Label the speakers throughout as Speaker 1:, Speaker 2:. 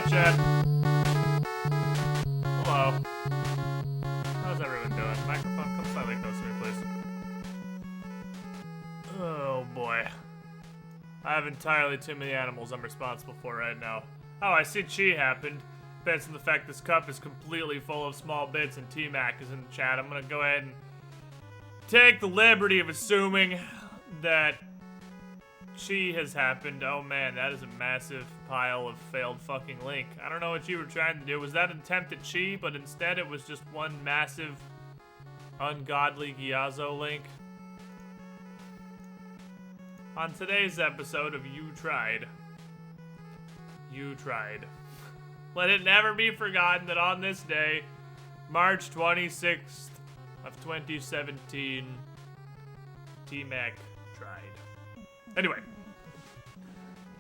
Speaker 1: chat. Hello. How's everyone doing? Microphone, come slightly closer to me, please. Oh boy. I have entirely too many animals I'm responsible for right now. Oh, I see Chi happened. Based on the fact this cup is completely full of small bits and T-Mac is in the chat, I'm gonna go ahead and take the liberty of assuming that Chi has happened. Oh man, that is a massive pile of failed fucking Link. I don't know what you were trying to do. Was that an attempt at Chi, but instead it was just one massive, ungodly Gyazo Link? On today's episode of You Tried. Let it never be forgotten that on this day, March 26th of 2017, T-Mac tried. Anyway,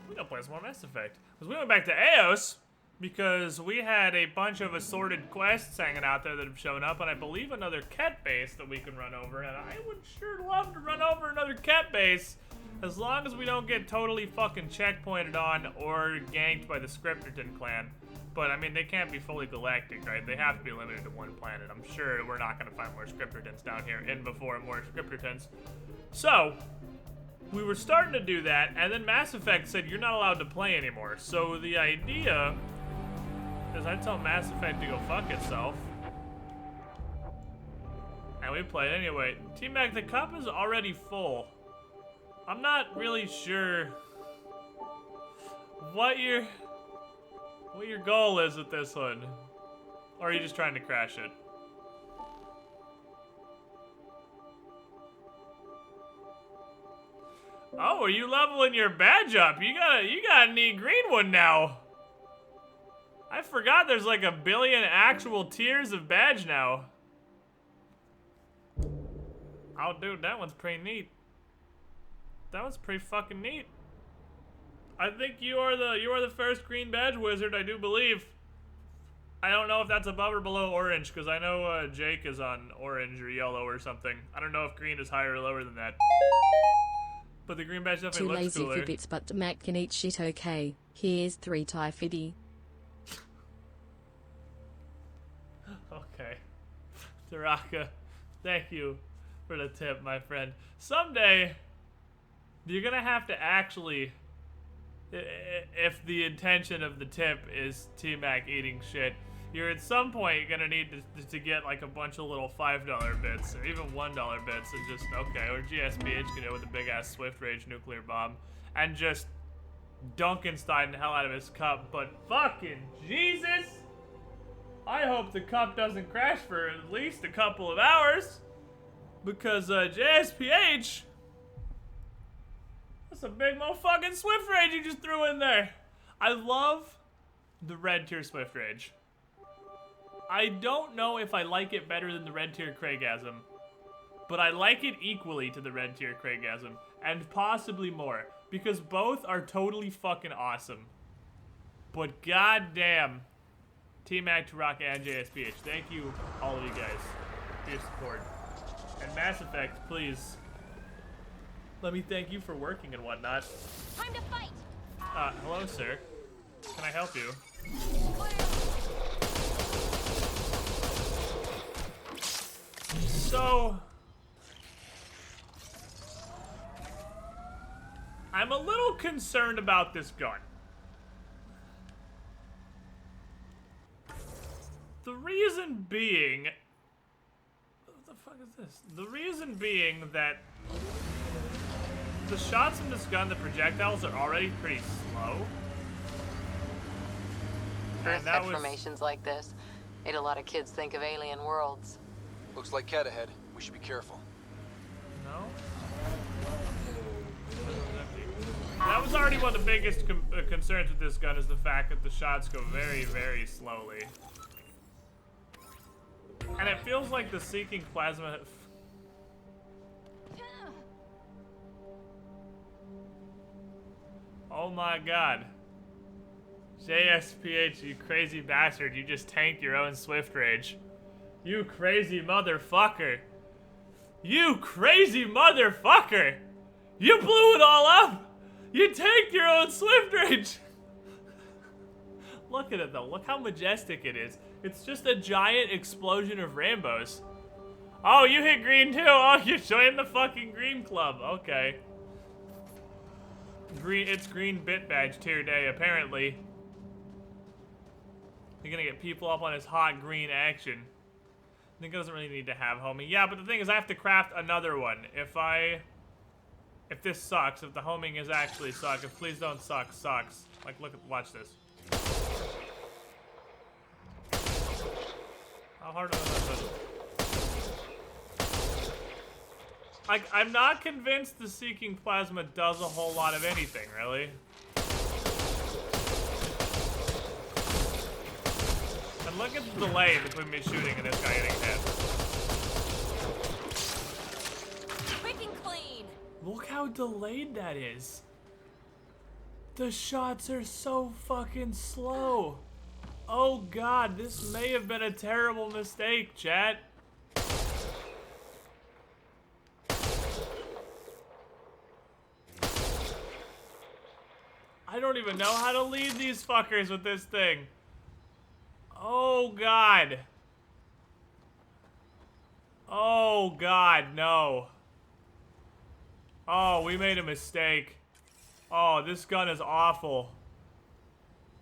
Speaker 1: we gotta play some more Mass Effect. Because we went back to Eos because we had a bunch of assorted quests hanging out there that have shown up, and I believe another Ket base that we can run over, and I would sure love to run over another Ket base as long as we don't get totally fucking checkpointed on or ganked by the Scripterton clan. But, I mean, they can't be fully galactic, right? They have to be limited to one planet. I'm sure we're not going to find more Scriptertons down here in before more Scriptertons. So, we were starting to do that, and then Mass Effect said you're not allowed to play anymore. So the idea is I tell Mass Effect to go fuck itself. And we play it anyway. T-Mac, the cup is already full. I'm not really sure what your goal is with this one. Or are you just trying to crash it? Oh, are you leveling your badge up? You got a neat green one now. I forgot there's like 1 billion actual tiers of badge now. Oh, dude, that one's pretty neat. That one's pretty fucking neat. I think you are the first green badge wizard, I do believe. I don't know if that's above or below orange, because I know Jake is on orange or yellow or something. I don't know if green is higher or lower than that. But the green badge definitely looks cooler.
Speaker 2: Too lazy for bits, but Mac can eat shit okay. Here's 3 Typhidi.
Speaker 1: Okay. Taraka, thank you for the tip, my friend. Someday, you're gonna have to actually, if the intention of the tip is T-Mac eating shit, you're at some point gonna need to get like a bunch of little $5 bits or even $1 bits and just, okay, or GSPH can do it with a big ass Swift Rage nuclear bomb and just Dunkenstein the hell out of his cup. But fucking Jesus, I hope the cup doesn't crash for at least a couple of hours because JSPH, that's a big motherfucking Swift Rage you just threw in there. I love the red tier Swift Rage. I don't know if I like it better than the red tier Craigasm, but I like it equally to the red tier Craigasm, and possibly more, because both are totally fucking awesome. But goddamn, T-Mac, Taraka, and JSPH, thank you, all of you guys, for your support. And Mass Effect, please, let me thank you for working and whatnot.
Speaker 3: Time to fight.
Speaker 1: Hello, sir. Can I help you? So, I'm a little concerned about this gun. The reason being, what the fuck is this? The reason being that the shots from this gun, the projectiles are already pretty slow.
Speaker 4: First formations like this made a lot of kids think of alien worlds.
Speaker 5: Looks like Cat ahead. We should be careful.
Speaker 1: No? That was already one of the biggest concerns with this gun, is the fact that the shots go very, very slowly. And it feels like the Seeking Plasma... Oh my god. JSPH, you crazy bastard, you just tanked your own Swift Rage. You crazy motherfucker. You crazy motherfucker! You blew it all up! You tanked your own Swift Rage! Look at it though. Look how majestic it is. It's just a giant explosion of rainbows. Oh, you hit green too. Oh, you joined the fucking green club. Okay. Green. It's green bit badge tier day apparently. You're gonna get people up on his hot green action. I think it doesn't really need to have homing. Yeah, but the thing is, I have to craft another one. If this sucks, if the homing is actually suck, if please don't suck, sucks. Like, watch this. How hard is this? Like, I'm not convinced the Seeking Plasma does a whole lot of anything, really. And look at the delay between me shooting and this guy getting hit.
Speaker 3: Quick and clean.
Speaker 1: Look how delayed that is. The shots are so fucking slow. Oh god, this may have been a terrible mistake, chat. I don't even know how to lead these fuckers with this thing. Oh god. Oh god, no. Oh, we made a mistake. Oh, this gun is awful.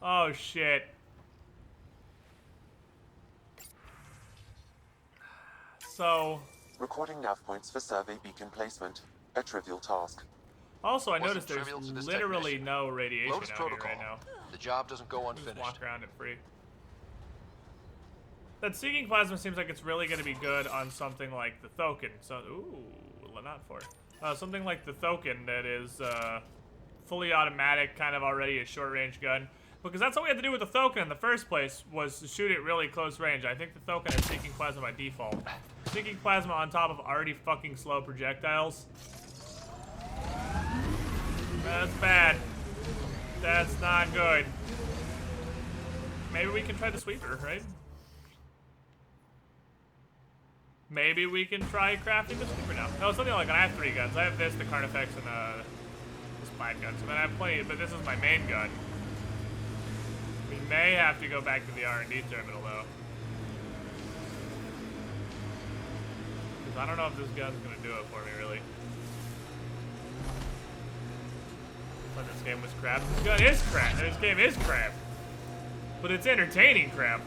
Speaker 1: Oh shit. So...
Speaker 6: Recording nav points for survey beacon placement. A trivial task.
Speaker 1: Also, I
Speaker 5: Wasn't
Speaker 1: noticed there's
Speaker 5: trivial to this
Speaker 1: literally
Speaker 5: technician.
Speaker 1: no radiation
Speaker 5: Lotus
Speaker 1: out here
Speaker 5: protocol.
Speaker 1: right now.
Speaker 5: The job doesn't go
Speaker 1: Just
Speaker 5: unfinished.
Speaker 1: walk around it free. That Seeking Plasma seems like it's really going to be good on something like the Thoken. So, ooh, not for. Something like the Thoken that is fully automatic, kind of already a short-range gun. Because that's what we had to do with the Thoken in the first place, was to shoot it really close range. I think the Thoken has Seeking Plasma by default. Seeking Plasma on top of already fucking slow projectiles. That's bad. That's not good. Maybe we can try the sweeper, right? Maybe we can try crafting the sweeper now. No, something like that. I have 3 guns. I have this, the Carnifex, and the Spine gun. So then I have plenty, but this is my main gun. We may have to go back to the R&D terminal, though. Because I don't know if this gun's going to do it for me, really. But this game was crap. This gun is crap. This game is crap. But it's entertaining crap.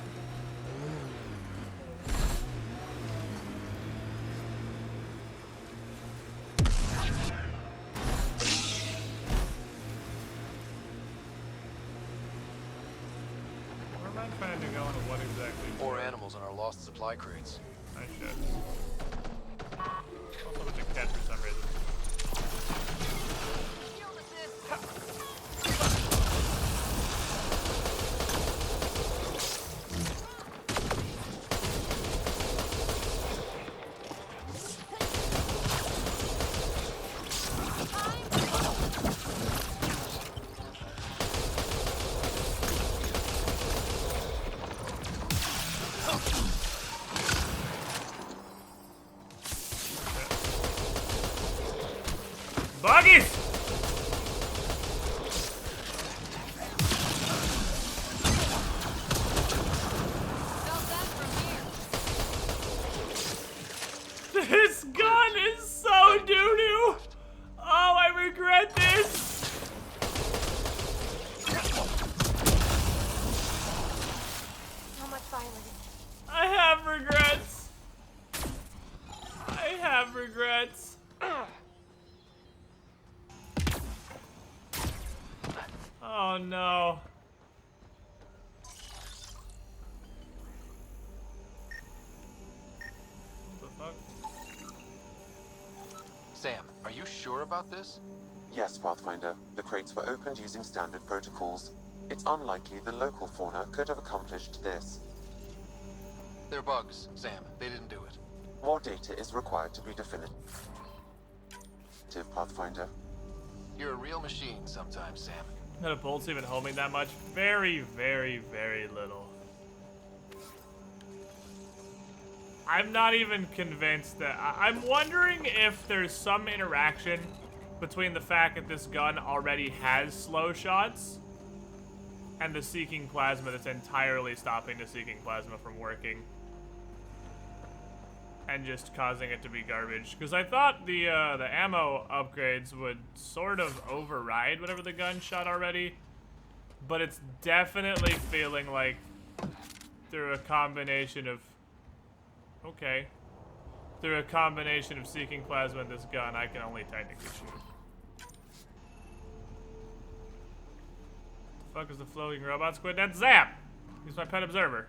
Speaker 1: Where am I trying to go and what exactly?
Speaker 5: 4 animals in our lost supply crates.
Speaker 1: Nice shit. Also with the cat for some reason. Buggies! This gun is so doo-doo! Oh, I regret this!
Speaker 3: How much violence?
Speaker 1: I have regrets. I have regrets. Oh no. What the fuck?
Speaker 5: Sam, are you sure about this?
Speaker 6: Yes, Pathfinder. The crates were opened using standard protocols. It's unlikely the local fauna could have accomplished this.
Speaker 5: They're bugs, Sam. They didn't do it.
Speaker 6: More data is required to be definitive, Pathfinder.
Speaker 5: You're a real machine sometimes, Sam.
Speaker 1: Not a bolt's even homing that much. Very, very, very little. I'm not even convinced that... I'm wondering if there's some interaction between the fact that this gun already has slow shots and the seeking plasma that's entirely stopping the seeking plasma from working. And just causing it to be garbage. Because I thought the ammo upgrades would sort of override whatever the gun shot already. But it's definitely feeling like through a combination of... Okay. Through a combination of seeking plasma and this gun, I can only technically shoot. The fuck is the floating robot squid? That's Zap! He's my pet observer.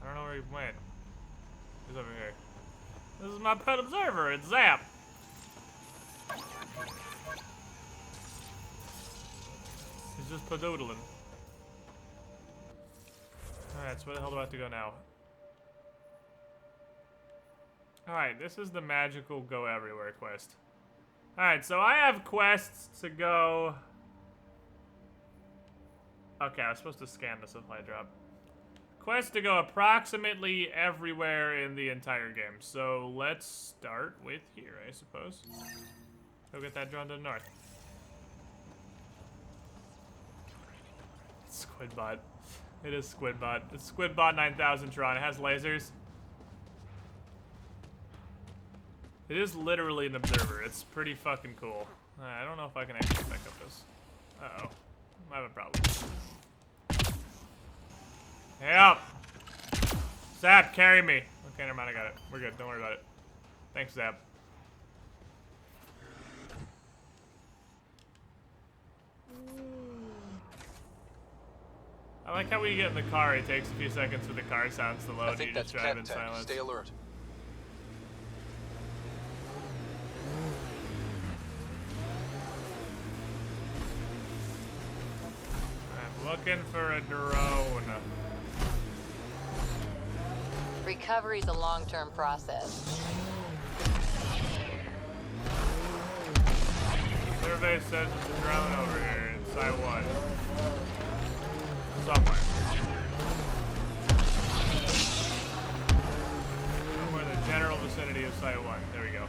Speaker 1: I don't know where he went. He's over here. This is my pet observer. It's Zap. He's just padoodling. Alright, so where the hell do I have to go now? Alright, this is the magical go everywhere quest. Alright, so I have quests to go... Okay, I was supposed to scan the supply drop. Quest to go approximately everywhere in the entire game. So let's start with here, I suppose. Go get that drone to the north. Squidbot. It is Squidbot. It's Squidbot 9000 Tron. It has lasers. It is literally an observer. It's pretty fucking cool. I don't know if I can actually pick up this. Uh-oh. I have a problem. Help! Zap, carry me. Okay, never mind, I got it. We're good, don't worry about it. Thanks, Zap. I like how when you get in the car, it takes a few seconds for the car sounds to load.
Speaker 5: I think
Speaker 1: You
Speaker 5: that's
Speaker 1: just drive
Speaker 5: cat
Speaker 1: in
Speaker 5: tech.
Speaker 1: silence.
Speaker 5: Stay alert.
Speaker 1: I'm looking for a drone.
Speaker 4: Recovery's a long-term process.
Speaker 1: Survey says it's a drone over here in Site 1. Somewhere. Somewhere in the general vicinity of Site 1. There we go.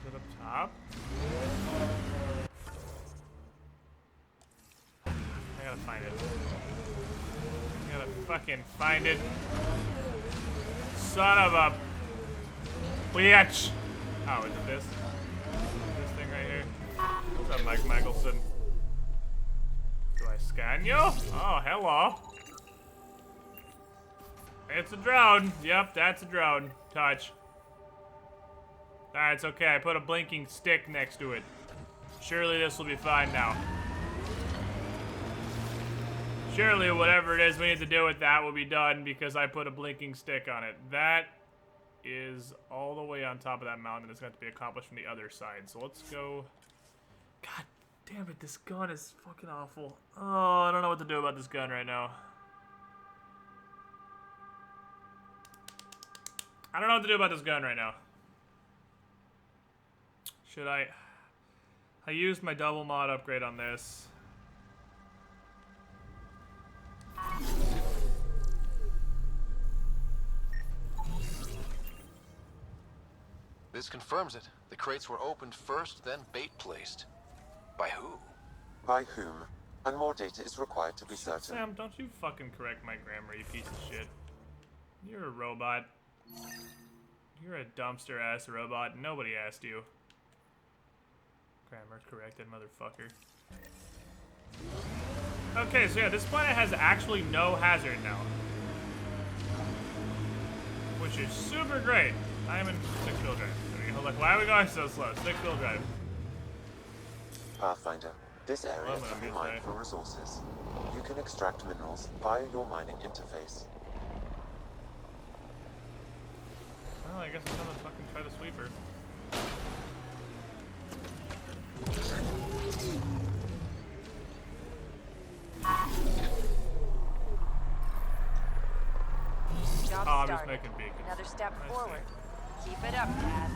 Speaker 1: Is it up top? I gotta find it. I gotta fucking find it. Son of a bitch! Oh, is it this? This thing right here? What's up, Mike Michelson? Do I scan you? Oh, hello. It's a drone. Yep, that's a drone. Touch. Alright, it's okay. I put a blinking stick next to it. Surely this will be fine now. Surely whatever it is we need to do with that will be done because I put a blinking stick on it. That is all the way on top of that mountain. It's going to be accomplished from the other side. So let's go. God damn it, this gun is fucking awful. Oh, I don't know what to do about this gun right now. I don't know what to do about this gun right now. Should I used my double mod upgrade on this.
Speaker 5: This confirms it. The crates were opened first, then bait placed. By who?
Speaker 6: By whom? And more data is required to be certain.
Speaker 1: Sam, don't you fucking correct my grammar, you piece of shit. You're a robot. You're a dumpster-ass robot. Nobody asked you. Grammar corrected, motherfucker. Okay, so yeah, this planet has actually no hazard now. Which is super great. I am in 6-wheel drive. I mean, like, why are we going so slow? 6-wheel drive.
Speaker 6: Pathfinder, this area
Speaker 1: Well, I'm
Speaker 6: can
Speaker 1: gonna
Speaker 6: be
Speaker 1: be
Speaker 6: mined
Speaker 1: safe.
Speaker 6: for resources. You can extract minerals via your mining interface.
Speaker 1: Well, I guess I'm gonna fucking try to sweep her.
Speaker 3: Job
Speaker 1: Oh, I'm just
Speaker 3: started.
Speaker 1: making beacons.
Speaker 3: Another step
Speaker 1: I see.
Speaker 3: forward. Keep it up, Dad.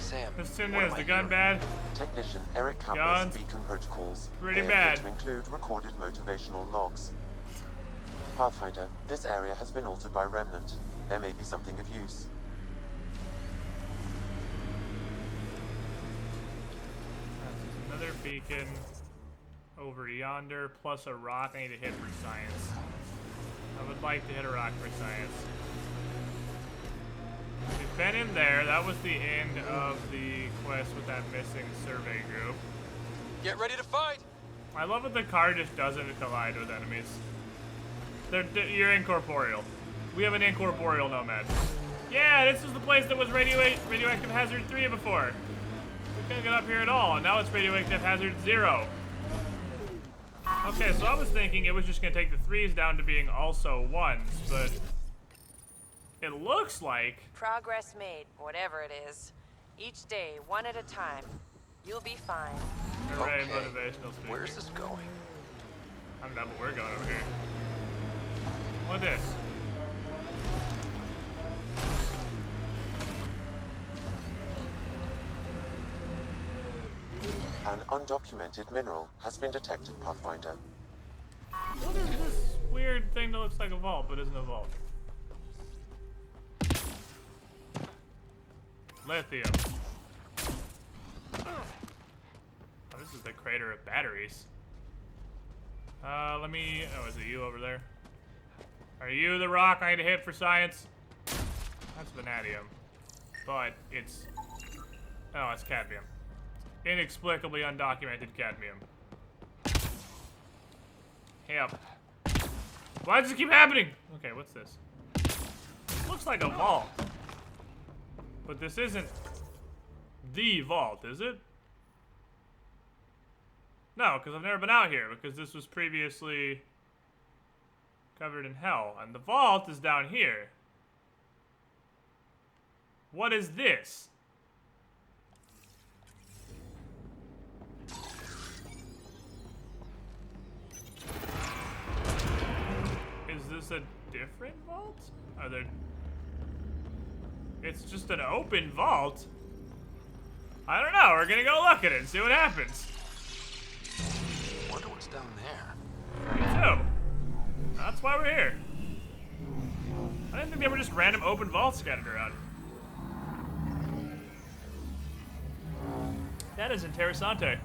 Speaker 5: Sam,
Speaker 1: This thing
Speaker 5: what
Speaker 1: is
Speaker 5: am
Speaker 1: the
Speaker 5: I
Speaker 1: gun
Speaker 5: hearing?
Speaker 1: bad.
Speaker 6: Technician Eric Campbell's
Speaker 1: Guns.
Speaker 6: beacon protocols.
Speaker 1: Pretty
Speaker 6: They
Speaker 1: bad.
Speaker 6: appear to include recorded motivational logs. Pathfinder, this area has been altered by Remnant. There may be something of use.
Speaker 1: Another beacon over yonder, plus a rock I need to hit for science. I would like to hit a rock for science. We've been in there. That was the end of the quest with that missing survey group.
Speaker 5: Get ready to fight!
Speaker 1: I love that the car just doesn't collide with enemies. You're incorporeal. We have an incorporeal nomad. Yeah, this is the place that was radioactive hazard 3 before. We couldn't get up here at all, and now it's radioactive hazard 0. Okay, so I was thinking it was just gonna take the 3s down to being also 1s, but it looks like
Speaker 4: Progress made, whatever it is. Each day, one at a time. You'll be fine.
Speaker 1: hooray,
Speaker 5: Okay,
Speaker 1: motivational speaker.
Speaker 5: where's this going?
Speaker 1: I don't know, but we're going over here. What is this?
Speaker 6: An undocumented mineral has been detected, Pathfinder.
Speaker 1: What is this weird thing that looks like a vault but isn't a vault? Lithium. Oh, this is the crater of batteries. Oh, is it you over there? Are you the rock I need to hit for science? That's vanadium. But it's... Oh, it's cadmium. Inexplicably undocumented cadmium. Help. Why does it keep happening? Okay, what's this? Looks like a vault. But this isn't the vault, is it? No, because I've never been out here, because this was previously covered in hell. And the vault is down here. What is this? Is this a different vault? Are there... It's just an open vault. I don't know. We're gonna go look at it and see what happens.
Speaker 5: Wonder what's down there.
Speaker 1: Me too. That's why we're here. I didn't think they were just random open vaults scattered around. That is interessante.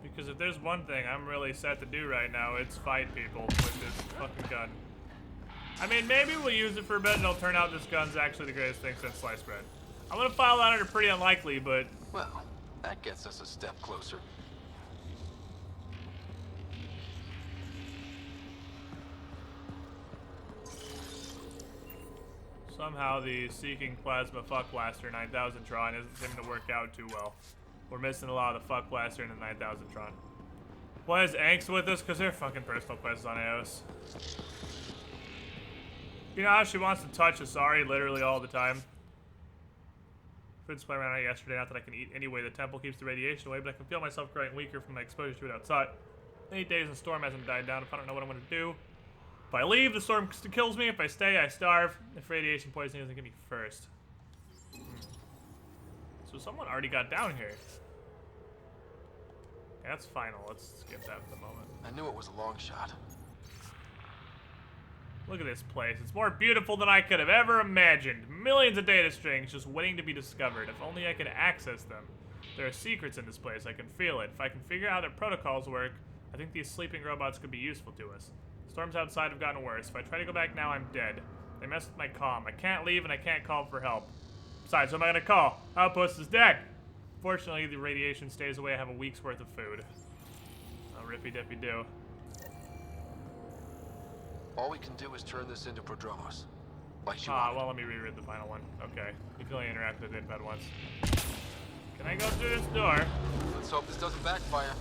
Speaker 1: Because if there's one thing I'm really set to do right now, it's fight people with this fucking gun. I mean, maybe we'll use it for a bit and it'll turn out this gun's actually the greatest thing since sliced bread. I'm gonna file that under pretty unlikely, but...
Speaker 5: Well, that gets us a step closer.
Speaker 1: Somehow the Seeking Plasma Fuck Blaster 9000 Tron isn't seeming to work out too well. We're missing a lot of the Fuck Blaster in the 9000 Tron. Why is Angst with us? Because they're fucking personal quests on AOS. You know how she wants to touch Asari literally all the time? Friends playing around yesterday, not that I can eat anyway. The temple keeps the radiation away, but I can feel myself growing weaker from my exposure to it outside. 8 days and the storm hasn't died down. If I don't know what I'm going to do. If I leave, the storm kills me. If I stay, I starve. If radiation poisoning doesn't get me first. So someone already got down here. Okay, that's final. Let's skip that for the moment.
Speaker 5: I knew it was a long shot.
Speaker 1: Look at this place. It's more beautiful than I could have ever imagined. Millions of data strings just waiting to be discovered. If only I could access them. There are secrets in this place. I can feel it. If I can figure out how their protocols work, I think these sleeping robots could be useful to us. Storms outside have gotten worse. If I try to go back now, I'm dead. They messed with my comm. I can't leave and I can't call for help. Besides, who am I gonna call? Outpost is dead. Fortunately, the radiation stays away. I have a week's worth of food. Oh, rippy-dippy do.
Speaker 5: All we can do is turn this into Prodromos. Like you
Speaker 1: Ah,
Speaker 5: wanted.
Speaker 1: well, let me reread the final one. Okay. You can only interact with the dead once. Can I go through this door?
Speaker 5: Let's hope this doesn't backfire.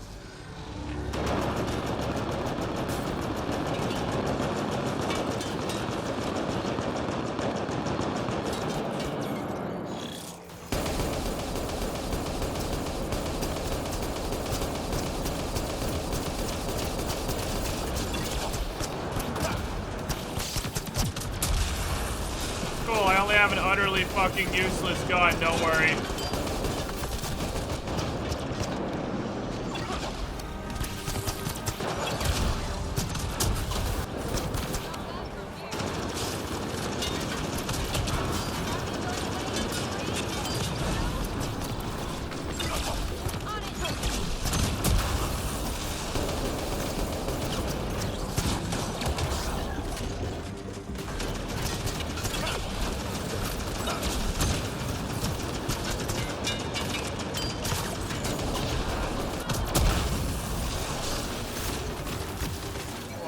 Speaker 1: Cool, I have an utterly fucking useless gun, don't worry.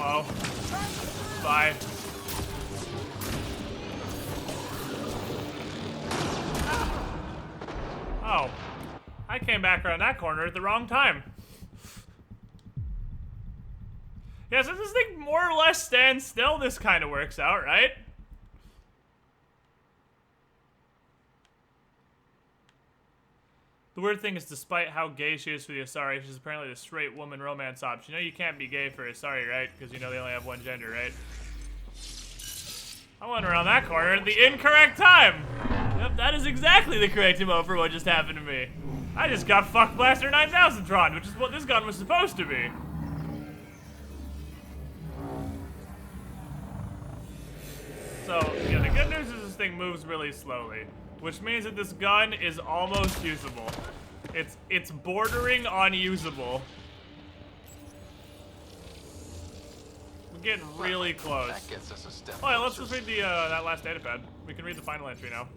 Speaker 1: Hello. Bye. Oh. I came back around that corner at the wrong time. Yeah, so this thing more or less stands still, this kind of works out, right? The weird thing is, despite how gay she is for the Asari, she's apparently the straight woman romance option. You know you can't be gay for Asari, right? Because you know they only have one gender, right? I went around that corner at the incorrect time! Yep, that is exactly the correct amount for what just happened to me. I just got Fuck Blaster 9000 drawn, which is what this gun was supposed to be. So, yeah, the good news is this thing moves really slowly, which means that this gun is almost usable. It's bordering on usable. We're getting really close.
Speaker 5: That gets us a step
Speaker 1: Oh yeah, let's
Speaker 5: closer.
Speaker 1: just read the that last datapad. We can read the final entry now.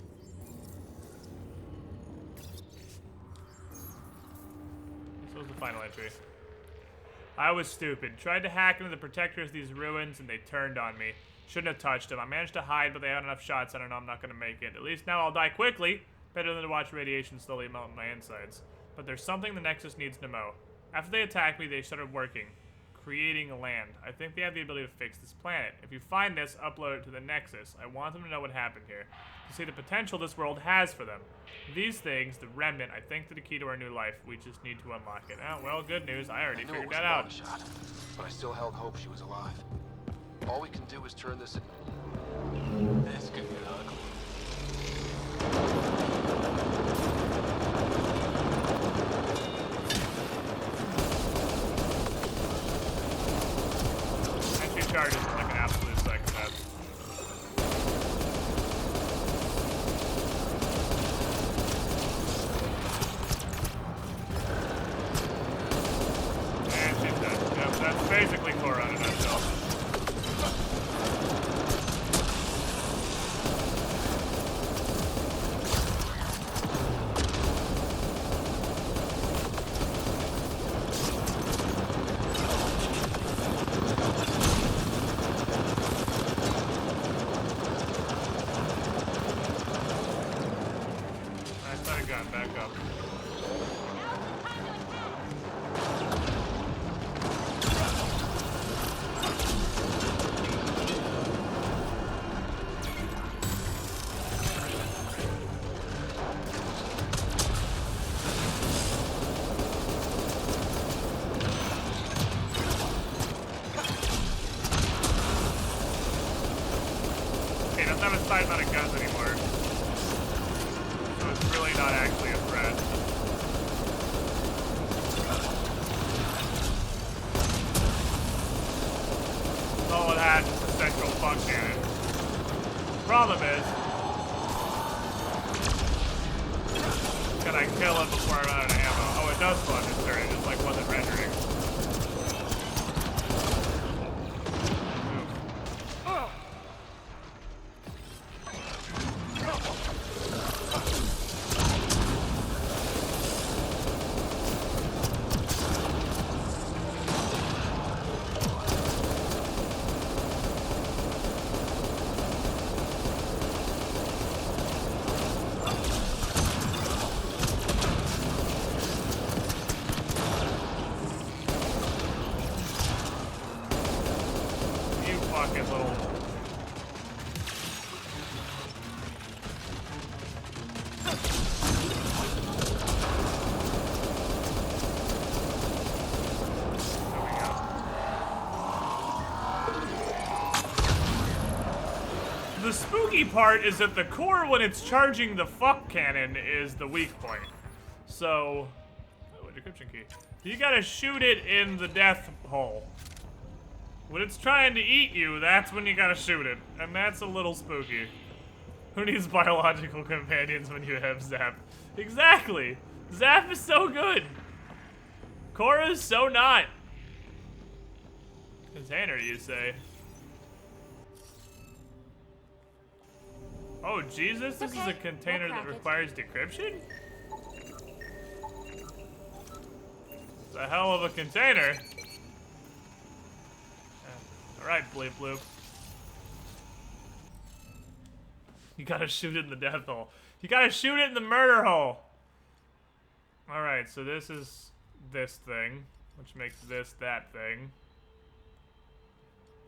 Speaker 1: This was the final entry. I was stupid. Tried to hack into the protectors of these ruins and they turned on me. Shouldn't have touched them. I managed to hide, but they had enough shots. I don't know, I'm not gonna make it. At least now I'll die quickly. Better than to watch radiation slowly melt in my insides. But there's something the Nexus needs to know. After they attacked me, they started working. Creating a land. I think they have the ability to fix this planet. If you find this, upload it to the Nexus. I want them to know what happened here. To see the potential this world has for them. These things, the remnant, I think they're the key to our new life. We just need to unlock it. Oh, well, good news. I already
Speaker 5: I knew it
Speaker 1: figured
Speaker 5: was
Speaker 1: that
Speaker 5: a
Speaker 1: out.
Speaker 5: long shot, but I still held hope she was alive. All we can do is turn this in. This could get ugly.
Speaker 1: Entry charges like an absolute psychopath. And she's dead. Yep, that's basically Cora in a nutshell. I thought it got back up. Okay, doesn't have a sight amount of guns anymore. So it's really not actually a threat. All it had was the central function. Problem is, can I kill it before I run out of ammo? Oh, it does spawn this turn. It just like wasn't rendering. spooky part is that the core, when it's charging the fuck cannon, is the weak point. So, oh, a decryption key. You gotta shoot it in the death hole. When it's trying to eat you, that's when you gotta shoot it. And that's a little spooky. Who needs biological companions when you have Zap? Exactly! Zap is so good! Cora's so not. Container, you say? Oh, Jesus, this is a container that requires decryption? It's a hell of a container. Alright, Bleep Bloop. You gotta shoot it in the death hole. You gotta shoot it in the murder hole! Alright, so this is this thing, which makes this that thing.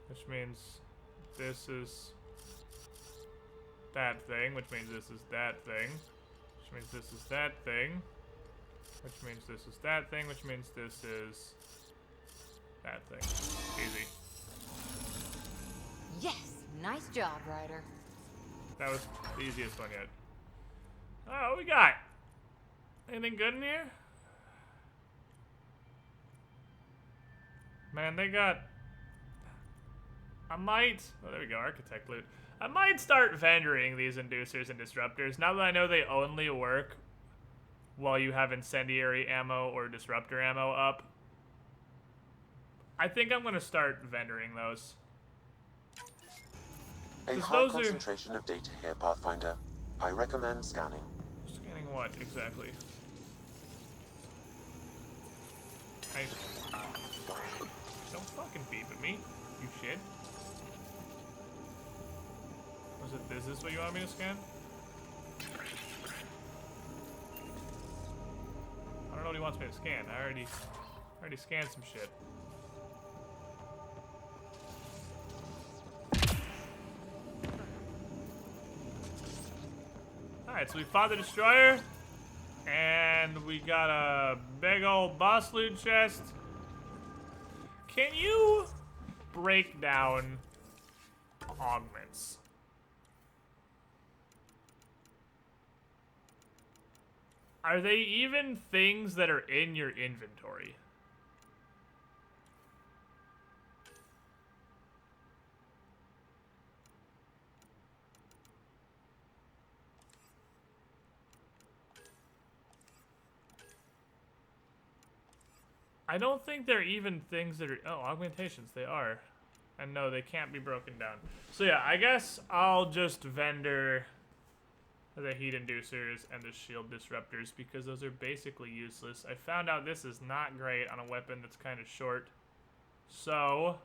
Speaker 1: Which means this is that thing, which means this is that thing. Which means this is that thing. Which means this is that thing, which means this is that thing. Easy.
Speaker 3: Yes, nice job, Ryder.
Speaker 1: That was the easiest one yet. Oh, what we got? Anything good in here? Man, they got... I might... Oh, there we go, architect loot. I might start vendoring these inducers and disruptors, now that I know they only work while you have incendiary ammo or disruptor ammo up. I think I'm gonna start vendoring those.
Speaker 6: A high concentration of data here, Pathfinder. I recommend scanning.
Speaker 1: Scanning what, exactly? Don't fucking beep at me, you shit. Is this what you want me to scan? I don't know what he wants me to scan. I already scanned some shit. Alright, so we fought the destroyer, and we got a big old boss loot chest. Can you break down augments? Are they even things that are in your inventory? I don't think they're even things that are... Oh, augmentations, they are. And no, they can't be broken down. So yeah, I guess I'll just vendor the heat inducers and the shield disruptors because those are basically useless. I found out this is not great on a weapon that's kind of short. So,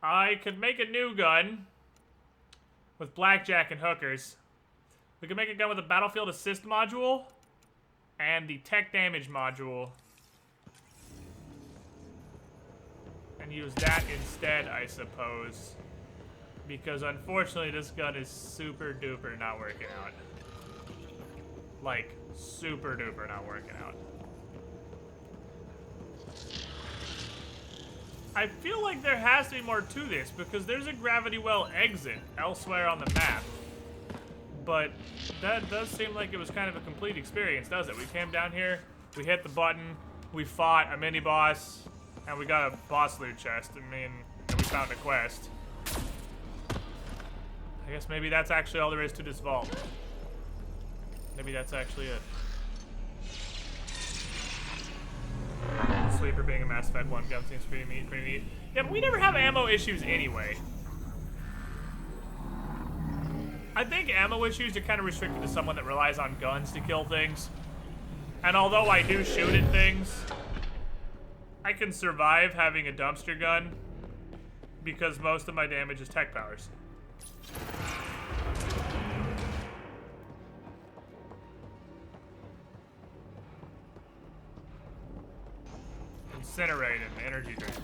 Speaker 1: I could make a new gun with blackjack and hookers. We could make a gun with a battlefield assist module and the tech damage module. And use that instead, I suppose. Because unfortunately, this gun is super duper not working out. Like, super duper not working out. I feel like there has to be more to this, because there's a gravity well exit elsewhere on the map. But that does seem like it was kind of a complete experience, does it? We came down here, we hit the button, we fought a mini-boss, and we got a boss loot chest, and we found a quest. I guess maybe that's actually all there is to this vault. Maybe that's actually it. Sleeper being a Mass Effect 1 gun seems pretty neat. Yeah, but we never have ammo issues anyway. I think ammo issues are kind of restricted to someone that relies on guns to kill things. And although I do shoot at things, I can survive having a dumpster gun because most of my damage is tech powers. Incinerate and energy drink.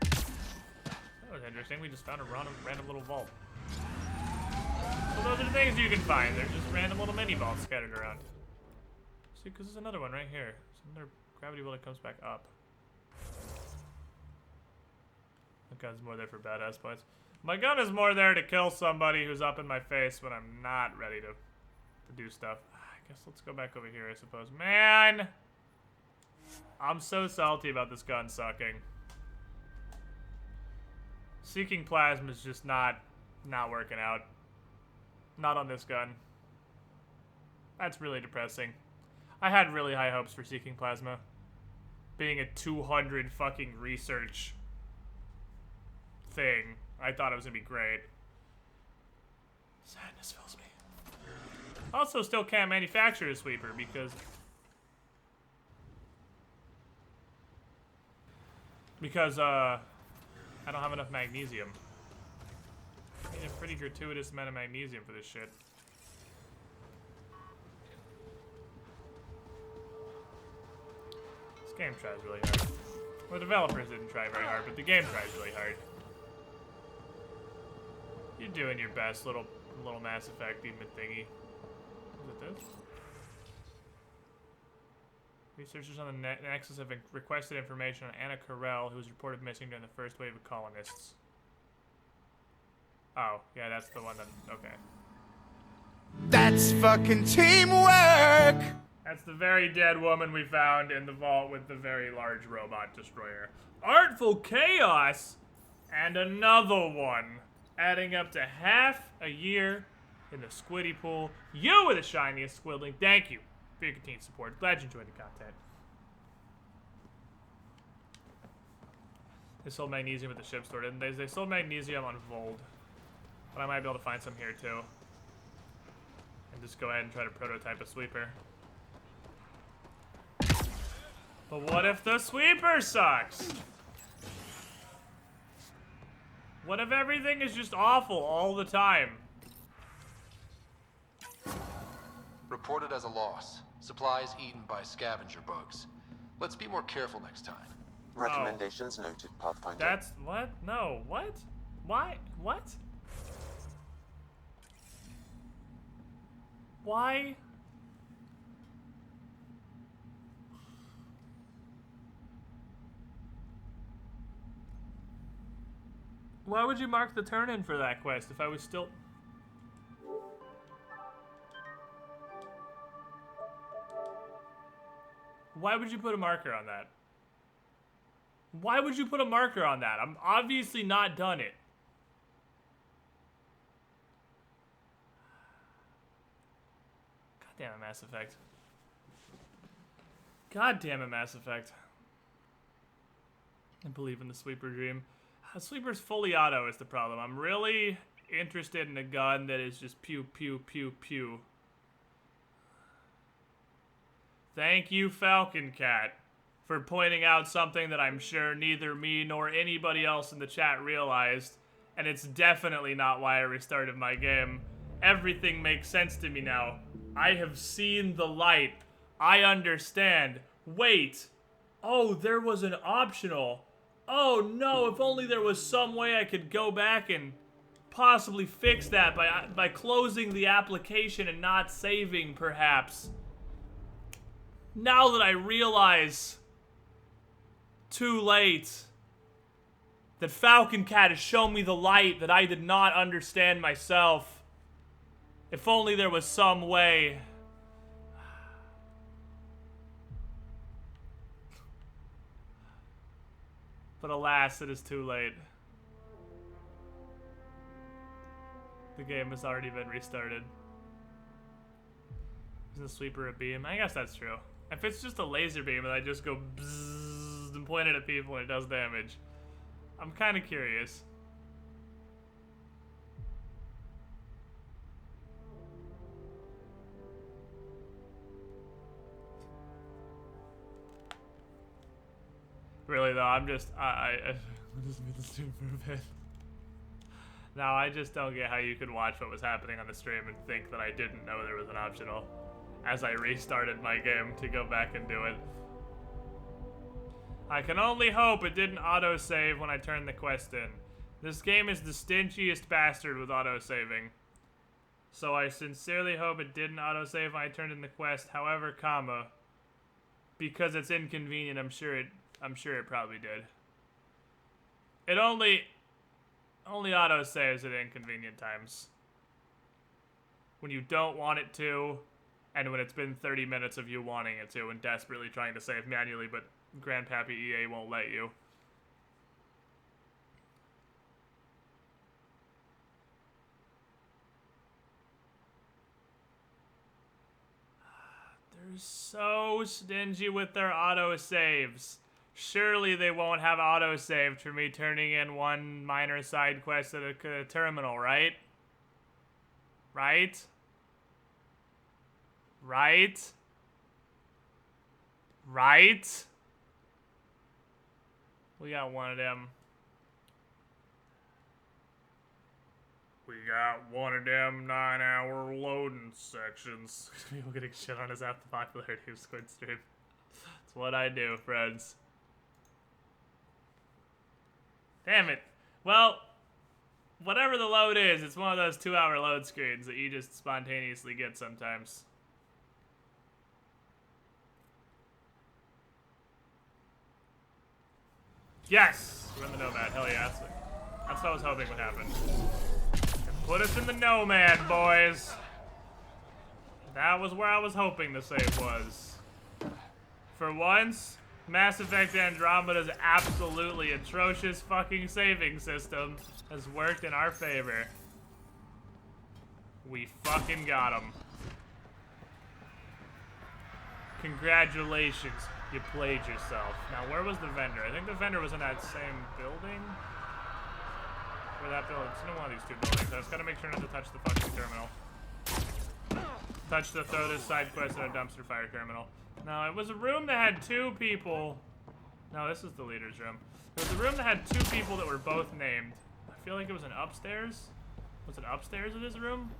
Speaker 1: That was interesting. We just found a random little vault. So those are the things you can find. They're just random little mini vaults scattered around. See, because there's another one right here. There's another gravity well that comes back up. That gun's more there for badass points. My gun is more there to kill somebody who's up in my face when I'm not ready to do stuff. I guess let's go back over here, I suppose. Man! I'm so salty about this gun sucking. Seeking plasma is just not working out. Not on this gun. That's really depressing. I had really high hopes for Seeking Plasma. Being a 200 fucking research thing. I thought it was gonna be great. Sadness fills me. Also, still can't manufacture a sweeper because I don't have enough magnesium. I need a pretty gratuitous amount of magnesium for this shit. This game tries really hard. Well, the developers didn't try very hard, but the game tries really hard. You're doing your best, little Mass Effect demon thingy. Is it this? Researchers on the Nexus have requested information on Anna Carell, who was reported missing during the first wave of colonists. Oh, yeah, that's the one that... Okay.
Speaker 7: That's fucking teamwork!
Speaker 1: That's the very dead woman we found in the vault with the very large robot destroyer. Artful Chaos! And another one. Adding up to half a year in the Squiddy pool. You were the shiniest Squidling. Thank you for your continued support. Glad you enjoyed the content. They sold magnesium at the ship store, didn't they? They sold magnesium on Vold. But I might be able to find some here too. And just go ahead and try to prototype a sweeper. But what if the sweeper sucks? What if everything is just awful all the time?
Speaker 5: Reported as a loss. Supplies eaten by scavenger bugs. Let's be more careful next time.
Speaker 6: Recommendations noted, Pathfinder.
Speaker 1: That's what? No, what? Why? What? Why? Why would you mark the turn-in for that quest if I was still... Why would you put a marker on that? Why would you put a marker on that? I'm obviously not done it. God damn it, Mass Effect. God damn it, Mass Effect. I believe in the sweeper dream. Sweeper's fully auto is the problem. I'm really interested in a gun that is just pew, pew, pew, pew. Thank you, Falcon Cat, for pointing out something that I'm sure neither me nor anybody else in the chat realized, and it's definitely not why I restarted my game. Everything makes sense to me now. I have seen the light. I understand. Wait. Oh, there was an optional. Oh no, if only there was some way I could go back and possibly fix that by closing the application and not saving, perhaps. Now that I realize, too late, that Falcon Cat has shown me the light that I did not understand myself. If only there was some way. But alas, it is too late. The game has already been restarted. Is the sweeper a beam? I guess that's true. If it's just a laser beam and I just go bzzz and point it at people and it does damage, I'm kind of curious. Really though, I'm just just be the stream for a bit. Now I just don't get how you could watch what was happening on the stream and think that I didn't know there was an optional as I restarted my game to go back and do it. I can only hope it didn't autosave when I turned the quest in. This game is the stingiest bastard with autosaving. So I sincerely hope it didn't autosave when I turned in the quest, however, comma, because it's inconvenient, I'm sure it probably did. Only auto saves at inconvenient times. When you don't want it to, and when it's been 30 minutes of you wanting it to and desperately trying to save manually, but Grandpappy EA won't let you. They're so stingy with their autosaves. Surely they won't have autosaved for me turning in one minor side quest at a terminal, right? Right? Right? Right? We got one of them. We got one of them 9-hour loading sections. People getting shit on his app the popularity of Squid Stream. That's what I do, friends. Damn it. Well, whatever the load is, it's one of those 2-hour load screens that you just spontaneously get sometimes. Yes! We're in the Nomad. Hell yeah. That's what I was hoping would happen. Put us in the Nomad, boys. That was where I was hoping the save was. For once, Mass Effect Andromeda's absolutely atrocious fucking saving system has worked in our favor. We fucking got him. Congratulations, you played yourself. Now, where was the vendor? I think the vendor was in that same building. Or that building. It's in one of these two buildings. I just gotta make sure not to touch the fucking terminal. Touch the throw this side quest at a dumpster fire terminal. No, it was a room that had 2 people. No, this is the leader's room. It was a room that had 2 people that were both named. I feel like it was an upstairs. Was it upstairs of this room?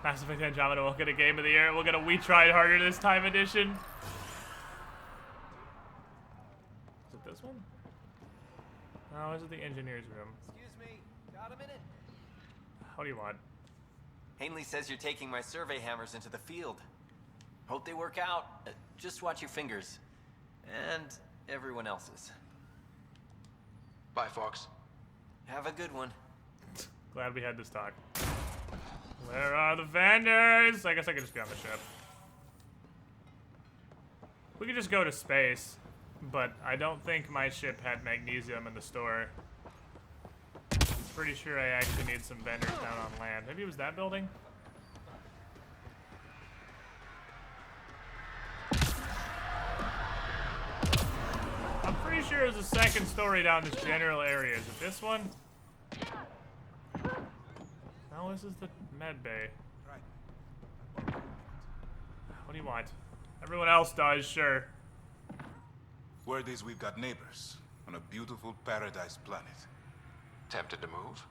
Speaker 1: Mass Effect Andromeda will get a Game of the Year. We'll get a We Tried Harder This Time edition. Is it this one? No, is it the engineer's room?
Speaker 8: Excuse me, got a minute?
Speaker 1: What do you want?
Speaker 8: Hanley says you're taking my survey hammers into the field. Hope they work out. Just watch your fingers. And everyone else's.
Speaker 5: Bye, Fox.
Speaker 8: Have a good one.
Speaker 1: Glad we had this talk. Where are the vendors? I guess I could just be on the ship. We could just go to space, but I don't think my ship had magnesium in the store. I'm pretty sure I actually need some vendors down on land. Maybe it was that building? I'm pretty sure there's a second story down this general area. Is it this one? No, this is the med bay. What do you want? Everyone else does, sure.
Speaker 9: Word is we've got neighbors on a beautiful paradise planet.
Speaker 5: Tempted to move?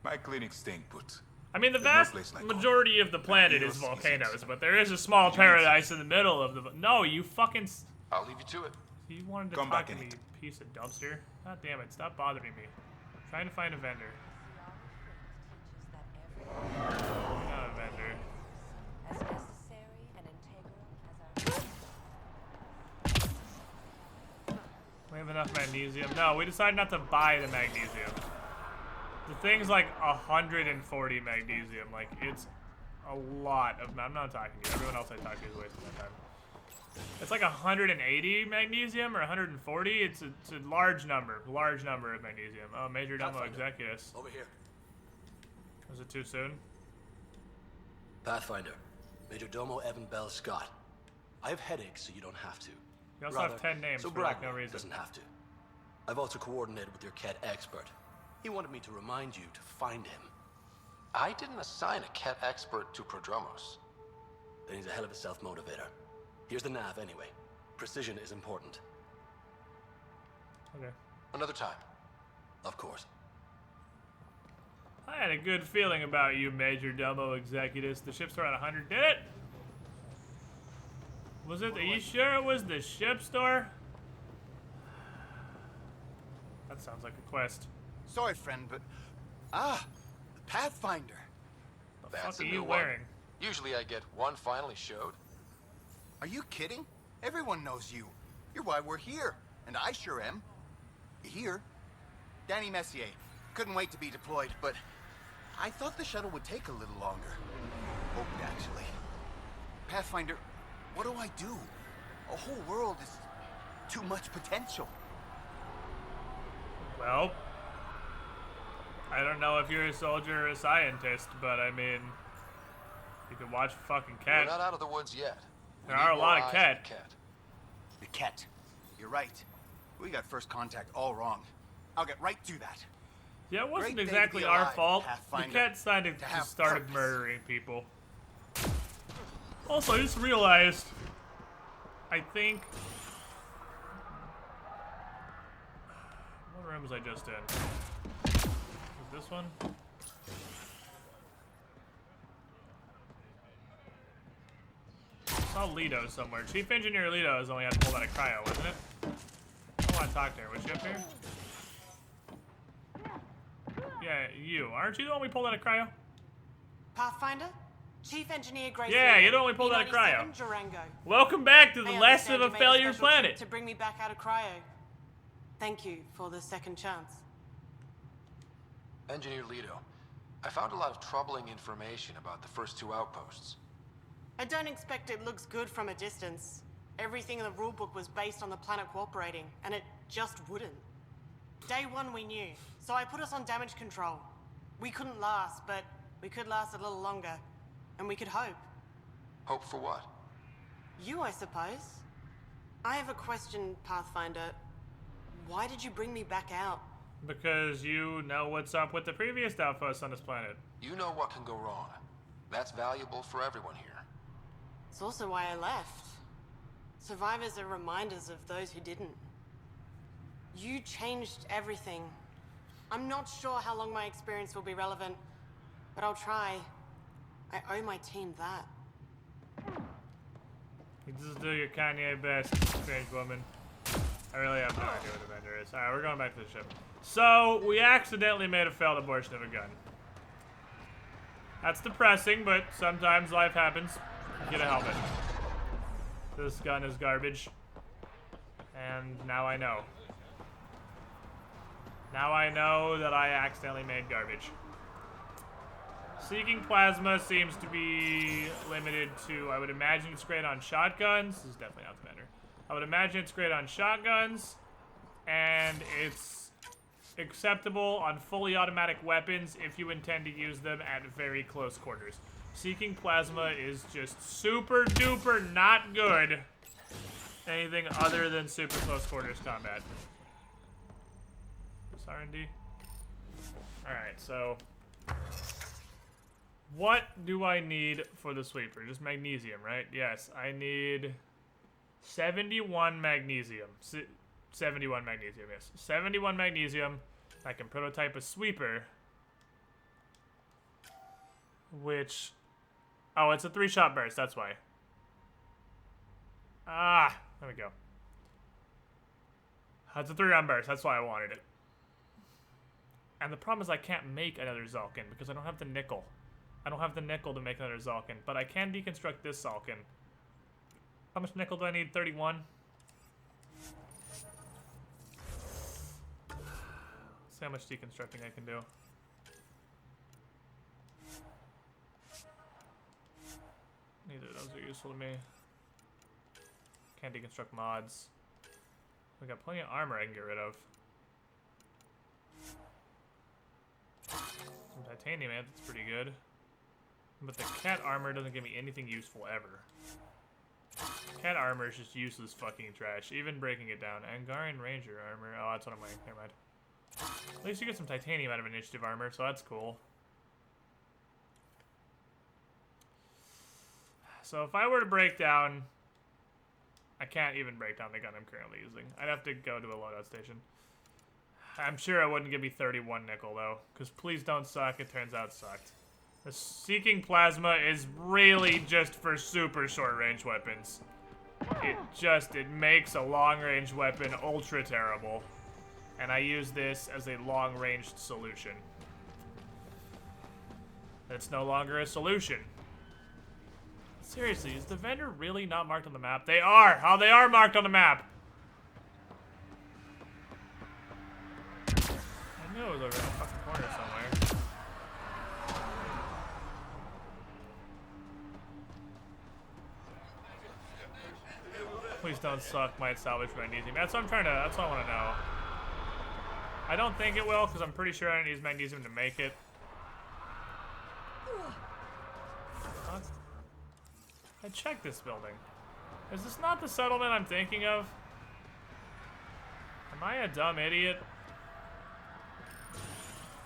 Speaker 9: My clinic's staying put.
Speaker 1: I mean, the
Speaker 9: There's no
Speaker 1: vast
Speaker 9: place like
Speaker 1: majority of the planet is volcanoes, but there is a small paradise in the middle of the... No, you fucking...
Speaker 5: I'll leave you to it.
Speaker 1: You wanted to
Speaker 9: Come
Speaker 1: talk
Speaker 9: back
Speaker 1: to
Speaker 9: in
Speaker 1: me,
Speaker 9: it.
Speaker 1: you piece of dumpster. God damn it, stop bothering me. I'm trying to find a vendor. Not a vendor.
Speaker 4: As necessary and integral as our...
Speaker 1: We have enough magnesium. No, we decided not to buy the magnesium. The thing's like 140 magnesium. Like, it's a lot of... I'm not talking to you. Everyone else I talk to is wasting my time. It's like 180 magnesium or 140. It's a large number of magnesium. Oh, Major Domo Executus.
Speaker 10: Over here.
Speaker 1: Was it too soon?
Speaker 10: Pathfinder. Major Domo Evan Bell Scott. I have headaches, so you don't have to.
Speaker 1: You also have 10 names
Speaker 10: so
Speaker 1: for like no
Speaker 10: Bragmore
Speaker 1: reason.
Speaker 10: doesn't have to. I've also coordinated with your Ket expert. He wanted me to remind you to find him.
Speaker 5: I didn't assign a Ket expert to Prodromos.
Speaker 10: Then he's a hell of a self-motivator. Here's the nav anyway. Precision is important.
Speaker 1: Okay.
Speaker 5: Another time.
Speaker 10: Of course.
Speaker 1: I had a good feeling about you, Major Domo Executus. The ship store at 100. Did it? Was it? Are you sure it was the ship store? That sounds like a quest.
Speaker 7: Sorry, friend, but... Ah, the Pathfinder.
Speaker 1: The
Speaker 5: That's
Speaker 1: fuck
Speaker 5: a
Speaker 1: are
Speaker 5: new
Speaker 1: you
Speaker 5: one.
Speaker 1: wearing?
Speaker 5: Usually I get one finally showed.
Speaker 7: Are you kidding? Everyone knows you. You're why we're here. And I sure am. Here. Danny Messier. Couldn't wait to be deployed, but I thought the shuttle would take a little longer. Hoped, actually. Pathfinder, what do I do? A whole world is too much potential.
Speaker 1: Well, I don't know if you're a soldier or a scientist, but I mean, you can watch a fucking cat.
Speaker 5: We're not out of the woods yet. We
Speaker 1: There
Speaker 5: need
Speaker 1: are a
Speaker 5: more
Speaker 1: lot of
Speaker 5: eyes
Speaker 1: cat.
Speaker 5: on Cat.
Speaker 7: The Ket. You're right. We got first contact all wrong. I'll get right to that.
Speaker 1: Yeah, it wasn't
Speaker 7: Great day to
Speaker 1: exactly
Speaker 7: be
Speaker 1: our
Speaker 7: alive,
Speaker 1: fault. The
Speaker 7: Pathfinder.
Speaker 1: cat decided
Speaker 7: To
Speaker 1: to
Speaker 7: have
Speaker 1: started
Speaker 7: purpose.
Speaker 1: murdering people. Also, I just realized, I think... What room was I just in? Is this one? I saw Leto somewhere. Chief Engineer Leto is only had to pull out a cryo, wasn't it? I want to talk to her. Was she up here? Yeah, you. Aren't you the one we pulled out of cryo?
Speaker 11: Pathfinder? Chief Engineer Grace.
Speaker 1: Yeah, you're the one we pulled out of cryo.
Speaker 11: B97 Durango.
Speaker 1: Welcome back to the
Speaker 11: I
Speaker 1: less
Speaker 11: understand
Speaker 1: of a
Speaker 11: you made
Speaker 1: failure
Speaker 11: special trip
Speaker 1: planet.
Speaker 11: to bring me back out of cryo. Thank you for the second chance.
Speaker 5: Engineer Leto, I found a lot of troubling information about the first two outposts.
Speaker 11: I don't expect it looks good from a distance. Everything in the rulebook was based on the planet cooperating, and it just wouldn't. Day one we knew, so I put us on damage control. We couldn't last, but we could last a little longer. And we could hope.
Speaker 5: Hope for what?
Speaker 11: You, I suppose. I have a question, Pathfinder. Why did you bring me back out?
Speaker 1: Because you know what's up with the previous outposts on this planet.
Speaker 5: You know what can go wrong. That's valuable for everyone here.
Speaker 11: It's also why I left. Survivors are reminders of those who didn't. You changed everything. I'm not sure how long my experience will be relevant, but I'll try. I owe my team that.
Speaker 1: You just do your Kanye best, strange woman. I really have no idea what Avenger is. Alright, we're going back to the ship. So, we accidentally made a failed abortion of a gun. That's depressing, but sometimes life happens. Get a helmet. This gun is garbage. And now I know. Now I know that I accidentally made garbage. Seeking plasma seems to be limited to, I would imagine it's great on shotguns. This is definitely not the vendor. I would imagine it's great on shotguns, and it's acceptable on fully automatic weapons if you intend to use them at very close quarters. Seeking plasma is just super duper not good. Anything other than super close quarters combat. This R&D. Alright, so what do I need for the sweeper? Just magnesium, right? Yes, I need 71 magnesium. 71 magnesium, yes. 71 magnesium. I can prototype a sweeper. Which... Oh, it's a 3-shot burst, that's why. Ah, there we go. It's a 3-round burst, that's why I wanted it. And the problem is I can't make another Zalkin because I don't have the nickel. I don't have the nickel to make another Zalkin, but I can deconstruct this Zalkin. How much nickel do I need? 31? See how much deconstructing I can do. Neither of those are useful to me. Can't deconstruct mods. We got plenty of armor I can get rid of. Some titanium, that's pretty good. But the cat armor doesn't give me anything useful ever. Cat armor is just useless fucking trash, even breaking it down. Angarian Ranger armor. Oh, that's what I'm wearing. Never mind. At least you get some titanium out of initiative armor, so that's cool. So if I were to break down... I can't even break down the gun I'm currently using. I'd have to go to a loadout station. I'm sure it wouldn't give me 31 nickel, though. Because please don't suck. It turns out it sucked. The Seeking Plasma is really just for super short-range weapons. It makes a long-range weapon ultra terrible. And I use this as a long-ranged solution. It's no longer a solution. Seriously, is the vendor really not marked on the map? They are! Oh, they are marked on the map! I knew it was over in the fucking corner somewhere. Please don't suck. Might salvage magnesium. That's what I'm trying to. That's what I want to know. I don't think it will, because I'm pretty sure I don't use magnesium to make it. What? I checked this building. Is this not the settlement I'm thinking of? Am I a dumb idiot?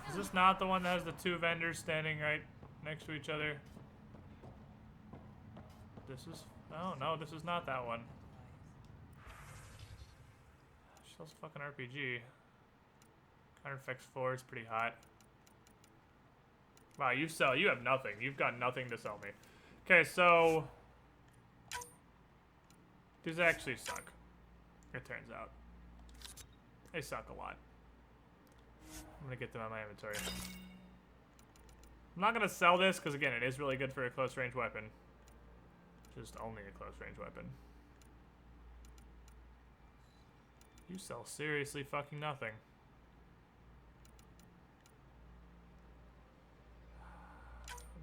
Speaker 1: Is this not the one that has the two vendors standing right next to each other? This is... Oh, no, this is not that one. She sells a fucking RPG. Counterfex 4 is pretty hot. Wow, you have nothing. You've got nothing to sell me. Okay, so... These actually suck. It turns out. They suck a lot. I'm gonna get them out of my inventory. I'm not gonna sell this, because again, it is really good for a close range weapon. Just only a close range weapon. You sell seriously fucking nothing.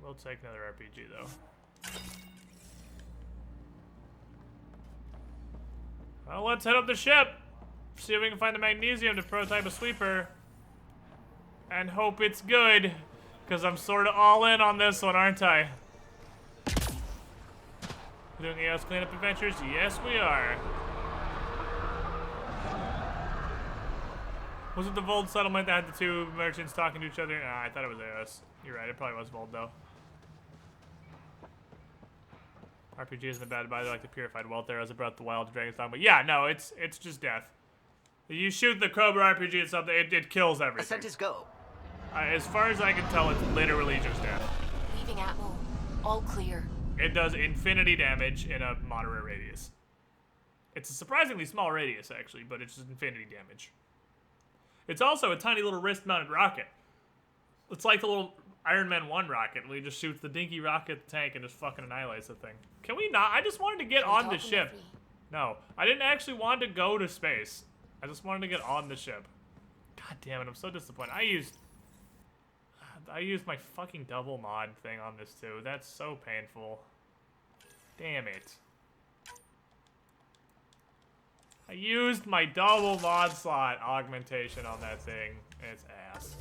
Speaker 1: We'll take another RPG though. Well, let's head up the ship. See if we can find the magnesium to prototype a sweeper. And hope it's good. Because I'm sort of all in on this one, aren't I? We're doing AOS cleanup adventures? Yes, we are. Was it the Vold settlement that had the two merchants talking to each other? Nah, I thought it was AOS. You're right, it probably was Vold, though. RPG isn't bad, but I like the purified wealth arrows. I brought the wild dragon's tongue, but yeah, no, it's just death. You shoot the Cobra RPG and something, it kills everything.
Speaker 12: Ascent is go.
Speaker 1: As far as I can tell, it's literally just death.
Speaker 3: Leaving Atmo. All clear.
Speaker 1: It does infinity damage in a moderate radius. It's a surprisingly small radius, actually, but it's just infinity damage. It's also a tiny little wrist-mounted rocket. It's like the little Iron Man 1 rocket, where he just shoots the dinky rocket tank and just fucking annihilates the thing. Can we not? I just wanted to get on the ship. No, I didn't actually want to go to space. I just wanted to get on the ship. God damn it, I'm so disappointed. I used my fucking double mod thing on this too. That's so painful. Damn it. I used my double mod slot augmentation on that thing. It's ass.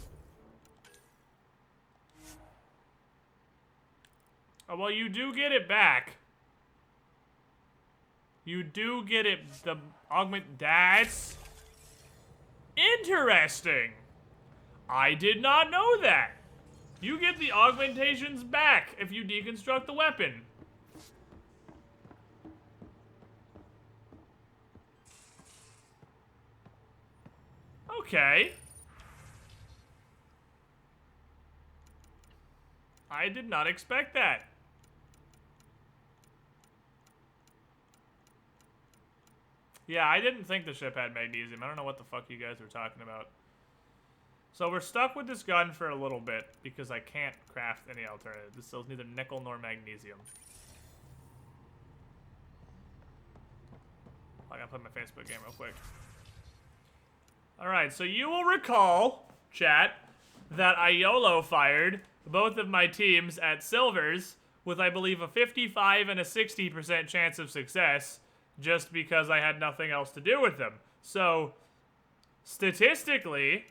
Speaker 1: Oh, well, you do get it back. You do get it, the augment, that's interesting. I did not know that. You get the augmentations back if you deconstruct the weapon. Okay. I did not expect that. Yeah, I didn't think the ship had magnesium. I don't know what the fuck you guys were talking about. So we're stuck with this gun for a little bit because I can't craft any alternative. This sells neither nickel nor magnesium. I gotta play my Facebook game real quick. Alright, so you will recall, chat, that I YOLO fired both of my teams at Silvers with, I believe, a 55 and a 60% chance of success just because I had nothing else to do with them. So, statistically,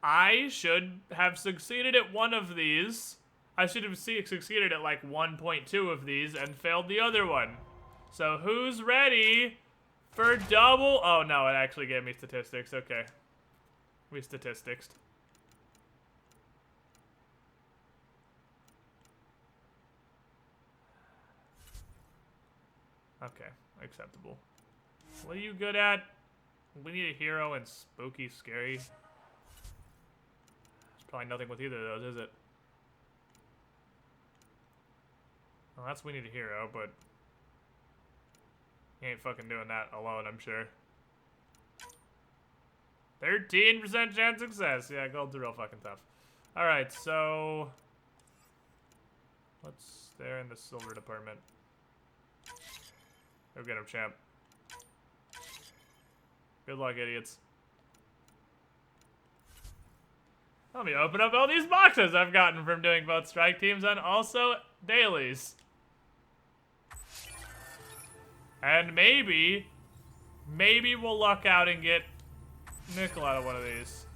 Speaker 1: I should have succeeded at one of these. I should have succeeded at like 1.2 of these and failed the other one. So who's ready for double? Oh no, it actually gave me statistics. Okay. We statistics. Okay, acceptable. What are you good at? We need a hero and spooky, scary. There's probably nothing with either of those, is it? Well, that's we need a hero, but he ain't fucking doing that alone, I'm sure. 13% chance success. Yeah, gold's real fucking tough. Alright, so what's there in the silver department? Go get him, champ. Good luck, idiots. Let me open up all these boxes I've gotten from doing both strike teams and also dailies. And maybe we'll luck out and get nickel out of one of these.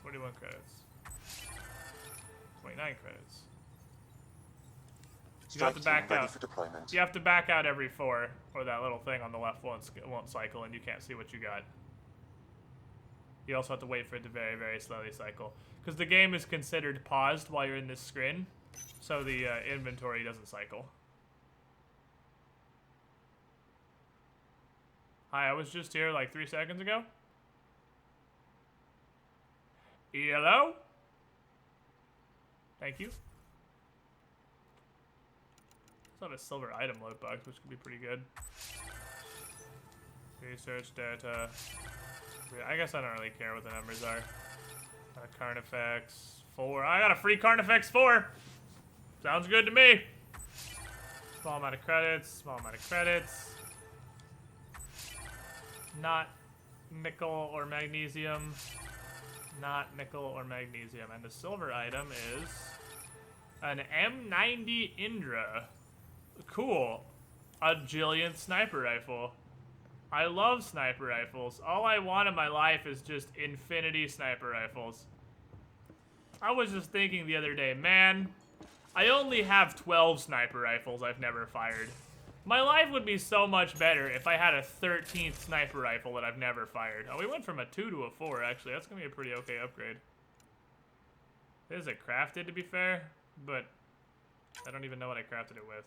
Speaker 1: 41 credits. 29 credits. You have to back out. You have to back out every 4, or that little thing on the left won't cycle, and you can't see what you got. You also have to wait for it to very, very slowly cycle, because the game is considered paused while you're in this screen, so the inventory doesn't cycle. Hi, I was just here like 3 seconds ago. Hello? Thank you. Not a silver item loot box, which could be pretty good. Research data. I guess I don't really care what the numbers are. Carnifex 4. I got a free Carnifex 4. Sounds good to me. Small amount of credits. Small amount of credits. Not nickel or magnesium. Not nickel or magnesium. And the silver item is an M90 Indra. Cool. A Jillian sniper rifle. I love sniper rifles. All I want in my life is just infinity sniper rifles. I was just thinking the other day, man, I only have 12 sniper rifles I've never fired. My life would be so much better if I had a 13th sniper rifle that I've never fired. Oh, we went from a 2 to a 4, actually. That's gonna be a pretty okay upgrade. This is a crafted, to be fair, but I don't even know what I crafted it with.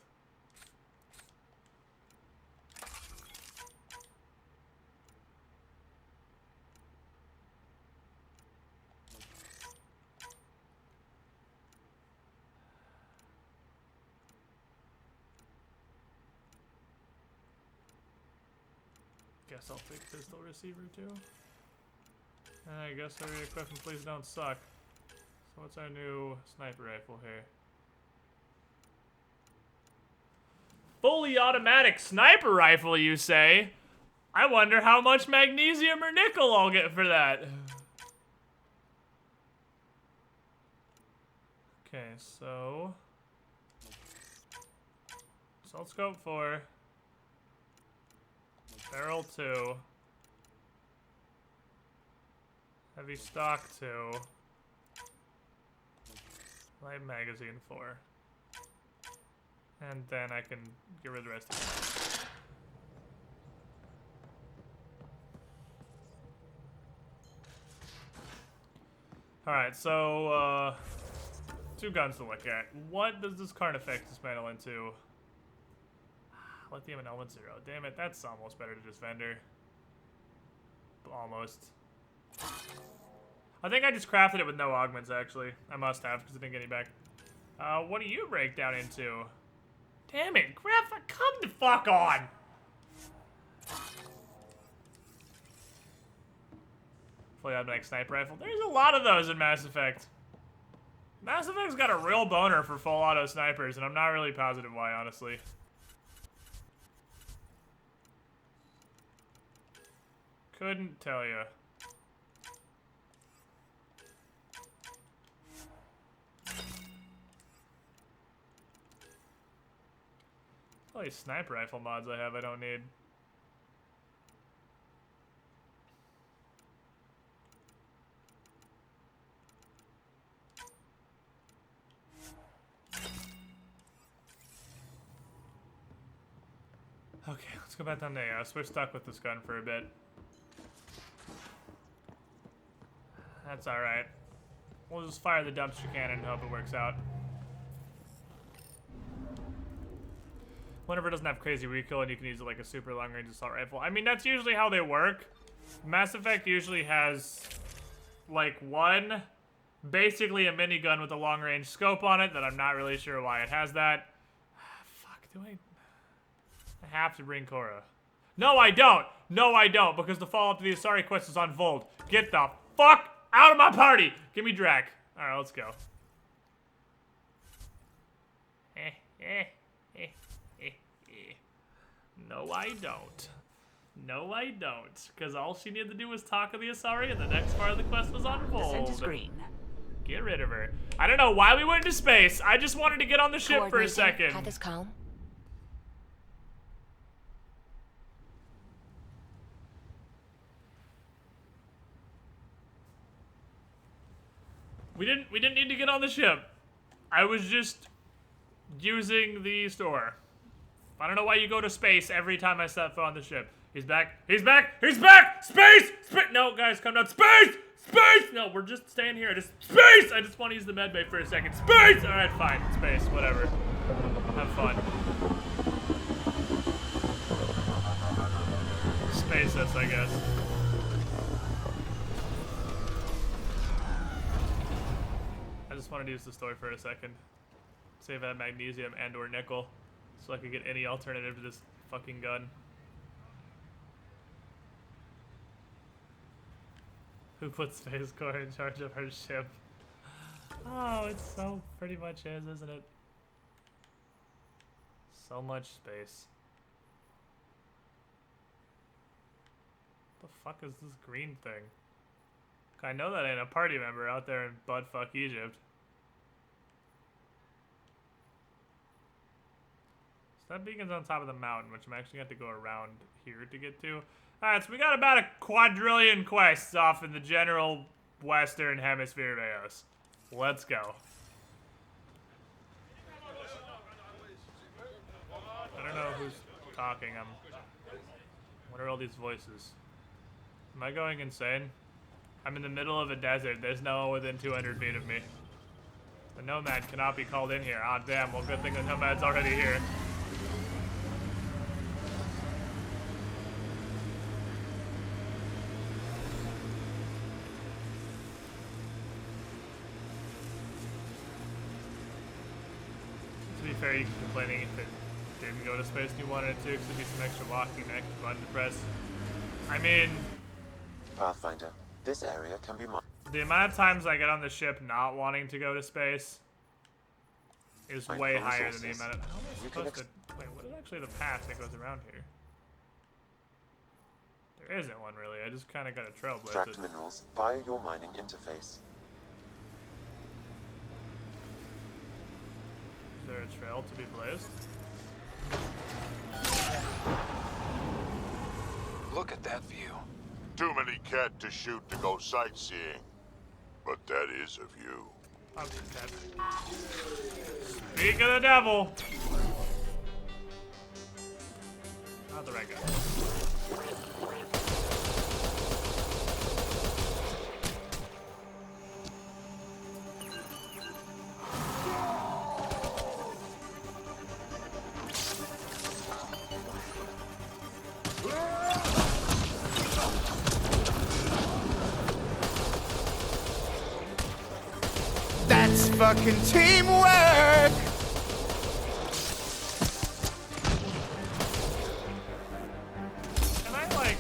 Speaker 1: Guess I'll take pistol receiver too. And I guess our equipment please don't suck. So what's our new sniper rifle here? Fully automatic sniper rifle, you say? I wonder how much magnesium or nickel I'll get for that. Okay, so assault scope 4. Barrel 2. Heavy stock 2. Light magazine 4. And then I can get rid of the rest of it. Alright, so, 2 guns to look at. What does this Carnifex dismantle into? Lithium and element 0. Damn it, that's almost better to just vendor. Almost. I think I just crafted it with no augments, actually. I must have, because I didn't get any back. What do you break down into? Damn it, come the fuck on! Fully automatic sniper rifle. There's a lot of those in Mass Effect. Mass Effect's got a real boner for full auto snipers, and I'm not really positive why, honestly. Couldn't tell you. All these sniper rifle mods I have I don't need. Okay, let's go back down to Eos. We're stuck with this gun for a bit. That's alright. We'll just fire the dumpster cannon and hope it works out. Whenever it doesn't have crazy recoil and you can use it like a super long range assault rifle. I mean, that's usually how they work. Mass Effect usually has like basically a minigun with a long range scope on it that I'm not really sure why it has that. Fuck, do I have to bring Cora? No, I don't. No, I don't, because the follow-up to the Asari quest is on Vold. Get the fuck out of my party! Give me Drac. Alright, let's go. No, I don't. No, I don't. Because all she needed to do was talk to the Asari, and the next part of the quest was unfold.
Speaker 12: Descent is green.
Speaker 1: Get rid of her. I don't know why we went into space. I just wanted to get on the ship for a
Speaker 3: Coordinating.
Speaker 1: second.
Speaker 3: Path is calm.
Speaker 1: We didn't need to get on the ship. I was just using the store. I don't know why you go to space every time I set foot on the ship. He's back. He's back. He's back. Space. No, guys, come down. Space. Space. No, we're just staying here. Just space. I just want to use the medbay for a second. Space. All right, fine. Space. Whatever. Have fun. Space us, I guess. I just wanted to use the story for a second. Save that magnesium and or nickel. So I could get any alternative to this fucking gun. Who put Space Core in charge of her ship? Oh, it so pretty much is, isn't it? So much space. What the fuck is this green thing? I know that ain't a party member out there in buttfuck Egypt. So that beacon's on top of the mountain, which I'm actually going to have to go around here to get to. Alright, so we got about a quadrillion quests off in the general Western Hemisphere of Eos. Let's go. I don't know who's talking. What are all these voices? Am I going insane? I'm in the middle of a desert. There's no one within 200 feet of me. The Nomad cannot be called in here. Ah, damn. Well, good thing the Nomad's already here. To be fair, you can complain if it didn't go to space and you wanted it to, because there'd be some extra walking and extra button to press. I mean...
Speaker 6: Pathfinder, this area can be marked.
Speaker 1: The amount of times I get on the ship not wanting to go to space is way higher than the amount of... How am I supposed to... Wait, what is actually the path that goes around here? There isn't one, really. I just kind of got a trailblazer.
Speaker 6: Extract minerals via your mining interface.
Speaker 1: Is there a trail to be blazed?
Speaker 5: Look at that view.
Speaker 13: Too many cat to shoot to go sightseeing. But that is a view.
Speaker 1: I'll take that. Speak of the devil! Not the right guy.
Speaker 7: That's fucking teamwork!
Speaker 1: Can I, like...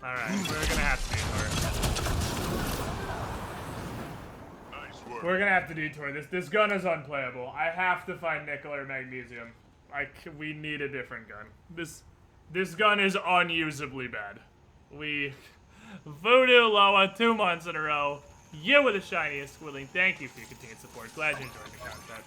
Speaker 1: Alright, we're gonna have to detour. We're gonna have to detour. This gun is unplayable. I have to find nickel or magnesium. We need a different gun. This gun is unusably bad. Voodoo Loa 2 months in a row. You were the shiniest Squilling. Thank you for your continued support. Glad you enjoyed the content.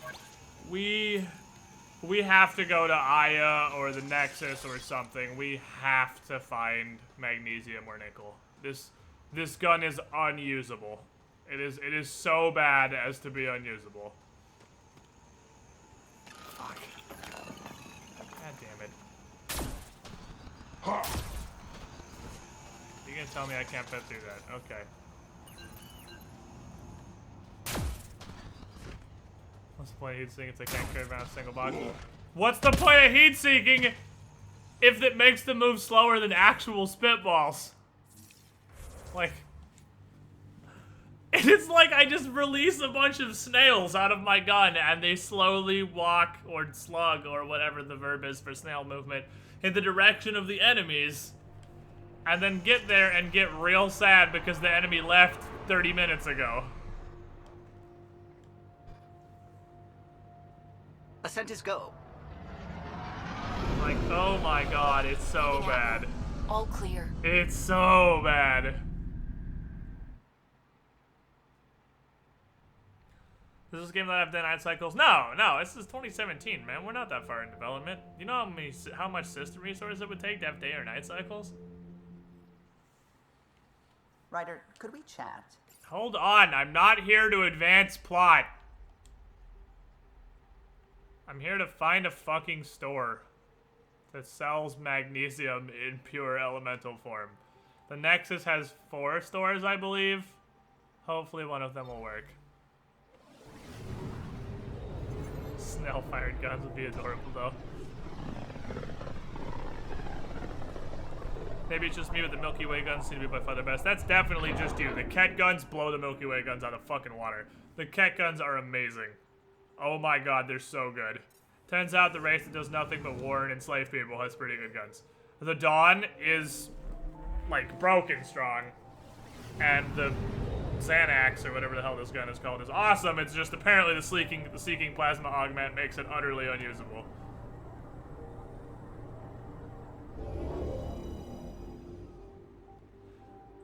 Speaker 1: We have to go to Aya or the Nexus or something. We have to find magnesium or nickel. This gun is unusable. It is so bad as to be unusable. Fuck. God damn it. You're gonna tell me I can't fit through that. Okay. What's the point of heat seeking if they can't carry around a single box? What's the point of heat seeking if it makes them move slower than actual spitballs? Like... It's like I just release a bunch of snails out of my gun and they slowly walk or slug or whatever the verb is for snail movement in the direction of the enemies, and then get there and get real sad because the enemy left 30 minutes ago.
Speaker 12: Ascent is go.
Speaker 1: Like, oh my god, it's so bad.
Speaker 3: All clear.
Speaker 1: It's so bad. Is this a game that I've done night cycles? No, this is 2017, man. We're not that far in development. You know how much system resources it would take to have day or night cycles?
Speaker 12: Ryder, could we chat?
Speaker 1: Hold on, I'm not here to advance plot. I'm here to find a fucking store that sells magnesium in pure elemental form. The Nexus has 4 stores, I believe. Hopefully one of them will work. Snail-fired guns would be adorable, though. Maybe it's just me, but the Milky Way guns seem to be by far the best. That's definitely just you. The Ket guns blow the Milky Way guns out of fucking water. The Ket guns are amazing. Oh my god, they're so good. Turns out the race that does nothing but war and enslave people has pretty good guns. The Dawn is, like, broken strong. And the Xanax, or whatever the hell this gun is called, is awesome. It's just apparently the Seeking Plasma Augment makes it utterly unusable.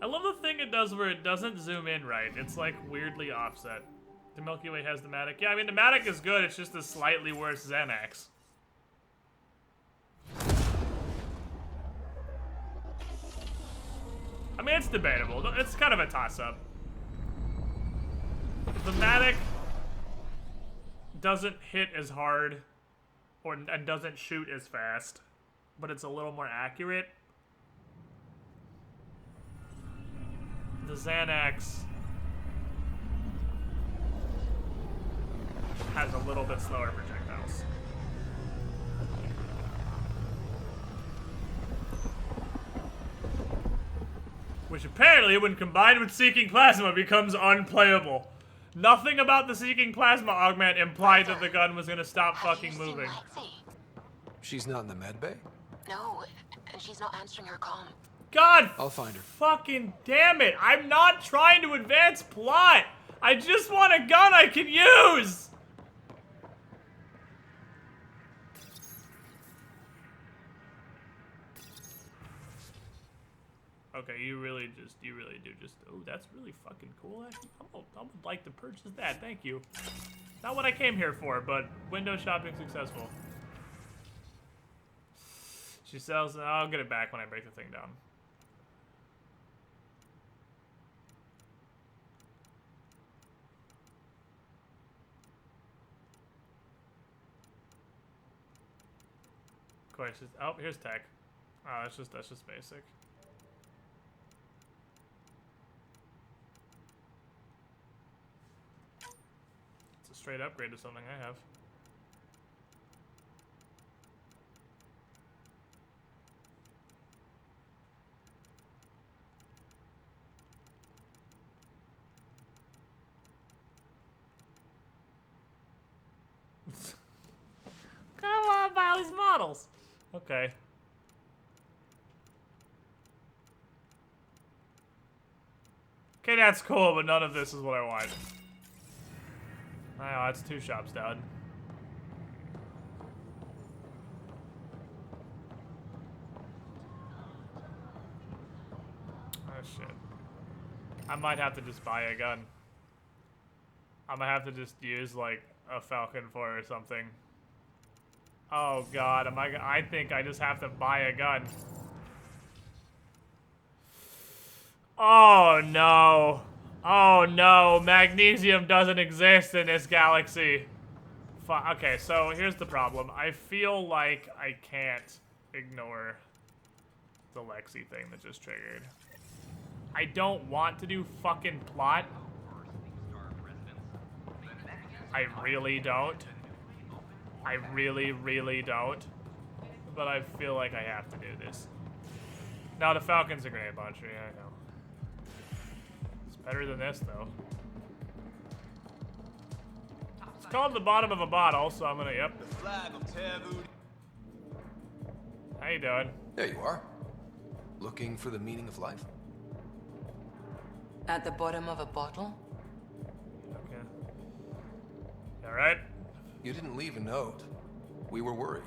Speaker 1: I love the thing it does where it doesn't zoom in right. It's like weirdly offset. The Milky Way has the Matic. Yeah, I mean, the Matic is good. It's just a slightly worse Xanax. I mean, it's debatable. It's kind of a toss-up. The Matic doesn't hit as hard and doesn't shoot as fast, but it's a little more accurate. The Xanax has a little bit slower projectiles. Which apparently, when combined with Seeking Plasma, becomes unplayable. Nothing about the Seeking Plasma augment implied that the gun was gonna stop fucking moving.
Speaker 10: She's not in the med bay?
Speaker 3: No, and she's not answering her comm.
Speaker 1: God
Speaker 10: I'll find her.
Speaker 1: Fucking damn it. I'm not trying to advance plot. I just want a gun I can use. Okay, you really do just, oh, that's really fucking cool, actually. I would like to purchase that, thank you. Not what I came here for, but window shopping successful. She sells, I'll get it back when I break the thing down. Of course, oh, here's tech. Oh, that's just basic. Straight upgrade to something I have. Come on, buy all these models. Okay. Okay, that's cool, but none of this is what I want. Oh, that's 2 shops down. Oh, shit. I might have to just buy a gun. I might have to just use, like, a Falcon 4 or something. Oh, God. I think I just have to buy a gun. Oh, no. Oh no, magnesium doesn't exist in this galaxy. Okay, so here's the problem. I feel like I can't ignore the Lexi thing that just triggered. I don't want to do fucking plot. I really don't. I really, really don't. But I feel like I have to do this. Now the Falcon's a grenade launcher, yeah, I know. Better than this, though. It's called the bottom of a bottle, so I'm gonna, yep. How you doing?
Speaker 5: There you are. Looking for the meaning of life?
Speaker 3: At the bottom of a bottle?
Speaker 1: Okay. Alright.
Speaker 5: You didn't leave a note. We were worried.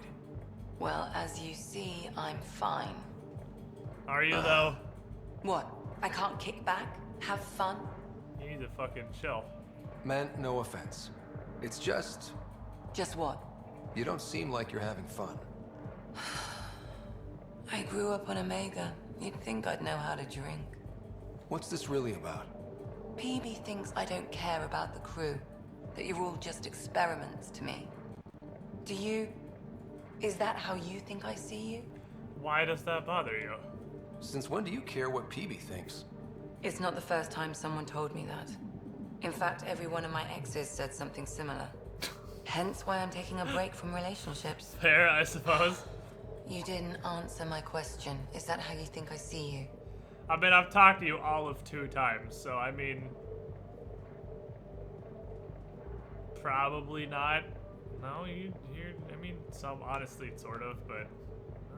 Speaker 3: Well, as you see, I'm fine.
Speaker 1: Are you, though?
Speaker 3: What? I can't kick back? Have fun?
Speaker 1: You need to fucking chill.
Speaker 5: Meant no offense. It's just...
Speaker 3: Just what?
Speaker 5: You don't seem like you're having fun.
Speaker 3: I grew up on Omega. You'd think I'd know how to drink.
Speaker 5: What's this really about?
Speaker 3: PB thinks I don't care about the crew. That you're all just experiments to me. Do you... Is that how you think I see you?
Speaker 1: Why does that bother you?
Speaker 5: Since when do you care what PB thinks?
Speaker 3: It's not the first time someone told me that. In fact, every one of my exes said something similar. Hence why I'm taking a break from relationships.
Speaker 1: Fair, I suppose.
Speaker 3: You didn't answer my question. Is that how you think I see you?
Speaker 1: I mean, I've talked to you all of 2 times, so I mean... Probably not. No, you're, I mean, some, honestly, sort of, but...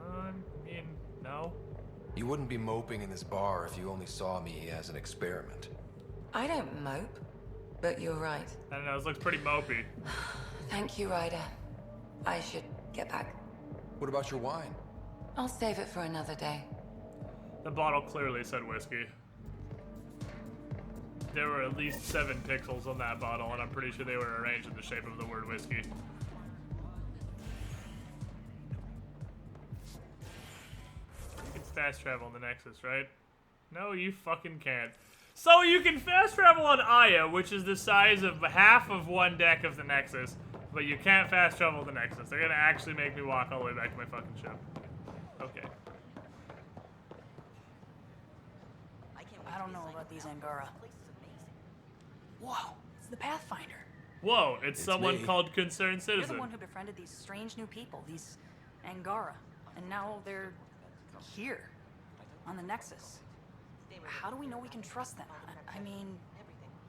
Speaker 1: I mean, no.
Speaker 5: You wouldn't be moping in this bar if you only saw me as an experiment.
Speaker 3: I don't mope, but you're right.
Speaker 1: I don't know, this looks pretty mopey.
Speaker 3: Thank you, Ryder. I should get back.
Speaker 5: What about your wine?
Speaker 3: I'll save it for another day.
Speaker 1: The bottle clearly said whiskey. There were at least 7 pixels on that bottle, and I'm pretty sure they were arranged in the shape of the word whiskey. It's fast travel in the Nexus, right? No, you fucking can't. So you can fast travel on Aya, which is the size of half of one deck of the Nexus, but you can't fast travel the Nexus. They're gonna actually make me walk all the way back to my fucking ship. Okay.
Speaker 14: I don't know about these Angara. Whoa, it's the Pathfinder.
Speaker 1: Whoa, it's someone
Speaker 5: me.
Speaker 1: called Concerned
Speaker 14: You're
Speaker 1: Citizen.
Speaker 14: the one who befriended these strange new people, these Angara. And now they're here, on the Nexus. How do we know we can trust them? I mean,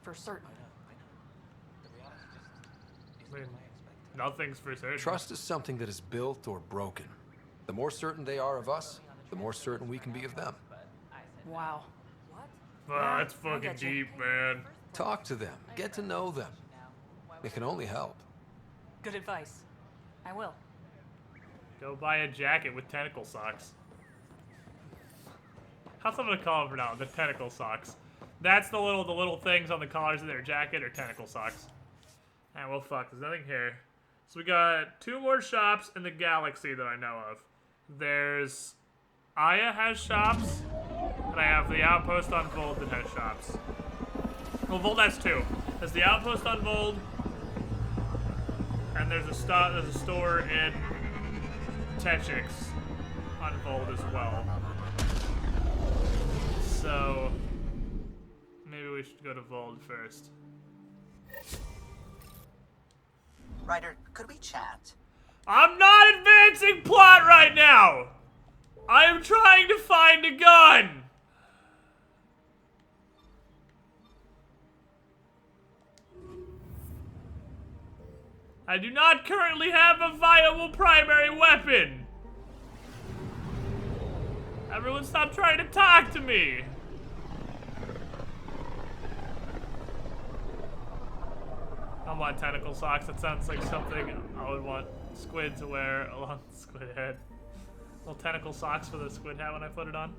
Speaker 14: for certain.
Speaker 1: I mean, nothing's for certain.
Speaker 5: Trust is something that is built or broken. The more certain they are of us, the more certain we can be of them.
Speaker 14: Wow.
Speaker 1: Oh, that's
Speaker 14: I
Speaker 1: fucking
Speaker 14: get you.
Speaker 1: deep, man.
Speaker 5: Talk to them. Get to know them. It can only help.
Speaker 14: Good advice. I will.
Speaker 1: Go buy a jacket with tentacle socks. How's someone gonna call them for now? The tentacle socks. That's the little things on the collars of their jacket or tentacle socks. Ah, well, fuck. There's nothing here. So we got 2 more shops in the galaxy that I know of. There's Aya has shops, and I have the outpost on Vold that has shops. Well, Vold has 2. There's the outpost on Vold, and there's a store in Techix on Vold as well. So maybe we should go to Vold first.
Speaker 12: Ryder, could we chat?
Speaker 1: I'm not advancing plot right now! I am trying to find a gun! I do not currently have a viable primary weapon! Everyone stop trying to talk to me! I want tentacle socks. That sounds like something I would want Squid to wear along the squid head. Little tentacle socks for the squid hat when I put it on.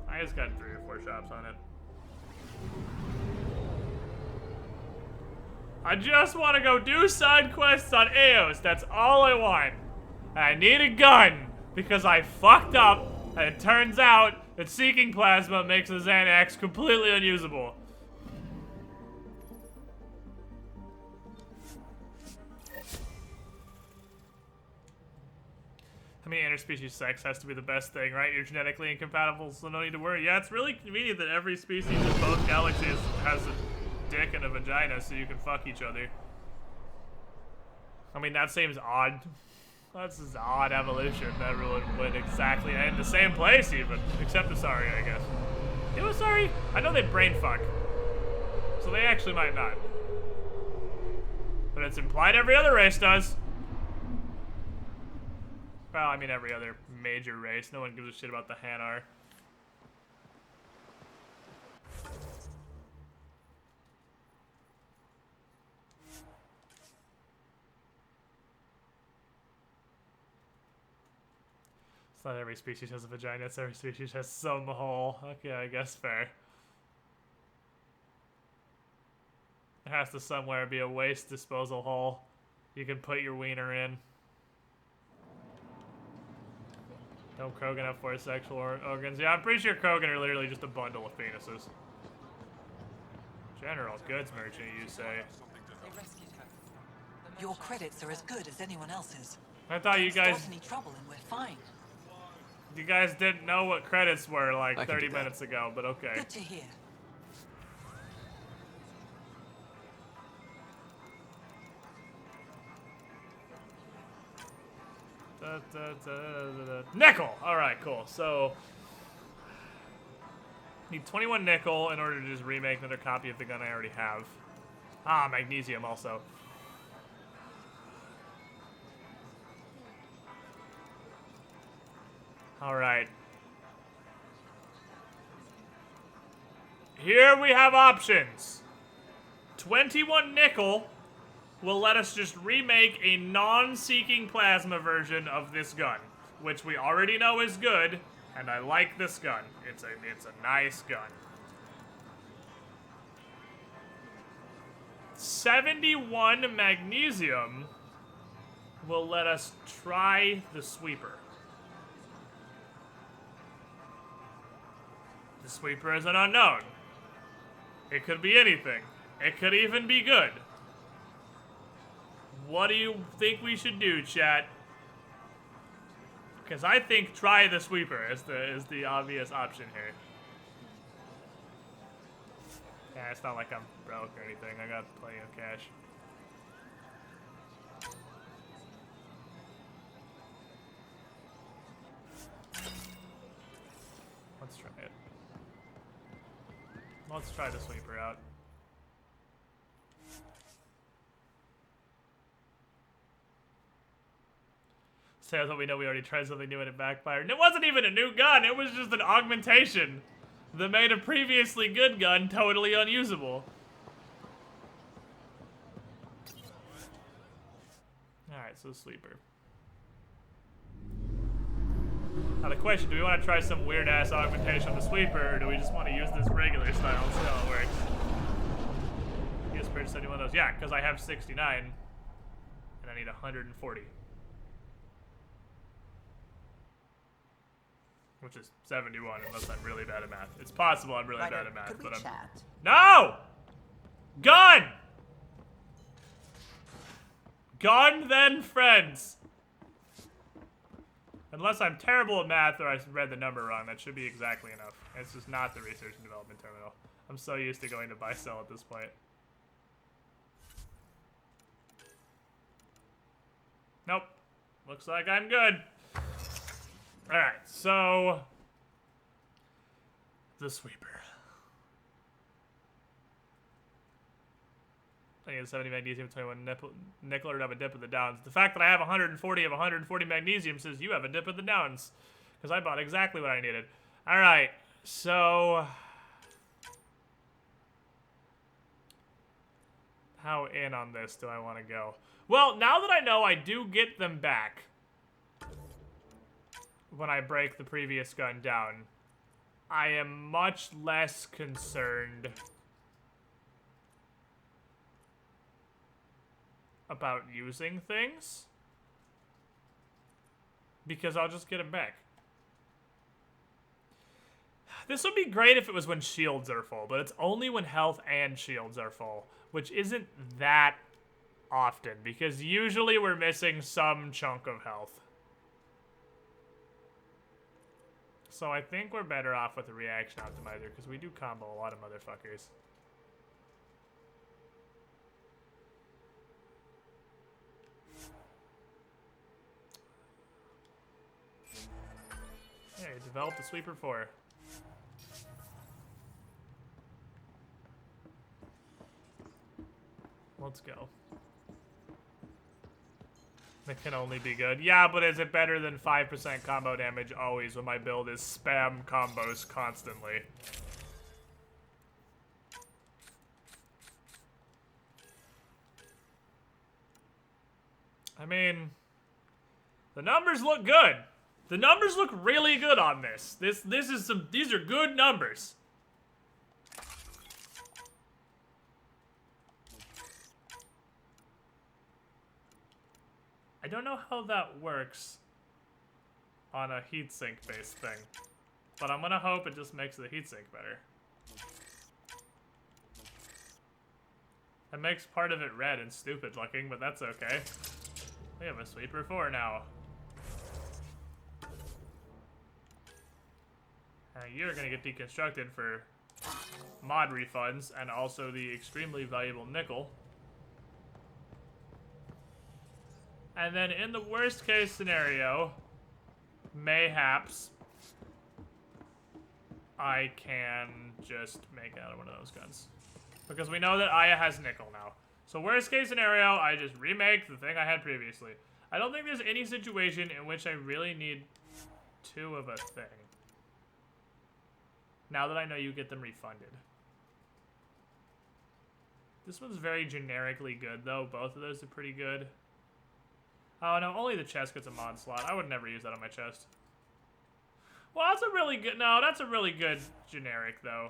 Speaker 1: I just got 3 or 4 shops on it. I just want to go do side quests on Eos. That's all I want. And I need a gun because I fucked up and it turns out that seeking plasma makes the Xanax completely unusable. I mean, interspecies sex has to be the best thing, right? You're genetically incompatible, so no need to worry. Yeah, it's really convenient that every species in both galaxies has a dick and a vagina so you can fuck each other. I mean, that seems odd. That's an odd evolution. Everyone went exactly in the same place even. Except Asari, I guess. You Asari? I know they brain fuck. So they actually might not. But it's implied every other race does. Well, I mean every other major race. No one gives a shit about the Hanar. It's not every species has a vagina, it's every species has some hole. Okay, I guess fair. There has to somewhere be a waste disposal hole you can put your wiener in. Don't Krogan have 4 sexual organs? Yeah, I'm pretty sure Krogan are literally just a bundle of penises. General goods merchant, you say?
Speaker 15: Your credits are as good as anyone else's.
Speaker 1: I thought you
Speaker 15: Don't
Speaker 1: guys...
Speaker 15: start any trouble and we're fine.
Speaker 1: You guys didn't know what credits were like 30 minutes ago, but okay.
Speaker 15: Good to hear.
Speaker 1: Nickel! Alright, cool. So, need 21 nickel in order to just remake another copy of the gun I already have. Ah, magnesium also. Alright. Here we have options. 21 nickel will let us just remake a non-seeking plasma version of this gun, which we already know is good, and I like this gun. It's a nice gun. 71 magnesium will let us try the sweeper. The sweeper is an unknown. It could be anything. It could even be good. What do you think we should do, chat? Because I think try the sweeper is the obvious option here. Yeah, it's not like I'm broke or anything. I got plenty of cash. Let's try it. Let's try the sweeper out. Says what we know, we already tried something new and it backfired. And it wasn't even a new gun, it was just an augmentation that made a previously good gun totally unusable. Alright, so sleeper. Now the question, do we want to try some weird ass augmentation on the sweeper, or do we just want to use this regular style and see how it works? You just purchased any one of those? Yeah, because I have 69 and I need 140. Which is 71, unless I'm really bad at math. It's possible I'm really bad at math,
Speaker 12: could we
Speaker 1: but I'm...
Speaker 12: chat?
Speaker 1: No! Gun! Gun, then friends. Unless I'm terrible at math or I read the number wrong, that should be exactly enough. It's just not the research and development terminal. I'm so used to going to buy sell at this point. Nope. Looks like I'm good. Alright, so... the sweeper. I need 70 magnesium, 21 nickel, or have a dip of the downs. The fact that I have 140 of 140 magnesium says you have a dip of the downs. Because I bought exactly what I needed. Alright, so... how in on this do I want to go? Well, now that I know I do get them back when I break the previous gun down, I am much less concerned about using things, because I'll just get them back. This would be great if it was when shields are full, but it's only when health and shields are full, which isn't that often, because usually we're missing some chunk of health. So I think we're better off with the reaction optimizer, because we do combo a lot of motherfuckers. Hey, developed a sweeper 4. Let's go. It can only be good. Yeah, but is it better than 5% combo damage always when my build is spam combos constantly? I mean, the numbers look good. The numbers look really good on this. These are good numbers. I don't know how that works on a heatsink based thing, but I'm gonna hope it just makes the heatsink better. It makes part of it red and stupid looking, but that's okay. We have a sweeper 4 now. You're gonna get deconstructed for mod refunds and also the extremely valuable nickel. And then in the worst case scenario, mayhaps I can just make out of one of those guns. Because we know that Aya has nickel now. So worst case scenario, I just remake the thing I had previously. I don't think there's any situation in which I really need 2 of a thing. Now that I know you get them refunded. This one's very generically good though. Both of those are pretty good. Oh no, only the chest gets a mod slot. I would never use that on my chest. Well, that's a really good, no, that's a really good generic though.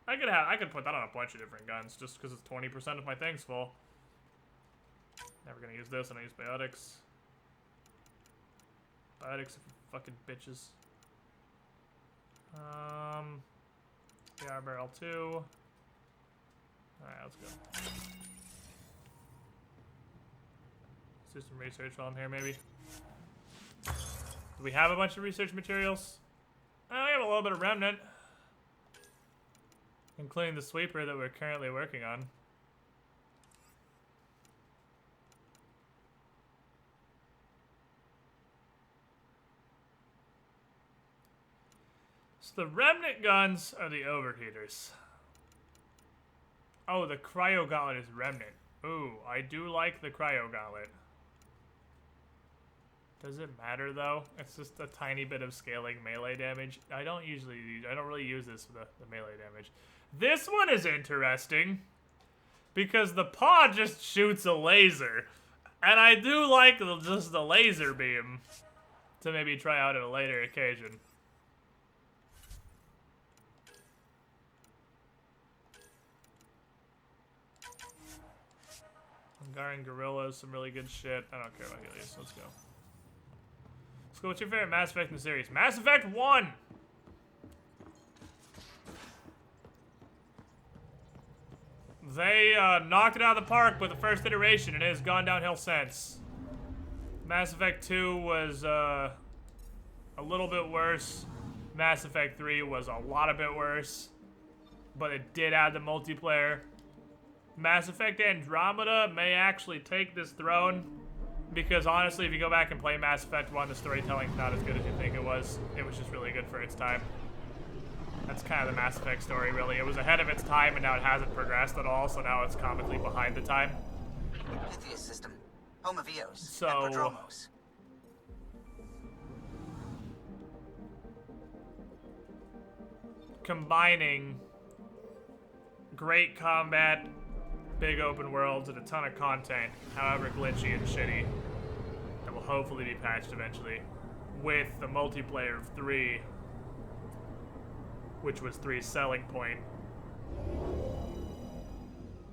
Speaker 1: I could put that on a bunch of different guns just because it's 20% of my thing's full. Never gonna use this, and I use biotics. Biotics are fucking bitches. PR barrel 2. Alright, let's go. Let's do some research while I'm here, maybe. Do we have a bunch of research materials? Oh, we have a little bit of remnant. Including the sweeper that we're currently working on. So the remnant guns are the overheaters. Oh, the cryo gauntlet is remnant. Ooh, I do like the cryo gauntlet. Does it matter though? It's just a tiny bit of scaling melee damage. I don't really use this for the melee damage. This one is interesting because the pod just shoots a laser. And I do like just the laser beam to maybe try out at a later occasion. Hungaran Gorillas, some really good shit. I don't care about Helios. Let's go. Let's go. What's your favorite Mass Effect in the series? Mass Effect 1! They knocked it out of the park with the first iteration, and it has gone downhill since. Mass Effect 2 was a little bit worse. Mass Effect 3 was a lot of bit worse, but it did add the multiplayer. Mass Effect Andromeda may actually take this throne, because honestly, if you go back and play Mass Effect 1, the storytelling's not as good as you think it was. It was just really good for its time. That's kind of the Mass Effect story, really. It was ahead of its time, and now it hasn't progressed at all, so now it's comically behind the time.
Speaker 12: Pythia system, home of Eos,
Speaker 1: so,
Speaker 12: and Prodromos.
Speaker 1: Combining great combat, big open worlds, and a ton of content, however glitchy and shitty, that will hopefully be patched eventually, with the multiplayer of 3, which was 3's selling point.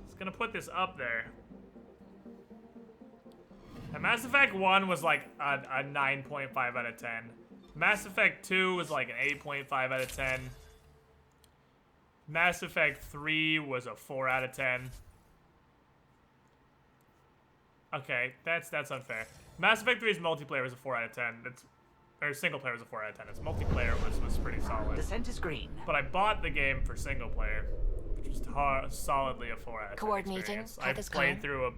Speaker 1: It's gonna put this up there. And Mass Effect 1 was like a 9.5 out of 10. Mass Effect 2 was like an 8.5 out of 10. Mass Effect 3 was a 4 out of 10. Okay, that's unfair. Mass Effect 3's multiplayer was a 4 out of 10. Or single player was a 4 out of 10. Its multiplayer was pretty solid.
Speaker 15: The scent is green.
Speaker 1: But I bought the game for single player, which was solidly a 4 out of 10
Speaker 16: Coordinating.
Speaker 1: experience. I played through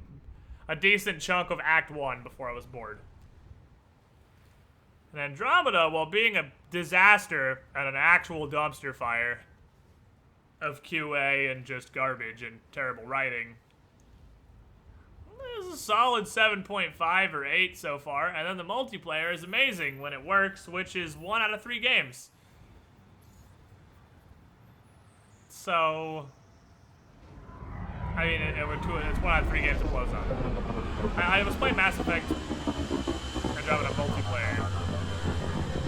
Speaker 1: a decent chunk of Act 1 before I was bored. And Andromeda, while being a disaster and an actual dumpster fire of QA and just garbage and terrible writing, this is a solid 7.5 or 8 so far, and then the multiplayer is amazing when it works, which is 1 out of 3 games. So, I mean, it's 1 out of 3 games it blows on. I was playing Mass Effect Andromeda multiplayer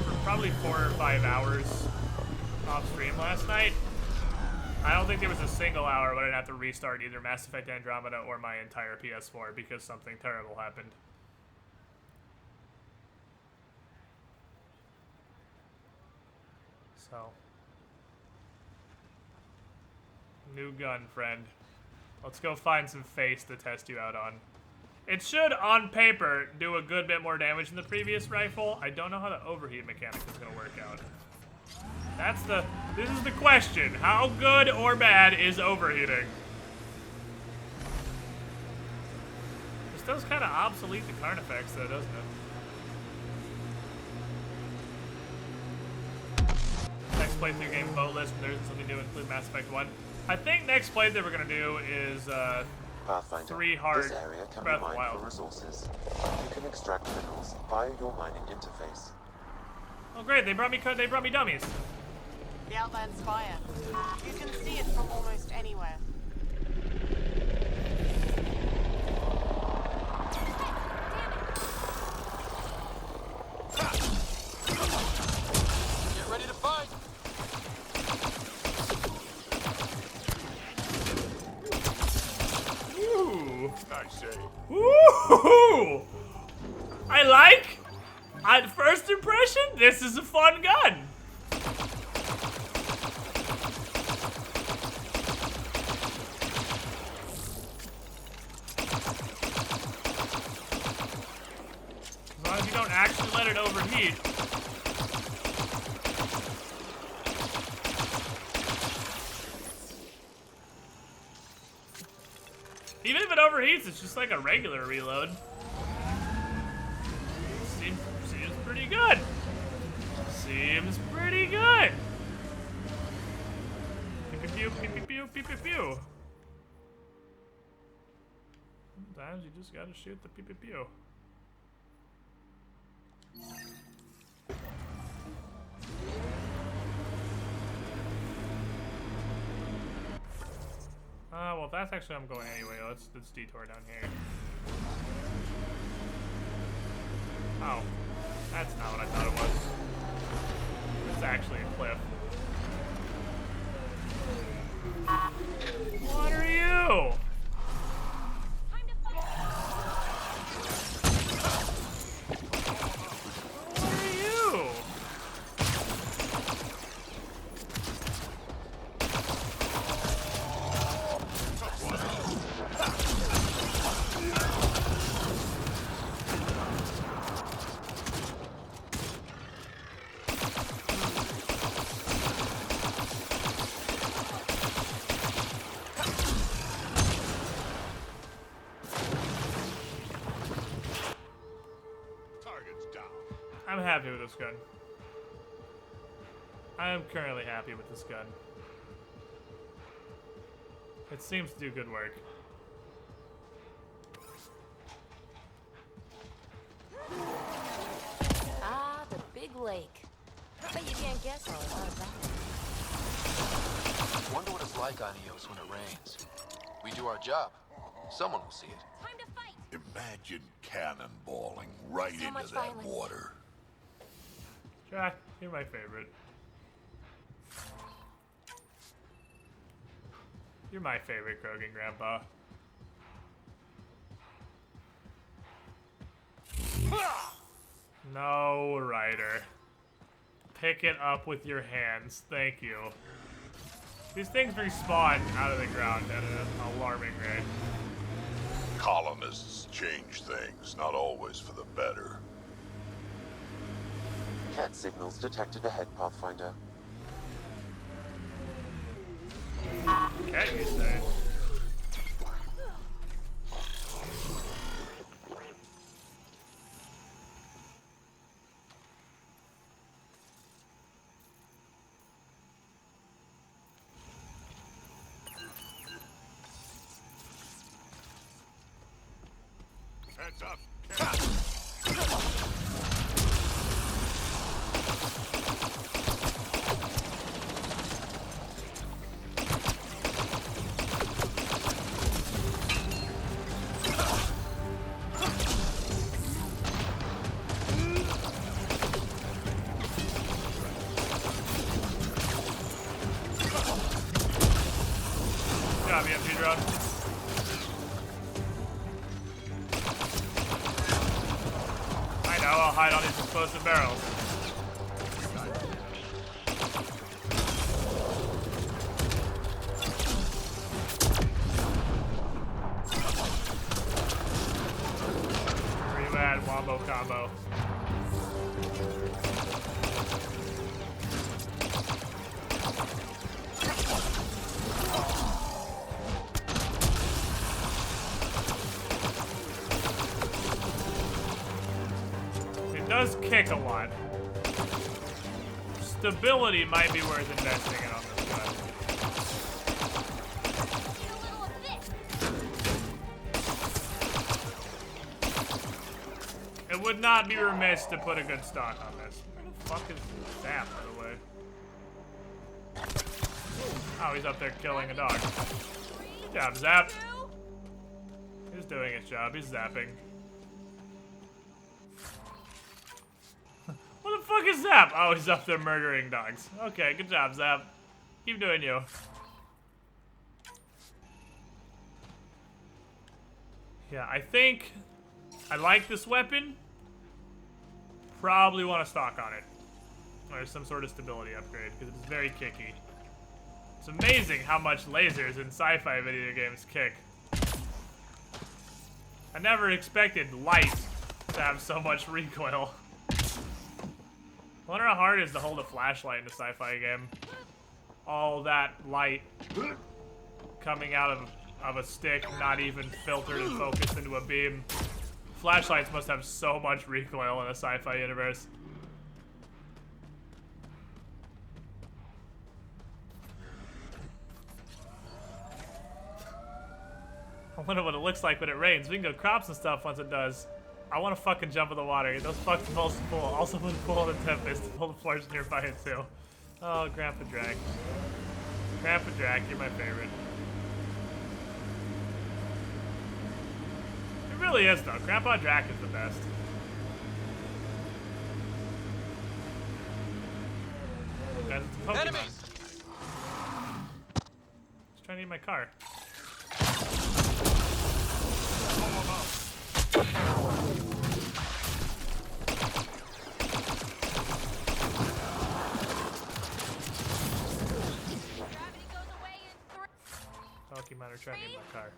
Speaker 1: for probably 4 or 5 hours off stream last night. I don't think there was a single hour where I didn't have to restart either Mass Effect Andromeda or my entire PS4 because something terrible happened. So, new gun, friend. Let's go find some face to test you out on. It should, on paper, do a good bit more damage than the previous rifle. I don't know how the overheat mechanic is going to work out. This is the question. How good or bad is overheating? This does kind of obsolete the Carnifex though, doesn't it? Next playthrough game vote list, and there's something new to include Mass Effect 1. I think next playthrough we're gonna do is 3 hard
Speaker 6: This area can
Speaker 1: Breath
Speaker 6: be
Speaker 1: of the
Speaker 6: mined
Speaker 1: Wild.
Speaker 6: for resources. You can extract minerals via your mining interface.
Speaker 1: Oh great, they brought me dummies.
Speaker 11: The Outland Spire. You can see it from almost anywhere.
Speaker 5: Get ready to fight!
Speaker 1: Ooh.
Speaker 13: Nice save.
Speaker 1: Ooh. I like. At first impression, this is a fun gun. As long as you don't actually let it overheat. Even if it overheats, it's just like a regular reload. Seems pretty good. Seems pretty good. Pew pew pew pew pew pew pew pew. Sometimes you just gotta shoot the pew pew pew. Well, if that's actually where I'm going anyway, let's detour down here. Oh, that's not what I thought it was. It's actually a cliff. What are you? What are you? I'm happy with this gun. I am currently happy with this gun. It seems to do good work.
Speaker 16: Ah, the big lake. Bet you can't guess all about that.
Speaker 5: Wonder what it's like on Eos when it rains. We do our job. Someone will see it.
Speaker 13: Imagine cannonballing right
Speaker 16: So much
Speaker 13: into that
Speaker 16: violence.
Speaker 13: water.
Speaker 1: Jack, you're my favorite. You're my favorite Krogan grandpa. No, Ryder. Pick it up with your hands. Thank you. These things respawn out of the ground at an alarming rate.
Speaker 13: Colonists change things, not always for the better.
Speaker 6: Cat signals detected ahead, Pathfinder.
Speaker 1: Cat, you say?
Speaker 13: Heads up.
Speaker 1: Good job, EMP drone. I know, I'll hide on these explosive barrels. Pretty bad wombo combo. It does kick a lot. Stability might be worth investing in on this guy. It would not be remiss to put a good stock on this. Where the fuck is Zap, by the way? Oh, he's up there killing a dog. Good job, Zap. He's doing his job. He's zapping. What the fuck is Zap? Oh, he's up there murdering dogs. Okay, good job, Zap. Keep doing you. Yeah, I think I like this weapon. Probably want to stock on it. Or some sort of stability upgrade, because it's very kicky. It's amazing how much lasers in sci-fi video games kick. I never expected light to have so much recoil. I wonder how hard it is to hold a flashlight in a sci-fi game. All that light coming out of a stick, not even filtered and focused into a beam. Flashlights must have so much recoil in a sci-fi universe. I wonder what it looks like when it rains. We can go crops and stuff once it does. I want to fucking jump in the water. Those fucking balls to pull. Also put the pull in the Tempest. Pull the forge nearby it too. Oh, Grandpa Drac. Grandpa Drac, you're my favorite. It really is though. Grandpa Drac is the best. Guys, it's a Pokemon. Enemies! Just trying to eat my car. Pokemon are trying to eat my car.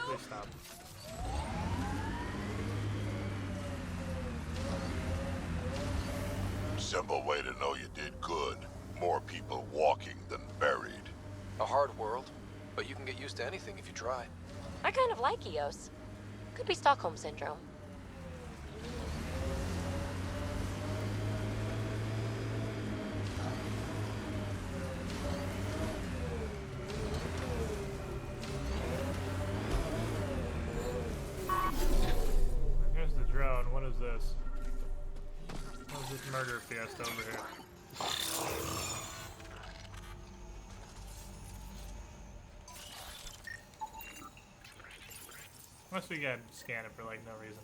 Speaker 1: Please stop.
Speaker 13: Simple way to know you did good. More people walking than buried.
Speaker 5: A hard world, but you can get used to anything if you try.
Speaker 16: I kind of like Eos. Could be Stockholm Syndrome.
Speaker 1: Here's the drone. What is this? What is this murder fiesta over here? Unless we can scan it for like no reason.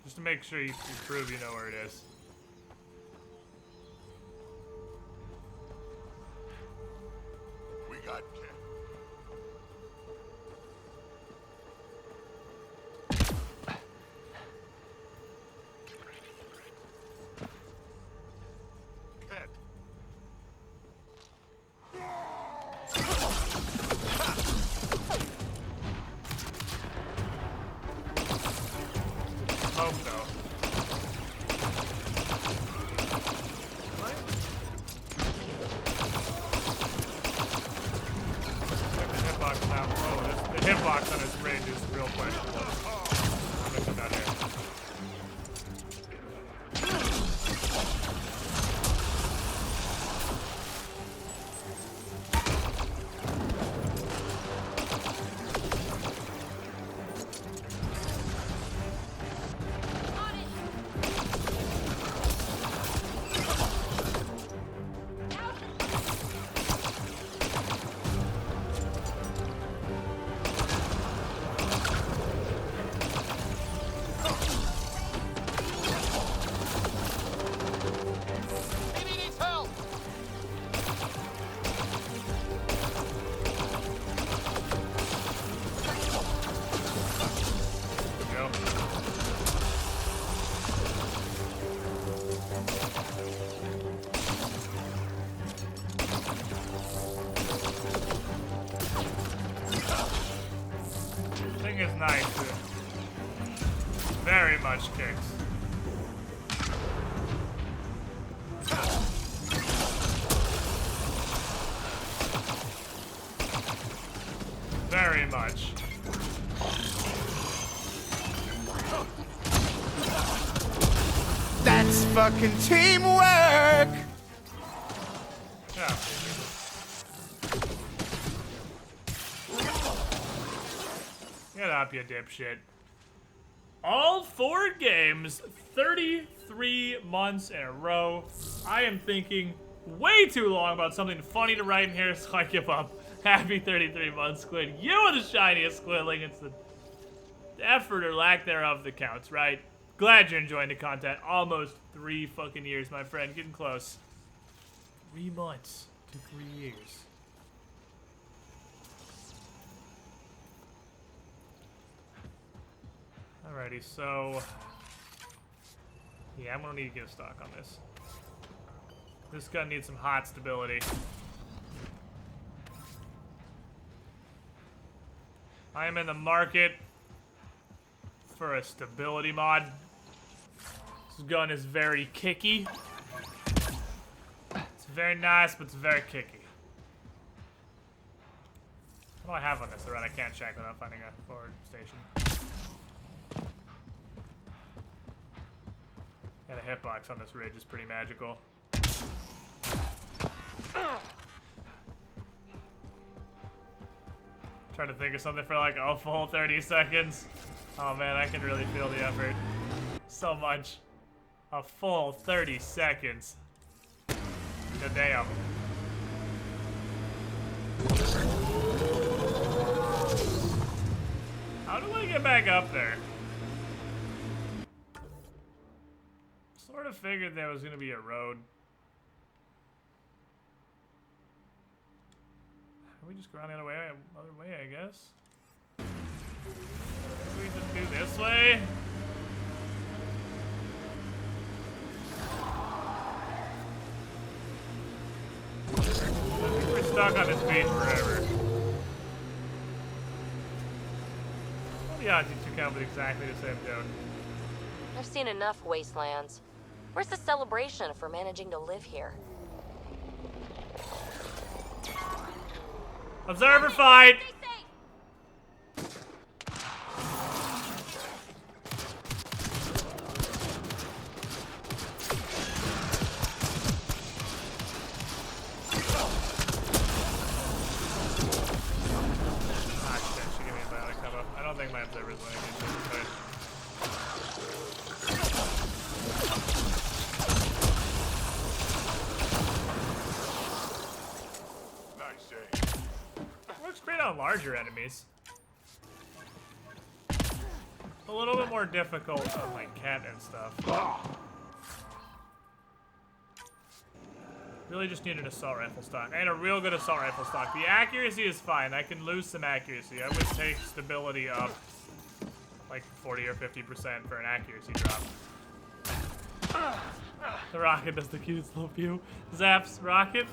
Speaker 1: Just to make sure you prove you know where it is.
Speaker 13: We got
Speaker 1: Nice. Very much kicks. Very much.
Speaker 7: That's fucking teamwork!
Speaker 1: Yeah. Get up, you dipshit. All 4 games, 33 months in a row. I am thinking way too long about something funny to write in here, so I give up. Happy 33 months, Squid. You are the shiniest Squidling. It's the effort or lack thereof that counts, right? Glad you're enjoying the content. Almost 3 fucking years, my friend. Getting close. 3 months to 3 years. Alrighty, so... yeah, I'm gonna need to get a stock on this. This gun needs some hot stability. I am in the market for a stability mod. This gun is very kicky. It's very nice, but it's very kicky. What do I have on this? Alright, I can't check without finding a forward station. Yeah, the hitbox on this ridge is pretty magical. Trying to think of something for like a full 30 seconds. Oh man, I can really feel the effort. So much. A full 30 seconds. Good damn. How do I get back up there? Sort of figured there was gonna be a road. We just go around the other way, I guess. Maybe we just do this way? I think we're stuck on this beach forever. What are the odds you two come with exactly the same joke?
Speaker 16: I've seen enough wastelands. Where's the celebration for managing to live here?
Speaker 1: Observer fight! Ah shit, she gave me a biotic combo. I don't think my observer's winning against this fight. Works great on larger enemies. A little bit more difficult on like cat and stuff. Really just need an assault rifle stock. I had a real good assault rifle stock. The accuracy is fine. I can lose some accuracy. I would take stability up like 40 or 50% for an accuracy drop. The rocket does the cutest little pew. Zaps rocket.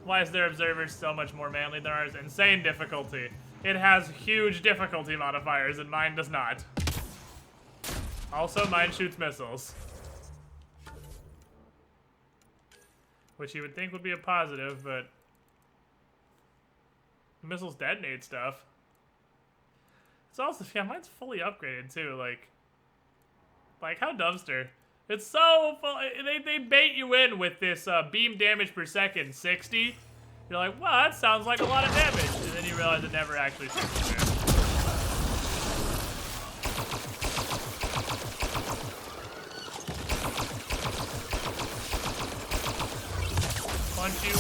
Speaker 1: Why is their observer so much more manly than ours? Insane difficulty. It has huge difficulty modifiers and mine does not. Also, mine shoots missiles. Which you would think would be a positive, but missiles detonate stuff. It's also, yeah, mine's fully upgraded too, like how dumpster. It's so full, they bait you in with this beam damage per second, 60. You're like, well, that sounds like a lot of damage. And then you realize it never actually shoots you. Punch you.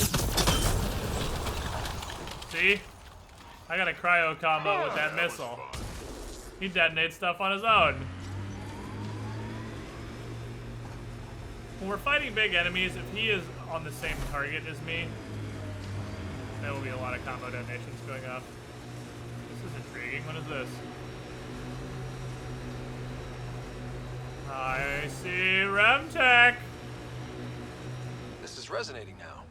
Speaker 1: See? I got a cryo combo with that missile. He detonates stuff on his own. When we're fighting big enemies, if he is on the same target as me, there will be a lot of combo detonations going off. This is intriguing. What is this? I see Remtech.
Speaker 5: This is resonating now.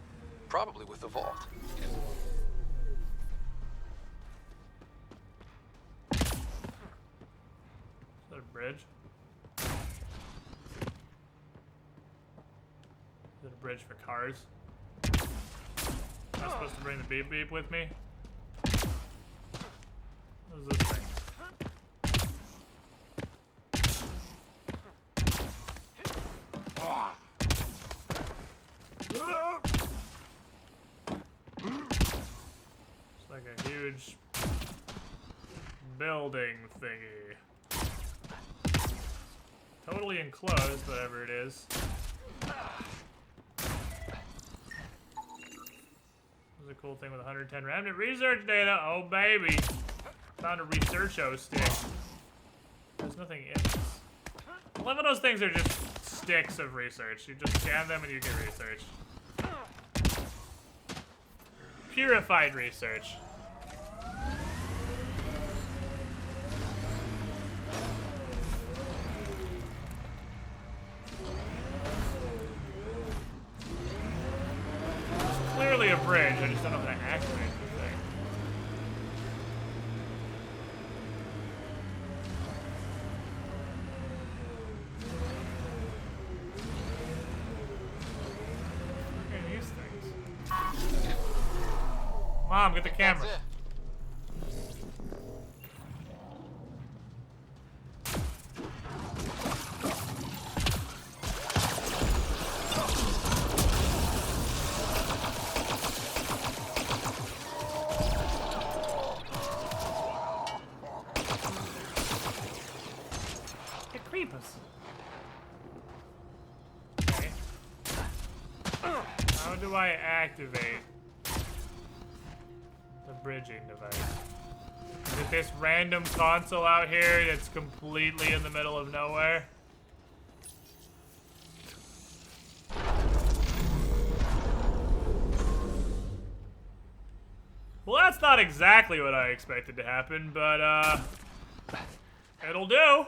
Speaker 5: Probably with the vault.
Speaker 1: bridge? Is it a bridge for cars? Am I supposed to bring the beep beep with me? What is this thing? It's like a huge building thingy. Totally enclosed, whatever it is. This is a cool thing with 110 remnant research data. Oh, baby. Found a researcho stick. There's nothing in this. A lot of those things are just sticks of research. You just scan them and you get research. Purified research. It's clearly a bridge, I just don't know how to activate the thing. What are these things? Mom, get the camera. Get creepers. Okay. How do I activate the bridging device? Is it this random console out here that's completely in the middle of nowhere? Well, that's not exactly what I expected to happen, but, it'll do.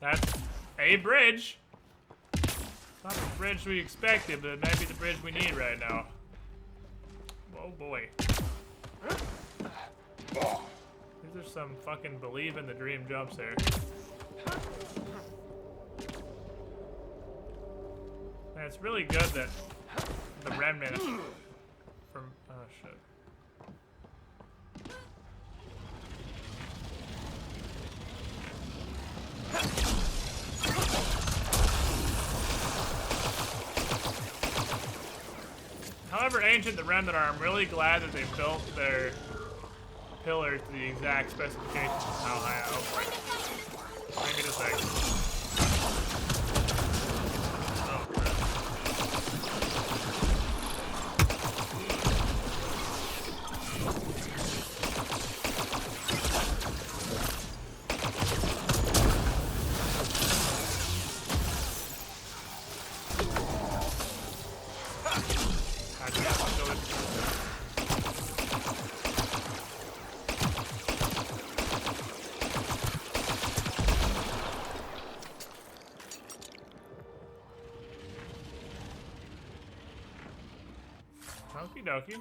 Speaker 1: That's a bridge. It's not the bridge we expected, but it might be the bridge we need right now. Oh boy. These are some fucking believe in the dream jumps here. Man, it's really good that the remnant from, oh shit. However ancient the remnant are, I'm really glad that they built their pillars to the exact specifications of how high up. Give me just a second. Okie dokie.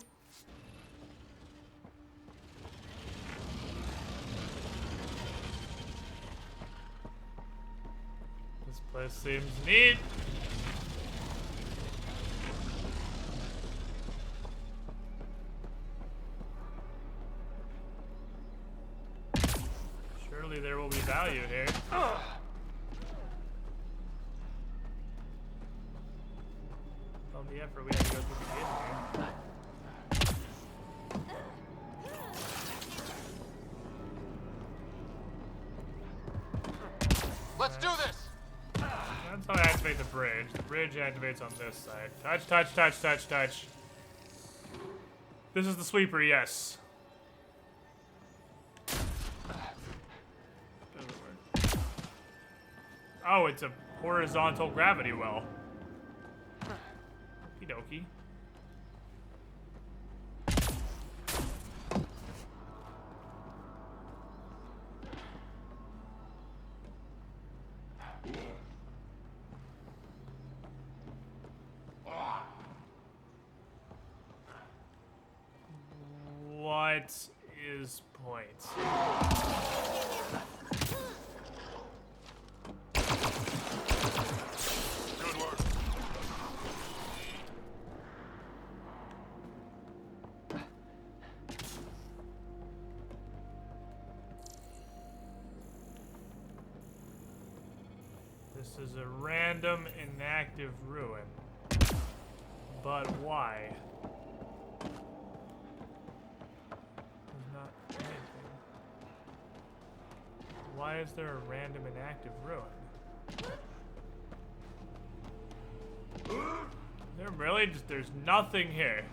Speaker 1: This place seems neat. Surely there will be value here. All the effort we had to go through to get here.
Speaker 5: Let's do this!
Speaker 1: That's how I activate the bridge. The bridge activates on this side. Touch, touch, touch, touch, touch. This is the sweeper, yes. Doesn't work. Oh, it's a horizontal gravity well. Okie dokie. What is point? This is a random inactive ruin. But why? There's not anything. Why is there a random inactive ruin? There really just, there's nothing here.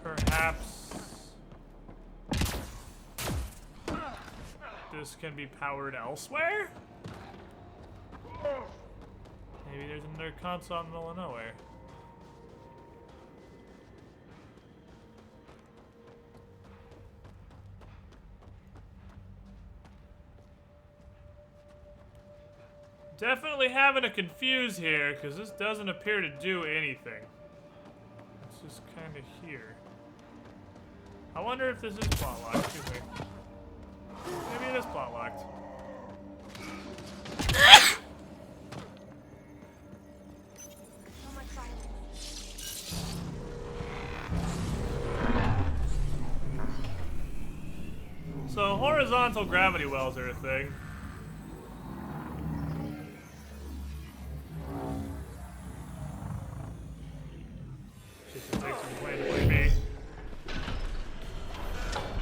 Speaker 1: Perhaps this can be powered elsewhere? Maybe there's another console in the middle of nowhere. Definitely having to confuse here, because this doesn't appear to do anything. It's just kind of here. I wonder if this is plot locked. Excuse me. Maybe it is plot locked. So horizontal gravity wells are a thing.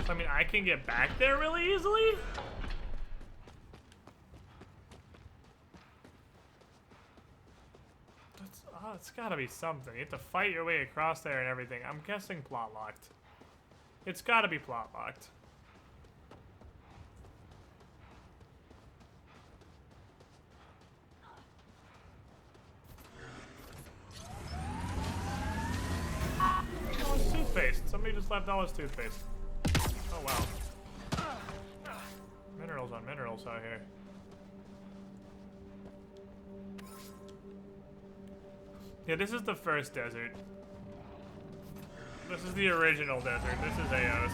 Speaker 1: I mean, I can get back there really easily? It's gotta be something. You have to fight your way across there and everything. I'm guessing plot locked. It's gotta be plot locked. Oh, it's toothpaste. Somebody just left all his toothpaste. Oh, wow. Minerals on minerals out here. Yeah, this is the first desert. This is the original desert. This is Eos.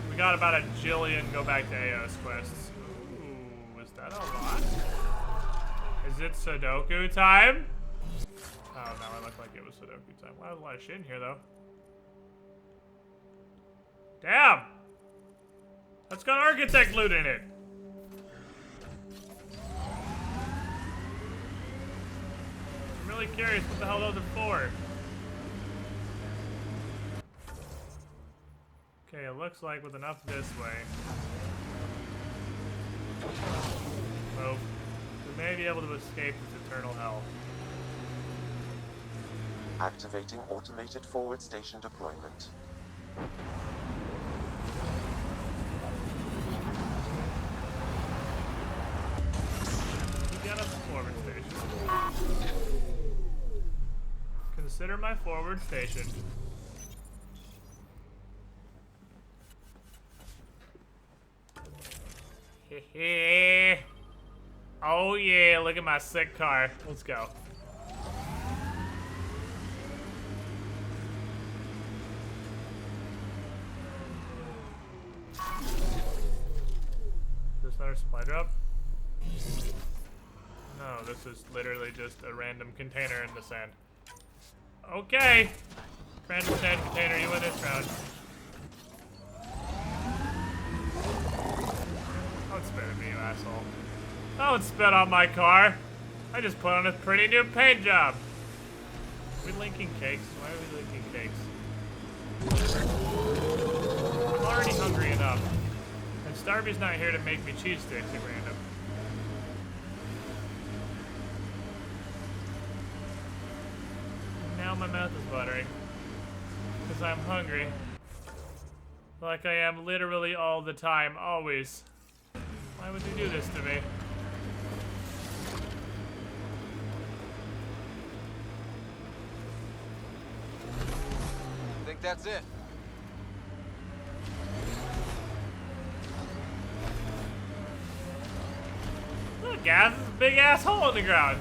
Speaker 1: We got about a jillion go back to Eos quests. Ooh, is that a lot? Is it Sudoku time? Oh, no, it looked like it was Sudoku time. Wow, there's a lot of shit in here, though. Damn! That's got architect loot in it. I'm really curious what the hell those are for. Okay, it looks like with enough this way. Oh, we may be able to escape this eternal hell.
Speaker 6: Activating automated forward station deployment.
Speaker 1: Get us a forward station. Consider my forward station. Oh yeah, look at my sick car. Let's go. Is this another supply drop? No, this is literally just a random container in the sand. Okay. Random sand container, you win this round. Don't spit at me, you asshole. Don't spit on my car. I just put on a pretty new paint job. Are we linking cakes? Why are we linking cakes? I'm already hungry enough. And Starby's not here to make me cheese sticks at random. Now my mouth is watering. Because I'm hungry. Like I am literally all the time, always. Why would you do this to me?
Speaker 5: I think that's it.
Speaker 1: Look, guys, there's a big ass hole in the ground.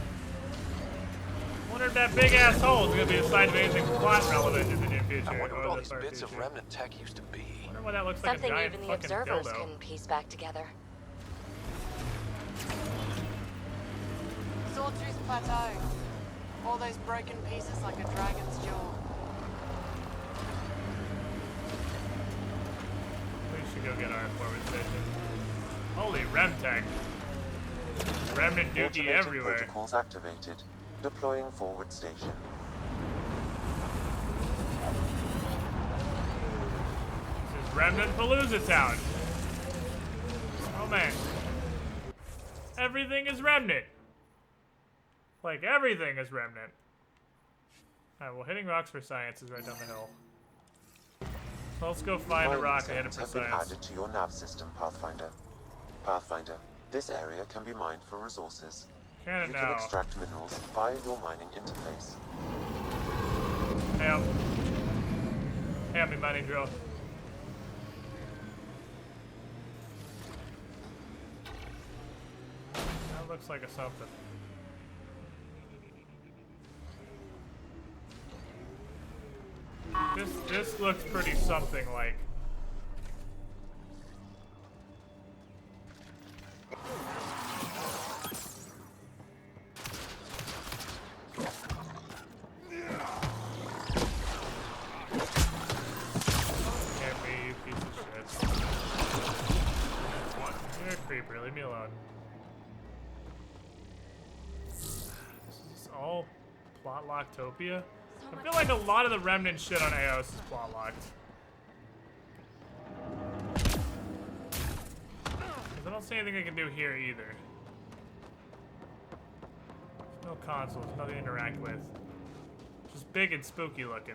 Speaker 1: Wonder if that big ass hole is gonna be the site of anything plot relevant in the near future.
Speaker 5: I wonder what all these
Speaker 1: far
Speaker 5: bits
Speaker 1: future.
Speaker 5: of remnant tech used to be.
Speaker 1: Wonder why that looks like a
Speaker 16: Something
Speaker 1: giant
Speaker 16: even the
Speaker 1: fucking
Speaker 16: observers
Speaker 1: dildo.
Speaker 16: couldn't piece back together.
Speaker 11: Sawtooth Plateau. All those broken pieces like a dragon's jaw.
Speaker 1: Holy to go get our forward station. Holy Remtech. Remnant dookie
Speaker 6: Automated
Speaker 1: everywhere.
Speaker 6: protocols activated. Deploying forward station.
Speaker 1: This is Remnant Palooza Town. Oh man. Everything is Remnant. Like, everything is Remnant. Alright, well, hitting rocks for science is right down the hill. So let's go find a rock and hit it for
Speaker 6: have been
Speaker 1: science.
Speaker 6: added to your nav system, Pathfinder. Pathfinder, this area can be mined for resources.
Speaker 1: Can it
Speaker 6: You
Speaker 1: now?
Speaker 6: can extract minerals via your mining interface.
Speaker 1: Help. Help me, mining drill. That looks like a something. This looks pretty something like. Get me, you piece of shit. You're a creeper, leave me alone. This is all plot locktopia? I feel like a lot of the remnant shit on AOS is plot locked. Because I don't see anything I can do here either. No consoles, nothing to interact with. Just big and spooky looking.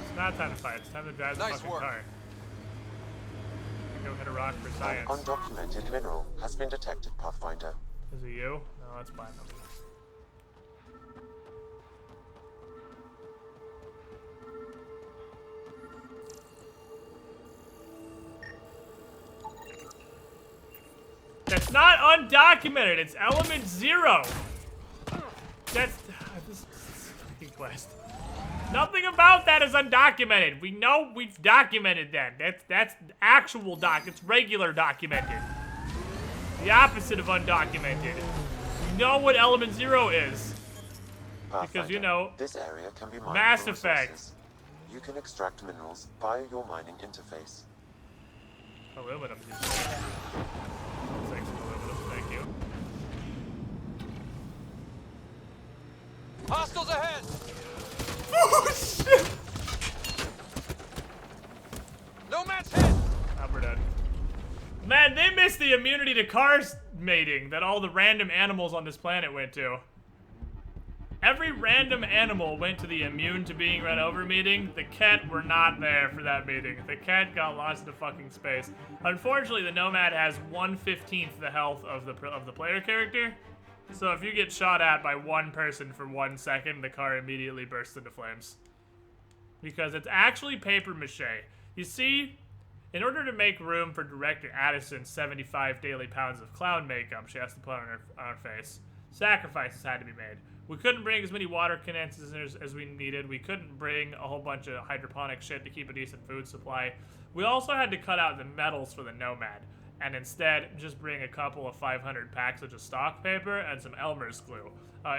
Speaker 1: It's not time to fight, it's time to drive the fucking car. Go hit a rock for science.
Speaker 6: An undocumented mineral has been detected, Pathfinder.
Speaker 1: Is it you? No, that's fine. That's not undocumented. It's element 0. That's this fucking quest. Nothing about that is undocumented. We know we've documented that. That's actual it's regular documented. The opposite of undocumented. We know what element 0 is. Because you know,
Speaker 6: this area can be mined
Speaker 1: Mass
Speaker 6: for
Speaker 1: Effect.
Speaker 6: resources. You can extract minerals via your mining interface.
Speaker 1: Aluminum. Thanks for aluminum, thank you.
Speaker 17: Hostiles ahead!
Speaker 1: Oh shit!
Speaker 17: Nomad's hit!
Speaker 1: Oh, we're done. Man, they missed the immunity to cars mating that all the random animals on this planet went to. Every random animal went to the immune to being run over meeting. The cat were not there for that meeting. The cat got lost into fucking space. Unfortunately, the Nomad has 1/15 the health of the player character. So if you get shot at by one person for 1 second, the car immediately bursts into flames. Because it's actually paper mache. You see, in order to make room for Director Addison's 75 daily pounds of clown makeup she has to put on her face, sacrifices had to be made. We couldn't bring as many water condensers as we needed. We couldn't bring a whole bunch of hydroponic shit to keep a decent food supply. We also had to cut out the metals for the Nomad, and instead just bring a couple of 500 packs of just stock paper and some Elmer's glue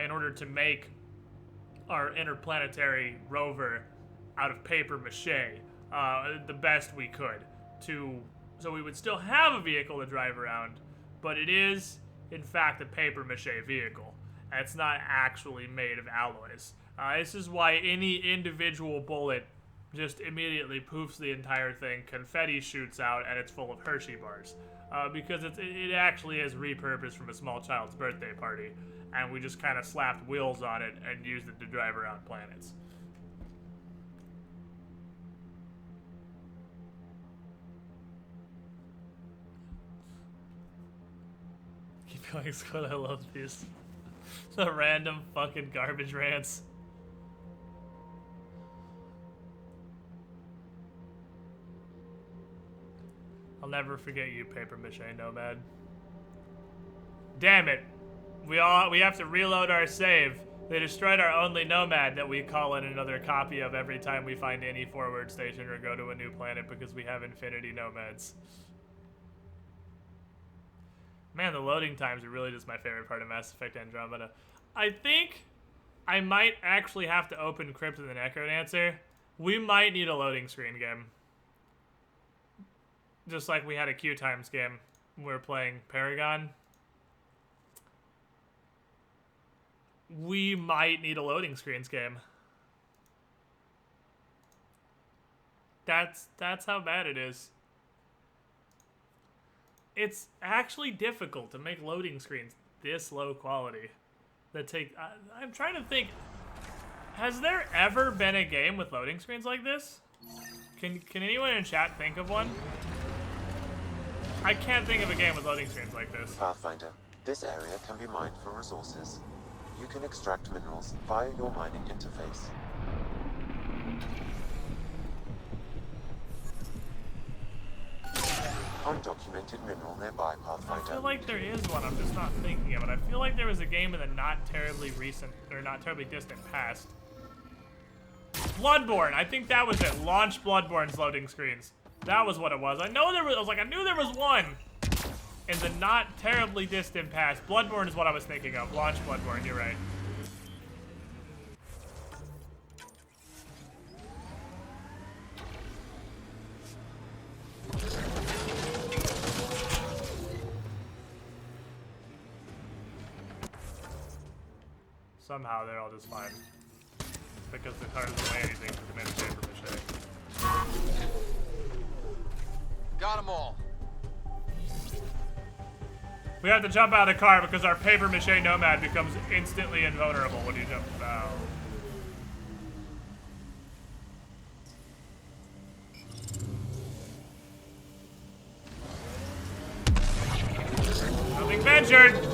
Speaker 1: in order to make our interplanetary rover out of paper mache the best we could. So we would still have a vehicle to drive around, but it is, in fact, a paper mache vehicle. It's not actually made of alloys. This is why any individual bullet just immediately poofs the entire thing, confetti shoots out, and it's full of Hershey bars. Because it actually is repurposed from a small child's birthday party, and we just kind of slapped wheels on it and used it to drive around planets. Keep going, Scott, I love these. The random fucking garbage rants. I'll never forget you, paper mache Nomad. Damn it. We have to reload our save. They destroyed our only Nomad that we call in another copy of every time we find any forward station or go to a new planet because we have infinity Nomads. Man, the loading times are really just my favorite part of Mass Effect Andromeda. I think I might actually have to open Crypt of the Necrodancer. We might need a loading screen game. Just like we had a Q Times game when we were playing Paragon. We might need a loading screens game. That's how bad it is. It's actually difficult to make loading screens this low quality. That take. I'm trying to think. Has there ever been a game with loading screens like this? Can anyone in chat think of one? I can't think of a game with loading screens like this.
Speaker 6: Pathfinder, this area can be mined for resources. You can extract minerals via your mining interface. Undocumented mineral nearby, Pathfinder.
Speaker 1: I feel like there is one, I'm just not thinking of it. I feel like there was a game in the not terribly recent, or not terribly distant past. Bloodborne, I think that was it. Launch Bloodborne's loading screens. That was what it was. I knew there was one in the not terribly distant past. Bloodborne is what I was thinking of. Launch Bloodborne, you're right. Somehow they're all just fine. Because the car doesn't weigh anything to commit paper mache.
Speaker 5: Got them all.
Speaker 1: We have to jump out of the car because our paper mache nomad becomes instantly invulnerable when you jump out. Nothing ventured!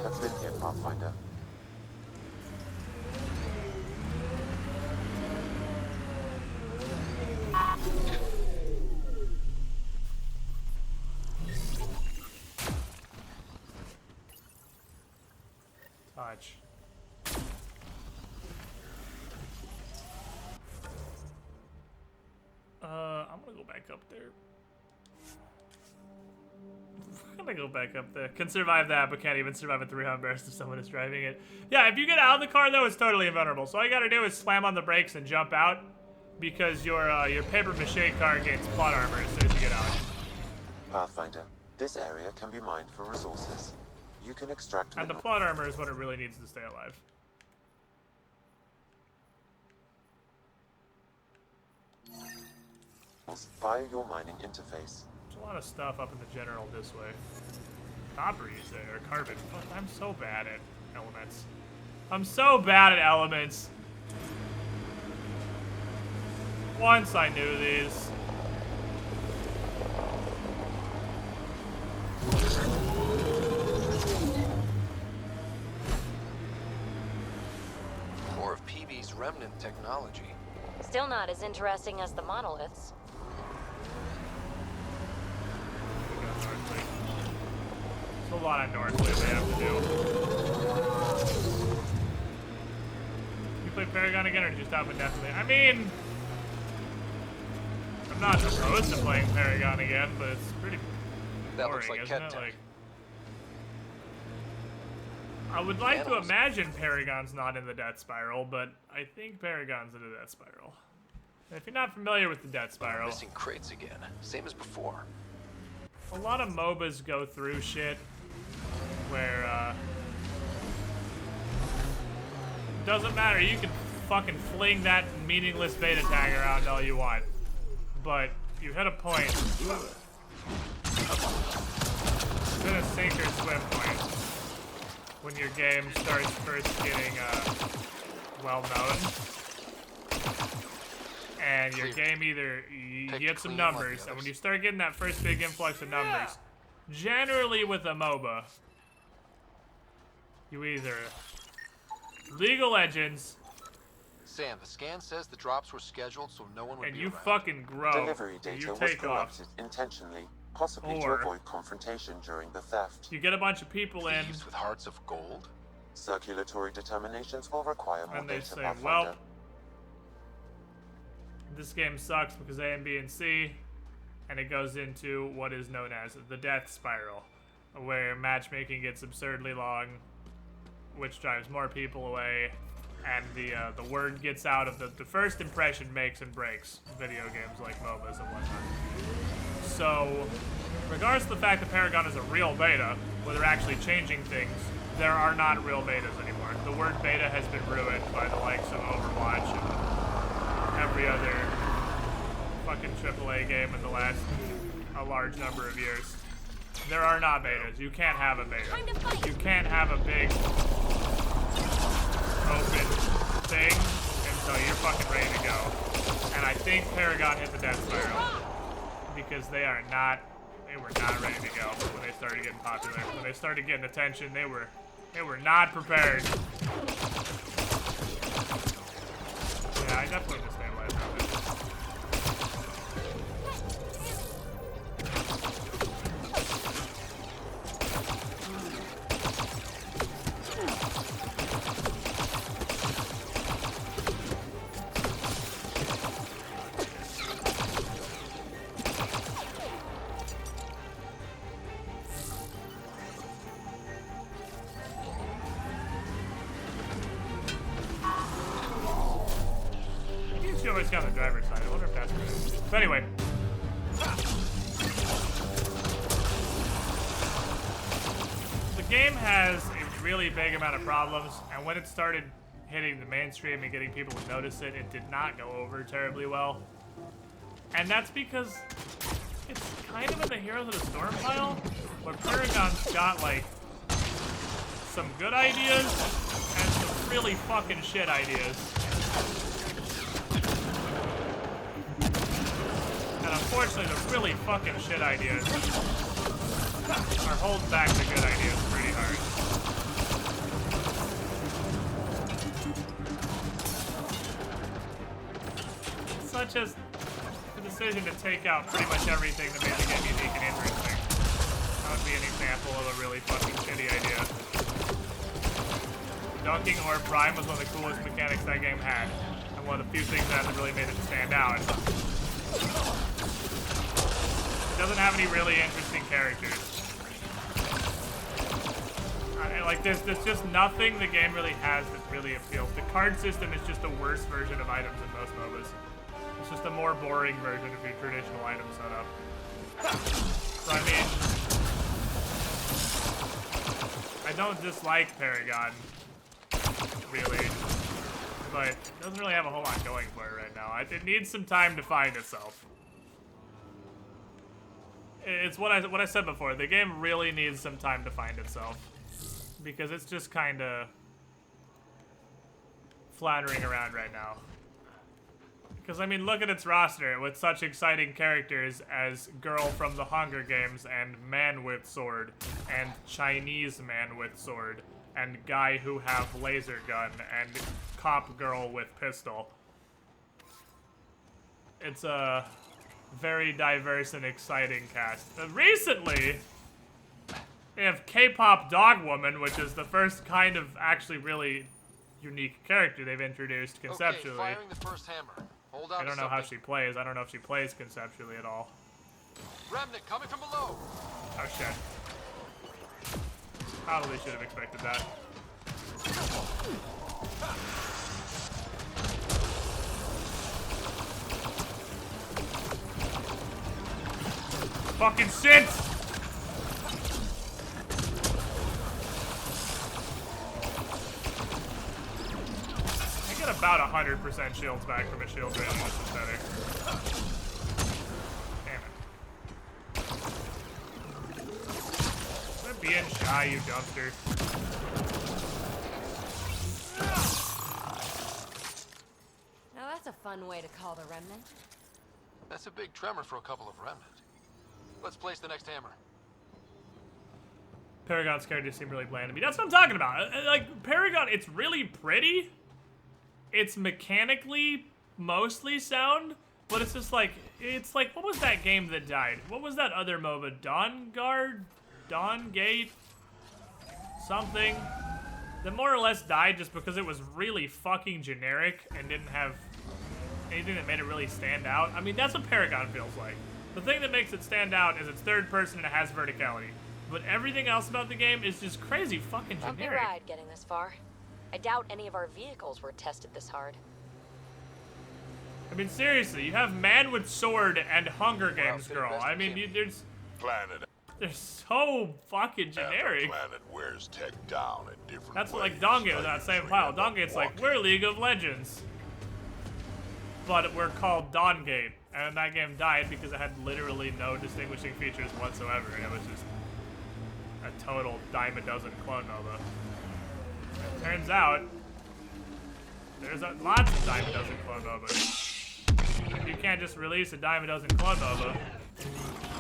Speaker 6: Have been here, Pathfinder.
Speaker 1: Touch. I'm gonna go back up there. I'm gonna go back up there. Can survive that, but can't even survive a 300 burst if someone is driving it. Yeah, if you get out of the car though, it's totally invulnerable. So all you gotta do is slam on the brakes and jump out, because your paper mache car gains plot armor as soon as you get out.
Speaker 6: Pathfinder, this area can be mined for resources. You can extract
Speaker 1: and the plot armor is what it really needs to stay alive.
Speaker 6: Via your mining interface.
Speaker 1: There's a lot of stuff up in the general this way. Copper is there, or carbon. Fuck, I'm so bad at elements. I'm so bad at elements. Once I knew these.
Speaker 5: More of PB's remnant technology.
Speaker 16: Still not as interesting as the monoliths.
Speaker 1: There's a lot of Northway they have to do. You play Paragon again, or did you stop indefinitely? I mean, I'm not opposed to playing Paragon again, but it's pretty boring, isn't it? Like, I would like to imagine Paragon's not in the death spiral, but I think Paragon's in the death spiral. And if you're not familiar with the death spiral,
Speaker 5: Missing crates again, same as before.
Speaker 1: a lot of MOBAs go through shit where doesn't matter. You can fucking fling that meaningless beta tag around all you want, but you hit a point. It's in a sink or swim point when your game starts first getting well known, and your game either you get some numbers, and when you start getting that first big influx of numbers, generally with a MOBA, you either League of Legends.
Speaker 5: Sam, the scan says the drops were scheduled so no one would
Speaker 1: and
Speaker 5: be
Speaker 1: you
Speaker 5: around.
Speaker 1: fucking grow.
Speaker 6: Delivery data
Speaker 1: you
Speaker 6: was
Speaker 1: take off.
Speaker 6: corrupted intentionally, possibly to
Speaker 1: Or
Speaker 6: avoid confrontation during the theft.
Speaker 1: You get a bunch of people in.
Speaker 5: Thieves with hearts of gold?
Speaker 6: Circulatory determinations will require more
Speaker 1: And they
Speaker 6: data,
Speaker 1: say,
Speaker 6: Pathfinder.
Speaker 1: well, this game sucks because A and B and C, and it goes into what is known as the death spiral, where matchmaking gets absurdly long, which drives more people away, and the word gets out of the first impression makes and breaks video games like MOBAs and whatnot. So, regardless of the fact that Paragon is a real beta, where they're actually changing things, there are not real betas anymore. The word beta has been ruined by the likes of Overwatch and every other fucking AAA game in the last a large number of years. There are not betas. You can't have a beta. You can't have a big open thing until you're fucking ready to go. And I think Paragon hit the death spiral because they were not ready to go when they started getting popular. When they started getting attention, they were not prepared. Yeah, I definitely just stay away from it. She always got on the driver's side. I wonder if that's good. So anyway. The game has a really big amount of problems, and when it started hitting the mainstream and getting people to notice it, it did not go over terribly well. And that's because it's kind of in the Heroes of the Storm pile, where Paragon's got, like, some good ideas and some really fucking shit ideas. And unfortunately, the really fucking shit ideas are holding back the good ideas pretty hard. Such as the decision to take out pretty much everything that made the game unique and interesting. That would be an example of a really fucking shitty idea. Dunking or Prime was one of the coolest mechanics that game had, and one of the few things that really made it stand out. It doesn't have any really interesting characters. Like, there's just nothing the game really has that really appeals. The card system is just a worse version of items in most MOBAs. It's just a more boring version of your traditional item setup. So, I mean, I don't dislike Paragon, really, but it doesn't really have a whole lot going for it right now. It needs some time to find itself. It's what I said before. The game really needs some time to find itself, because it's just kind of floundering around right now. Because, I mean, look at its roster with such exciting characters as Girl from the Hunger Games and Man with Sword and Chinese Man with Sword and Guy who have laser gun and Cop Girl with pistol. It's a very diverse and exciting cast. Recently, they have K-pop Dog Woman, which is the first kind of actually really unique character they've introduced conceptually.
Speaker 5: Okay, firing the first hammer. Hold on.
Speaker 1: I don't know how she plays. I don't know if she plays conceptually at all.
Speaker 5: Remnant coming from below.
Speaker 1: Oh shit. Probably should have expected that. Fucking shit! I get about 100% shields back from a shield rating. This is better. Damn it. Quit being shy, you dumpster.
Speaker 16: Now that's a fun way to call the Remnant.
Speaker 5: That's a big tremor for a couple of Remnant. Let's place the next hammer.
Speaker 1: Paragon's characters seem really bland to me. That's what I'm talking about. Like, Paragon, it's really pretty. It's mechanically mostly sound, but it's just like, what was that game that died? What was that other MOBA? Dawn Gate? Something? that more or less died just because it was really fucking generic and didn't have anything that made it really stand out. I mean, that's what Paragon feels like. The thing that makes it stand out is it's third person and it has verticality. But everything else about the game is just crazy fucking
Speaker 16: Bumpy
Speaker 1: generic.
Speaker 16: ride getting this far. I doubt any of our vehicles were tested this hard.
Speaker 1: I mean, seriously, you have Man with Sword and Hunger Games Girl. I mean,
Speaker 13: Planet.
Speaker 1: they're so fucking generic.
Speaker 13: Planet wears tech down in different
Speaker 1: That's
Speaker 13: ways.
Speaker 1: like Dongate was on that same pile. Dongate's like, we're League of Legends. But we're called Dongate. And that game died because it had literally no distinguishing features whatsoever. And it was just a total dime a dozen clone MOBA. It turns out, there's lots of dime a dozen clone MOBAs. You can't just release a dime a dozen clone MOBA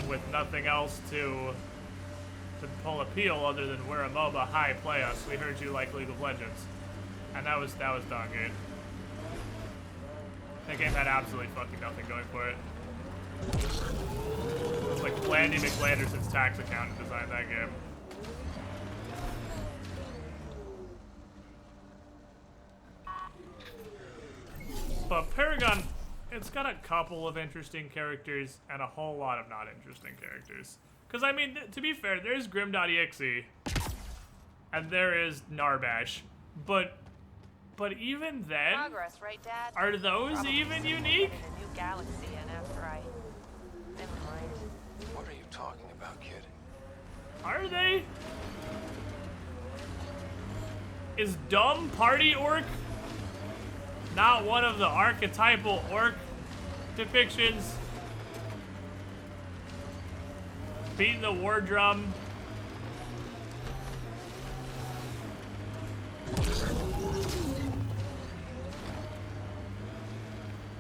Speaker 1: with nothing else to pull appeal other than we're a MOBA, hi, play us. We heard you like League of Legends. And that was Dongate. That game had absolutely fucking nothing going for it. It's like Blandy McLanderson's tax accountant designed that game. But Paragon, it's got a couple of interesting characters and a whole lot of not interesting characters. Because, I mean, to be fair, there's Grim.exe and there is Narbash. But even then,
Speaker 4: Progress, right, Dad?
Speaker 1: are those
Speaker 4: Probably
Speaker 1: even
Speaker 4: someone
Speaker 1: unique?
Speaker 4: in a new galaxy, and after I... Never mind.
Speaker 5: What are you talking about, kid?
Speaker 1: Are they? Is Dumb Party Orc not one of the archetypal orc depictions? Beating the war drum.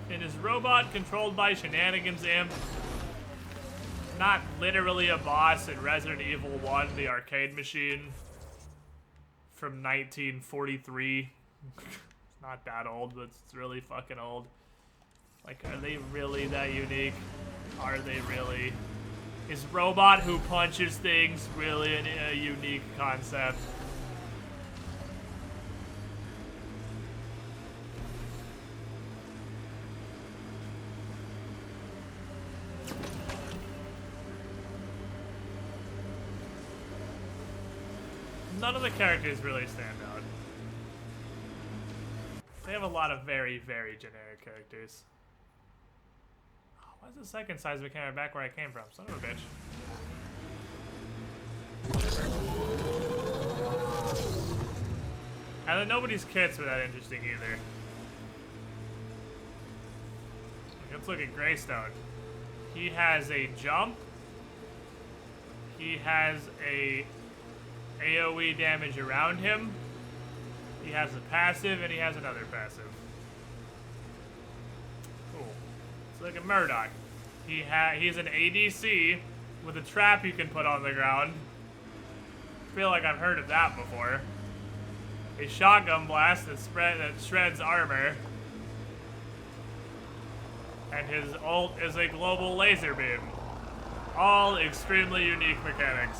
Speaker 1: And is robot controlled by Shenanigans Imp not literally a boss in Resident Evil 1, the arcade machine from 1943? It's not that old, but it's really fucking old. Like, are they really that unique? Are they really? Is robot who punches things really a unique concept? None of the characters really stand out. They have a lot of very, very generic characters. Oh, why is the second seismic hammer back where I came from? Son of a bitch. And then nobody's kits were that interesting either. Let's look at Greystone. He has a jump. He has a AoE damage around him. He has a passive and he has another passive. Cool. Let's look at Murdoch. He's an ADC with a trap you can put on the ground. I feel like I've heard of that before. A shotgun blast that shreds armor. And his ult is a global laser beam. All extremely unique mechanics.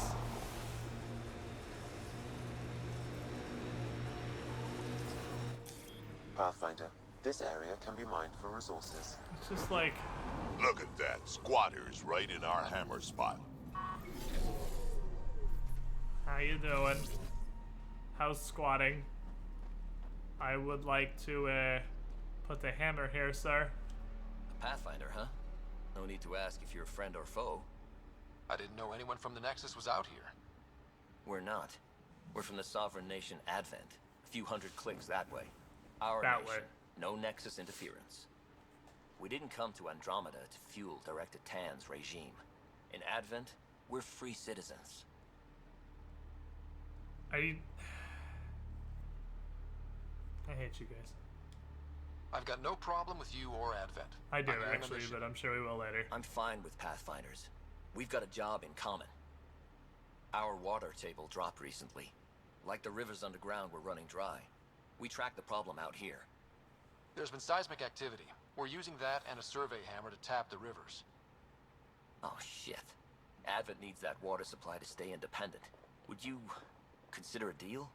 Speaker 6: Pathfinder, this area can be mined for resources.
Speaker 1: It's just like...
Speaker 13: Look at that. Squatters right in our hammer spot.
Speaker 1: How you doing? How's squatting? I would like to, put the hammer here, sir.
Speaker 8: A Pathfinder, huh? No need to ask if you're a friend or foe.
Speaker 5: I didn't know anyone from the Nexus was out here.
Speaker 8: We're not. We're from the sovereign nation Advent. A few hundred clicks that way. Our
Speaker 1: That
Speaker 8: nation.
Speaker 1: way.
Speaker 8: No Nexus interference. We didn't come to Andromeda to fuel Director Tan's regime. In Advent, we're free citizens.
Speaker 1: I hate you guys.
Speaker 5: I've got no problem with you or Advent.
Speaker 1: I do,
Speaker 5: I'm here on a
Speaker 1: actually,
Speaker 5: mission.
Speaker 1: but I'm sure we will later.
Speaker 8: I'm fine with Pathfinders. We've got a job in common. Our water table dropped recently. Like the rivers underground were running dry. We tracked the problem out here.
Speaker 5: There's been seismic activity. We're using that and a survey hammer to tap the rivers.
Speaker 8: Oh, shit. Advent needs that water supply to stay independent. Would you consider a deal?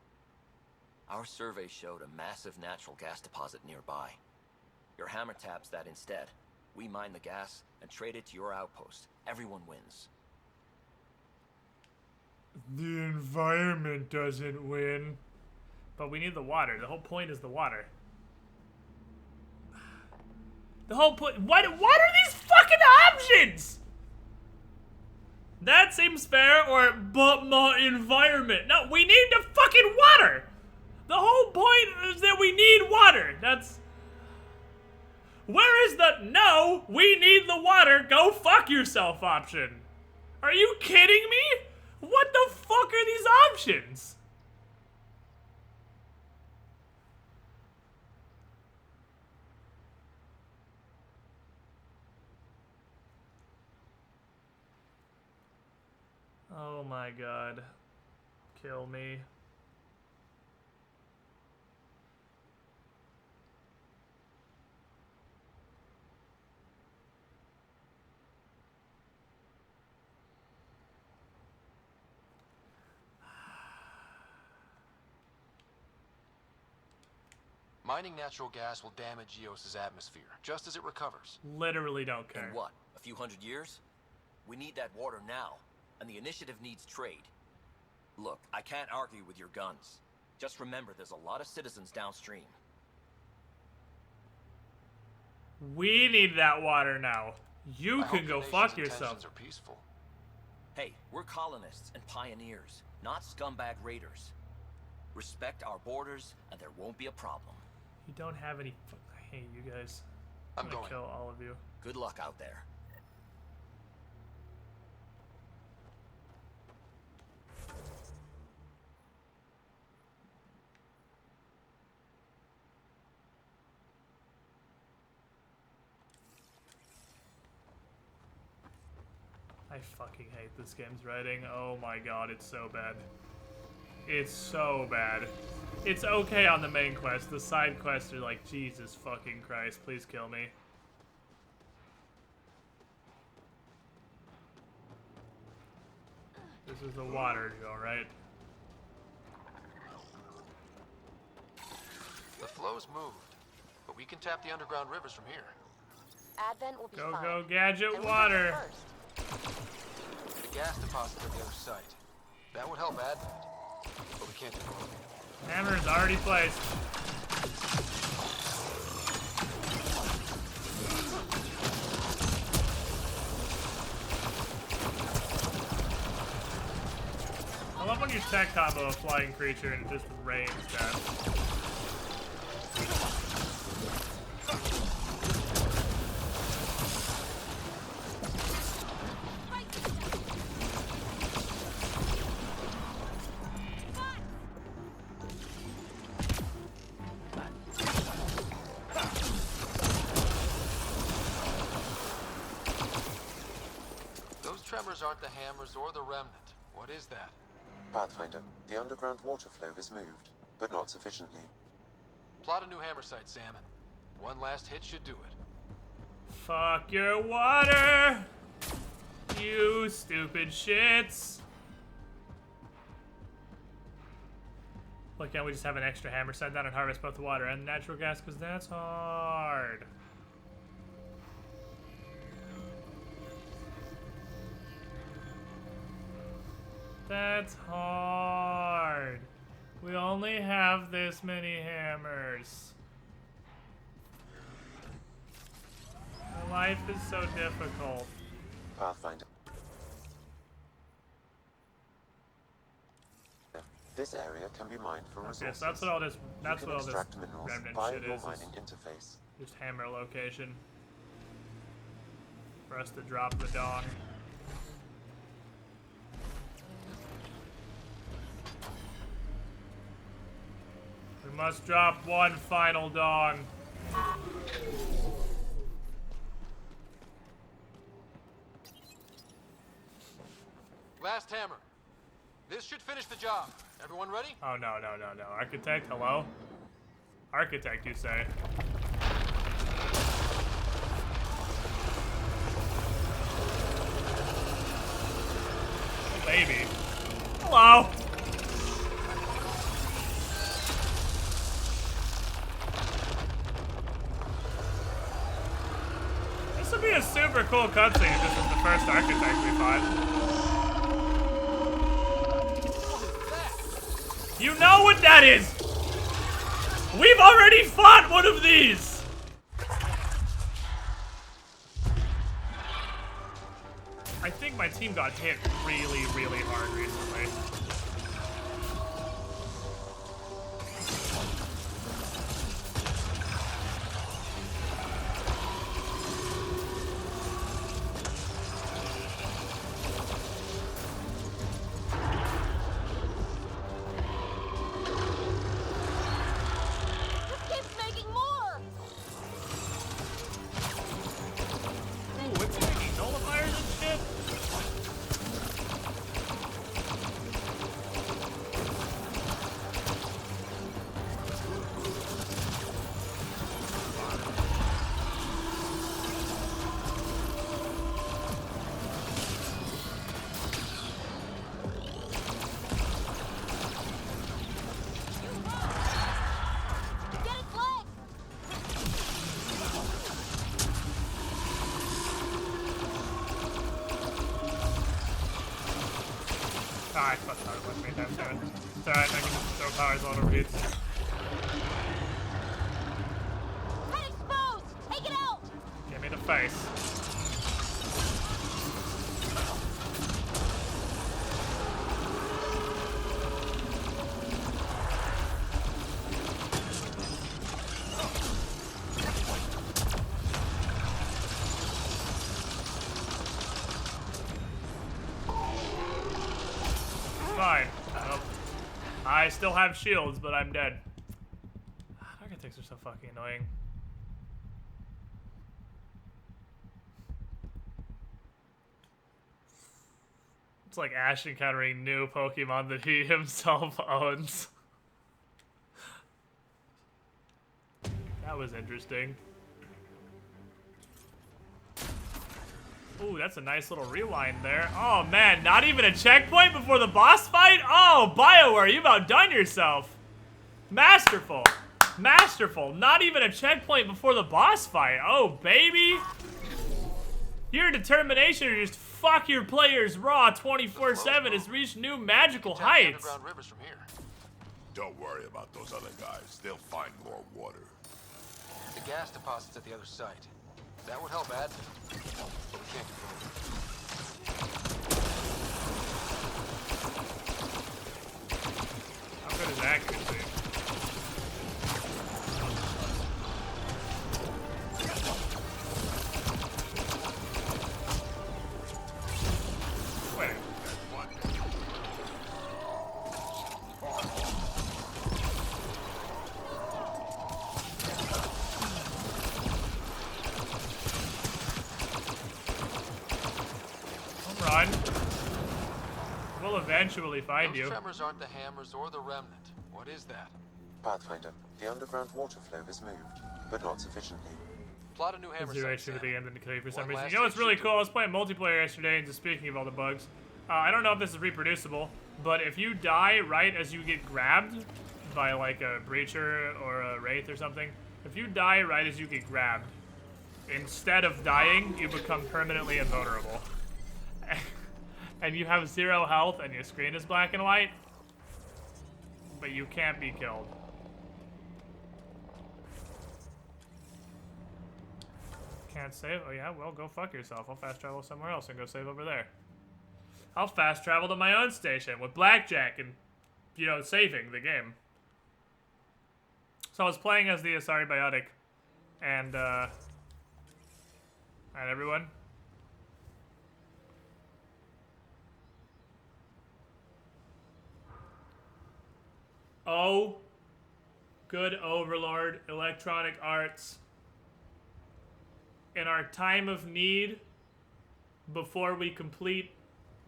Speaker 8: Our survey showed a massive natural gas deposit nearby. Your hammer taps that instead. We mine the gas and trade it to your outpost. Everyone wins.
Speaker 1: The environment doesn't win. But we need the water. The whole point is the water. The whole point. What are these fucking options? That seems fair, or but my environment. No, we need the fucking water. The whole point is that we need water. That's. Where is the no, we need the water, go fuck yourself option? Are you kidding me? What the fuck are these options? Oh my god. Kill me.
Speaker 5: Mining natural gas will damage Eos's atmosphere, just as it recovers.
Speaker 1: Literally don't care.
Speaker 8: In what, a few hundred years? We need that water now, and the initiative needs trade. Look, I can't argue with your guns. Just remember there's a lot of citizens downstream.
Speaker 1: We need that water now. You can go fuck yourself.
Speaker 5: Are peaceful.
Speaker 8: Hey, we're colonists and pioneers, not scumbag raiders. Respect our borders, and there won't be a problem.
Speaker 1: You don't have any. I hate you guys.
Speaker 5: I'm
Speaker 1: gonna
Speaker 5: going.
Speaker 1: kill all of you.
Speaker 8: Good luck out there.
Speaker 1: I fucking hate this game's writing. Oh my god, it's so bad. It's so bad. It's okay on the main quest. The side quests are like, Jesus fucking Christ, please kill me. This is the water, Joe, right?
Speaker 5: The flow's moved, but we can tap the underground rivers from here.
Speaker 16: Advent will be fine.
Speaker 1: Go, gadget water.
Speaker 5: The gas deposit on the other site. That would help Advent, but we can't do it.
Speaker 1: Hammer's already placed. I love when you tech combo a flying creature and it just rains death.
Speaker 5: Aren't the hammers or the remnant. What is that?
Speaker 6: Pathfinder, the underground water flow has moved, but not sufficiently.
Speaker 5: Plot a new hammer site, Salmon. One last hit should do it.
Speaker 1: Fuck your water! You stupid shits! Why can't we just have an extra hammer site down and harvest both the water and natural gas? Because that's hard. That's hard. We only have this many hammers. My life is so difficult.
Speaker 6: Pathfinder. This area can be mined for resources.
Speaker 1: Yes, that's what all this. That's what all this
Speaker 6: minerals
Speaker 1: remnant
Speaker 6: via
Speaker 1: shit
Speaker 6: your
Speaker 1: is.
Speaker 6: mining interface.
Speaker 1: Just hammer location for us to drop the dong. We must drop one final dong.
Speaker 5: Last hammer. This should finish the job. Everyone ready?
Speaker 1: Oh, no. Architect, hello? Architect, you say? Oh, baby. Hello? would be a super cool cutscene if this was the first architect we fought. You know what that is! We've already fought one of these! I think my team got hit really, really hard recently. Ah, I fucked hard with me that time. It's alright, I can throw powers on over beats.
Speaker 16: Head exposed! Take it out!
Speaker 1: Give me the face. Fine. I still have shields, but I'm dead. Architects are so fucking annoying. It's like Ash encountering new Pokemon that he himself owns. That was interesting. Ooh, that's a nice little rewind there. Oh man, not even a checkpoint before the boss fight? Oh, BioWare, you about done yourself. Masterful. Masterful. Not even a checkpoint before the boss fight. Oh, baby. Your determination to just fuck your players raw 24/7 has reached new magical heights.
Speaker 13: Underground rivers from here. Don't worry about those other guys. They'll find more water.
Speaker 5: The gas deposit's at the other site. That would help add, but we can't control it.
Speaker 1: How good is accuracy? Wait. Run. We'll eventually find you.
Speaker 5: Those tremors aren't the hammers or the remnant. What is that?
Speaker 6: Pathfinder, the underground water flow has moved, but not sufficiently.
Speaker 5: Plot a new hammer
Speaker 1: Zero
Speaker 5: site,
Speaker 1: with the end of the cave for some
Speaker 5: One
Speaker 1: reason.
Speaker 5: last
Speaker 1: You know what's really
Speaker 5: issue.
Speaker 1: cool? I was playing multiplayer yesterday, and just speaking of all the bugs, I don't know if this is reproducible, but if you die right as you get grabbed by like a breacher or a wraith or something, if you die right as you get grabbed, instead of dying, you become permanently invulnerable. And you have 0 health and your screen is black and white, but you can't be killed. Can't save? Oh yeah, well go fuck yourself. I'll fast travel somewhere else and go save over there. I'll fast travel to my own station with blackjack and, you know, saving the game. So I was playing as the Asari Biotic, and everyone. Oh, good Overlord, Electronic Arts. In our time of need, before we complete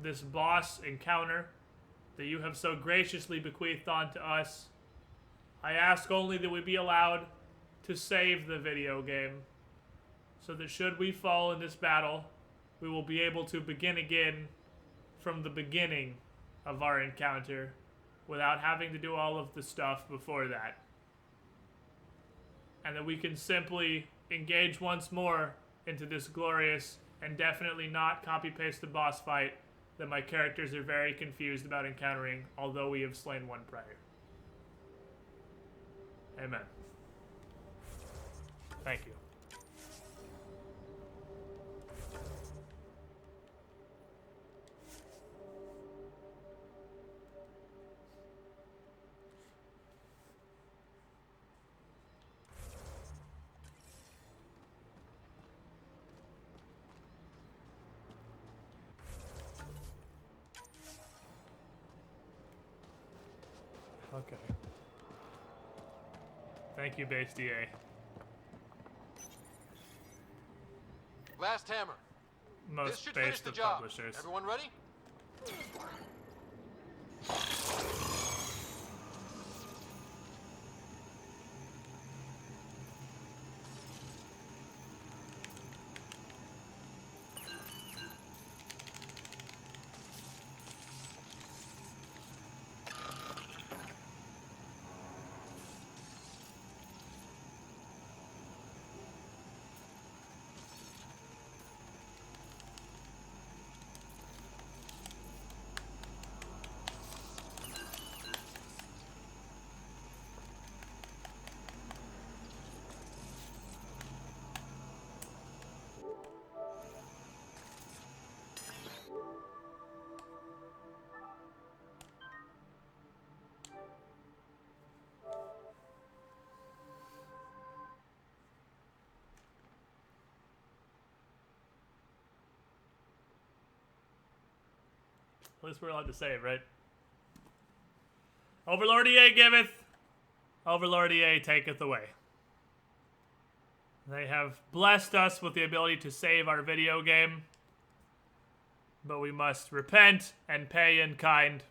Speaker 1: this boss encounter that you have so graciously bequeathed onto us, I ask only that we be allowed to save the video game, so that should we fall in this battle, we will be able to begin again from the beginning of our encounter without having to do all of the stuff before that. And that we can simply engage once more into this glorious and definitely not copy-pasted boss fight that my characters are very confused about encountering, although we have slain one prior. Amen. Thank you. Okay. Thank you, base DA.
Speaker 17: Last hammer.
Speaker 1: Most
Speaker 17: This should finish
Speaker 1: based
Speaker 17: the
Speaker 1: of
Speaker 17: job.
Speaker 1: publishers.
Speaker 17: Everyone ready?
Speaker 1: At least we're allowed to save, right? Overlord EA giveth, Overlord EA taketh away. They have blessed us with the ability to save our video game, but we must repent and pay in kind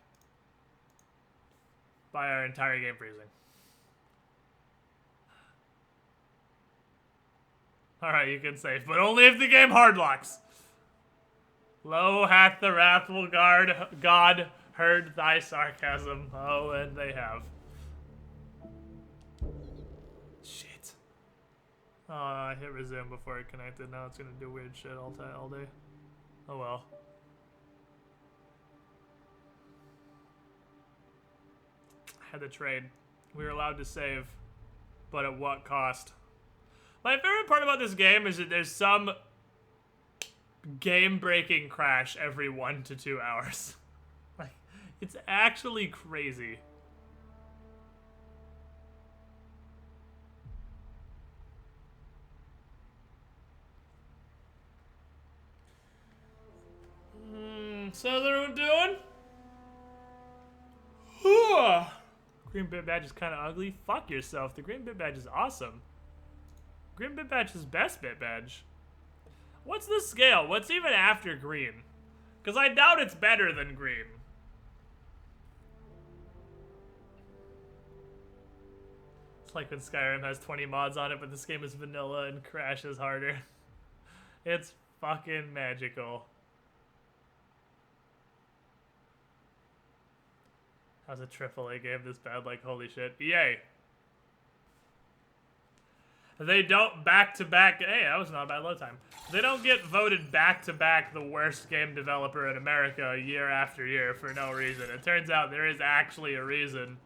Speaker 1: by our entire game freezing. Alright, you can save, but only if the game hardlocks. Lo hath the wrathful God heard thy sarcasm. Oh, and they have. Shit. Oh, I hit resume before it connected. Now it's gonna do weird shit all day. Oh well. I had to trade. We were allowed to save, but at what cost? My favorite part about this game is that there's some game-breaking crash every 1 to 2 hours. Like, it's actually crazy. So they're doing? Green bit badge is kind of ugly. Fuck yourself. The green bit badge is awesome. Green bit badge is best bit badge. What's the scale? What's even after green? Because I doubt it's better than green. It's like when Skyrim has 20 mods on it, but this game is vanilla and crashes harder. It's fucking magical. How's a AAA game this bad? Like, holy shit. EA. They don't back-to-back... Hey, that was not a bad load time. They don't get voted back-to-back the worst game developer in America year after year for no reason. It turns out there is actually a reason.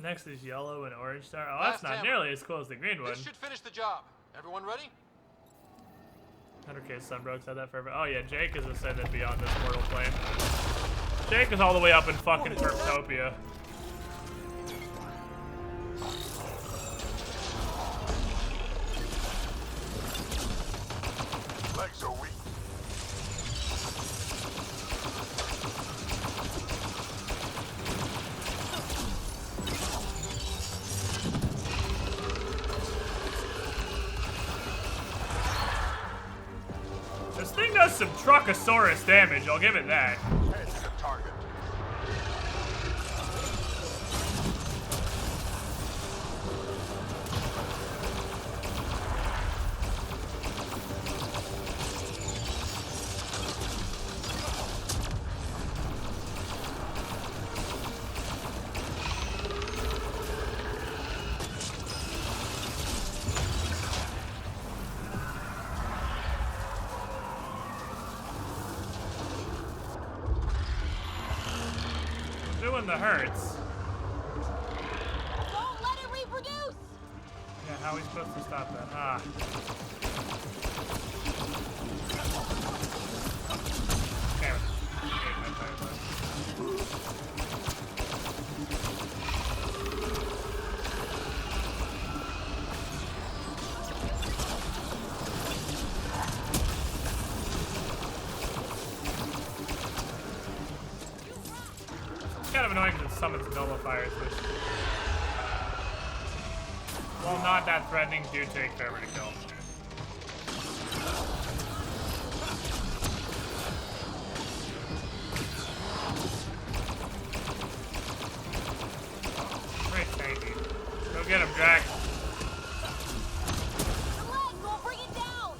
Speaker 1: Next is yellow and orange star. Oh, that's not nearly as cool as the green one.
Speaker 17: This should finish the job. Everyone ready?
Speaker 1: 100k Sunbrook said that forever. Oh yeah, Jake is ascended beyond this mortal plane. Jake is all the way up in fucking Perptopia.
Speaker 13: Legs are weak.
Speaker 1: This thing does some Truckosaurus damage, I'll give it that.
Speaker 13: Head to the target.
Speaker 1: doing the hurts.
Speaker 16: Don't let it reproduce!
Speaker 1: Yeah, how are we supposed to stop that? Ah. Damn it. It's kind of annoying because it summons nullifiers, which, while not that threatening, do take forever to kill. Great tanky. Go get him, Jack.
Speaker 16: The leg won't bring it down!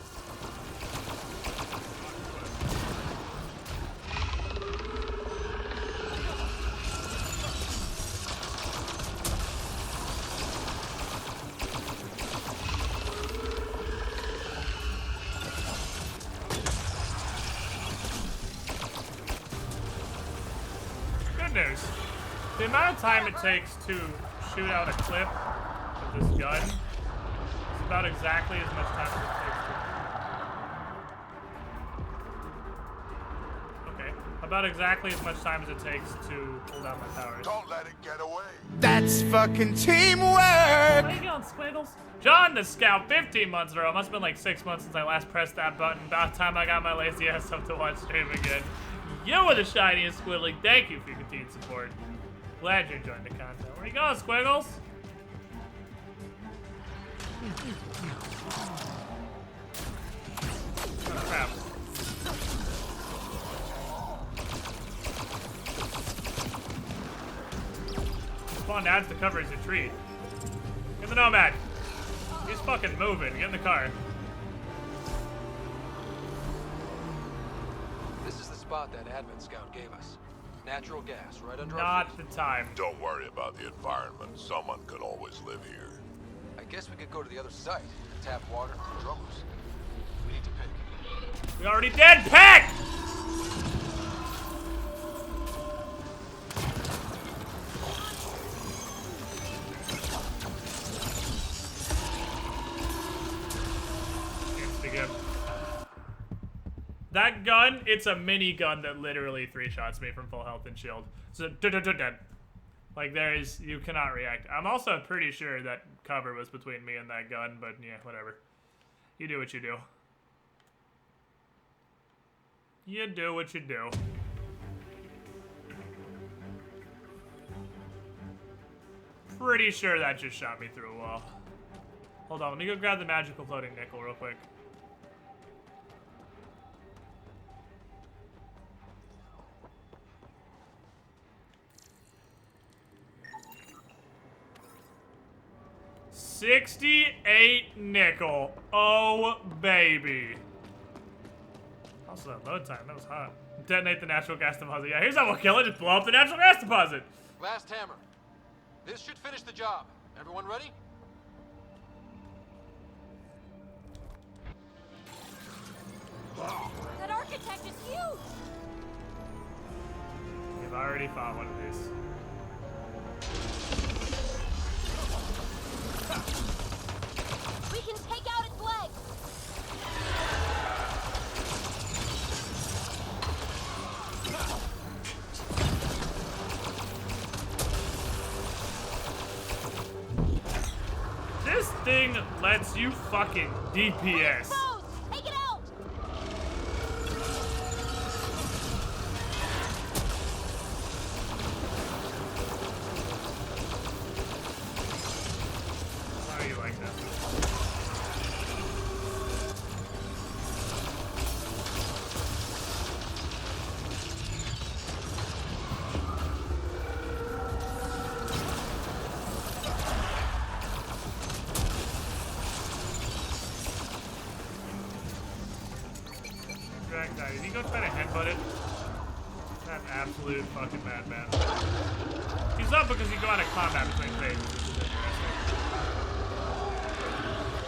Speaker 1: Good news. The amount of time it takes to shoot out a clip with this gun is about exactly as much time as it takes to... Okay. About exactly as much time as it takes to pull down my towers.
Speaker 13: Don't let it get away.
Speaker 7: That's fucking teamwork!
Speaker 1: How you going, Squiggles? John the Scout, 15 months in a row. Must have been like 6 months since I last pressed that button. About time I got my lazy ass up to watch stream again. You were the shiniest Squiggly. Thank you for your continued support. Glad you're enjoying the content. Where you going, Squiggles? Oh, crap. Spawned out to cover his retreat. Get the Nomad. He's fucking moving. Get in the car.
Speaker 17: This is the spot that Advent Scout gave us. Natural gas, right under our
Speaker 1: Not
Speaker 17: feet.
Speaker 1: the time.
Speaker 13: Don't worry about the environment. Someone could always live here.
Speaker 17: I guess we could go to the other site and tap water from Dromos. We need to pick.
Speaker 1: We already did. Pick! That gun, it's a mini gun that literally 3-shots me from full health and shield. So, dead. Like, you cannot react. I'm also pretty sure that cover was between me and that gun, but yeah, whatever. You do what you do. You do what you do. Pretty sure that just shot me through a wall. Hold on, let me go grab the magical floating nickel real quick. $68 nickel. Oh, baby. Also, that load time. That was hot. Detonate the natural gas deposit. Yeah, here's how we'll kill it. Just blow up the natural gas deposit.
Speaker 17: Last hammer. This should finish the job. Everyone ready?
Speaker 16: That architect is huge!
Speaker 1: We've already fought one of these.
Speaker 16: We can take out its legs!
Speaker 1: This thing lets you fucking DPS.
Speaker 16: Take it out!
Speaker 1: Why are you like that? Drag guy, did he go try to headbutt it? That absolute fucking madman. He's up because he go out of combat between phases, which is interesting.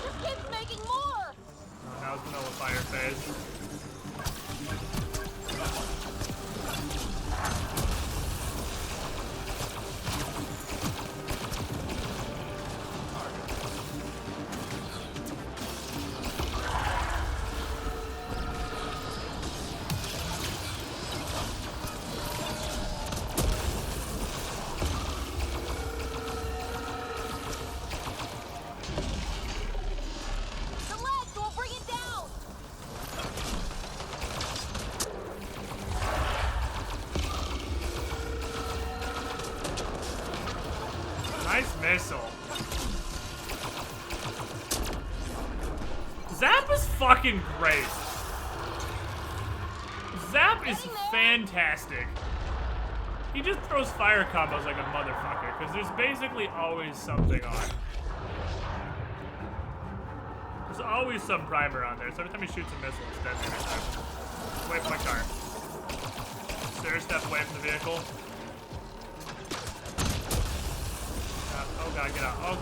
Speaker 16: This kid's making more!
Speaker 1: Oh, now it's the nullifier phase. missile. Zap is fucking great. Zap is fantastic. He just throws fire combos like a motherfucker, because there's basically always something on. There's always some primer on there, so every time he shoots a missile, it's dead every time. Away from my car. Sir, step away from the vehicle. Oh god, get out. Oh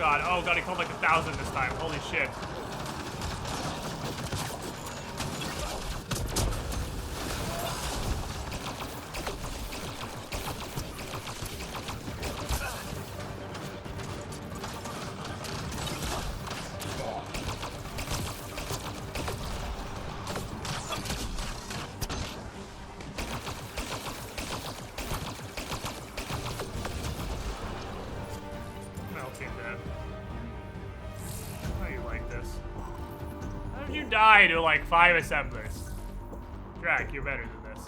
Speaker 1: god, he called like 1,000 this time. Holy shit. To like 5 assemblers. Drac, you're better than this.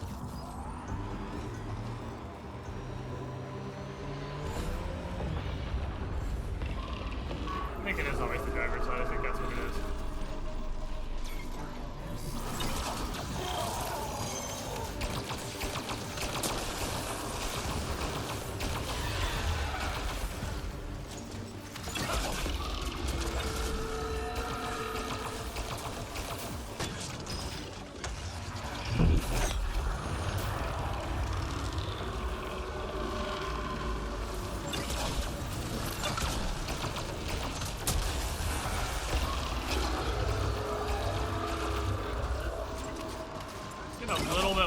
Speaker 1: I think it is always the driver's side. I think that's what it is.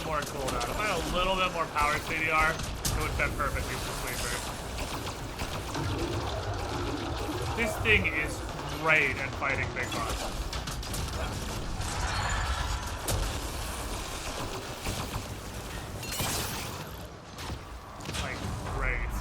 Speaker 1: More cooldown. If I had a little bit more power CDR, it would fit perfectly for Sleeper. This thing is great at fighting big bosses. Like, great.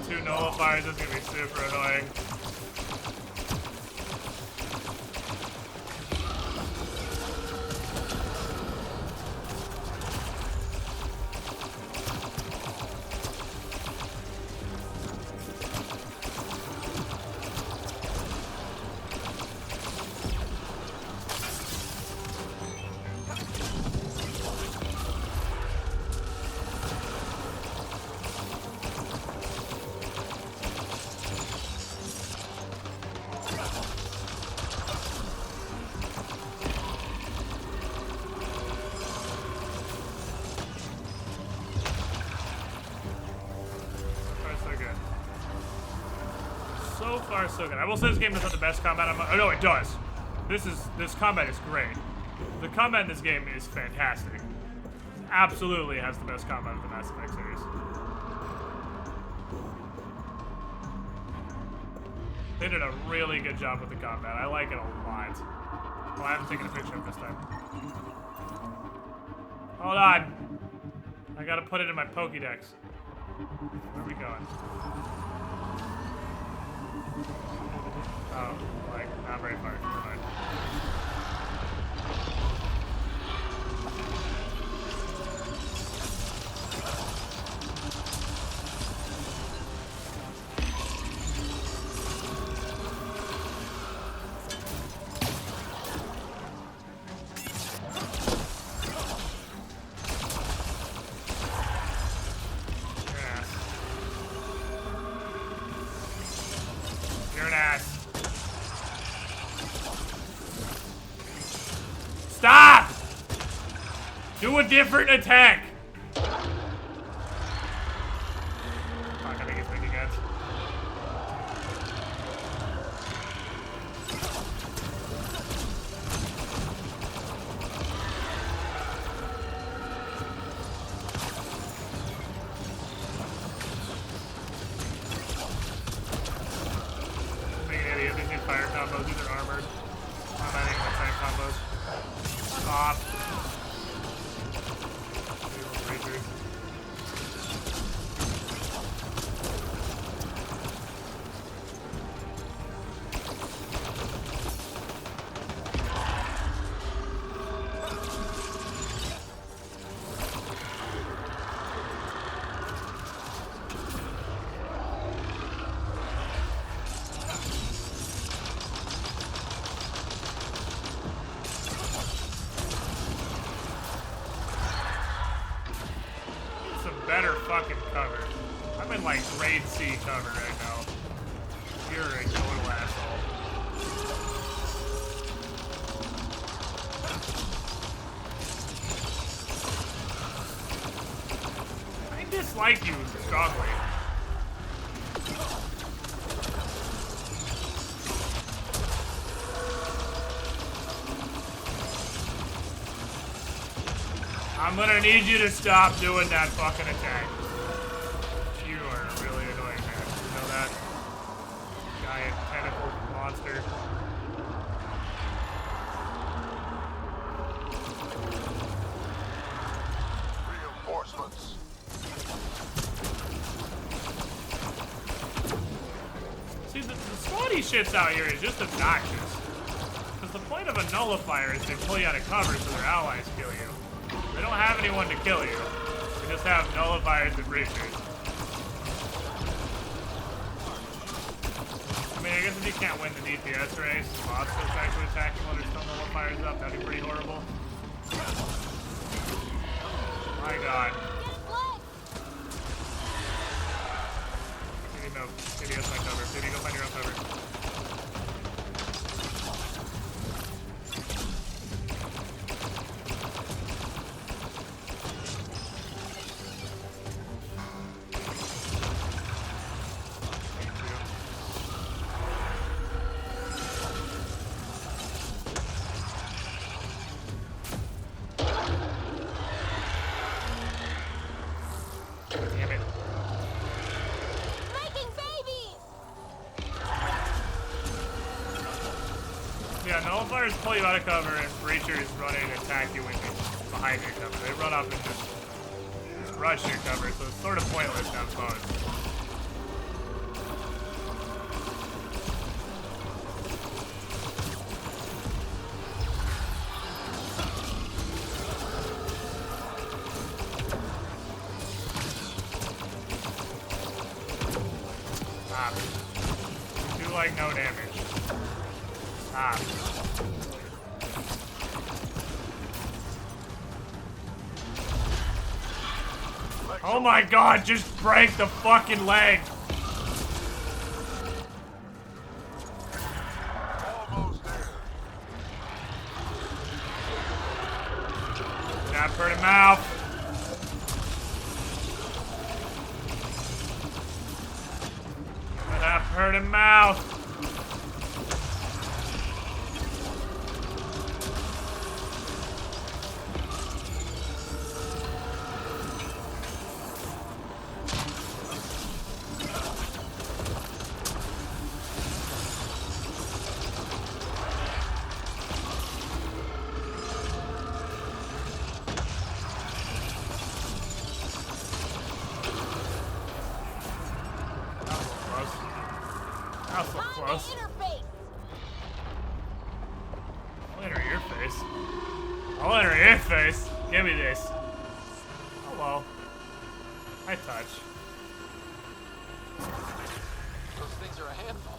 Speaker 1: Two nullifiers is gonna be super annoying. So good. I will say this game doesn't have the best combat. Oh no, it does. This combat is great. The combat in this game is fantastic. Absolutely has the best combat of the Mass Effect series. They did a really good job with the combat. I like it a lot. Well, I haven't taken a picture of this time. Hold on. I gotta put it in my Pokédex. Where are we going? Oh, like, not very far. Never mind. You're an ass. Stop! Do a different attack! Fuck, I think it's making sense. Being an idiot, these need fire combos, these are armored. I'm not even tank combos. Stop. in like grade C cover right now. You're a total asshole. I dislike you strongly. I'm gonna need you to stop doing that fucking attack. You are really annoying, man. You know that? Giant tentacle monster.
Speaker 13: Reinforcements.
Speaker 1: See, the squatty shits out here is just obnoxious. Because the point of a nullifier is they pull you out of cover so their allies kill you. They don't have anyone to kill you. They just have nullifiers and breachers. I mean, I guess if you can't win the DPS race, boss goes back to attacking while there's still nullifiers up. That'd be pretty horrible. My god. Maybe no. Maybe that's my cover. Maybe go find your own cover. Nullifiers pull you out of cover, and breachers run in and attack you when you're behind your cover. They run up and just rush your cover, so it's sort of pointless to have both. Stop. Do like no damage. Stop. Oh my god, just break the fucking leg! Tap her in the mouth. Tap her in the mouth. I'll enter your face. Give me this. Oh well. I touch.
Speaker 17: Those things are a handful.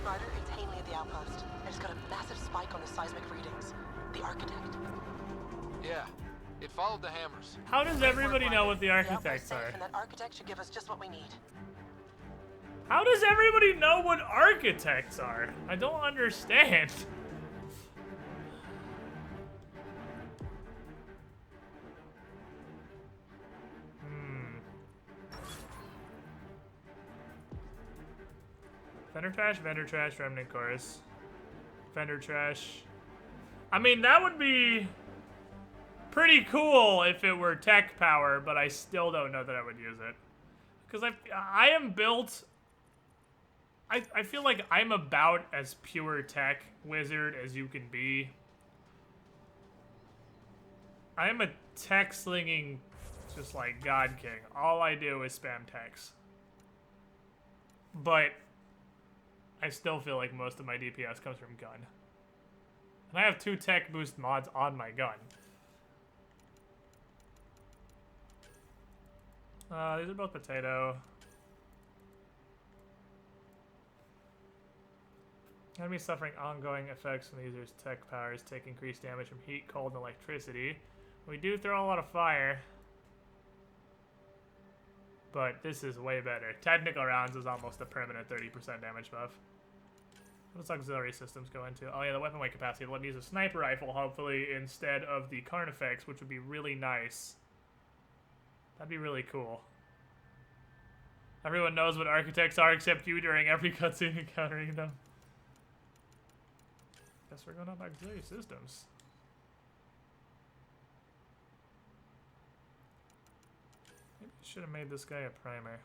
Speaker 15: Ryder, it's Haley at the outpost. I just got a massive spike on the seismic readings. The architect.
Speaker 17: Yeah, it followed the hammers.
Speaker 1: How does everybody know what the architects are?
Speaker 15: And that architect should give us just what we need.
Speaker 1: How does everybody know what architects are? I don't understand. Vendor trash, remnant chorus. Vendor trash. I mean, that would be pretty cool if it were tech power, but I still don't know that I would use it. Because I am built... I feel like I'm about as pure tech wizard as you can be. I am a tech slinging, just like God King. All I do is spam techs. But I still feel like most of my DPS comes from gun. And I have 2 tech boost mods on my gun. These are both potato. Enemy suffering ongoing effects from the user's tech powers take increased damage from heat, cold, and electricity. We do throw a lot of fire. But this is way better. Technical rounds is almost a permanent 30% damage buff. What does auxiliary systems go into? Oh yeah, the weapon weight capacity. Let me use a sniper rifle, hopefully, instead of the Carnifex, which would be really nice. That'd be really cool. Everyone knows what architects are except you during every cutscene encountering them. Guess we're going up auxiliary systems. Maybe I should have made this guy a primer.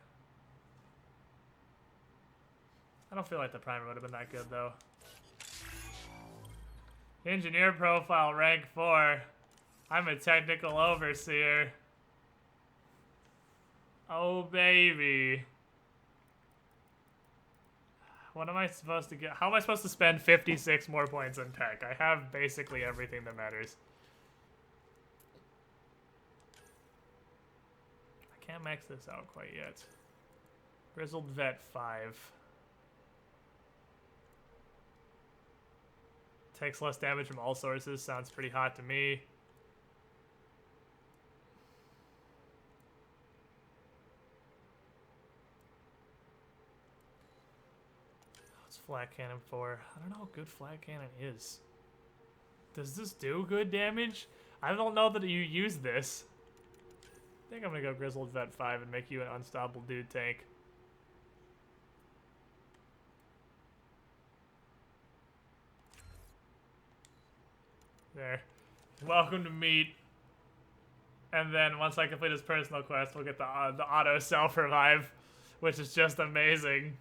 Speaker 1: I don't feel like the primer would have been that good, though. Engineer profile, rank 4. I'm a technical overseer. Oh, baby. What am I supposed to get? How am I supposed to spend 56 more points in tech? I have basically everything that matters. I can't max this out quite yet. Grizzled Vet 5. Takes less damage from all sources. Sounds pretty hot to me. What's Flat Cannon for? I don't know how good Flat Cannon is. Does this do good damage? I don't know that you use this. I think I'm gonna go Grizzled Vet 5 and make you an unstoppable dude tank. There. Welcome to meet. And then once I complete his personal quest, we'll get the auto self-revive, which is just amazing.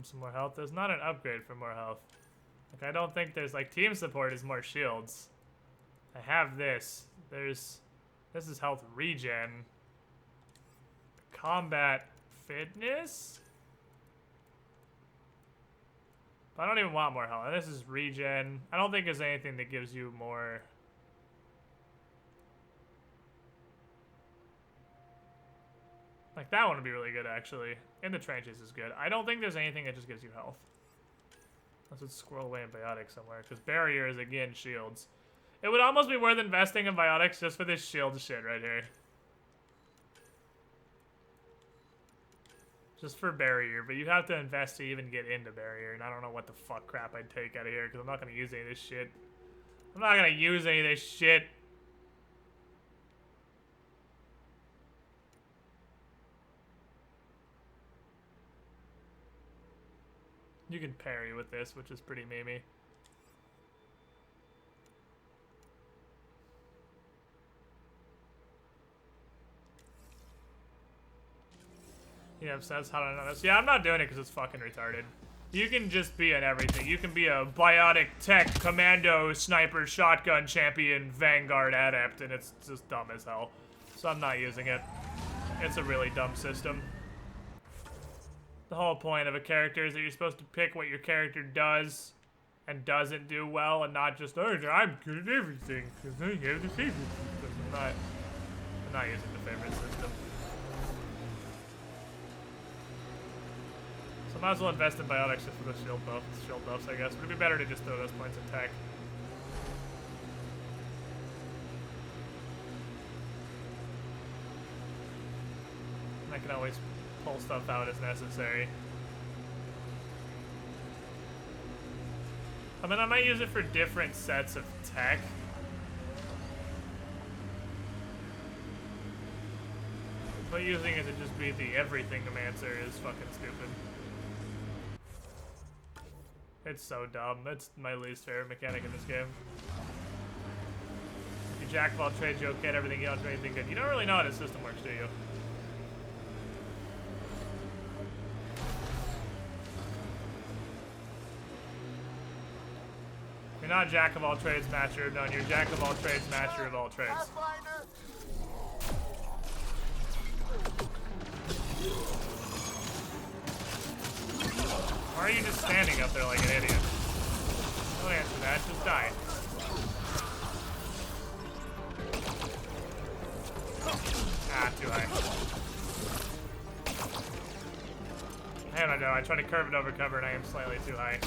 Speaker 1: Some more health. There's not an upgrade for more health. Like, I don't think there's, like, team support is more shields. I have this. This is health regen. Combat fitness? But I don't even want more health. And this is regen. I don't think there's anything that gives you more. Like, that one would be really good, actually. In the trenches is good. I don't think there's anything that just gives you health. Unless it's squirrel away in biotics somewhere. Because barrier is, again, shields. It would almost be worth investing in biotics just for this shield shit right here. Just for barrier, but you have to invest to even get into barrier, and I don't know what the fuck crap I'd take out of here, because I'm not going to use any of this shit. I'm not going to use any of this shit. You can parry with this, which is pretty memey. Yeah, so that's how I know this. Yeah, I'm not doing it because it's fucking retarded. You can just be an everything. You can be a biotic tech, commando, sniper, shotgun champion, vanguard adept, and it's just dumb as hell. So I'm not using it. It's a really dumb system. The whole point of a character is that you're supposed to pick what your character does and doesn't do well, and not just, oh, I'm good at everything because I have the favorite system. I'm not using the favorite system. So I might as well invest in biotics just for the shield buffs, I guess. But it'd be better to just throw those points in tech. And I can always pull stuff out as necessary. I mean, I might use it for different sets of tech. But using it to just be the everything-mancer is fucking stupid. It's so dumb. It's my least favorite mechanic in this game. If you jack of all trades, you okay at everything, you don't do anything good. You don't really know how this system works, do you? You're not jack of all trades, master of none. You're jack of all trades, master of all trades. Why are you just standing up there like an idiot? Don't answer that, just die. Ah, too high. I don't know, I try to curve it over cover and I am slightly too high.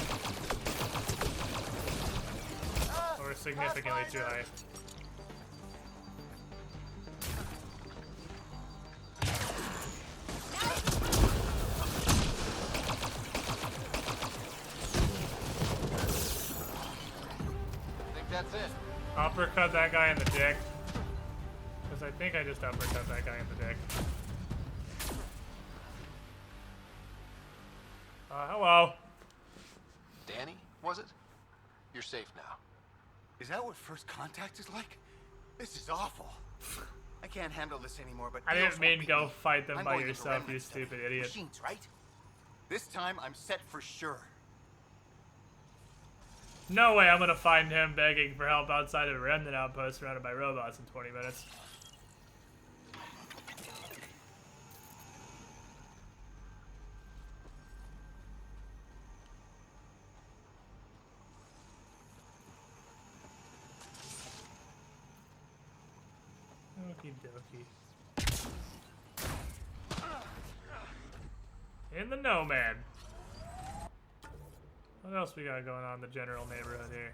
Speaker 1: significantly too high.
Speaker 17: I think that's it.
Speaker 1: Uppercut that guy in the dick. Because I think I just uppercut that guy in the dick. Hello.
Speaker 17: Danny, was it? You're safe now.
Speaker 7: Is that what first contact is like? This is awful. I can't handle this anymore, but
Speaker 1: I didn't mean go fight them
Speaker 7: I'm
Speaker 1: by
Speaker 7: going into
Speaker 1: yourself, you
Speaker 7: remnant study.
Speaker 1: stupid idiot.
Speaker 7: Machines, right? This time I'm set for sure.
Speaker 1: No way I'm gonna find him begging for help outside of a remnant outpost surrounded by robots in 20 minutes. Okie dokie. In the Nomad. What else we got going on in the general neighborhood here?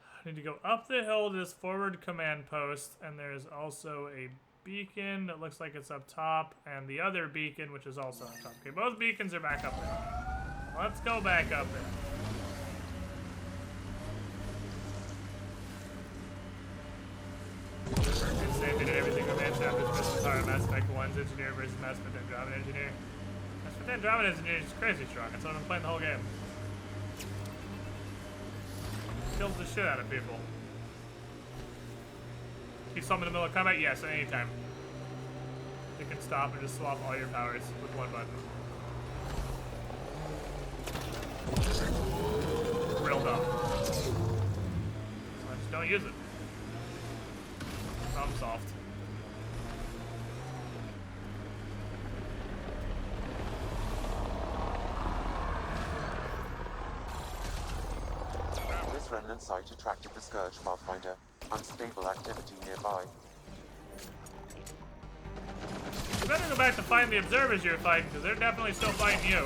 Speaker 1: I need to go up the hill to this forward command post, and there's also a beacon that looks like it's up top, and the other beacon, which is also up top. Okay, both beacons are back up there. Let's go back up there. Same did everything romance after this power Mass Effect 1's engineer versus Mass Effect Andromeda engineer. Mass Effect Andromeda engineer is crazy strong. That's what I've been playing the whole game. Kills the shit out of people. Keep something in the middle of combat? Yes, at any time. You can stop and just swap all your powers with one button. Real dumb. So I just don't use it. Problem solved.
Speaker 6: This remnant site attracted the Scourge Pathfinder. Unstable activity nearby.
Speaker 1: You better go back to find the observers you're fighting, because they're definitely still fighting you.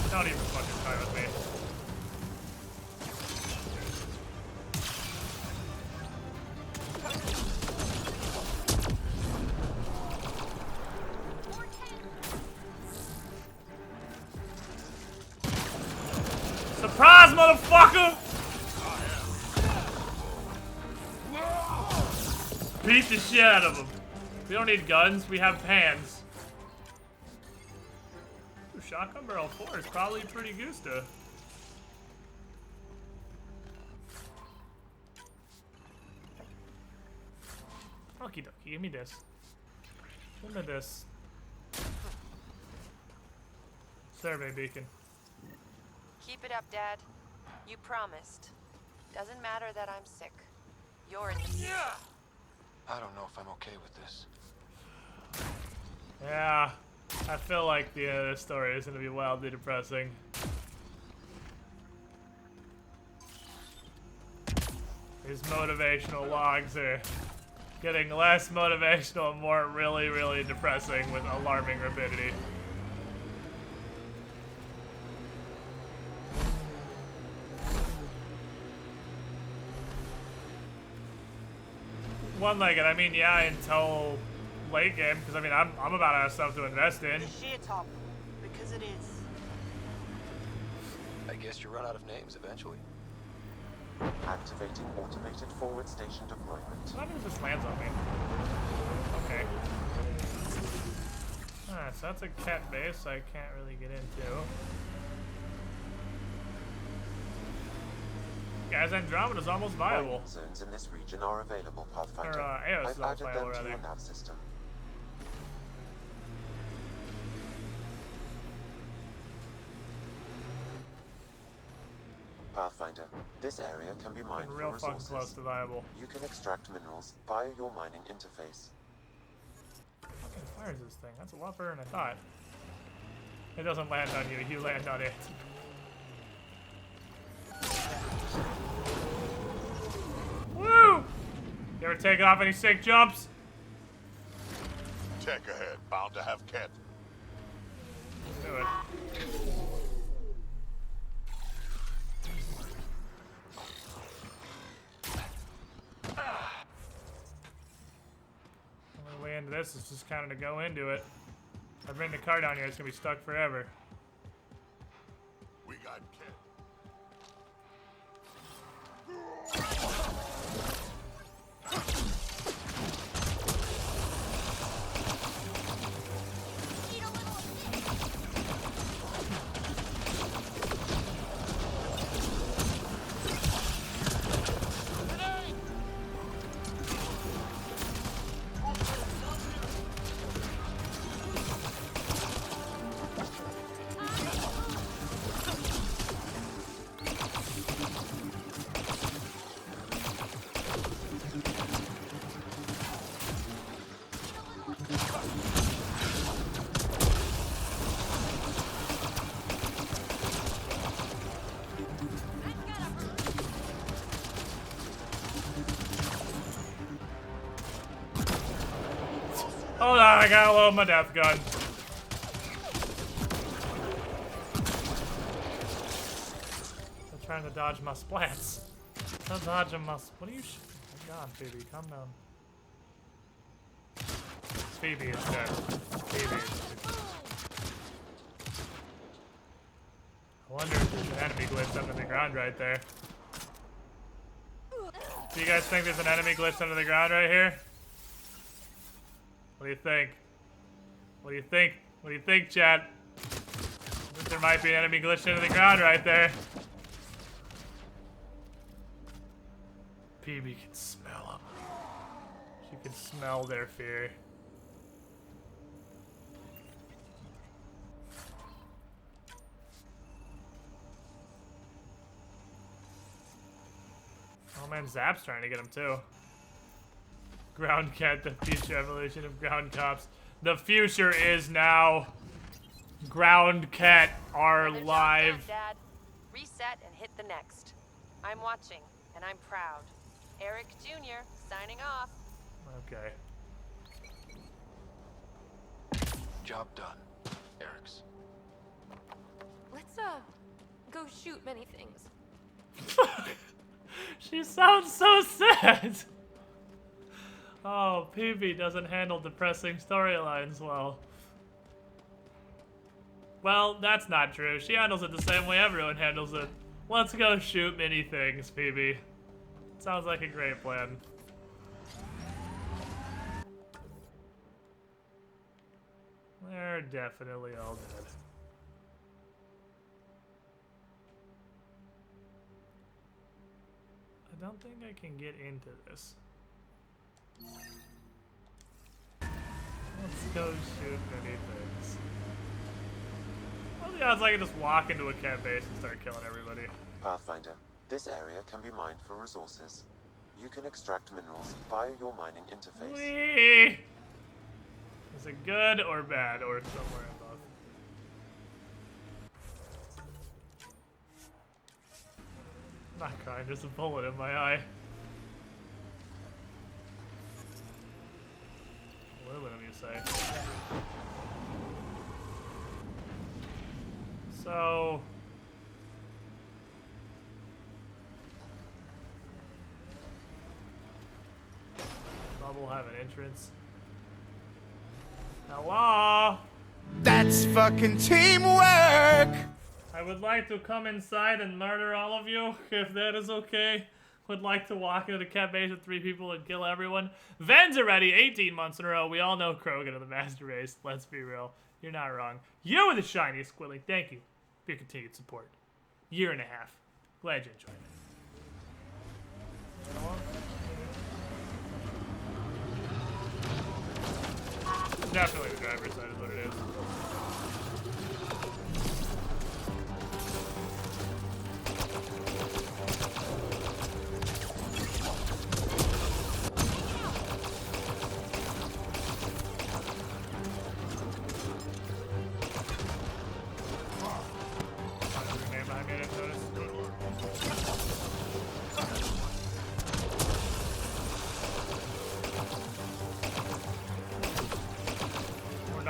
Speaker 1: Don't even fucking try with me. Surprise, motherfucker! Beat the shit out of him. We don't need guns, we have hands. Ooh, Shotgun Barrel 4 is probably pretty gusta. Okie dokie, give me this. Give me this. Survey beacon.
Speaker 4: Keep it up, Dad. You promised. Doesn't matter that I'm sick. You're in the future.
Speaker 17: I don't know if I'm okay with this.
Speaker 1: Yeah, I feel like the end of this story is going to be wildly depressing. These motivational logs are getting less motivational and more really, really depressing with alarming rapidity. One-legged, I mean, yeah, until late game, because I mean, I'm about to have stuff to invest in.
Speaker 11: The sheer top, because it is.
Speaker 17: I guess you run out of names eventually.
Speaker 6: Activating automated forward station deployment.
Speaker 1: What happens if this lands on me? Okay. Alright, so that's a cat base I can't really get into. Guys, Andromeda's almost viable.
Speaker 6: Zones in this region are available, Pathfinder.
Speaker 1: Or, Eos is
Speaker 6: I've
Speaker 1: almost
Speaker 6: added
Speaker 1: viable,
Speaker 6: them to your
Speaker 1: rather.
Speaker 6: nav system. Pathfinder, This area can be mined
Speaker 1: real
Speaker 6: for
Speaker 1: fucking
Speaker 6: resources.
Speaker 1: close to viable.
Speaker 6: You can extract minerals via your mining interface.
Speaker 1: What fucking fires this thing? That's a lot better than I thought. It doesn't land on you, you land on it. Woo! You ever take off any sick jumps?
Speaker 13: Tech ahead, bound to have Ket.
Speaker 1: Do it. Only way into this is just kind of to go into it. If I bring the car down here, it's gonna be stuck forever.
Speaker 13: We got Ket.
Speaker 1: Hold on, I gotta load my death gun. I'm trying to dodge my splats. I'm dodging my. What are you? Hang on, Phoebe, calm down. Phoebe is dead. Phoebe is dead. I wonder if there's an enemy glitch under the ground right there. Do you guys think there's an enemy glitch under the ground right here? What do you think? What do you think? What do you think, chat? I think there might be an enemy glitched into the ground right there. PB can smell them. She can smell their fear. Oh man, Zap's trying to get him too. Ground Cat, the future evolution of ground cops. The future is now. Ground Cat are
Speaker 4: Another job
Speaker 1: live.
Speaker 4: done, Dad. Reset and hit the next. I'm watching, and I'm proud. Eric Jr. signing off.
Speaker 1: Okay.
Speaker 5: Job done. Eric's.
Speaker 16: Let's, go shoot many things.
Speaker 1: She sounds so sad. Oh, PB doesn't handle depressing storylines well. Well, that's not true. She handles it the same way everyone handles it. Let's go shoot many things, PB. Sounds like a great plan. They're definitely all dead. I don't think I can get into this. Let's go shoot many things. What are the odds I can just walk into a cat base and start killing everybody?
Speaker 6: Pathfinder, this area can be mined for resources. You can extract minerals via your mining interface.
Speaker 1: Whee! Is it good or bad or somewhere in both? Not crying, there's a bullet in my eye. Aluminum, you say? So... Bubble have an entrance. Hello?
Speaker 18: That's fucking teamwork!
Speaker 1: I would like to come inside and murder all of you, if that is okay. Would like to walk into the cat base with 3 people and kill everyone. Ven's already 18 months in a row. We all know Krogan of the Master Race. Let's be real. You're not wrong. You were the shiniest Squilling. Thank you for your continued support. 1.5 years. Glad you enjoyed it. Definitely the driver's side is what it is.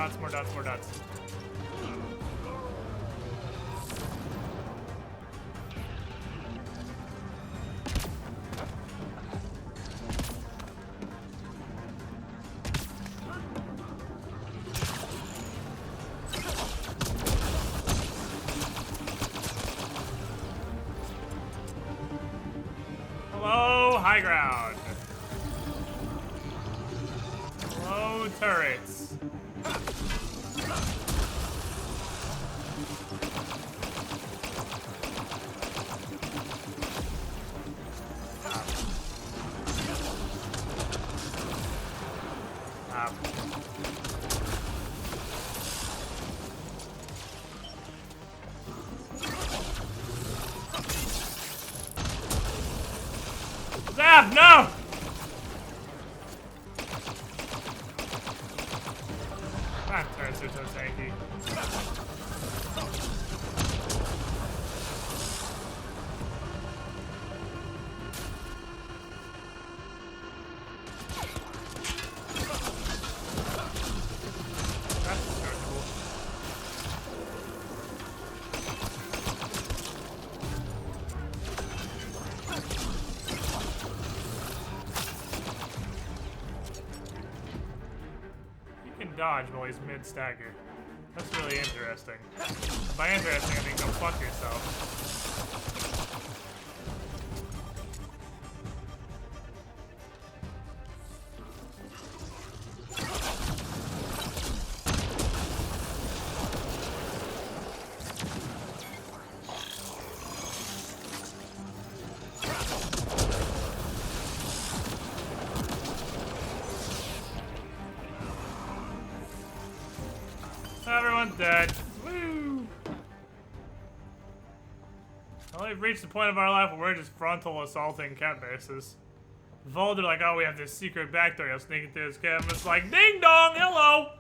Speaker 1: dots, more dots, more dots. Hello, high ground. Hello, turrets. Zap, no! Ah, turrets are so tanky. That's destructible. You can dodge while he's mid-stagger. That's really interesting. By interesting, I think go fuck yourself. Everyone's dead. Woo! Well, we've reached the point of our life where we're just frontal assaulting cat bases. Volder like, oh, we have this secret back door. You're sneaking through this cat. And it's like, ding dong, hello!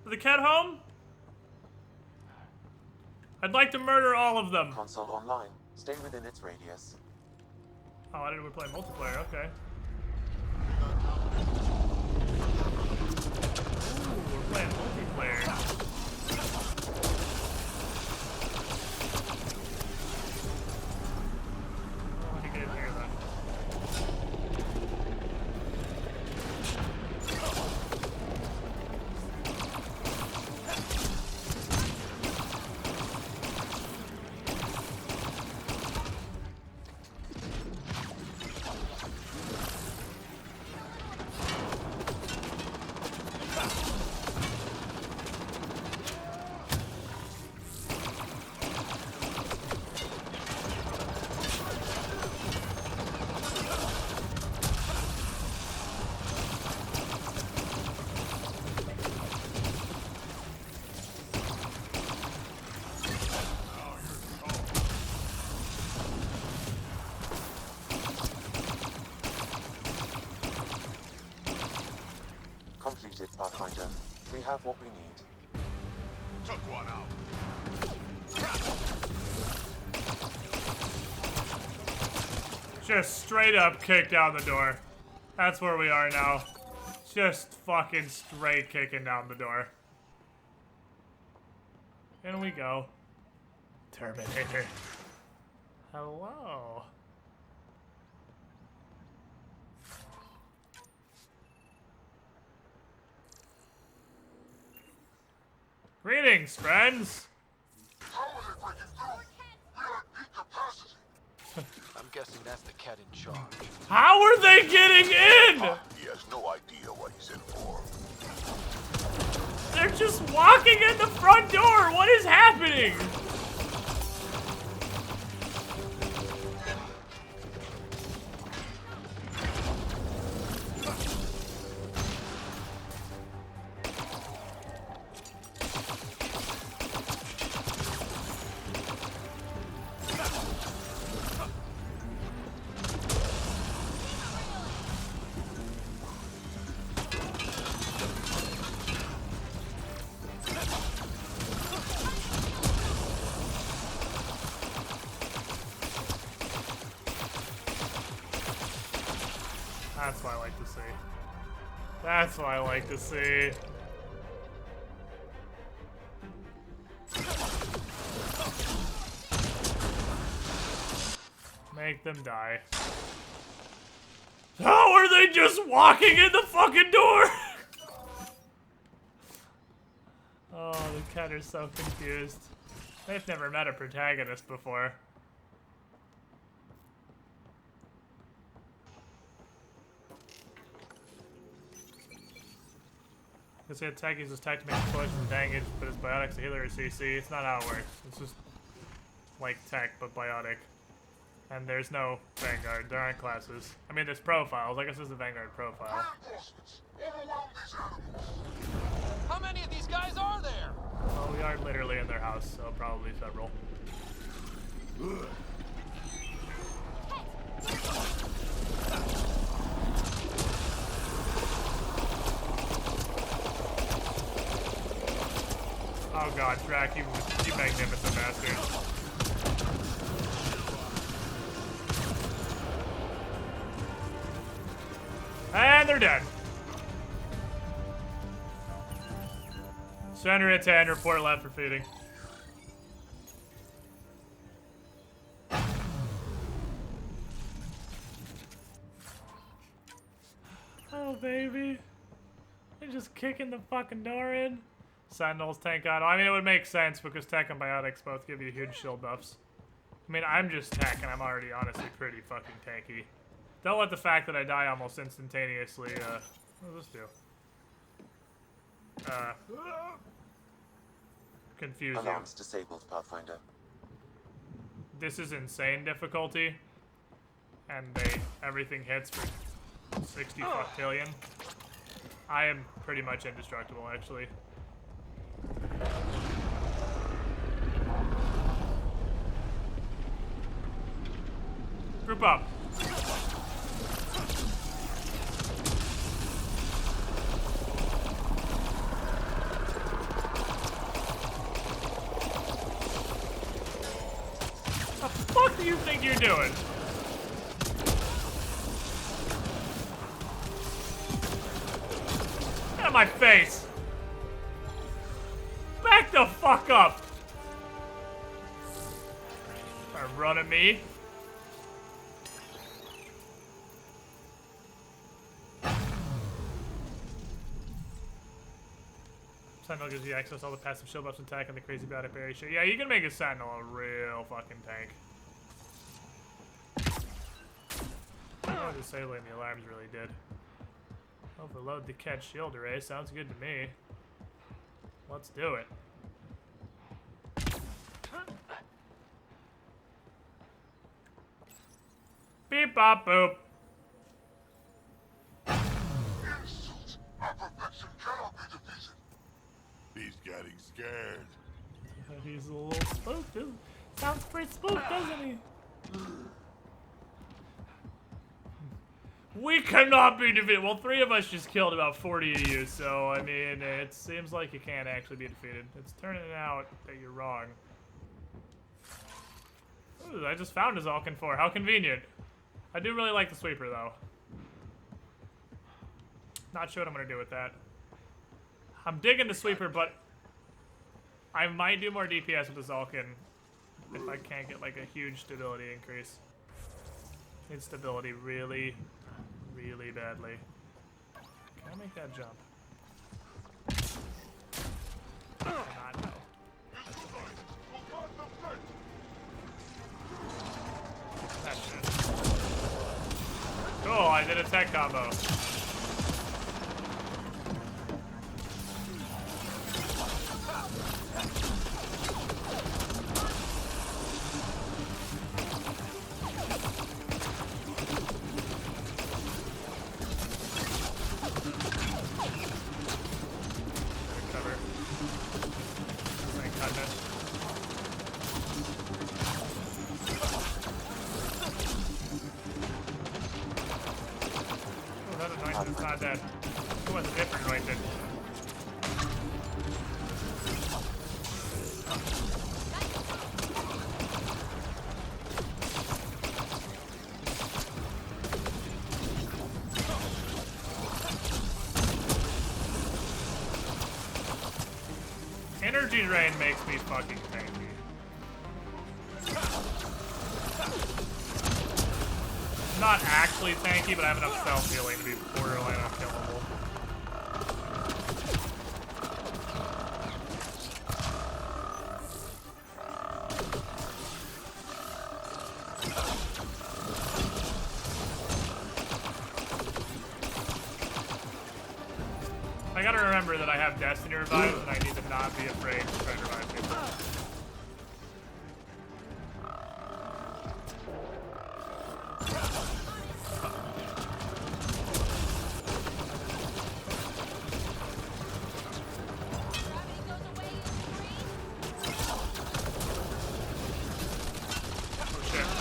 Speaker 1: Is the cat home? I'd like to murder all of them.
Speaker 6: Console online. Stay within its radius.
Speaker 1: Oh, I didn't we play multiplayer, okay. Ooh, we're playing multiplayer. Let me get in here then.
Speaker 6: Completed, Pathfinder. We have what we need.
Speaker 13: Took one out.
Speaker 1: Just straight up kick down the door. That's where we are now. Just fucking straight kicking down the door. In we go. Terminator. Hello. Greetings, friends.
Speaker 17: I'm guessing that's the cat in charge.
Speaker 1: How are they getting in?
Speaker 13: He has no idea what he's in for.
Speaker 1: They're just walking in the front door. What is happening? That's what I like to see. That's what I like to see. make them die. How are they just walking in the fucking door? Oh, the cat are so confused. They've never met a protagonist before. Because the attack uses tech to make explosions and damage, but his biotic's a healer or CC. It's not how it works. It's just like tech, but biotic. And there's no Vanguard. There aren't classes. I mean, there's profiles. I guess there's a Vanguard profile.
Speaker 17: How many of these guys are there?
Speaker 1: Well, we are literally in their house, so probably several. Oh god, Drac, you magnificent bastard. And they're dead. Center at 10, report left for feeding. Oh, baby. They're just kicking the fucking door in. Sentinels, tank auto. I mean, it would make sense because tech and biotics both give you huge shield buffs. I mean, I'm just tech and I'm already honestly pretty fucking tanky. Don't let the fact that I die almost instantaneously, what does this do? Confuse you.
Speaker 6: Alarms disabled, Pathfinder.
Speaker 1: This is insane difficulty. And everything hits for 60 fucktillion. I am pretty much indestructible, actually. Group up. What the fuck do you think you're doing? Get out of my face! Back the fuck up! Run at me. Sentinel gives you access to all the passive shield buffs and attack and the crazy biotic berry shit. Yeah, you can make a Sentinel a real fucking tank. Oh, disabling the alarms really did. Overload the catch shield array. Sounds good to me. Let's do it. Beep bop boop.
Speaker 13: Insult! Our perfection cannot be defeated. He's getting scared.
Speaker 1: Yeah, he's a little spooked. Sounds pretty spooked, doesn't he? We cannot be defeated. Well, 3 of us just killed about 40 of you, so, I mean, it seems like you can't actually be defeated. It's turning out that you're wrong. Ooh, I just found his Alkin 4. How convenient. I do really like the sweeper, though. Not sure what I'm going to do with that. I'm digging the sweeper, but I might do more DPS with the Zalkin if I can't get, like, a huge stability increase. Need stability really, really badly. Can I make that jump? Not no. That shit. Cool, I did a tech combo. It's not dead. It was a different anointed. Energy drain makes me fucking tanky. ridiculously tanky, but I have enough self-healing to be borderline unkillable. I gotta remember that I have Destiny Revives and I need to not be afraid to try to revive people.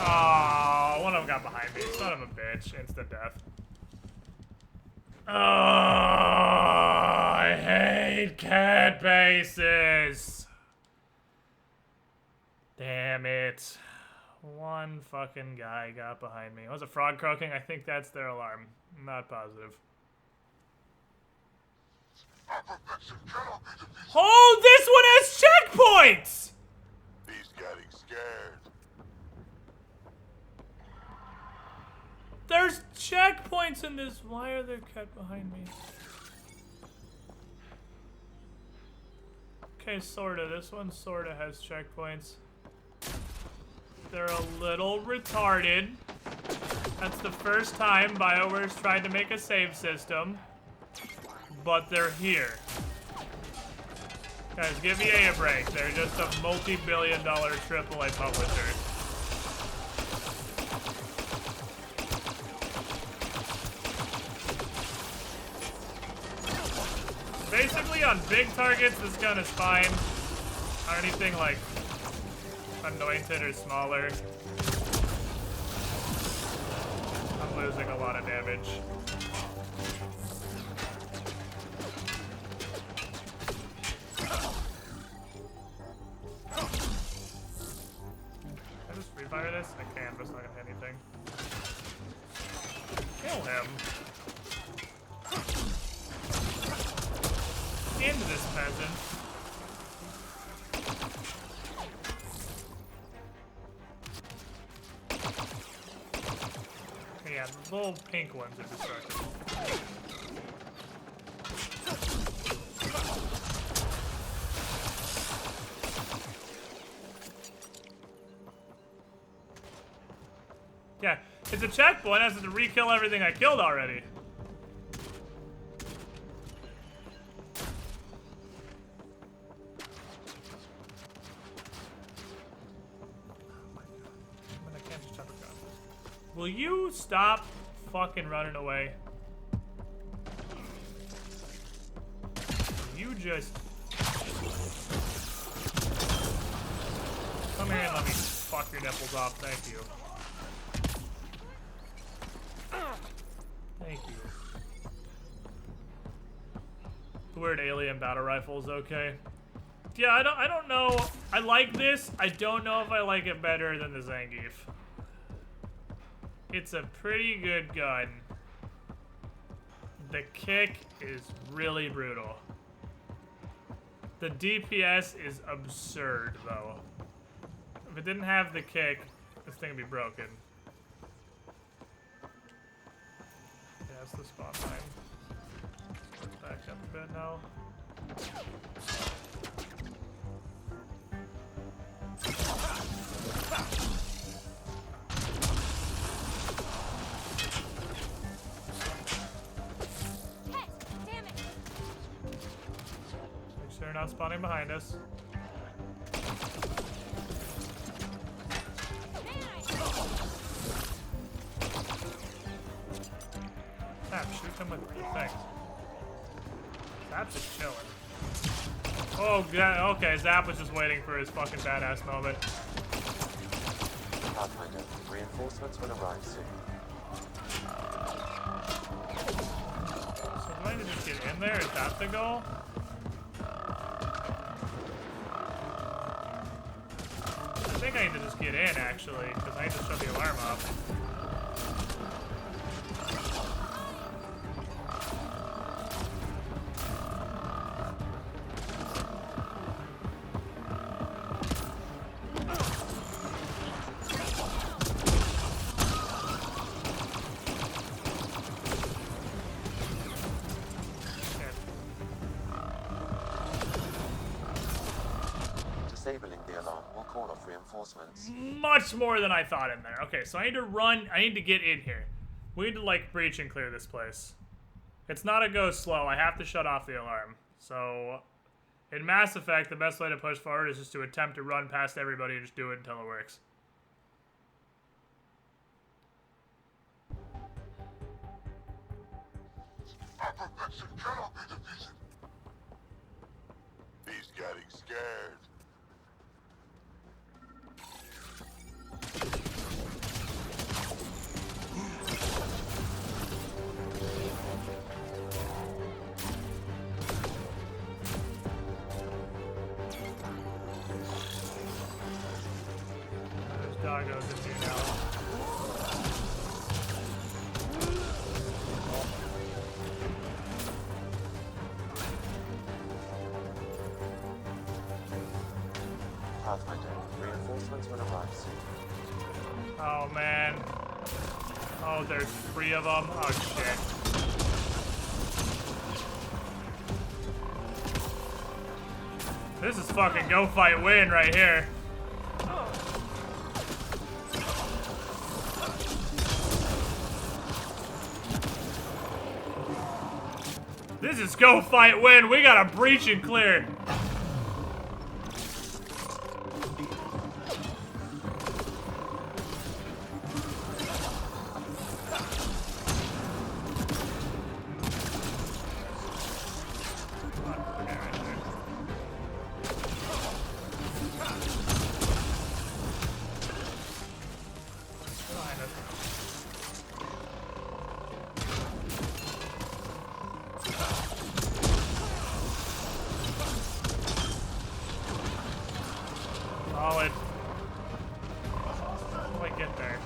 Speaker 1: Oh, one of them got behind me. Son of a bitch. Instant death. Oh, I hate cat bases. Damn it. One fucking guy got behind me. Was a frog croaking? I think that's their alarm. I'm not positive. Oh, this one has checkpoints!
Speaker 13: He's getting scared.
Speaker 1: There's checkpoints in this. Why are there cat behind me? Okay, sorta. This one sorta has checkpoints. They're a little retarded. That's the first time BioWare's tried to make a save system. But they're here. Guys, give EA a break. They're just a multi-billion-dollar AAA publisher. Basically, on big targets, this gun is fine. On anything like anointed or smaller, I'm losing a lot of damage. Can I just refire this? I can, but it's not gonna hit anything. Kill him. Into this peasant. Yeah, the little pink ones are destructive. Yeah, it's a checkpoint. I have to re-kill everything I killed already. Will you stop fucking running away? You just... Come here and let me fuck your nipples off, thank you. Thank you. The weird alien battle rifle is okay. Yeah, I don't know. I like this. I don't know if I like it better than the Zangief. It's a pretty good gun. The kick is really brutal. The DPS is absurd, though. If it didn't have the kick, this thing would be broken. Yeah, that's the spawn time. Let's back up a bit now. They're not spawning behind us. Zap, shoot him with the thing. Zap's just chilling. Oh, God. Okay, Zap was just waiting for his fucking badass moment.
Speaker 6: Pathfinder, reinforcements will arrive soon.
Speaker 1: So do I need to just get in there? Is that the goal? I think I need to just get in, actually, because I need to shut the alarm off.
Speaker 6: Disabling the alarm will call off reinforcements.
Speaker 1: Much more than I thought in there. Okay, so I need to run. I need to get in here. We need to, like, breach and clear this place. It's not a go slow. I have to shut off the alarm. So, in Mass Effect, the best way to push forward is just to attempt to run past everybody and just do it until it works.
Speaker 13: He's getting scared.
Speaker 1: There's doggos in here now.
Speaker 6: Pathfinder, reinforcements will arrive soon.
Speaker 1: Oh, man. Oh, there's 3 of them. Oh, shit. This is fucking go fight win right here. This is go fight win. We got a breach and clear. Solid. How do I get there?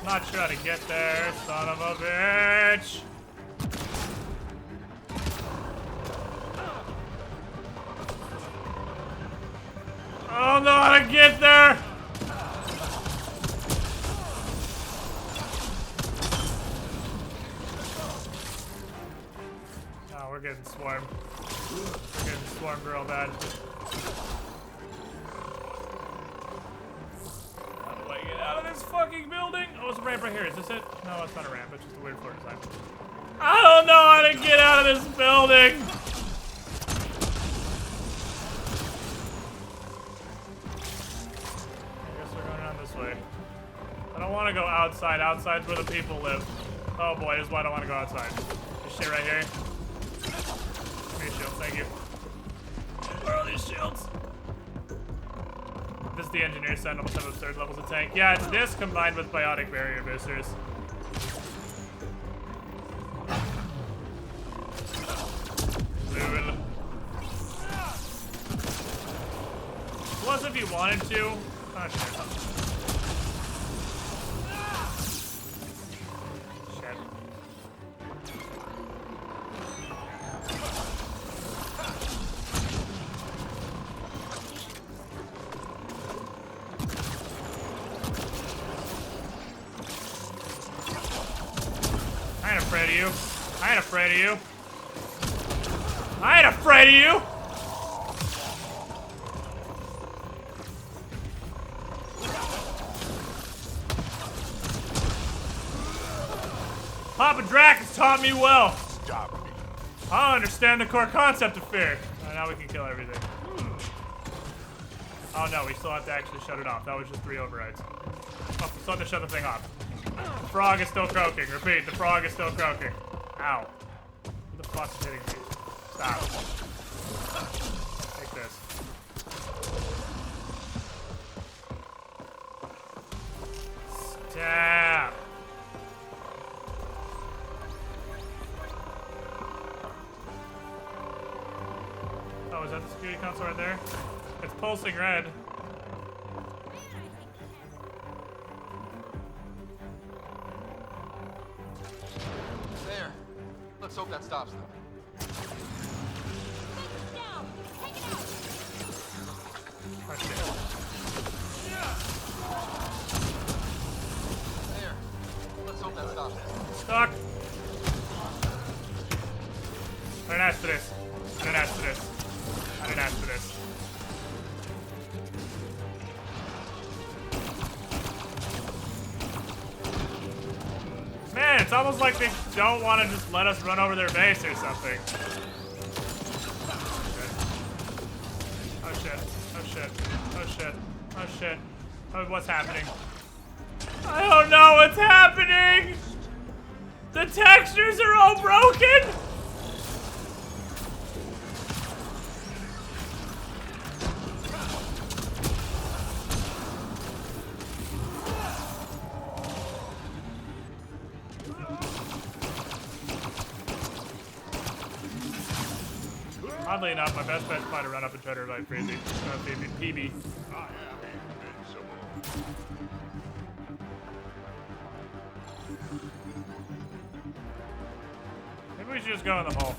Speaker 1: Not sure how to get there, son of a bitch! I don't know how to get there! Oh, we're getting swarmed. We're getting swarmed real bad. How do I get out of this fucking building? Oh, it's a ramp right here. Is this it? No, it's not a ramp. It's just a weird floor design. I don't know how to get out of this building! I don't want to go outside. Outside's where the people live. Oh boy, this is why I don't want to go outside. This shit right here. Give me a shield, thank you. Where are these shields? This is the engineer set, almost have absurd levels of tank. Yeah, it's this combined with biotic barrier boosters. Cool. Plus, if you wanted to. Oh, shit. I ain't afraid of you. I ain't afraid of you. I ain't afraid of you. Papa Drac has taught me well.
Speaker 13: Stop me.
Speaker 1: I understand the core concept of fear. Oh, now we can kill everything. Oh no, we still have to actually shut it off. That was just 3 overrides. Oh, we still have to shut the thing off. The frog is still croaking. Repeat, the frog is still croaking. Ow. Who the fuck's hitting me? Stop. Take this. Stab. Oh, is that the security console right there? It's pulsing red.
Speaker 17: There. Let's hope that stops them. There. Let's hope that stops it.
Speaker 1: Stuck. I didn't ask for this. I didn't ask for this. I didn't ask for this. Man, it's almost like they don't want to just let us run over their base or something. Oh shit. Oh shit. Oh shit. Oh shit. Oh, what's happening? I don't know what's happening! The textures are all broken! Oddly enough, my best bet's probably to run up and try to revive Crazy. PB. Maybe we should just go in the hole.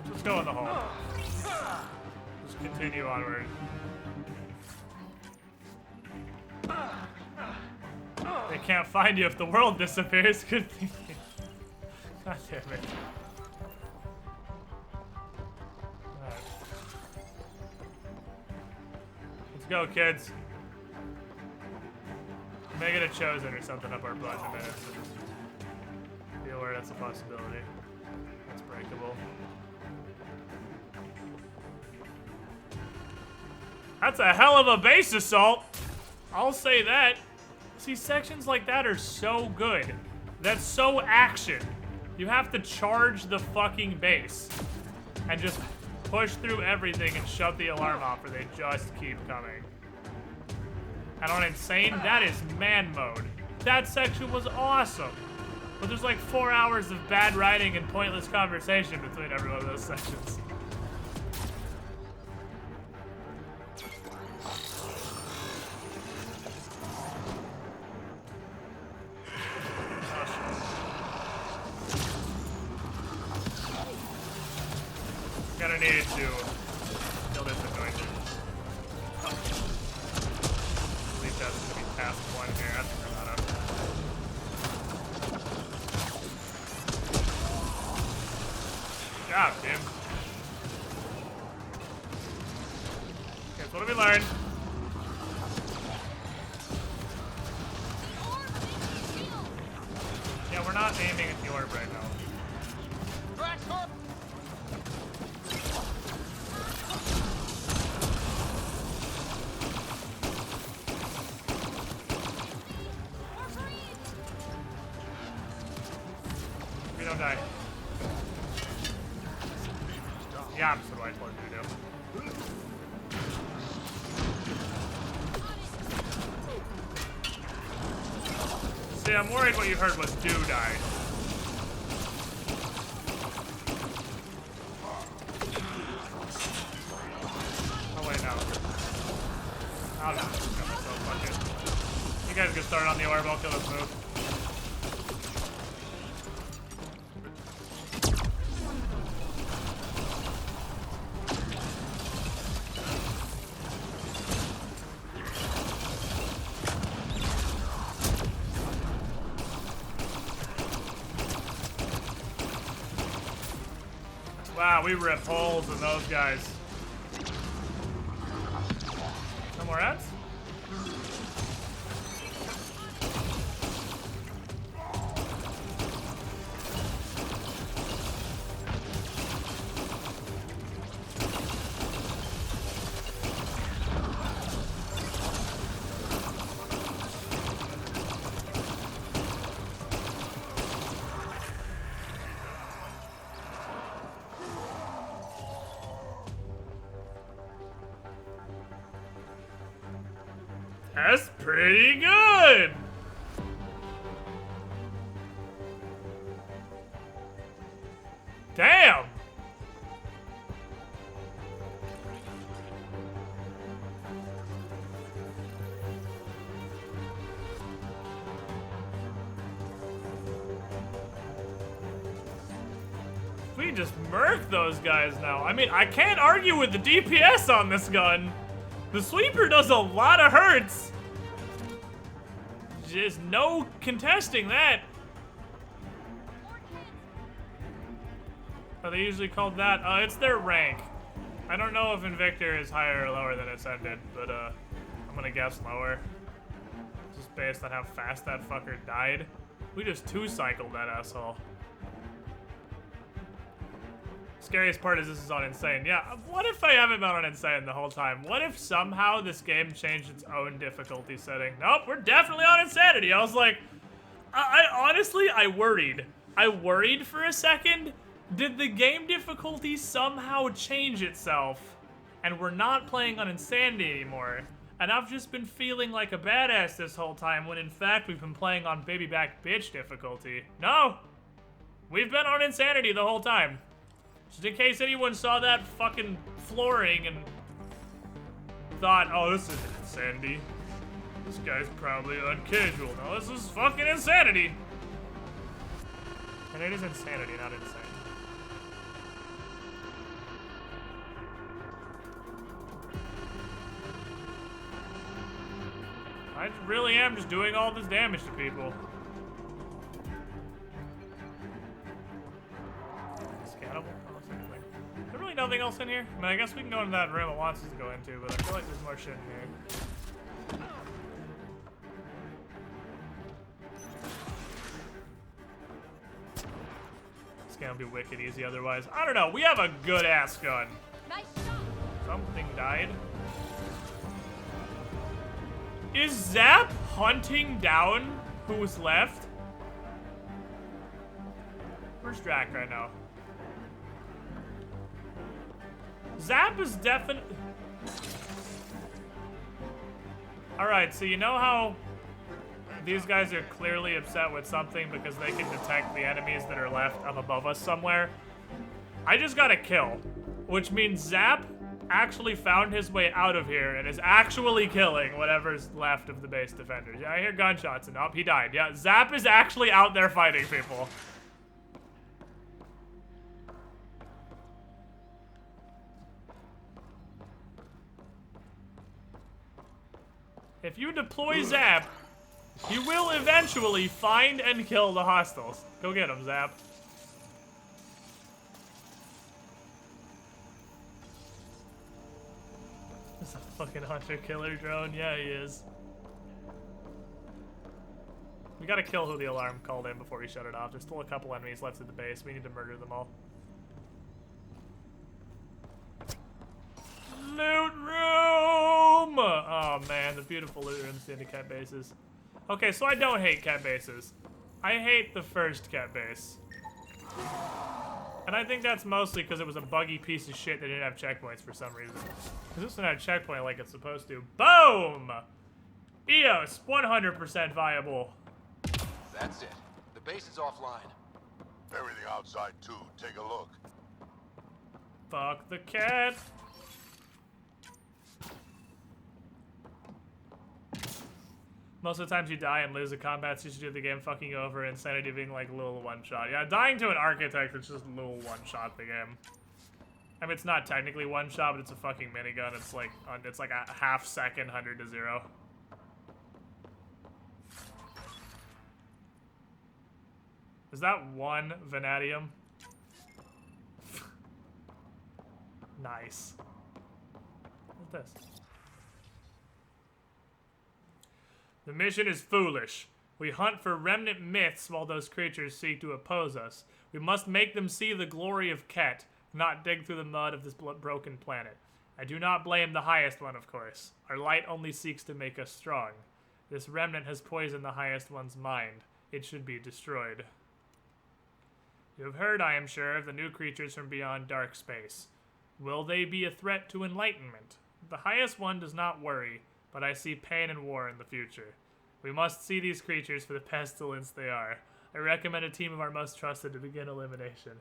Speaker 1: Let's just go in the hole. Just continue onward. They can't find you if the world disappears. Good thing. God damn it. Let's go, kids. Make it a chosen or something up our butt in a minute. So just be aware that's a possibility. That's breakable. That's a hell of a base assault. I'll say that. See, sections like that are so good. That's so action. You have to charge the fucking base and just push through everything and shut the alarm off, or they just keep coming. And on Insane, that is man mode. That section was awesome. But there's like 4 hours of bad writing and pointless conversation between every one of those sections. Gonna need to kill this anointing. I believe that's gonna be task 1 here. That's Granada. Good job, Tim. Okay, so what did we learn? Yeah, we're not aiming at the orb right now. We don't die. Yeah, I'm so what I told you to do. See, I'm worried what you heard was do die. Oh wait, no. I'll just kill myself, fuck it. You guys get started on the orb, I'll kill this move. Wow, we rip holes in those guys. No more ads? That's pretty good! Damn! We just murk those guys now. I mean, I can't argue with the DPS on this gun. The sweeper does a lot of hurts. Just no contesting that. Are they usually called that? It's their rank. I don't know if Invictor is higher or lower than Ascended, but I'm gonna guess lower. Just based on how fast that fucker died. We just two-cycled that asshole. Scariest part is this is on Insane. Yeah, what if I haven't been on Insane the whole time? What if somehow this game changed its own difficulty setting? Nope, we're definitely on Insanity. I was like, I honestly, I worried. I worried for a second. Did the game difficulty somehow change itself and we're not playing on Insanity anymore? And I've just been feeling like a badass this whole time when in fact we've been playing on Baby Back Bitch difficulty. No! We've been on Insanity the whole time. Just in case anyone saw that fucking flooring and thought, oh, this isn't Insanity. This guy's probably on casual. No, this is fucking Insanity. And it is Insanity, not Insane. I really am just doing all this damage to people. Scannable? Oh, is there really nothing else in here? I mean, I guess we can go into that room it wants us to go into, but I feel like there's more shit in here. This game will be wicked easy otherwise. I don't know. We have a good ass gun. Nice shot. Something died. Is Zap hunting down who's left? Where's Drac right now? Zap is definitely... Alright, so you know how these guys are clearly upset with something because they can detect the enemies that are left up above us somewhere? I just got a kill, which means Zap actually found his way out of here and is actually killing whatever's left of the base defenders. Yeah, I hear gunshots and he died. Yeah, Zap is actually out there fighting people. If you deploy Zap, you will eventually find and kill the hostiles. Go get him, Zap. Is a fucking hunter-killer drone? Yeah, he is. We gotta kill who the alarm called in before we shut it off. There's still a couple enemies left at the base. We need to murder them all. Loot room! Oh man, the beautiful loot rooms into cat bases. Okay, so I don't hate cat bases. I hate the first cat base. And I think that's mostly because it was a buggy piece of shit that didn't have checkpoints for some reason. Because this one had a checkpoint like it's supposed to. Boom! EOS, 100% viable.
Speaker 17: That's it. The base is offline.
Speaker 13: Everything outside too. Take a look.
Speaker 1: Fuck the cat. Most of the times you die and lose the combats, you should do the game fucking over. Insanity being like a little one-shot. Yeah, dying to an architect is just a little one-shot the game. I mean, it's not technically one-shot, but it's a fucking minigun. It's like a half-second 100 to 0. Is that one Vanadium? Nice. What's this? The mission is foolish. We hunt for remnant myths while those creatures seek to oppose us. We must make them see the glory of Ket, not dig through the mud of this broken planet. I do not blame the highest one, of course. Our light only seeks to make us strong. This remnant has poisoned the highest one's mind. It should be destroyed. You have heard, I am sure, of the new creatures from beyond dark space. Will they be a threat to enlightenment? The highest one does not worry, but I see pain and war in the future. We must see these creatures for the pestilence they are. I recommend a team of our most trusted to begin elimination.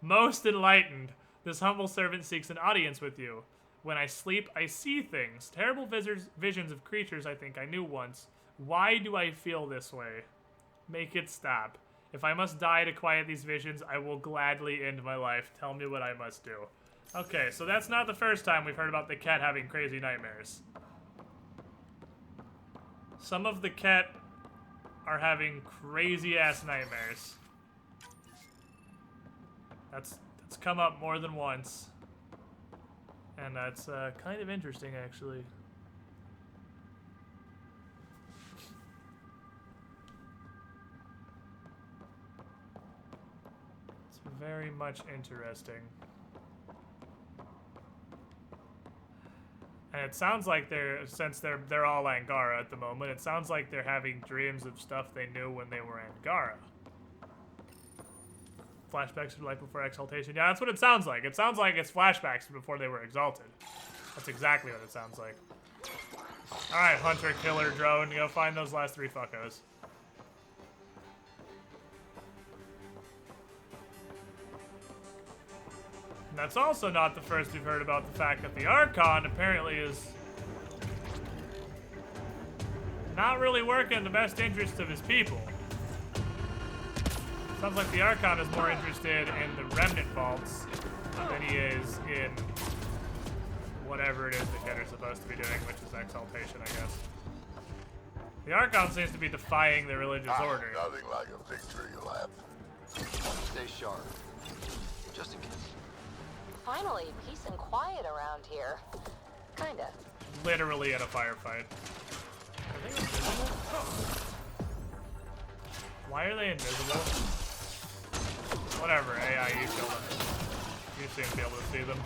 Speaker 1: Most enlightened, this humble servant seeks an audience with you. When I sleep, I see things. Terrible visions of creatures I think I knew once. Why do I feel this way? Make it stop. If I must die to quiet these visions, I will gladly end my life. Tell me what I must do. Okay, so that's not the first time we've heard about the cat having crazy nightmares. Some of the cat are having crazy-ass nightmares. That's come up more than once. And that's kind of interesting, actually. It's very much interesting. And it sounds like since they're all Angara at the moment, it sounds like they're having dreams of stuff they knew when they were Angara. Flashbacks to life before exaltation. Yeah, that's what it sounds like. It sounds like it's flashbacks before they were exalted. That's exactly what it sounds like. Alright, hunter, killer, drone, go find those last 3 fuckos. And that's also not the first we've heard about the fact that the Archon apparently is not really working in the best interest of his people. Sounds like the Archon is more interested in the Remnant Vaults than he is in whatever it is the kid are supposed to be doing, which is exaltation, I guess. The Archon seems to be defying the religious order.
Speaker 13: Nothing like a victory lap.
Speaker 17: Stay sharp. Just in case.
Speaker 16: Finally, peace and quiet around here. Kinda.
Speaker 1: Literally in a firefight. Are they invisible? Why are they invisible? Whatever, AI, you kill them. You seem to be able to see them.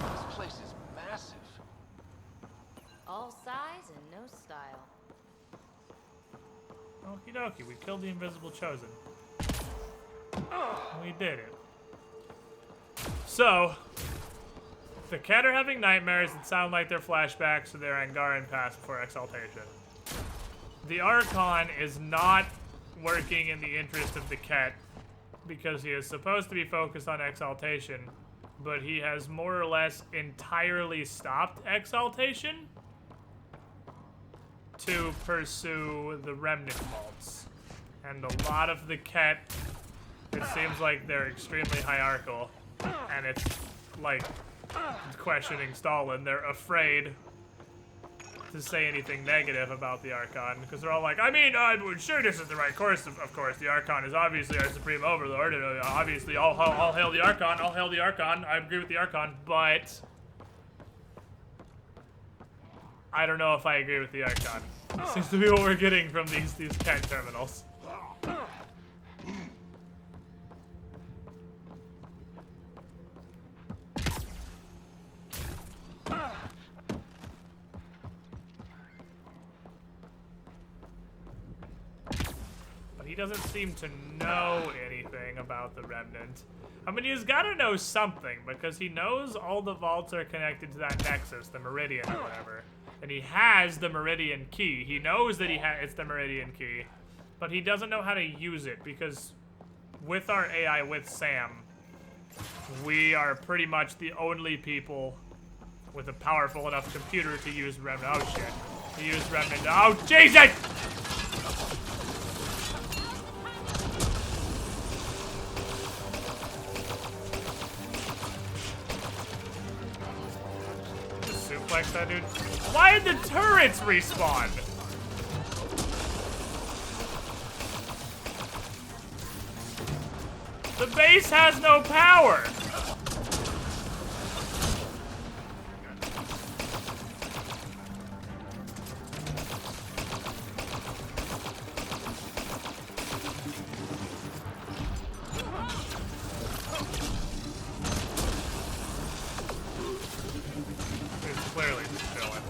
Speaker 17: This place is massive.
Speaker 16: All size and no style.
Speaker 1: Okie dokie, we killed the invisible chosen. We did it. So, the cat are having nightmares that sound like they're flashbacks to their Angaran past before exaltation. The Archon is not working in the interest of the cat because he is supposed to be focused on exaltation, but he has more or less entirely stopped exaltation to pursue the Remnant Vaults. And a lot of the cat, it seems like they're extremely hierarchical, and it's like questioning Stalin. They're afraid to say anything negative about the Archon, because they're all like, I mean, I'm sure this is the right course, of course. The Archon is obviously our supreme overlord, and obviously all hail the Archon, all hail the Archon. I agree with the Archon, but I don't know if I agree with the Archon. Seems to be what we're getting from these cat terminals. But he doesn't seem to know anything about the Remnant. I mean, he's got to know something, because he knows all the vaults are connected to that nexus, the Meridian or whatever. And he has the Meridian key. He knows that it's the Meridian key, but he doesn't know how to use it, because with our AI, with Sam, we are pretty much the only people with a powerful enough computer to use Remnant. Oh shit. To use Remnant. Oh Jesus! Suplex that dude. Why did the turrets respawn? The base has no power. Clearly just chilling.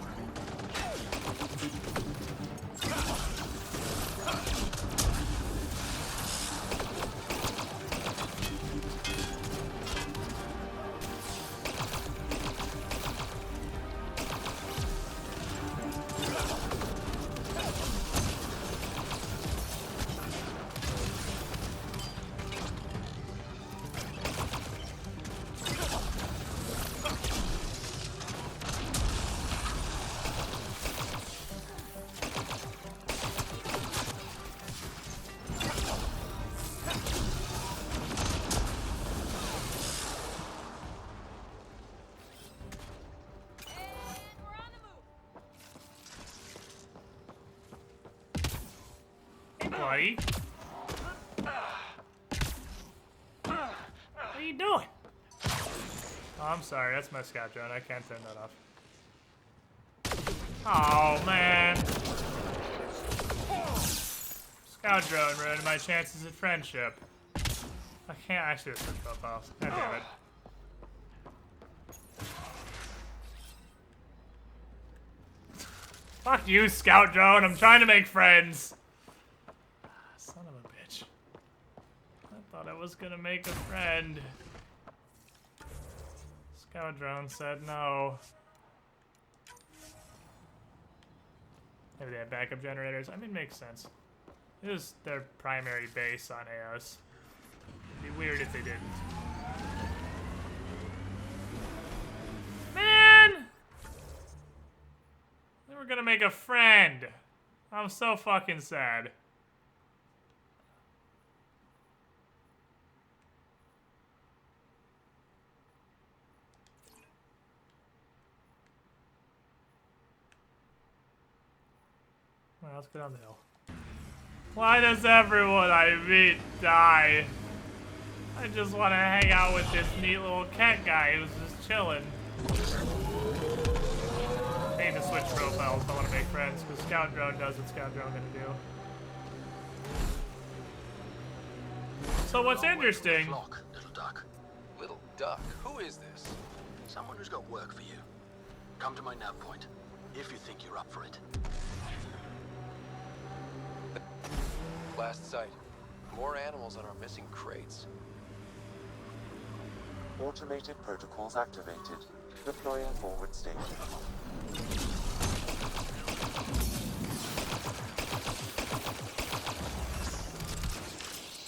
Speaker 1: buddy. What are you doing? Oh, I'm sorry. That's my scout drone. I can't turn that off. Oh, man. Scout drone ruined my chances at friendship. I can't actually switch profiles. God damn it. Fuck you, scout drone. I'm trying to make friends. Son of a bitch. I thought I was gonna make a friend. Scout drone said no. Maybe they have backup generators. I mean, makes sense. It was their primary base on Eos. It'd be weird if they didn't. Man! They were gonna make a friend. I'm so fucking sad. Well, let's go down the hill. Why does everyone I meet die? I just want to hang out with this neat little cat guy who's just chilling. I need to switch profiles if I want to make friends, because Scout Drone does what Scout Drone gonna do. So what's interesting...
Speaker 10: Little duck.
Speaker 17: Little duck? Who is this?
Speaker 10: Someone who's got work for you. Come to my nav point, if you think you're up for it.
Speaker 17: Last sight. More animals on our missing crates.
Speaker 6: Automated protocols activated. Deploying forward station.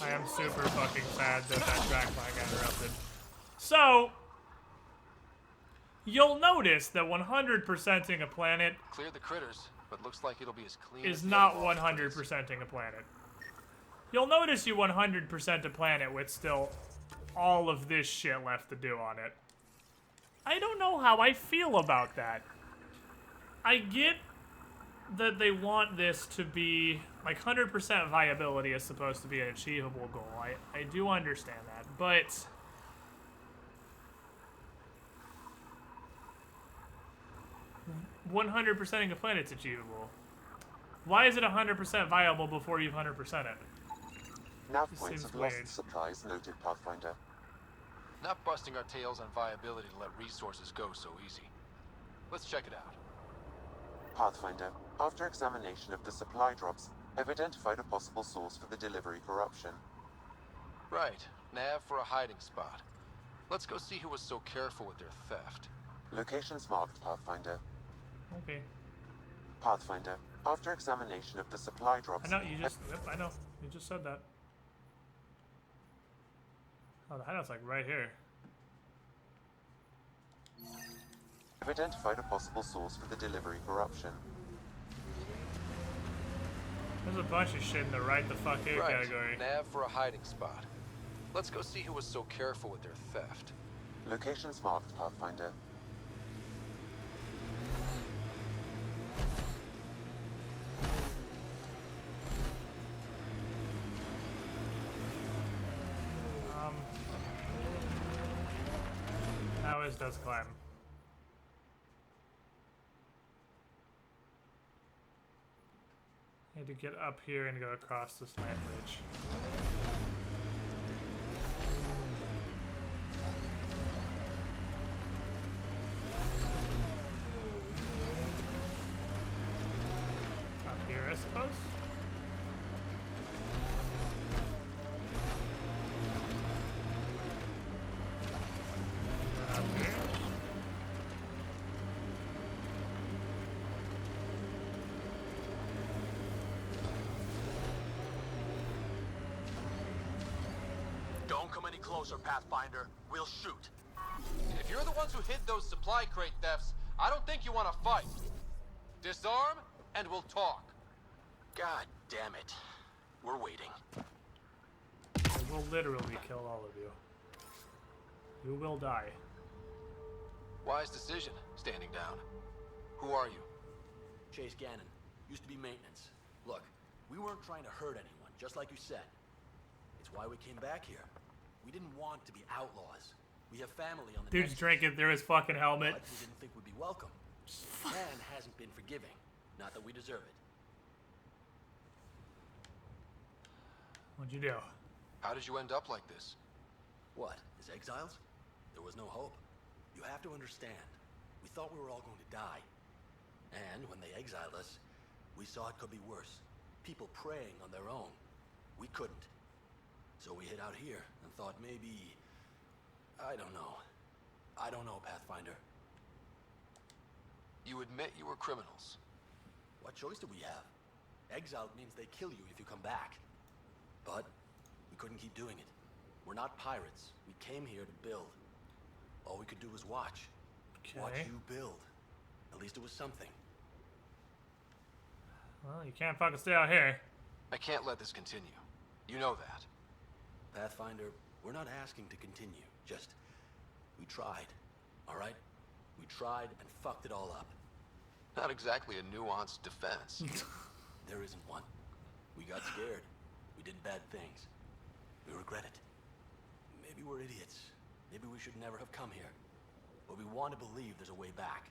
Speaker 1: I am super fucking sad that that track line got interrupted. So, you'll notice that 100%ing a planet
Speaker 17: Clear the critters, but looks like it'll be as clean
Speaker 1: is
Speaker 17: as the
Speaker 1: not
Speaker 17: other
Speaker 1: 100%ing a planet. You'll notice you 100% a planet with still all of this shit left to do on it. I don't know how I feel about that. I get that they want this to be, like, 100% viability is supposed to be an achievable goal. I do understand that, but... "100%ing a planet's achievable. Why is it 100% viable before you've 100% it?
Speaker 6: Nav
Speaker 1: This
Speaker 6: points
Speaker 1: seems
Speaker 6: of lost
Speaker 1: weird.
Speaker 6: supplies noted, Pathfinder.
Speaker 17: Not busting our tails on viability to let resources go so easy. Let's check it out.
Speaker 6: Pathfinder, after examination of the supply drops, I've identified a possible source for the delivery corruption.
Speaker 17: Right. Nav for a hiding spot. Let's go see who was so careful with their theft.
Speaker 6: Locations marked, Pathfinder.
Speaker 1: Okay.
Speaker 6: Pathfinder, after examination of the supply drops...
Speaker 1: I know, you just... Yep, I know. You just said that. Oh, the hideout's like right here.
Speaker 6: I've identified a possible source for the delivery corruption.
Speaker 1: There's a bunch of shit in the right the fuck here
Speaker 17: Right.
Speaker 1: category.
Speaker 17: Nav for a hiding spot. Let's go see who was so careful with their theft.
Speaker 6: Locations marked, Pathfinder.
Speaker 1: How is does climb? Need to get up here and go across this land bridge. Up here, I suppose. Up here.
Speaker 10: Don't come any closer, Pathfinder. We'll shoot.
Speaker 17: If you're the ones who hid those supply crate thefts, I don't think you want to fight. Disarm, and we'll talk.
Speaker 10: God damn it. We're waiting.
Speaker 1: I will literally kill all of you. You will die.
Speaker 17: Wise decision, standing down. Who are you?
Speaker 10: Chase Gannon. Used to be maintenance. Look, we weren't trying to hurt anyone. just like you said. It's why we came back here. We didn't want to be outlaws. We have family on the
Speaker 1: Dude's
Speaker 10: Nexus.
Speaker 1: drinking through his fucking helmet.
Speaker 10: But we didn't think we'd be welcome. Man hasn't been forgiving. Not that we deserve it.
Speaker 1: What'd you do?
Speaker 5: How did you end up like this?
Speaker 10: What, as exiles? There was no hope. You have to understand. We thought we were all going to die. And when they exiled us, we saw it could be worse. People preying on their own. We couldn't. So we hid out here and thought maybe... I don't know. I don't know, Pathfinder.
Speaker 5: You admit you were criminals.
Speaker 10: What choice do we have? Exiled means they kill you if you come back. But we couldn't keep doing it. We're not pirates. We came here to build. All we could do was watch.
Speaker 1: Okay.
Speaker 10: Watch you build. At least it was something.
Speaker 1: Well, you can't fucking stay out here.
Speaker 5: I can't let this continue. You know that.
Speaker 10: Pathfinder, we're not asking to continue. Just, we tried. All right? We tried and fucked it all up.
Speaker 5: Not exactly a nuanced defense.
Speaker 10: There isn't one. We got scared. We did bad things. We regret it. Maybe we're idiots. Maybe we should never have come here. But we want to believe there's a way back.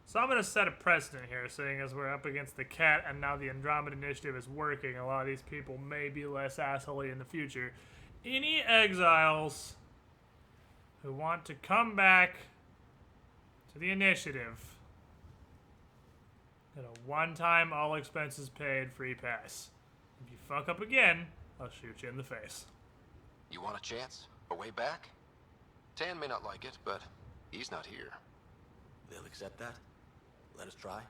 Speaker 1: So I'm going to set a precedent here, seeing as we're up against the cat and now the Andromeda Initiative is working. A lot of these people may be less assholey in the future. Any exiles who want to come back to the Initiative get a one-time, all-expenses-paid free pass. If you fuck up again, I'll shoot you in the face.
Speaker 5: You want a chance? A way back? Tan may not like it, but he's not here.
Speaker 10: They'll accept that? Let us try?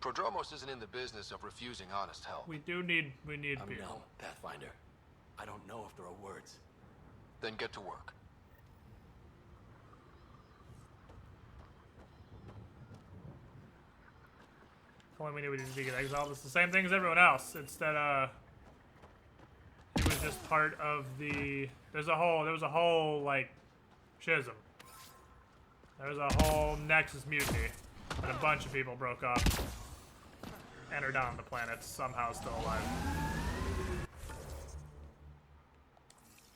Speaker 5: Prodromos isn't in the business of refusing honest help.
Speaker 1: We need people.
Speaker 10: No, Pathfinder. I don't know if there are words.
Speaker 5: Then get to work.
Speaker 1: If only we knew we didn't get exiled. It's the same thing as everyone else. It's that, it was just part of the... there was a whole, like, schism. There was a whole Nexus mutiny. And a bunch of people broke off. And are down on the planet, somehow still alive.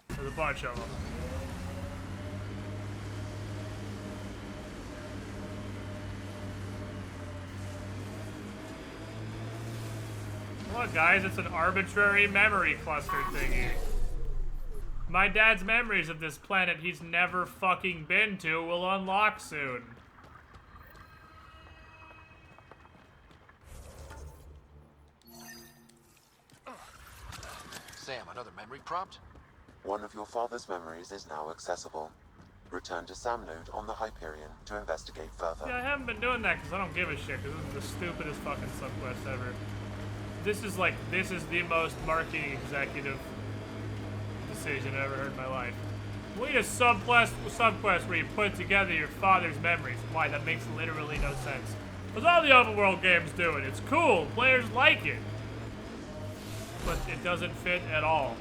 Speaker 1: There's a bunch of them. Look, guys, it's an arbitrary memory cluster thingy. My dad's memories of this planet he's never fucking been to will unlock soon.
Speaker 5: Sam, another memory prompt?
Speaker 6: One of your father's memories is now accessible. Return to Sam Node on the Hyperion to investigate further.
Speaker 1: Yeah, I haven't been doing that because I don't give a shit, because this is the stupidest fucking subquest ever. This is the most marketing executive decision I've ever heard in my life. We need a subquest where you put together your father's memories. Why? That makes literally no sense. Because all the overworld games do it. It's cool. Players like it. But it doesn't fit at all.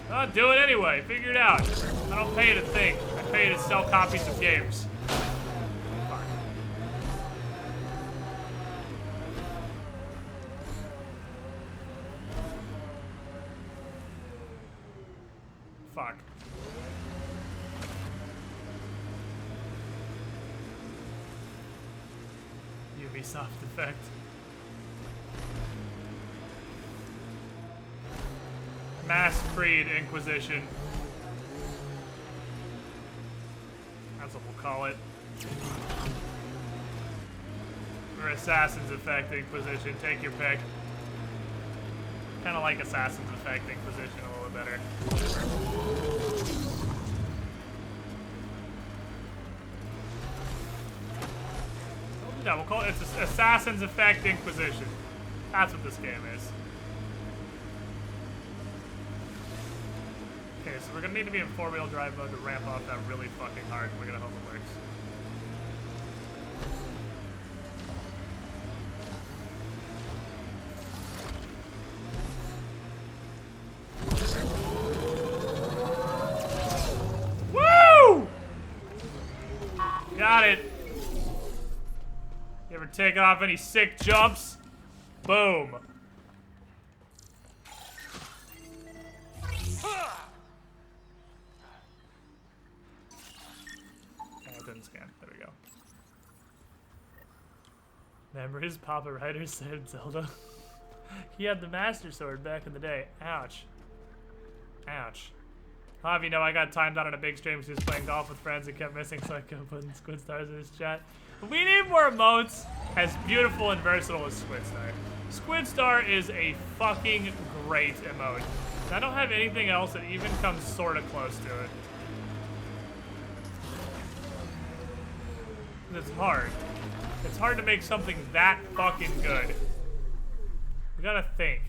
Speaker 1: I'll do it anyway. Figure it out. I don't pay you to think. I pay you to sell copies of games. Fuck. Fuck. Ubisoft effect. Mass Creed Inquisition. That's what we'll call it. Or Assassin's Effect Inquisition. Take your pick. Kind of like Assassin's Effect Inquisition a little better. Yeah, we'll call it Assassin's Effect Inquisition. That's what this game is. Okay, so we're gonna need to be in 4-wheel drive mode to ramp off that really fucking hard. We're gonna hope it works. Woo! Got it. You ever taking off any sick jumps. Boom. Oh, didn't scan. There we go. Memories Papa Ryder said Zelda. He had the Master Sword back in the day. Ouch. Ouch. I'll have you know I got timed out on a big stream because he was playing golf with friends and kept missing, so I kept putting Squid Stars in his chat. But we need more emotes as beautiful and versatile as Squid Star. Squid Star is a fucking great emote. I don't have anything else that even comes sort of close to it. It's hard. It's hard to make something that fucking good. You gotta think.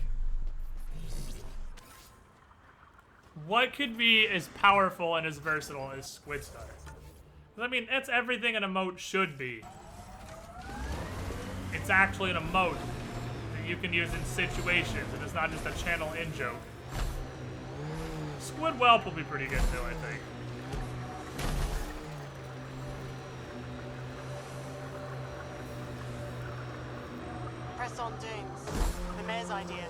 Speaker 1: What could be as powerful and as versatile as Squid Star? I mean, that's everything an emote should be. It's actually an emote that you can use in situations, and it's not just a channel in joke. Squid Whelp will be pretty good too, I think.
Speaker 11: Press on, Dunes. The mayor's idea.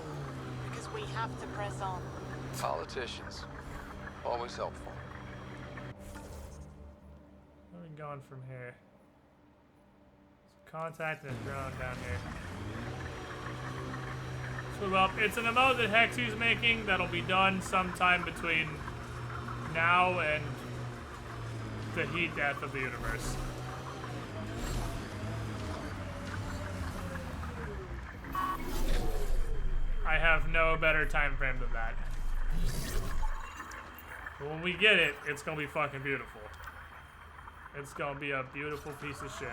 Speaker 11: Because we have to press on.
Speaker 5: Politicians. Always helpful.
Speaker 1: Where are we going from here? Contact and a drone down here. So, well, it's an emote that Hexy's making that'll be done sometime between now and the heat death of the universe. I have no better time frame than that. But when we get it, it's gonna be fucking beautiful. It's gonna be a beautiful piece of shit.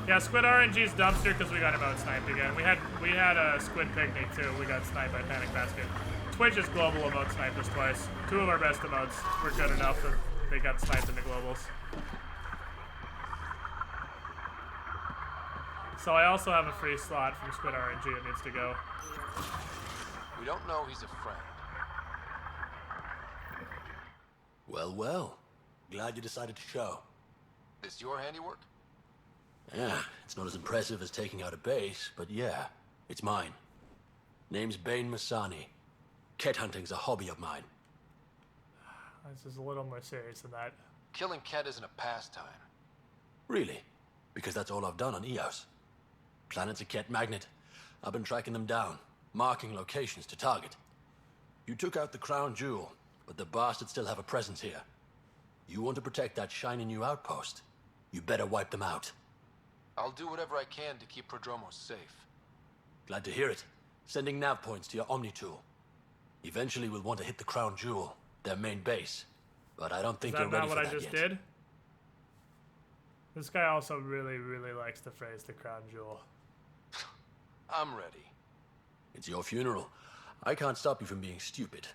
Speaker 1: Yeah, Squid RNG's dumpster because we got emote sniped again. We had a Squid Picnic too. We got sniped by Panic Basket. Twitch's global emote sniped us twice. Two of our best emotes were good enough that they got sniped into globals. So I also have a free slot from Squid RNG that needs to go.
Speaker 5: We don't know he's a friend.
Speaker 10: Well, well. Glad you decided to show.
Speaker 5: This your handiwork?
Speaker 10: Yeah, it's not as impressive as taking out a base, but yeah, it's mine. Name's Bane Masani. Ket hunting's a hobby of mine.
Speaker 1: This is a little more serious than that.
Speaker 5: Killing Ket isn't a pastime.
Speaker 10: Really? Because that's all I've done on Eos. Planet's a Ket magnet. I've been tracking them down, marking locations to target. You took out the crown jewel, but the bastards still have a presence here. You want to protect that shiny new outpost? You better wipe them out.
Speaker 5: I'll do whatever I can to keep Prodromos safe.
Speaker 10: Glad to hear it. Sending nav points to your Omni tool. Eventually we'll want to hit the crown jewel, their main base. But I don't think you're ready for that yet.
Speaker 1: Is that not what I just did? This guy also really, really likes the phrase the crown jewel.
Speaker 5: I'm ready.
Speaker 10: It's your funeral. I can't stop you from being stupid.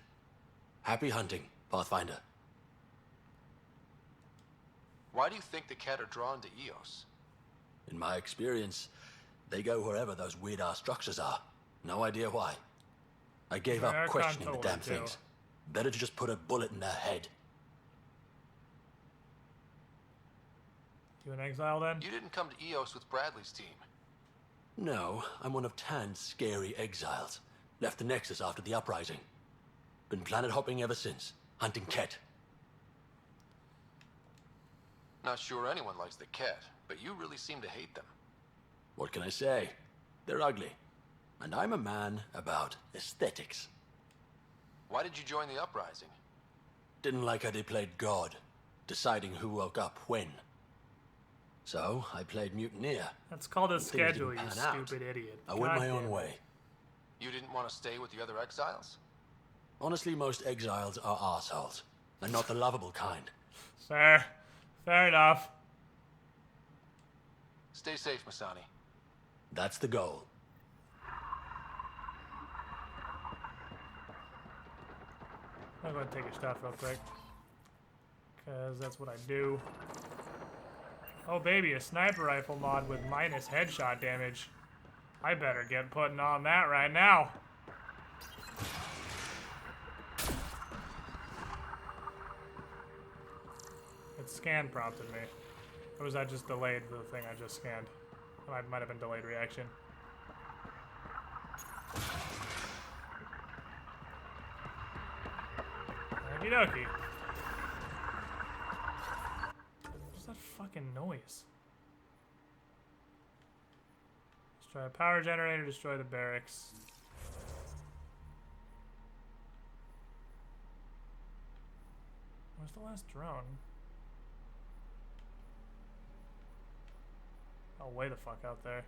Speaker 10: Happy hunting, Pathfinder.
Speaker 5: Why do you think the Ket are drawn to Eos?
Speaker 10: In my experience, they go wherever those weird-ass structures are. No idea why. I gave up questioning the damn things. Better to just put a bullet in their head.
Speaker 1: You in exile then?
Speaker 5: You didn't come to Eos with Bradley's team.
Speaker 10: No, I'm one of Tan's scary exiles. Left the Nexus after the uprising. Been planet hopping ever since, hunting Ket.
Speaker 5: Not sure anyone likes the Ket, but you really seem to hate them.
Speaker 10: What can I say? They're ugly. And I'm a man about aesthetics.
Speaker 5: Why did you join the uprising?
Speaker 10: Didn't like how they played God, deciding who woke up when. So, I played Mutineer.
Speaker 1: That's called a schedule, you stupid idiot.
Speaker 10: I went my own way.
Speaker 5: You didn't want to stay with the other exiles?
Speaker 10: Honestly, most exiles are arseholes, and not the lovable kind.
Speaker 1: Fair. Fair enough.
Speaker 5: Stay safe, Masani.
Speaker 10: That's the goal.
Speaker 1: I'm gonna take your stuff real quick. Because that's what I do. Oh baby, a sniper rifle mod with minus headshot damage. I better get putting on that right now. It scan prompted me. Or was that just delayed, the thing I just scanned? It might have been delayed reaction. Okie dokie. What's that fucking noise? Destroy a power generator, destroy the barracks. Where's the last drone? Oh, way the fuck out there.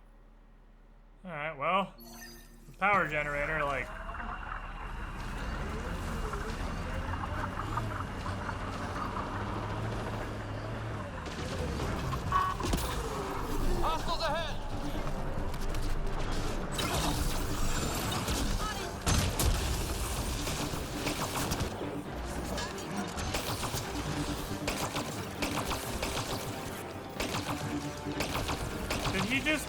Speaker 1: Alright, well, the power generator, like...
Speaker 17: Hostiles ahead!
Speaker 1: Did he just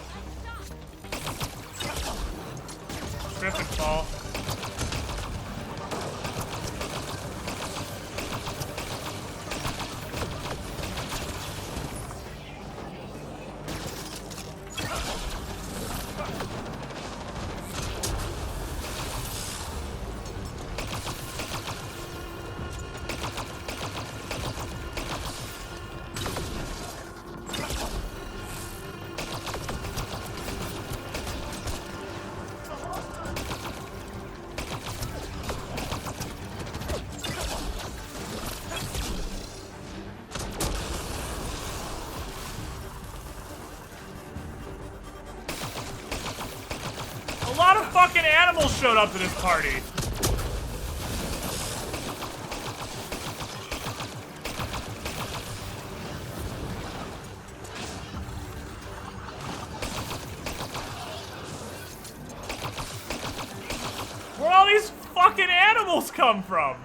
Speaker 1: trip and fall? A lot of fucking animals showed up to this party. Where all these fucking animals come from?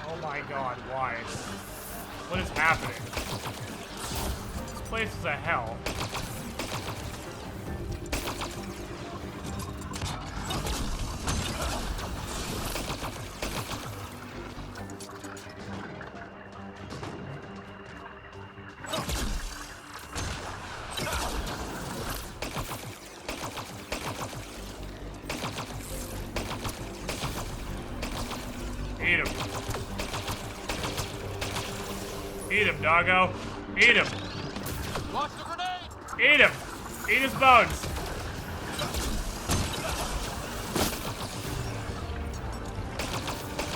Speaker 1: Oh my god, why? What is happening? This place is a hell. Eat him. Eat him, doggo. Eat him.
Speaker 17: Launch the grenade!
Speaker 1: Eat him. Eat his bones.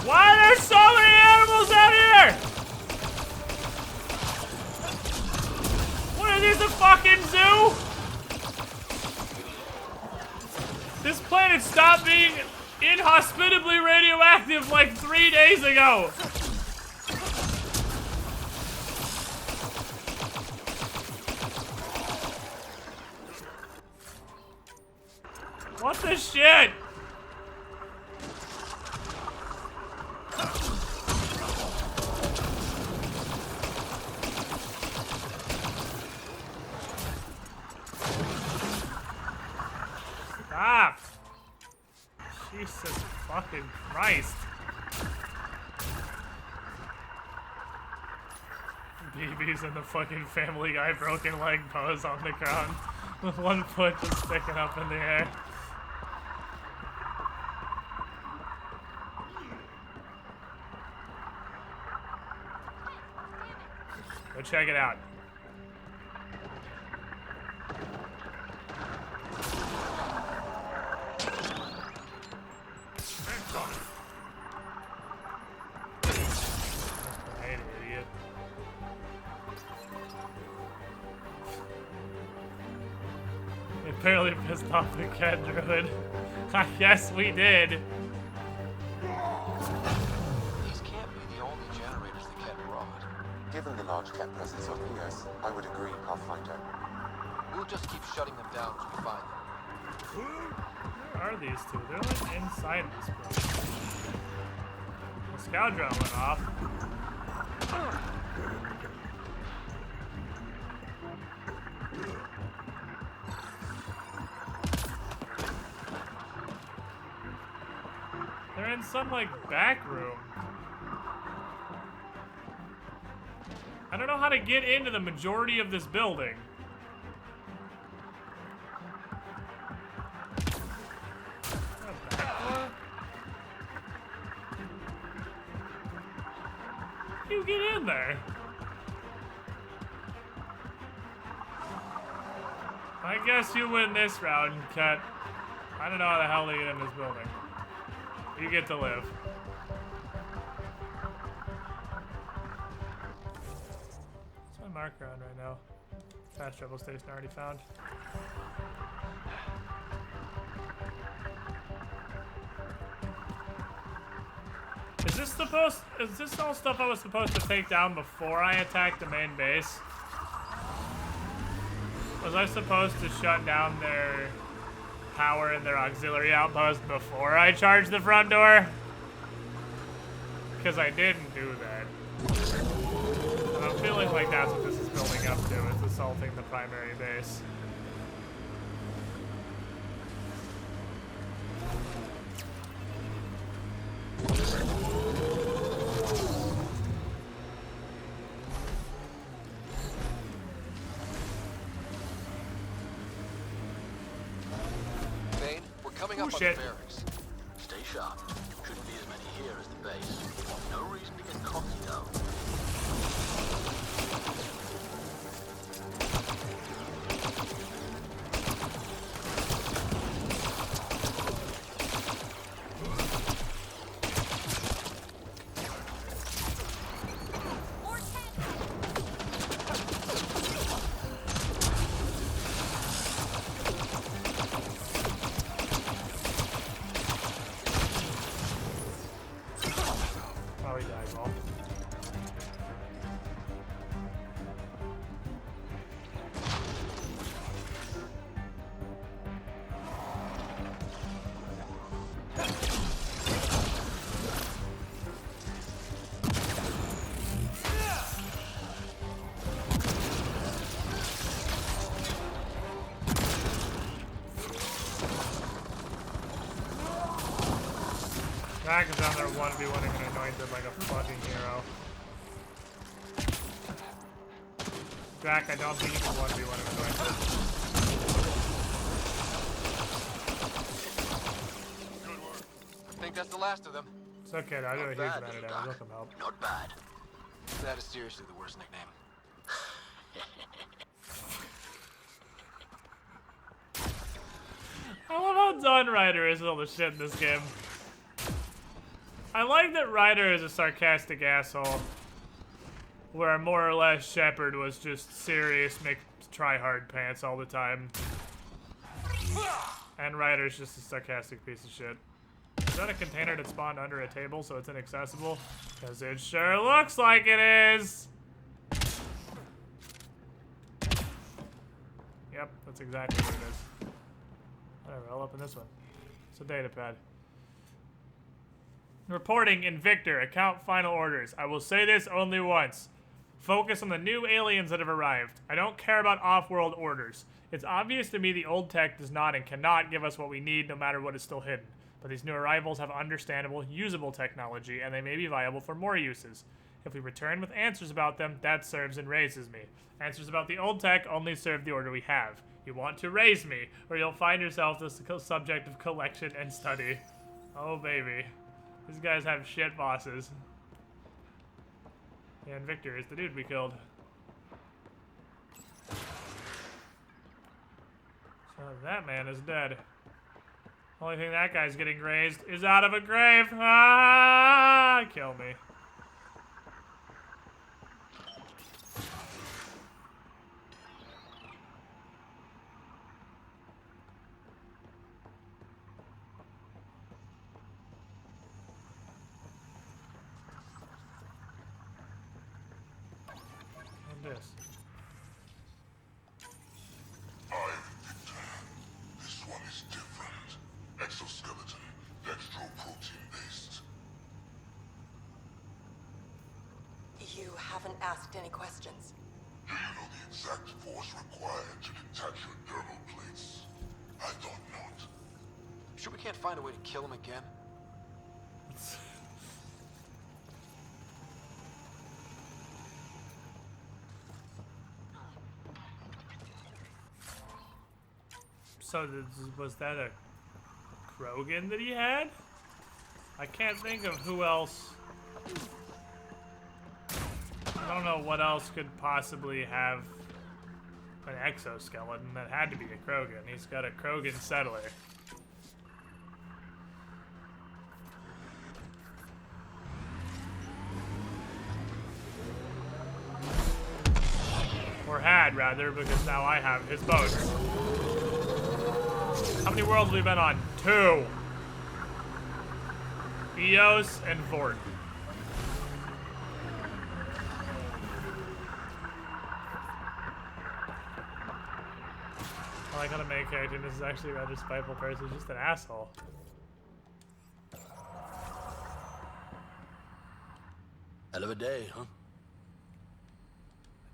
Speaker 1: Why are there so many animals out here? What is this, a fucking zoo? This planet stopped being inhospitably radioactive like 3 days ago. What the shit? Stop. Jesus fucking Christ. BB's in the fucking Family Guy broken leg pose on the ground with one foot just sticking up in the air. Go check it out. Hey, idiot. We apparently pissed off the cat druid. I guess we did.
Speaker 5: These can't be the only generators the Ket brought.
Speaker 6: Given the large Ket presence on Eos, I would agree, Pathfinder.
Speaker 5: We'll just keep shutting them down as we find them.
Speaker 1: Where are these two? They're like inside this place. The scout drone went off. in some, like, back room. I don't know how to get into the majority of this building. You get in there. I guess you win this round, Cat. I don't know how the hell to get in this building. You get to live. What's my marker on right now? Fast travel station already found. Is this all stuff I was supposed to take down before I attacked the main base? Was I supposed to shut down their power and their auxiliary outpost before I charged the front door? Because I didn't do that. And I'm feeling like that's what this is building up to, is assaulting the primary base.
Speaker 10: Coming up
Speaker 1: on the
Speaker 10: barracks. Stay sharp. Shouldn't be as many here as the base. No reason to get cocky though. Jack is down there 1v1ing and anointed like a fucking hero. Jack, I don't think you can 1v1 and anointed.
Speaker 17: Good work. I think that's the last of them.
Speaker 1: It's okay, I do a huge amount of damage. I'll come help.
Speaker 10: Not bad.
Speaker 5: That is seriously the worst nickname.
Speaker 1: I love how done Ryder is with all the shit in this game. I like that Ryder is a sarcastic asshole, where more or less Shepard was just serious, try-hard pants all the time. And Ryder's just a sarcastic piece of shit. Is that a container that spawned under a table so it's inaccessible? Because it sure looks like it is! Yep, that's exactly what it is. Whatever, I'll open this one. It's a data pad. Reporting in Victor, account final orders. I will say this only once. Focus on the new aliens that have arrived. I don't care about off-world orders. It's obvious to me the old tech does not and cannot give us what we need no matter what is still hidden. But these new arrivals have understandable, usable technology, and they may be viable for more uses. If we return with answers about them, that serves and raises me. Answers about the old tech only serve the order we have. You want to raise me, or you'll find yourself the subject of collection and study. Oh, baby. These guys have shit bosses. Yeah, and Victor is the dude we killed. So that man is dead. Only thing that guy's getting raised is out of a grave. Ah! Kill me. This.
Speaker 13: This one is different. Exoskeleton, dextroprotein based.
Speaker 3: You haven't asked any questions.
Speaker 13: Do you know the exact force required to detach your dermal plates? I thought not.
Speaker 5: Sure we can't find a way to kill him again?
Speaker 1: So was that a Krogan that he had? I can't think of who else. I don't know what else could possibly have an exoskeleton. That had to be a Krogan. He's got a Krogan settler. Or had, rather, because now I have his boat. How many worlds have we been on? 2. Eos and Vort. I like how the main character, this is actually a rather spiteful person, he's just an asshole.
Speaker 10: Hell of a day, huh?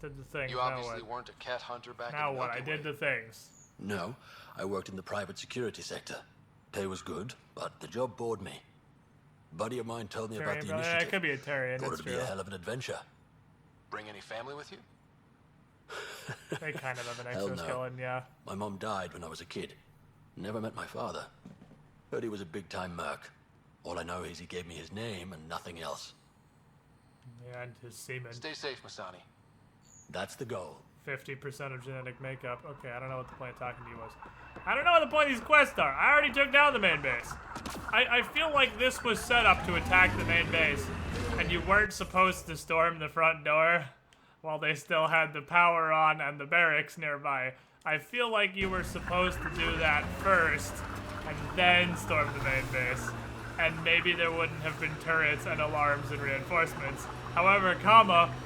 Speaker 1: I did the things.
Speaker 17: You obviously weren't a cat hunter back
Speaker 1: now
Speaker 17: in
Speaker 1: what? I
Speaker 17: Milky
Speaker 1: did
Speaker 17: Way.
Speaker 1: the things.
Speaker 10: No, I worked in the private security sector. Pay was good, but the job bored me. A buddy of mine told me about the
Speaker 1: Tyrion,
Speaker 10: initiative.
Speaker 1: it could be a Tyrion,
Speaker 10: Thought
Speaker 1: it's
Speaker 10: it'd be
Speaker 1: true.
Speaker 10: a hell of an adventure.
Speaker 17: Bring any family with you?
Speaker 1: They kind of have an
Speaker 10: Hell no.
Speaker 1: exoskeleton, yeah.
Speaker 10: My mom died when I was a kid. Never met my father. Heard he was a big-time merc. All I know is he gave me his name and nothing else.
Speaker 1: Yeah, and his semen.
Speaker 17: Stay safe, Masani.
Speaker 10: That's the goal.
Speaker 1: 50% of genetic makeup. Okay, I don't know what the point of talking to you was. I don't know what the point of these quests are. I already took down the main base. I feel like this was set up to attack the main base, and you weren't supposed to storm the front door while they still had the power on and the barracks nearby. I feel like you were supposed to do that first, and then storm the main base. And maybe there wouldn't have been turrets and alarms and reinforcements. However,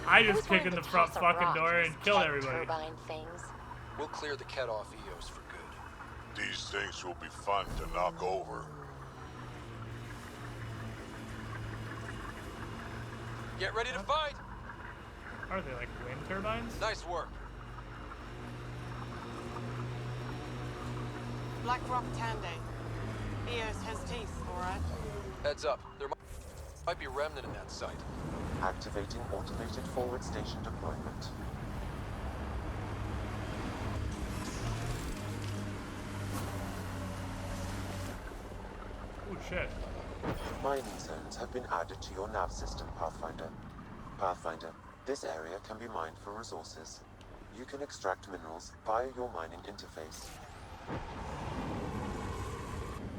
Speaker 1: I just kicked in the front fucking door and killed everybody.
Speaker 17: We'll clear the Ket off Eos for good.
Speaker 13: These things will be fun to knock over.
Speaker 17: Get ready to fight!
Speaker 1: Are they like wind turbines?
Speaker 17: Nice work.
Speaker 11: Black Rock Tande. Eos has teeth, alright?
Speaker 17: Heads up. There might be a remnant in that site.
Speaker 6: Activating automated forward station deployment.
Speaker 1: Oh shit.
Speaker 6: Mining zones have been added to your nav system, Pathfinder. Pathfinder, this area can be mined for resources. You can extract minerals via your mining interface.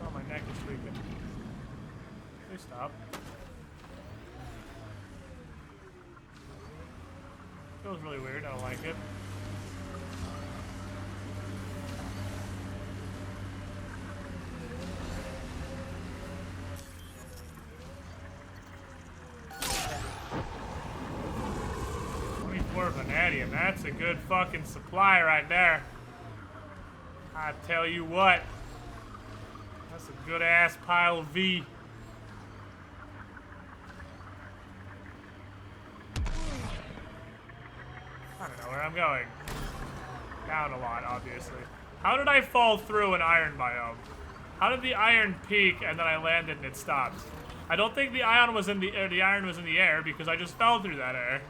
Speaker 1: Oh, my neck is tweaking. Please stop. Feels really weird, I don't like it. Vanadium, that's a good fucking supply right there. I tell you what, that's a good ass pile of V. I don't know where I'm going. Down a lot, obviously. How did I fall through an iron biome? How did the iron peak and then I landed and it stopped? I don't think the iron was in the air because I just fell through that air.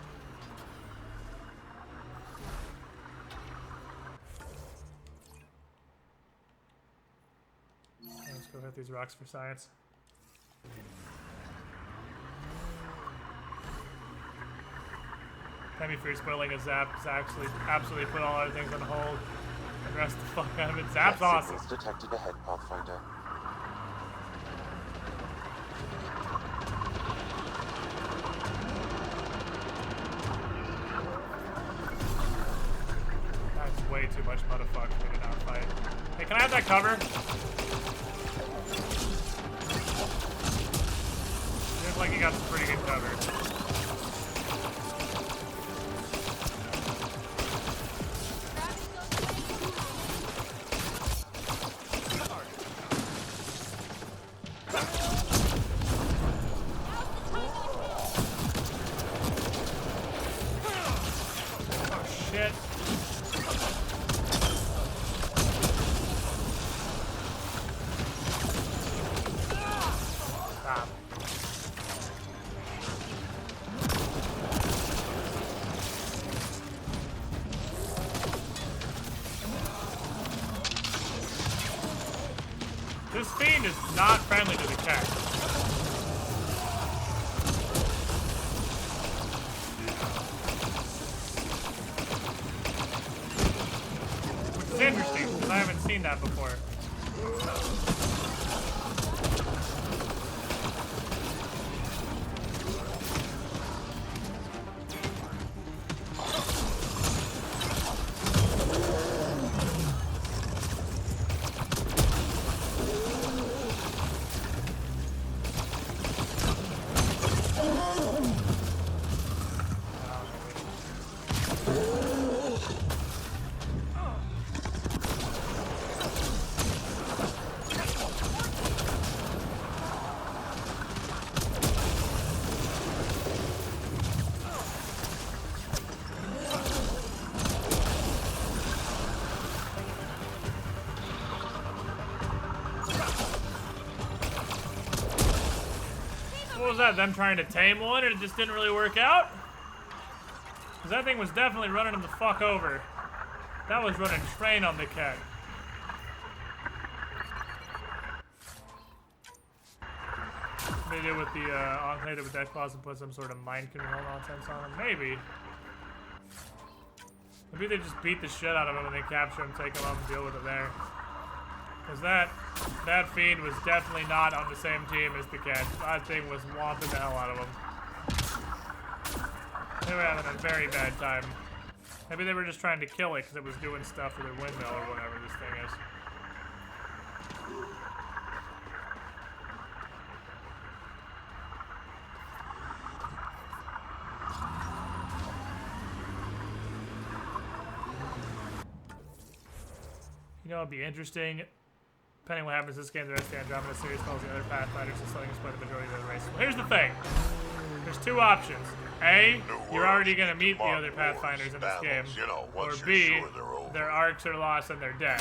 Speaker 1: Let's go hit these rocks for science. Thank me for spoiling a Zap. Zap absolutely put all other things on hold and rest the fuck out of it. Zap's awesome.
Speaker 6: Signals detected ahead, Pathfinder.
Speaker 1: That's way too much motherfucker for me to not fight. Hey, can I have that cover? Seems like you got some pretty good cover. is not friendly to the cat. Which is interesting, because I haven't seen that before. What was that, them trying to tame one and it just didn't really work out? Because that thing was definitely running him the fuck over. That was running train on the cat. They did with the Enclave with Death Claws and put some sort of mind control nonsense on him. Maybe. Maybe they just beat the shit out of him and they capture him, take him up and deal with it there. Because that fiend was definitely not on the same team as the cat. That thing was whomping the hell out of him. They were having a very bad time. Maybe they were just trying to kill it because it was doing stuff for their windmill or whatever this thing is. You know, it'd be interesting, depending on what happens in this game, the rest of the Andromeda series follows the other Pathfinders and letting us play the majority of the race. Well, here's the thing. There's two options. A, you're already going to meet the other Pathfinders in this game. Or B, their arcs are lost and they're dead.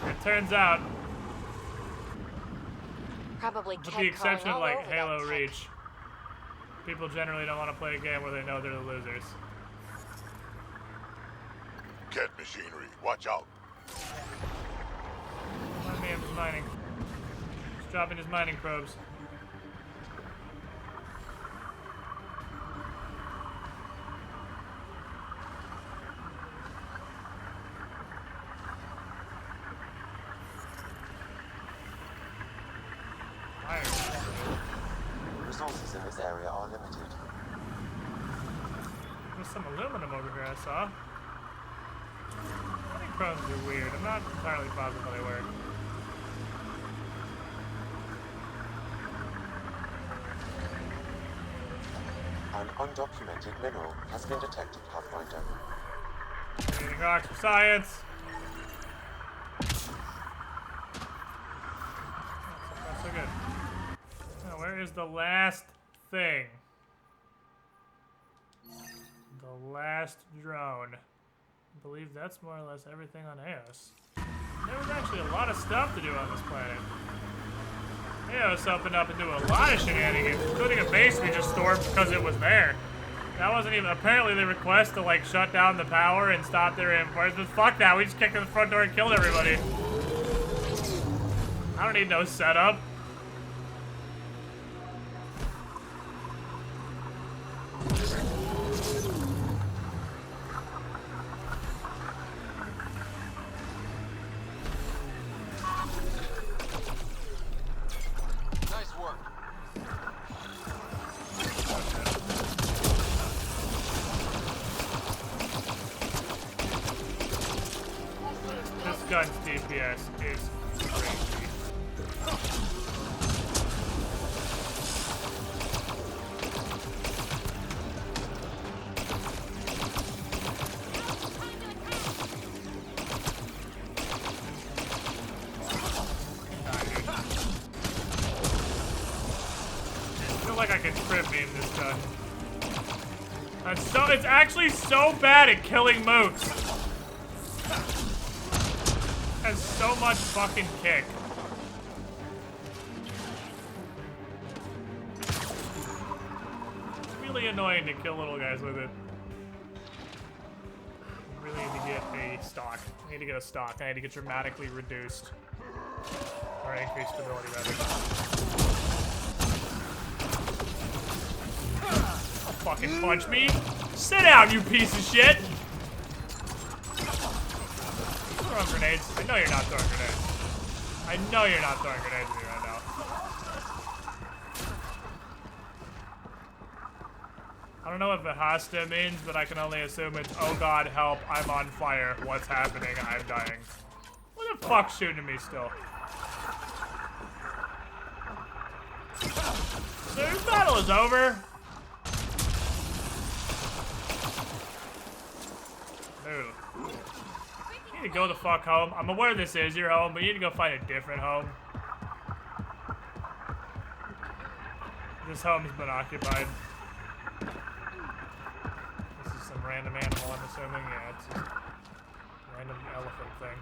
Speaker 1: It turns out,
Speaker 16: Probably
Speaker 1: with the exception of like Halo Reach, people generally don't want to play a game where they know they're the losers.
Speaker 13: Cat machinery, watch out.
Speaker 1: My man's mining. He's dropping his mining probes.
Speaker 6: Resources in this area are limited.
Speaker 1: There's some aluminum over here I saw. Mining probes are weird. I'm not entirely positive how they work.
Speaker 6: An undocumented mineral has been detected, Pathfinder.
Speaker 1: Getting rocks for science. That's so good. Now, where is the last thing? The last drone. I believe that's more or less everything on Eos. There was actually a lot of stuff to do on this planet. Eos opened up and do a lot of shenanigans, including a base we just stormed because it was there. That wasn't even, apparently they request to like shut down the power and stop their reinforcements. Fuck that, we just kicked in the front door and killed everybody. I don't need no setup.
Speaker 17: Nice work.
Speaker 1: This gun's DPS is crazy. I feel like I can trip beam this gun. It's actually so bad at killing mooks. Has so much fucking kick. It's really annoying to kill little guys with it. I really need to get a stock. I need to get a stock. I need to get dramatically reduced. Or increased stability, rather. Don't fucking punch me. Sit down, you piece of shit. Throwing grenades. I know you're not throwing grenades. I know you're not throwing grenades at me right now. I don't know what Vihasta means, but I can only assume it's, oh god, help, I'm on fire. What's happening? I'm dying. What the fuck's shooting me still? So this battle is over. Dude. You need to go the fuck home. I'm aware this is your home, but you need to go find a different home. This home's been occupied. This is some random animal, I'm assuming. Yeah, it's just a random elephant thing.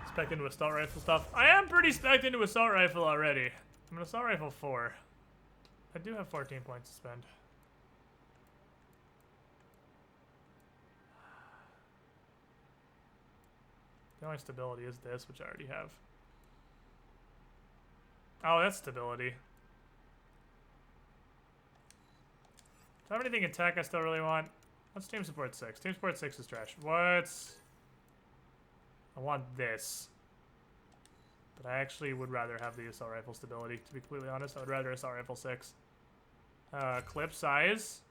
Speaker 1: Spec into assault rifle stuff. I am pretty spec'd into assault rifle already. I'm an assault rifle 4. I do have 14 points to spend. The only stability is this, which I already have. Oh, that's stability. Do I have anything in tech I still really want? What's team support 6? Team support 6 is trash. What's... I want this. But I actually would rather have the assault rifle stability, to be completely honest. I would rather assault rifle 6. Clip size.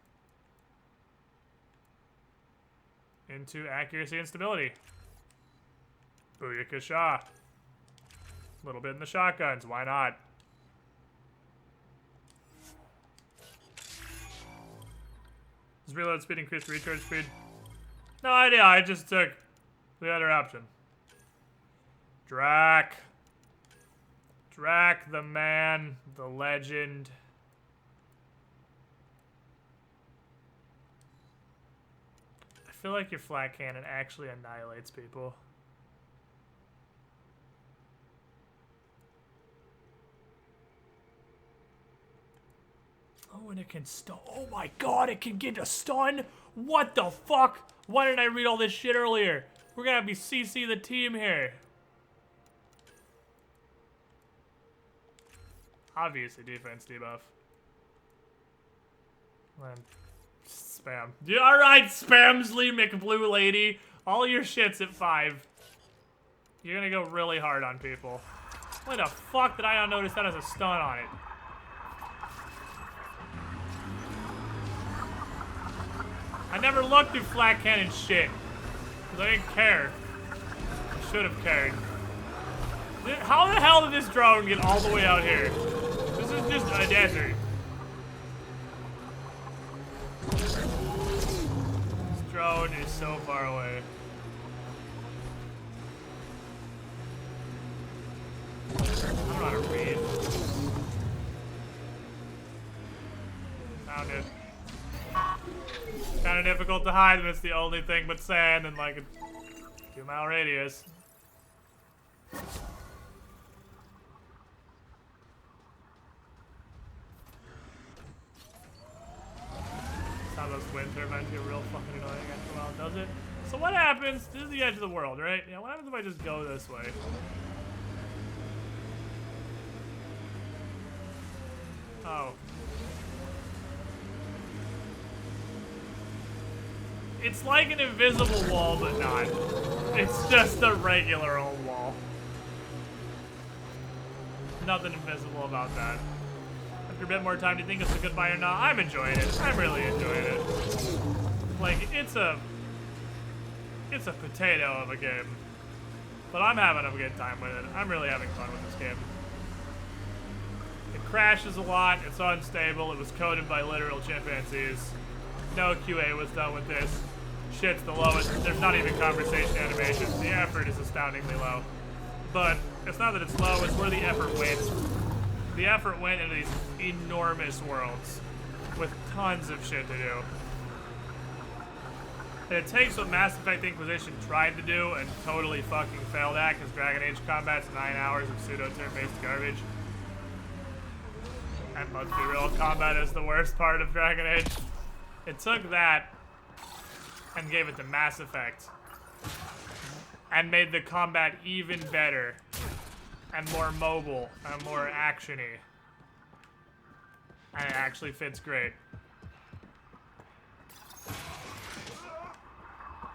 Speaker 1: Into accuracy and stability. Booyakasha. A little bit in the shotguns, why not? Does reload speed increase recharge speed? No idea, I just took the other option. Drac. Drac, the man, the legend. I feel like your flat cannon actually annihilates people. Oh, and it can stun. Oh my god, it can get a stun? What the fuck? Why didn't I read all this shit earlier? We're gonna be CC the team here. Obviously, defense debuff. Then spam. Yeah, alright, Spamsley McBlue Lady. All your shit's at 5. You're gonna go really hard on people. Why the fuck did I not notice that as a stun on it? I never looked through flat cannon shit. Because I didn't care. I should have cared. How the hell did this drone get all the way out here? This is just a desert. This drone is so far away. I don't know how to read. Found it. Kind of difficult to hide when it's the only thing but sand and like a 2-mile radius. That's how those wind turbines get real fucking annoying after a while, does it? So what happens? This is the edge of the world, right? Yeah, what happens if I just go this way? Oh. It's like an invisible wall, but not. It's just a regular old wall. Nothing invisible about that. After a bit more time, do you think it's a good buy or not? I'm enjoying it. I'm really enjoying it. Like, it's a potato of a game. But I'm having a good time with it. I'm really having fun with this game. It crashes a lot. It's unstable. It was coded by literal chimpanzees. No QA was done with this. Shit's the lowest. There's not even conversation animations. The effort is astoundingly low. But it's not that it's low, it's where the effort went. The effort went into these enormous worlds with tons of shit to do. And it takes what Mass Effect Inquisition tried to do and totally fucking failed at, because Dragon Age combat's 9 hours of pseudo-turn-based garbage. And let's be real, combat is the worst part of Dragon Age. It took that and gave it to Mass Effect. and made the combat even better and more mobile and more actiony. And it actually fits great.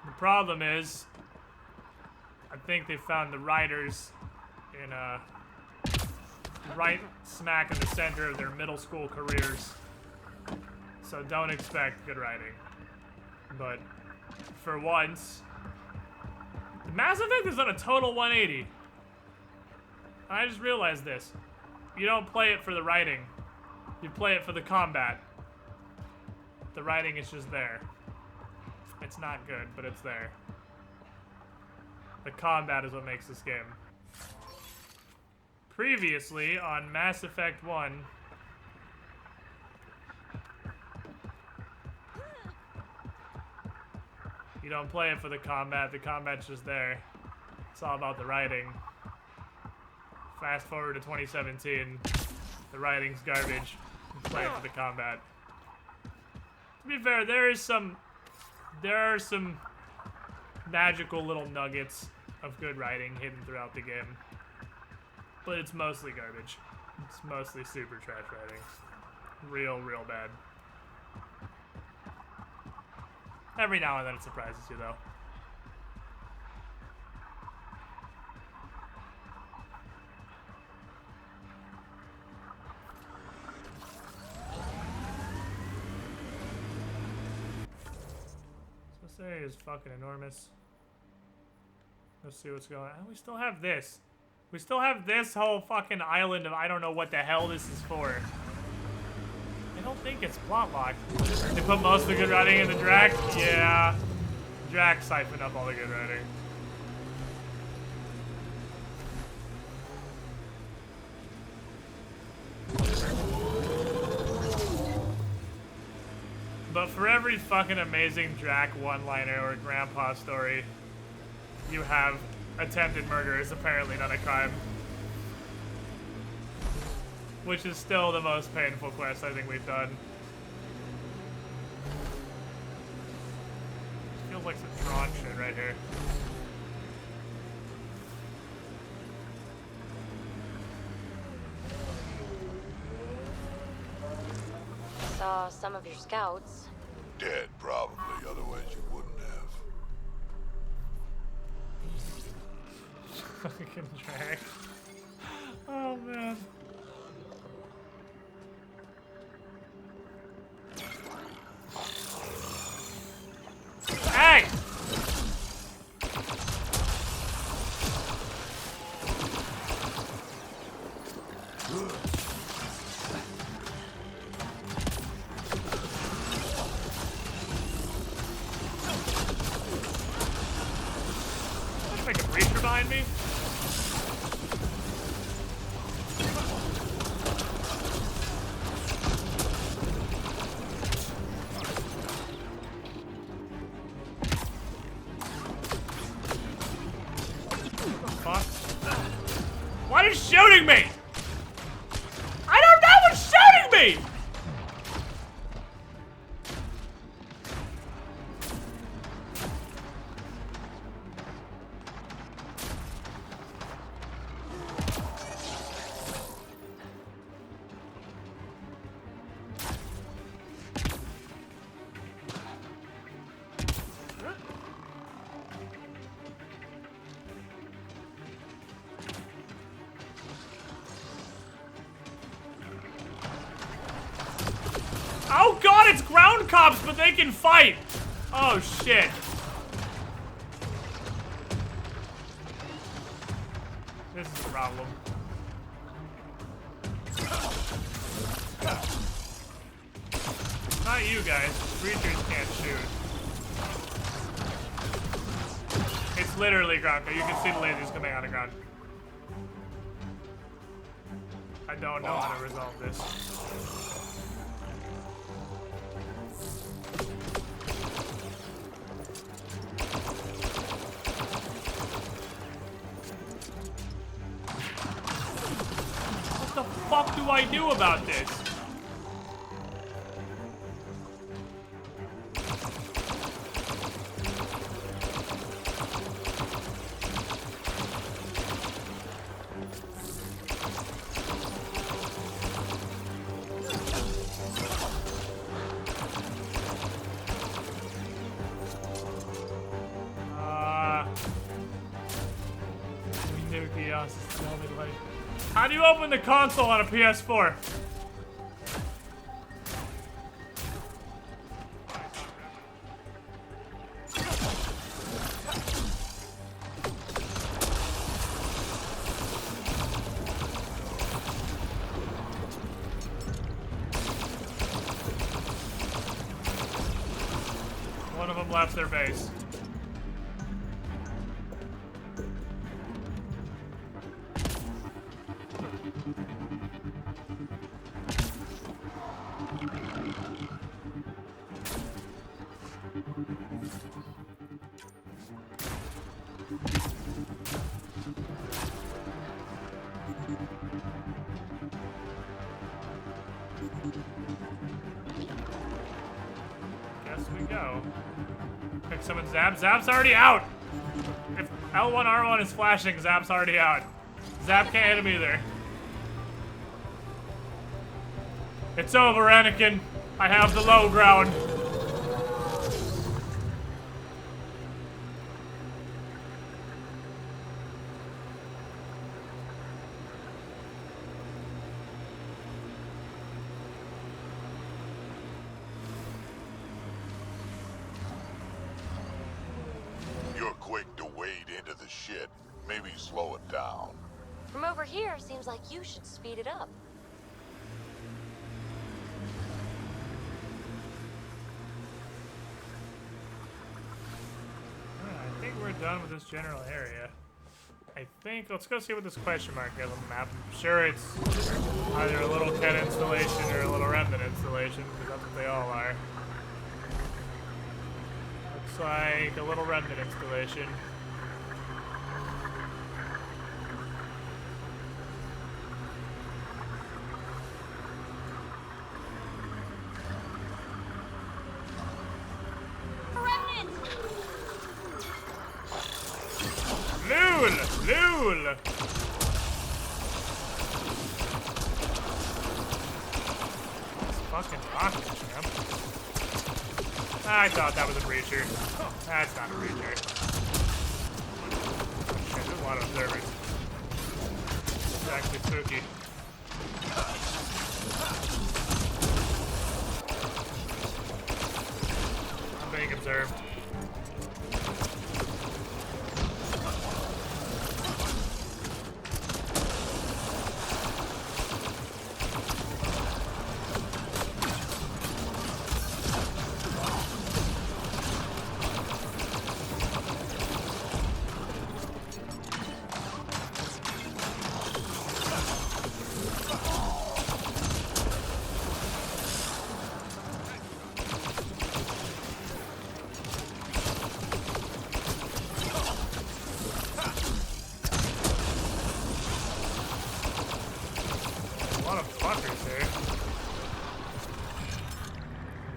Speaker 1: The problem is, I think they found the writers in right smack in the center of their middle school careers. So don't expect good writing. But for once, Mass Effect is on a total 180. I just realized this. You don't play it for the writing. You play it for the combat. The writing is just there. It's not good, but it's there. The combat is what makes this game. Previously on Mass Effect 1, you don't play it for the combat's just there. It's all about the writing. Fast forward to 2017, the writing's garbage. You play it for the combat. To be fair, there are some magical little nuggets of good writing hidden throughout the game. But it's mostly garbage. It's mostly super trash writing. Real bad. Every now and then it surprises you, though. This area is fucking enormous. Let's see what's going on. We still have this. We still have this whole fucking island of I don't know what the hell this is for. I don't think it's plot locked. They put most of the good writing in the Drac? Yeah. Drac siphoned up all the good writing. But for every fucking amazing Drac one-liner or grandpa story, you have attempted murder is apparently not a crime. Which is still the most painful quest I think we've done. Feels like some Tron shit right here.
Speaker 16: Saw some of your scouts.
Speaker 13: Dead, probably. Otherwise you wouldn't have.
Speaker 1: Fucking Drac. Oh, man. Hey! Let's make a breacher behind me. What is shooting me? I don't know what's shooting me! Oh god, it's ground cops, but they can fight! Oh shit. This is a problem. Not you guys. Creatures can't shoot. It's literally ground. You can see the lasers coming out of ground. I don't know how to resolve this. What the fuck do I do about this? How do you open the console on a PS4? One of them left their base. Guess we go. Pick someone Zap. Zap's already out! If L1, R1 is flashing, Zap's already out. Zap can't hit him either. It's over, Anakin. I have the low ground.
Speaker 13: You're quick to wade into the shit. Maybe slow it down.
Speaker 16: From over here, seems like you should speed it up.
Speaker 1: I think we're done with this general area. I think, let's go see what this question mark is on the map. I'm sure it's either a little Ken installation or a little Remnant installation, because that's what they all are. Looks like a little Remnant installation. Lool! It's fucking rocket, champ. I thought that was a breacher. Oh, that's not a breacher. Shit, there's a lot of observers. It's actually spooky. I'm being observed.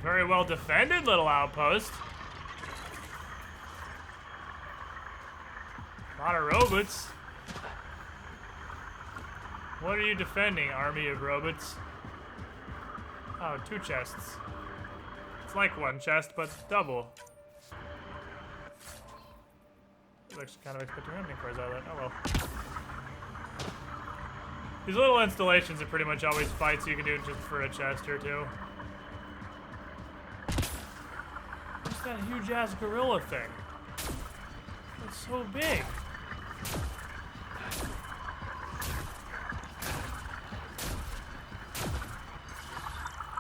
Speaker 1: Very well defended little outpost. A lot of robots. What are you defending, army of robots? Oh, 2 chests. It's like 1 chest, but double. I was actually kind of expecting anything for us out of that. Oh well. These little installations are pretty much always fights you can do just for a chest or 2. What's that huge ass gorilla thing? It's so big.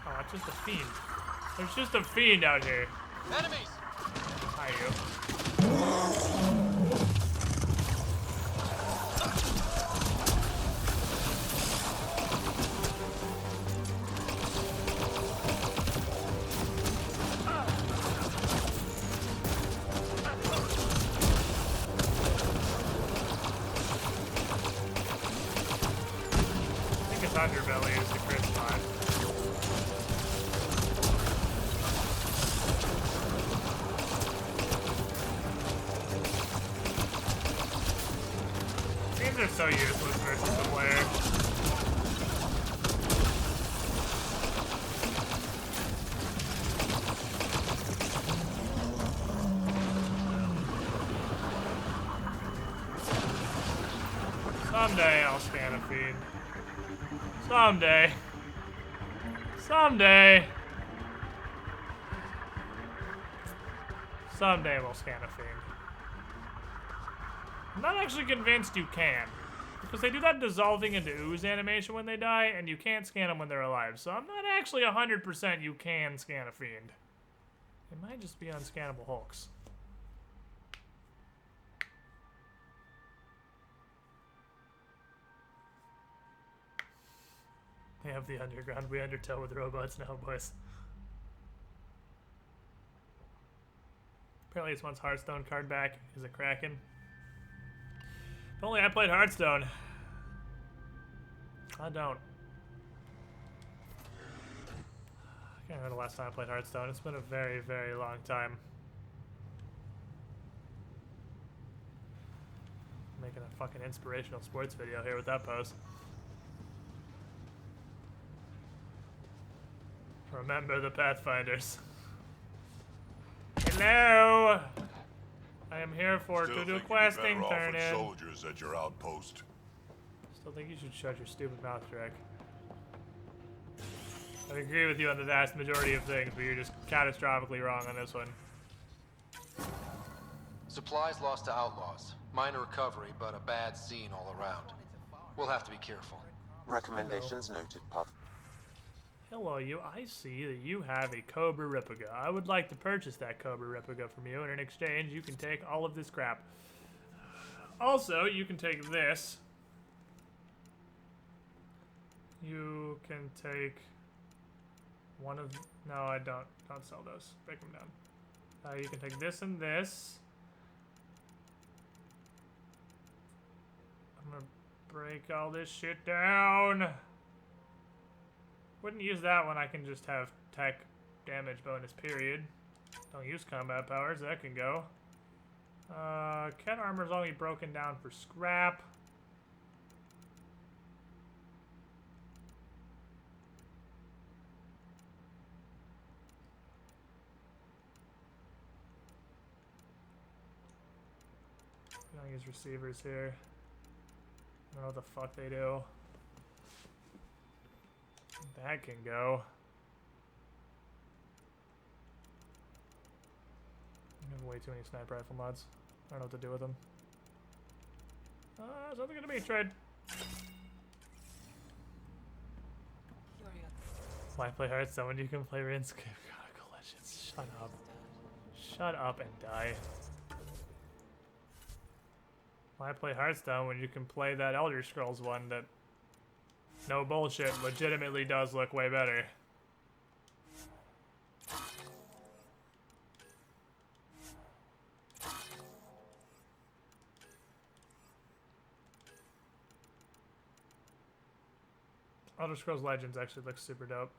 Speaker 1: Oh, that's just a fiend. There's just a fiend out here.
Speaker 17: Enemies!
Speaker 1: Hi, you. Underbelly is the crit spot. These are so useless versus the player. Someday I'll scan a feed. Someday. Someday. Someday we'll scan a fiend. I'm not actually convinced you can. Because they do that dissolving into ooze animation when they die, and you can't scan them when they're alive. So I'm not actually 100% you can scan a fiend. It might just be unscannable hulks. They have the underground. We undertow with robots now, boys. Apparently this one's Hearthstone card back is a Kraken. If only I played Hearthstone. I don't. I can't remember the last time I played Hearthstone. It's been a very, very long time. Making a fucking inspirational sports video here with that post. Remember the Pathfinders. Hello! I am here for to do questing, turn in.
Speaker 13: Soldiers at your outpost.
Speaker 1: Still think you should shut your stupid mouth, Drake. I agree with you on the vast majority of things, but you're just catastrophically wrong on this one.
Speaker 17: Supplies lost to outlaws. Minor recovery, but a bad scene all around. We'll have to be careful.
Speaker 6: Recommendations noted, Path.
Speaker 1: Hello, you. I see that you have a Cobra replica. I would like to purchase that Cobra replica from you, and in exchange, you can take all of this crap. Also, you can take this. You can take one of... No, I don't. Don't sell those. Break them down. You can take this and this. I'm gonna break all this shit down. Wouldn't use that one. I can just have tech damage bonus, period. Don't use combat powers. That can go. Cat armor's only broken down for scrap. We don't use receivers here. I don't know what the fuck they do. That can go. I have way too many sniper rifle mods. I don't know what to do with them. Something gonna be trade. Why play Hearthstone when you can play RuneScape Chronicle Legends? Shut up. Shut up and die. Why play Hearthstone when you can play that Elder Scrolls one that, no bullshit, legitimately does look way better? Elder Scrolls Legends actually looks super dope.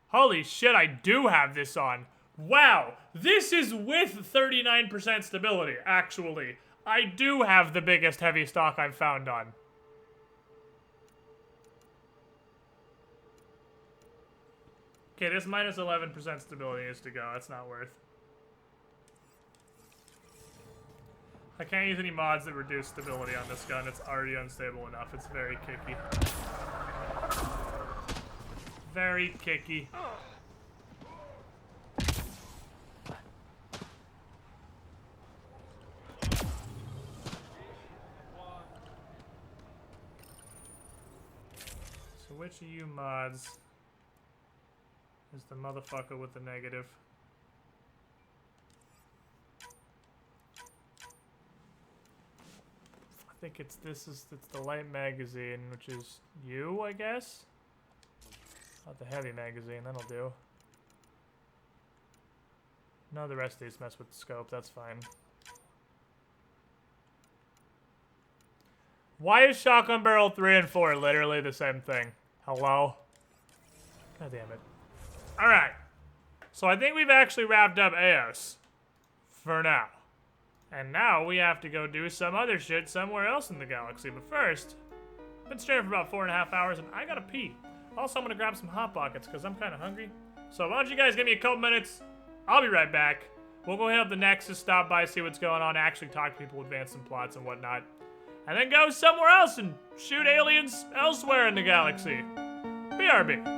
Speaker 1: Holy shit, I do have this on. Wow, this is with 39% stability, actually. I do have the biggest heavy stock I've found on. Okay, this minus 11% stability is to go. That's not worth. I can't use any mods that reduce stability on this gun. It's already unstable enough. It's very kicky. Very kicky. So which of you mods is the motherfucker with the negative? I think it's it's the light magazine, which is you, I guess? Not the heavy magazine, that'll do. No, the rest of these mess with the scope, that's fine. Why is Shotgun Barrel 3 and 4 literally the same thing? Hello? God damn it. Alright. So I think we've actually wrapped up Eos. For now. And now we have to go do some other shit somewhere else in the galaxy. But first, I've been streaming for about 4.5 hours and I gotta pee. Also, I'm gonna grab some Hot Pockets because I'm kind of hungry. So why don't you guys give me a couple minutes? I'll be right back. We'll go hit up the Nexus, stop by, see what's going on, actually talk to people, advance some plots and whatnot. and then go somewhere else and shoot aliens elsewhere in the galaxy. BRB.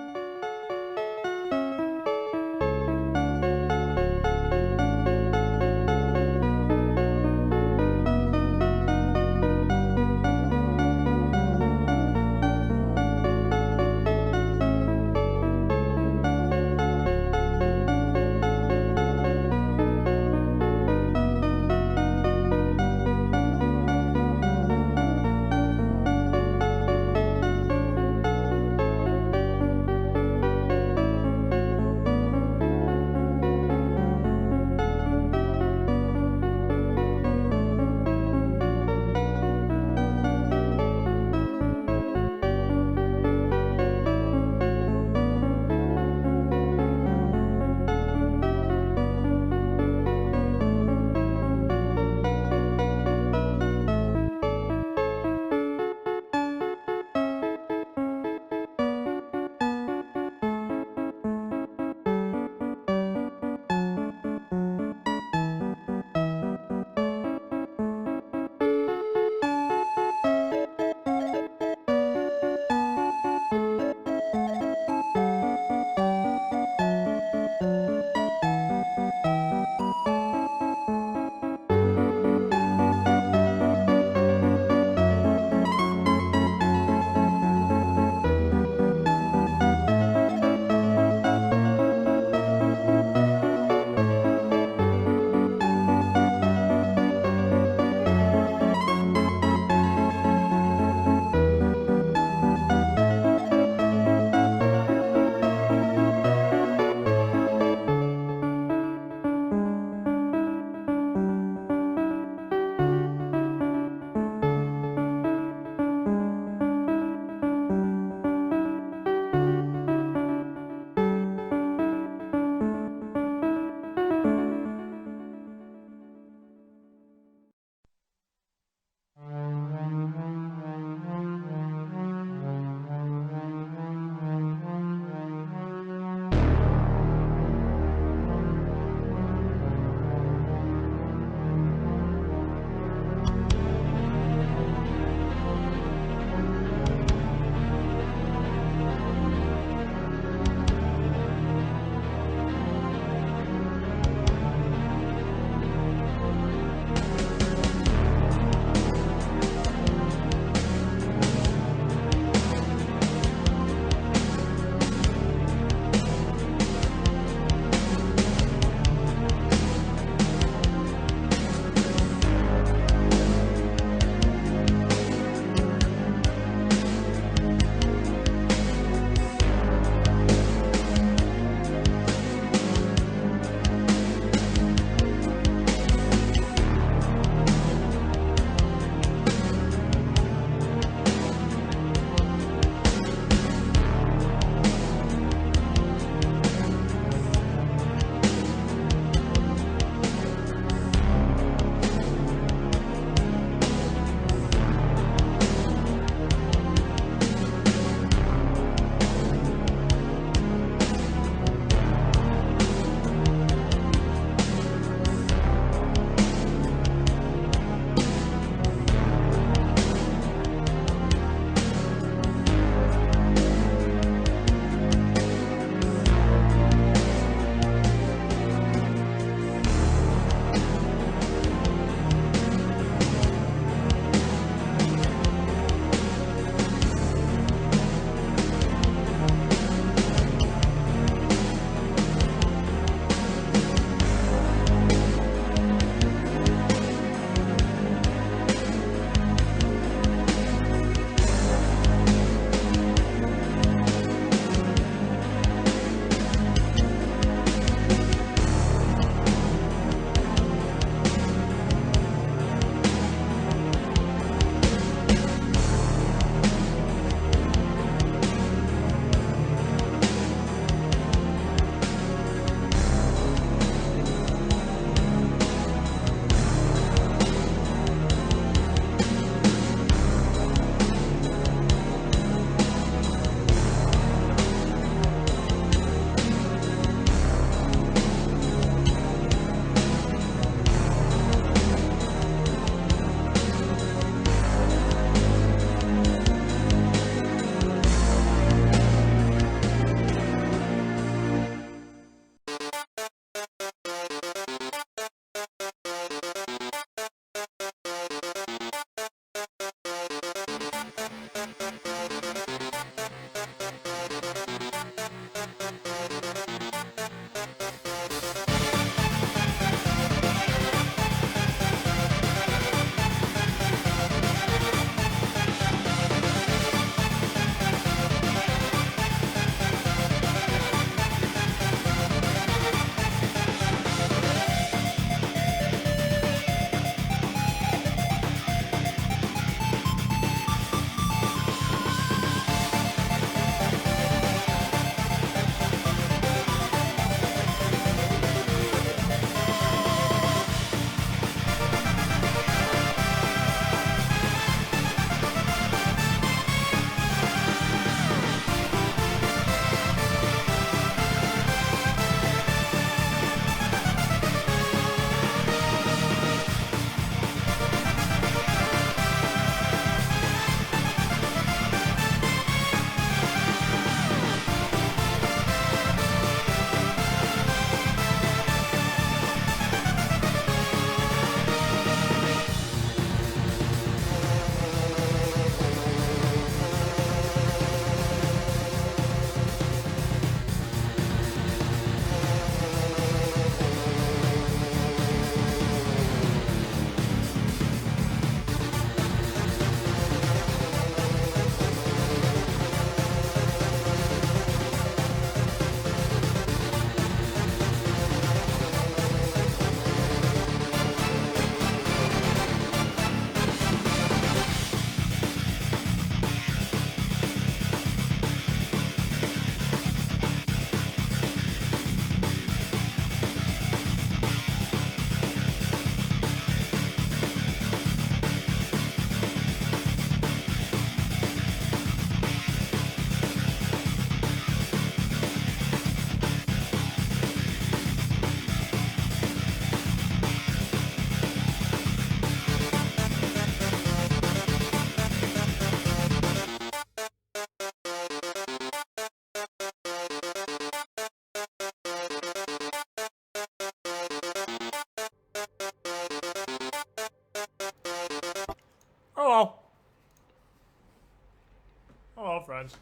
Speaker 1: Hello, friends.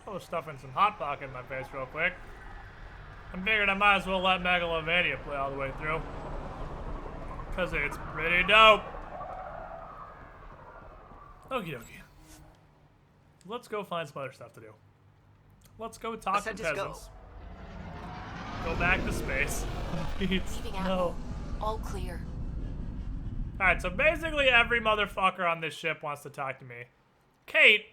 Speaker 1: Oh, stuffing some Hot Pocket in my face real quick. I figured I might as well let Megalovania play all the way through. Because it's pretty dope. Okie dokie. Let's go find some other stuff to do. Let's go talk to peasants. Go back to space. No.
Speaker 14: All clear.
Speaker 1: Alright, so basically every motherfucker on this ship wants to talk to me. Kate,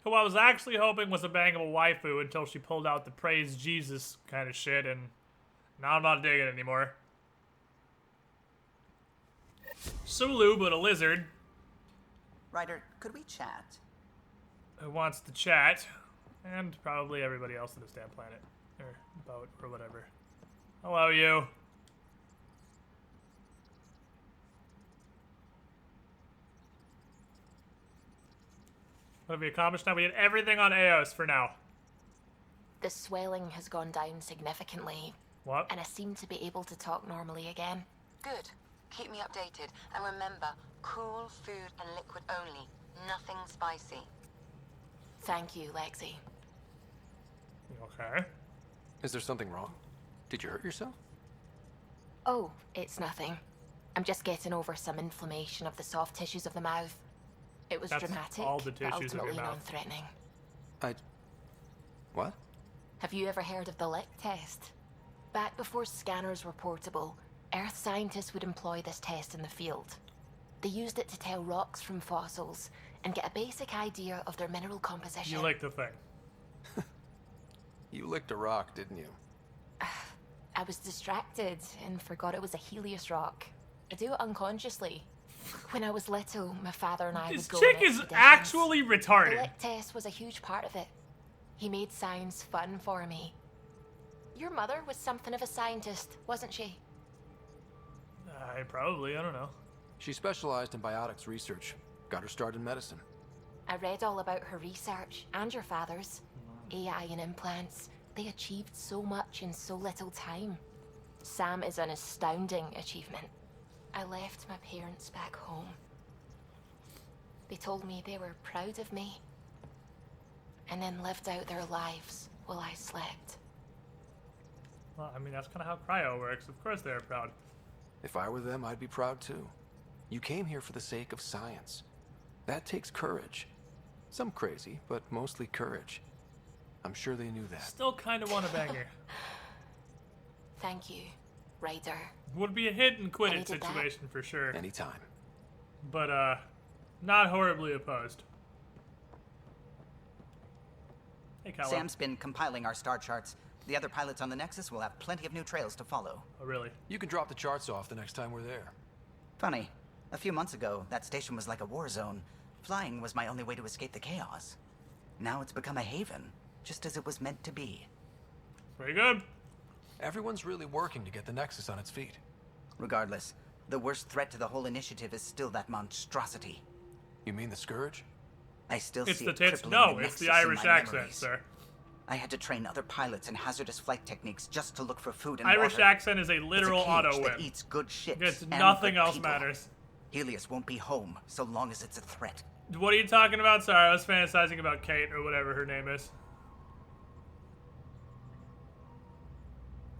Speaker 1: who I was actually hoping was a bangable waifu until she pulled out the praise Jesus kind of shit, and now I'm not digging it anymore. Sulu, but a lizard.
Speaker 12: Ryder, could we chat?
Speaker 1: Who wants to chat, and probably everybody else on this damn planet. Or boat, or whatever. Hello, you. What have we accomplished now? We did everything on Eos for now.
Speaker 19: The swelling has gone down significantly.
Speaker 1: What?
Speaker 19: And I seem to be able to talk normally again.
Speaker 3: Good. Keep me updated. And remember, cool food and liquid only. Nothing spicy.
Speaker 19: Thank you, Lexi.
Speaker 1: Okay.
Speaker 5: Is there something wrong? Did you hurt yourself?
Speaker 19: Oh, it's nothing. I'm just getting over some inflammation of the soft tissues of the mouth. It was
Speaker 1: That's
Speaker 19: dramatic,
Speaker 1: all the
Speaker 19: but
Speaker 1: tissues of your
Speaker 19: ultimately
Speaker 1: mouth.
Speaker 19: non-threatening.
Speaker 5: What?
Speaker 19: Have you ever heard of the lick test? Back before scanners were portable, Earth scientists would employ this test in the field. They used it to tell rocks from fossils and get a basic idea of their mineral composition.
Speaker 1: You like the thing.
Speaker 5: You licked a rock, didn't you?
Speaker 19: I was distracted and forgot it was a Helios rock. I do it unconsciously. When I was little, my father and I
Speaker 1: This
Speaker 19: would go
Speaker 1: chick
Speaker 19: on
Speaker 1: is
Speaker 19: expeditions.
Speaker 1: actually
Speaker 19: The
Speaker 1: retarded.
Speaker 19: lick test was a huge part of it. He made science fun for me. Your mother was something of a scientist, wasn't she?
Speaker 1: I don't know.
Speaker 5: She specialized in biotics research. Got her start in medicine.
Speaker 19: I read all about her research, and your father's. AI and implants. They achieved so much in so little time. Sam is an astounding achievement. I left my parents back home. They told me they were proud of me, and then lived out their lives while I slept.
Speaker 1: Well, I mean, that's kind of how cryo works. Of course they're proud.
Speaker 5: If I were them, I'd be proud too. You came here for the sake of science. That takes courage. Some crazy, but mostly courage. I'm sure they knew that.
Speaker 1: Still kind of want to bang her.
Speaker 19: Thank you, Ryder.
Speaker 1: Would be a hit and quit
Speaker 19: And
Speaker 1: it
Speaker 19: he did that?
Speaker 1: situation for sure.
Speaker 5: Anytime.
Speaker 1: But, not horribly opposed. Hey, Kylo.
Speaker 12: Sam's been compiling our star charts. The other pilots on the Nexus will have plenty of new trails to follow.
Speaker 1: Oh, really?
Speaker 5: You can drop the charts off the next time we're there.
Speaker 12: Funny. A few months ago, that station was like a war zone. Flying was my only way to escape the chaos. Now it's become a haven, just as it was meant to be.
Speaker 1: Very good.
Speaker 5: Everyone's really working to get the Nexus on its feet.
Speaker 12: Regardless, the worst threat to the whole initiative is still that monstrosity.
Speaker 5: You mean the Scourge?
Speaker 12: I still
Speaker 1: It's
Speaker 12: see
Speaker 1: the
Speaker 12: it
Speaker 1: tits.
Speaker 12: crippling
Speaker 1: No,
Speaker 12: the
Speaker 1: it's the
Speaker 12: Nexus in
Speaker 1: Irish
Speaker 12: my
Speaker 1: accent,
Speaker 12: memories.
Speaker 1: sir.
Speaker 12: I had to train other pilots in hazardous flight techniques just to look for food and
Speaker 1: Irish
Speaker 12: water.
Speaker 1: accent is a literal
Speaker 12: It's a cage
Speaker 1: auto
Speaker 12: that
Speaker 1: win.
Speaker 12: eats good ships
Speaker 1: It's
Speaker 12: and
Speaker 1: nothing
Speaker 12: good
Speaker 1: else
Speaker 12: people.
Speaker 1: matters.
Speaker 12: Helios won't be home so long as it's a threat.
Speaker 1: What are you talking about? Sorry, I was fantasizing about Kate or whatever her name is.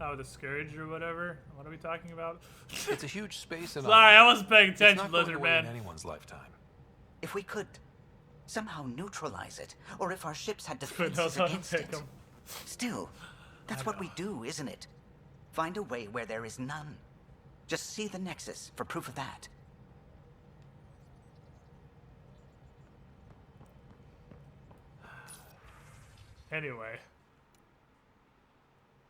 Speaker 1: Oh, the Scourge or whatever? What are we talking about?
Speaker 5: It's a huge space and
Speaker 1: Sorry, I wasn't paying
Speaker 5: It's
Speaker 1: attention,
Speaker 5: not going
Speaker 1: Lizard
Speaker 5: away
Speaker 1: Man.
Speaker 5: in anyone's lifetime.
Speaker 12: If we could somehow neutralize it, or if our ships had
Speaker 1: Who knows
Speaker 12: defenses
Speaker 1: how to
Speaker 12: against
Speaker 1: pick
Speaker 12: it.
Speaker 1: 'em?
Speaker 12: Still, that's what we do, isn't it? Find a way where there is none. Just see the Nexus for proof of that.
Speaker 1: Anyway.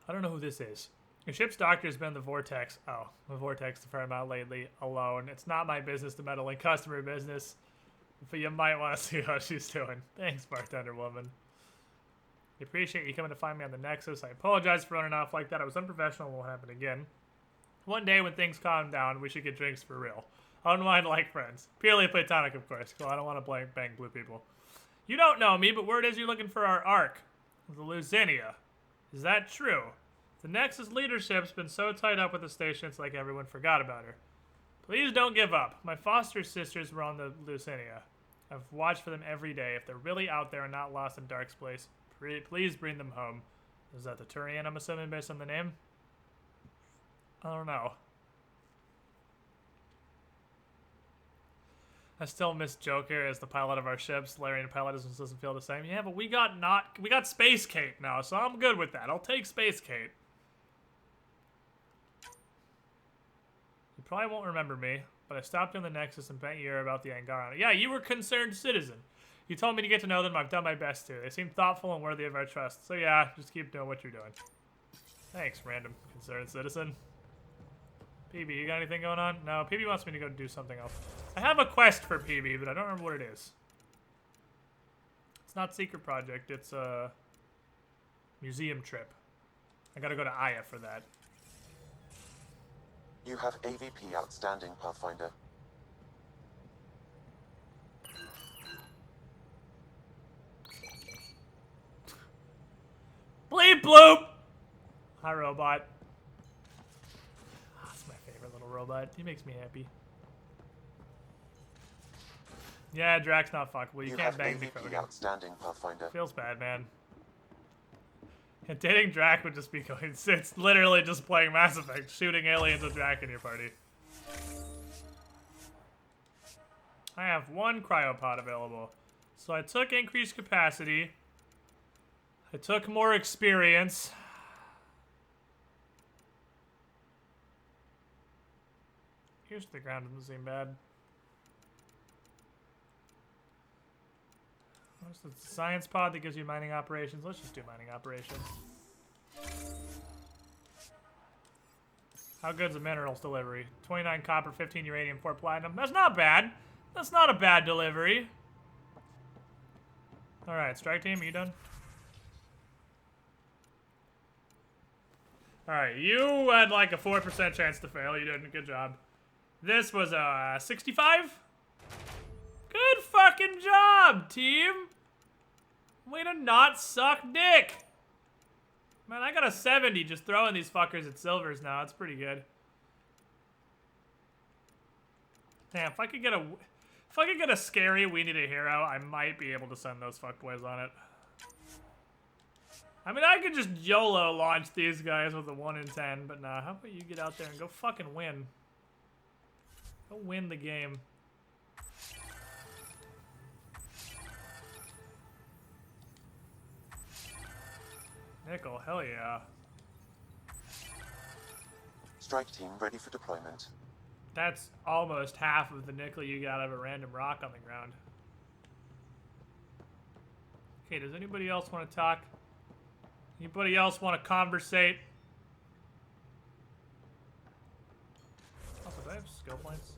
Speaker 1: I don't know who this is. Your ship's doctor has been in the Vortex. Oh, the Vortex a fair amount lately, alone. It's not my business to meddle in customer business, but you might want to see how she's doing. Thanks, bartender woman. I appreciate you coming to find me on the Nexus. I apologize for running off like that. I was unprofessional and won't happen again. One day when things calm down, we should get drinks for real. Unwind like friends. Purely platonic, of course, because I don't want to bang blue people. You don't know me, but word is you're looking for our Ark, the Luzinia. Is that true? The Nexus leadership's been so tied up with the station, it's like everyone forgot about her. Please don't give up. My foster sisters were on the Lucinia. I've watched for them every day. If they're really out there and not lost in Dark's place, please bring them home. Is that the Turian, I'm assuming, based on the name? I don't know. I still miss Joker as the pilot of our ships. Larry, the pilot, doesn't feel the same. Yeah, but we got Space Kate now, so I'm good with that. I'll take Space Kate. You probably won't remember me, but I stopped in the Nexus and bent your ear about the Angara. Yeah, you were a concerned citizen. You told me to get to know them. I've done my best to. They seem thoughtful and worthy of our trust. So yeah, just keep doing what you're doing. Thanks, random concerned citizen. PB, you got anything going on? No, PB wants me to go do something else. I have a quest for PB, but I don't remember what it is. It's not Secret Project, it's a museum trip. I gotta go to Aya for that.
Speaker 6: You have AVP outstanding, Pathfinder.
Speaker 1: Bleep bloop! Hi, robot. That's my favorite little robot. He makes me happy. Yeah, Drax not fuckable. You can't bang Dakota.
Speaker 6: Outstanding, Pathfinder.
Speaker 1: Feels bad, man. And dating Drac would just be going. It's literally just playing Mass Effect, shooting aliens with Drac in your party. I have one cryopod available. So I took increased capacity. I took more experience. Here's the ground, doesn't seem bad. What's the science pod that gives you mining operations? Let's just do mining operations. How good's a minerals delivery? 29 copper, 15 uranium, 4 platinum. That's not bad. That's not a bad delivery. Alright, strike team, are you done? Alright, you had like a 4% chance to fail. You did a good job. This was a 65? Good fucking job, team! Way to not suck dick! Man, I got a 70 just throwing these fuckers at silvers now. It's pretty good. Damn, if I could get a scary We Need a Hero, I might be able to send those fuckboys on it. I mean, I could just YOLO launch these guys with a 1 in 10, but nah, how about you get out there and go fucking win? Go win the game. Nickel, hell yeah.
Speaker 6: Strike team ready for deployment.
Speaker 1: That's almost half of the nickel you got out of a random rock on the ground. Okay, does anybody else want to talk? Anybody else want to conversate? Also, do I have skill points?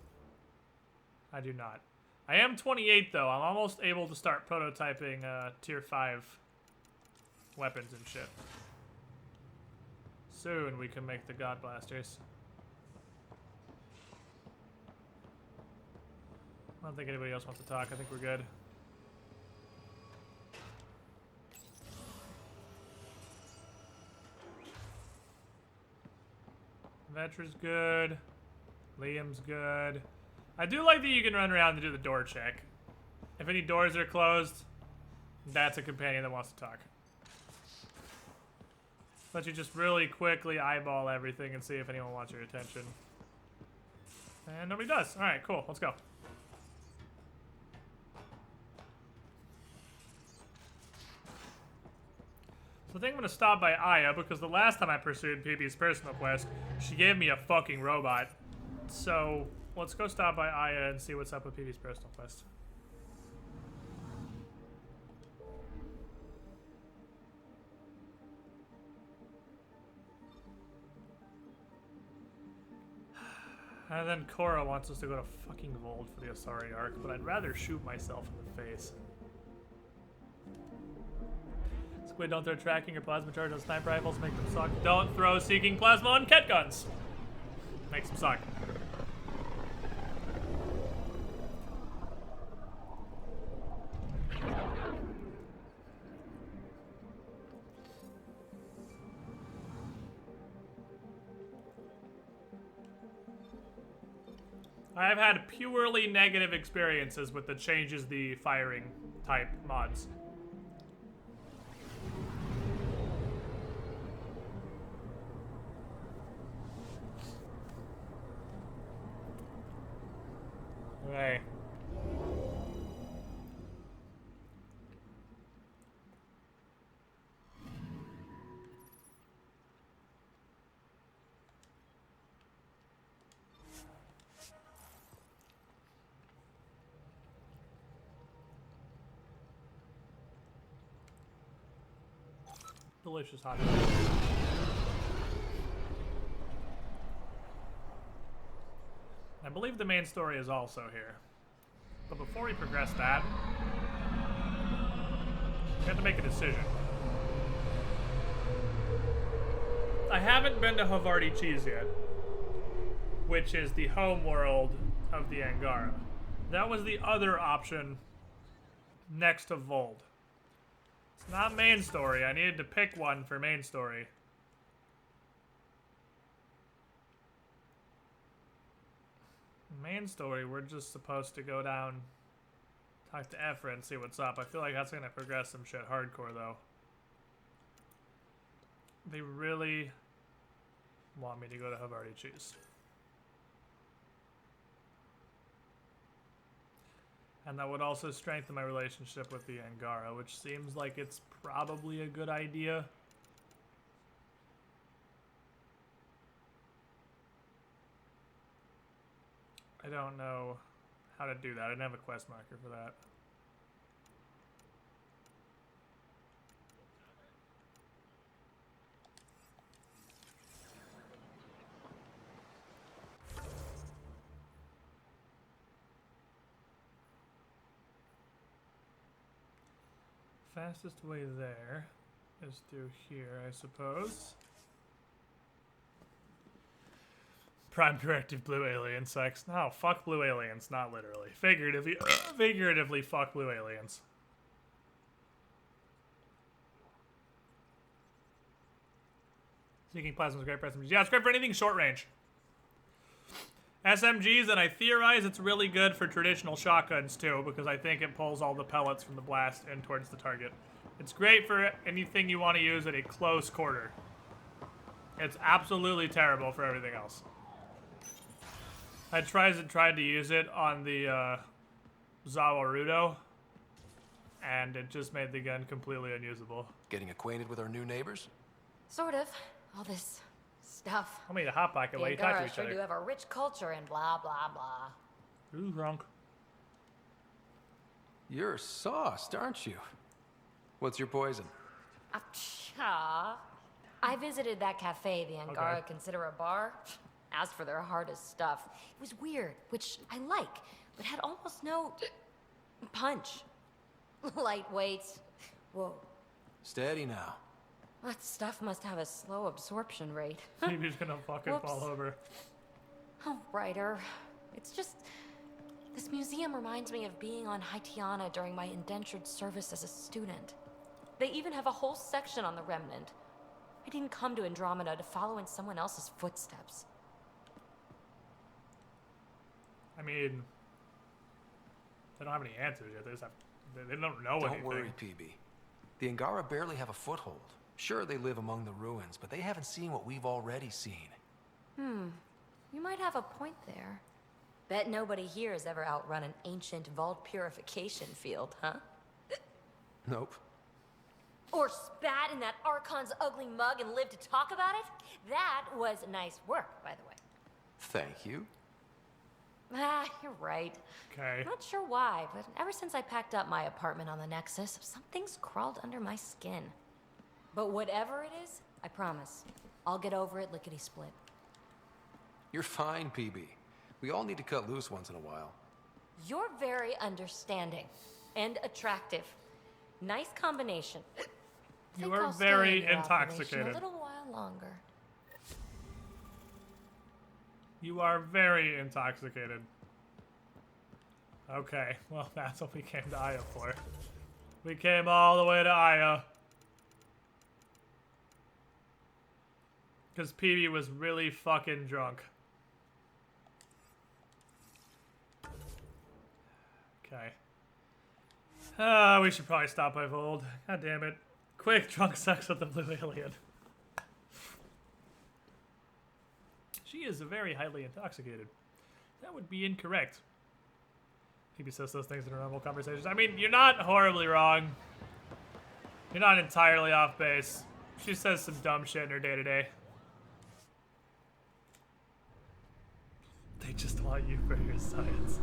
Speaker 1: I do not. I am 28 though. I'm almost able to start prototyping tier 5 weapons and shit. Soon we can make the God Blasters. I don't think anybody else wants to talk. I think we're good. Vetra's good. Liam's good. I do like that you can run around and do the door check. If any doors are closed, that's a companion that wants to talk. Let you just really quickly eyeball everything and see if anyone wants your attention. And nobody does. Alright, cool. Let's go. So I think I'm going to stop by Aya, because the last time I pursued PB's personal quest, she gave me a fucking robot. So let's go stop by Aya and see what's up with PB's personal quest. And then Cora wants us to go to fucking Vold for the Asari arc, but I'd rather shoot myself in the face. Squid, don't throw tracking or plasma charge on sniper rifles, make them suck. Don't throw seeking plasma on ket guns. Makes them suck. I have had purely negative experiences with the changes the firing type mods. Okay. Delicious hot dog. I believe the main story is also here. But before we progress that, we have to make a decision. I haven't been to Havarti Cheese yet, which is the home world of the Angara. That was the other option next to Vold. It's not main story. I needed to pick one for main story. Main story, we're just supposed to go down, talk to Ephra and see what's up. I feel like that's gonna progress some shit hardcore though. They really want me to go to Havarti Cheese. And that would also strengthen my relationship with the Angara, which seems like it's probably a good idea. I don't know how to do that. I didn't have a quest marker for that. Fastest way there is through here, I suppose. Prime Directive blue alien sex. No, fuck blue aliens, not literally. Figuratively fuck blue aliens. Seeking plasma is great for SMGs. Yeah, it's great for anything short range. SMGs, and I theorize it's really good for traditional shotguns too, because I think it pulls all the pellets from the blast in towards the target. It's great for anything you want to use at a close quarter. It's absolutely terrible for everything else. I tried to use it on the Zawarudo, and it just made the gun completely unusable.
Speaker 5: Getting acquainted with our new neighbors?
Speaker 19: Sort of. All this stuff.
Speaker 1: I made a hot pocket while you talk to each
Speaker 19: sure
Speaker 1: other.
Speaker 19: do have a rich culture and blah, blah, blah.
Speaker 1: Who's drunk?
Speaker 5: You're sauced, aren't you? What's your poison?
Speaker 19: I visited that cafe the Angara consider a bar. Asked for their hardest stuff. It was weird, which I like, but had almost no punch. Lightweight. Whoa.
Speaker 5: Steady now.
Speaker 19: That stuff must have a slow absorption rate.
Speaker 1: Maybe he's gonna fucking fall over.
Speaker 19: Oh, writer. It's just... This museum reminds me of being on Haitiana during my indentured service as a student. They even have a whole section on the Remnant. I didn't come to Andromeda to follow in someone else's footsteps.
Speaker 1: I mean, they don't have any answers yet. They don't know anything.
Speaker 5: Don't worry, PB. The Angara barely have a foothold. Sure, they live among the ruins, but they haven't seen what we've already seen.
Speaker 19: You might have a point there. Bet nobody here has ever outrun an ancient vault purification field, huh?
Speaker 5: Nope.
Speaker 19: Or spat in that Archon's ugly mug and lived to talk about it? That was nice work, by the way.
Speaker 5: Thank you.
Speaker 19: You're right.
Speaker 1: Okay.
Speaker 19: Not sure why, but ever since I packed up my apartment on the Nexus, something's crawled under my skin. But whatever it is, I promise, I'll get over it lickety-split.
Speaker 5: You're fine, PB. We all need to cut loose once in a while.
Speaker 19: You're very understanding and attractive. Nice combination.
Speaker 1: You are very intoxicated.
Speaker 19: A little while longer.
Speaker 1: You are very intoxicated. Okay, well, that's what we came to Aya for. We came all the way to Aya. Because PB was really fucking drunk. Okay. We should probably stop by Vold. God damn it. Quick, drunk sex with the blue alien. She is very highly intoxicated. That would be incorrect. Phoebe says those things in her normal conversations. I mean, you're not horribly wrong. You're not entirely off base. She says some dumb shit in her day-to-day. They just want you for your science.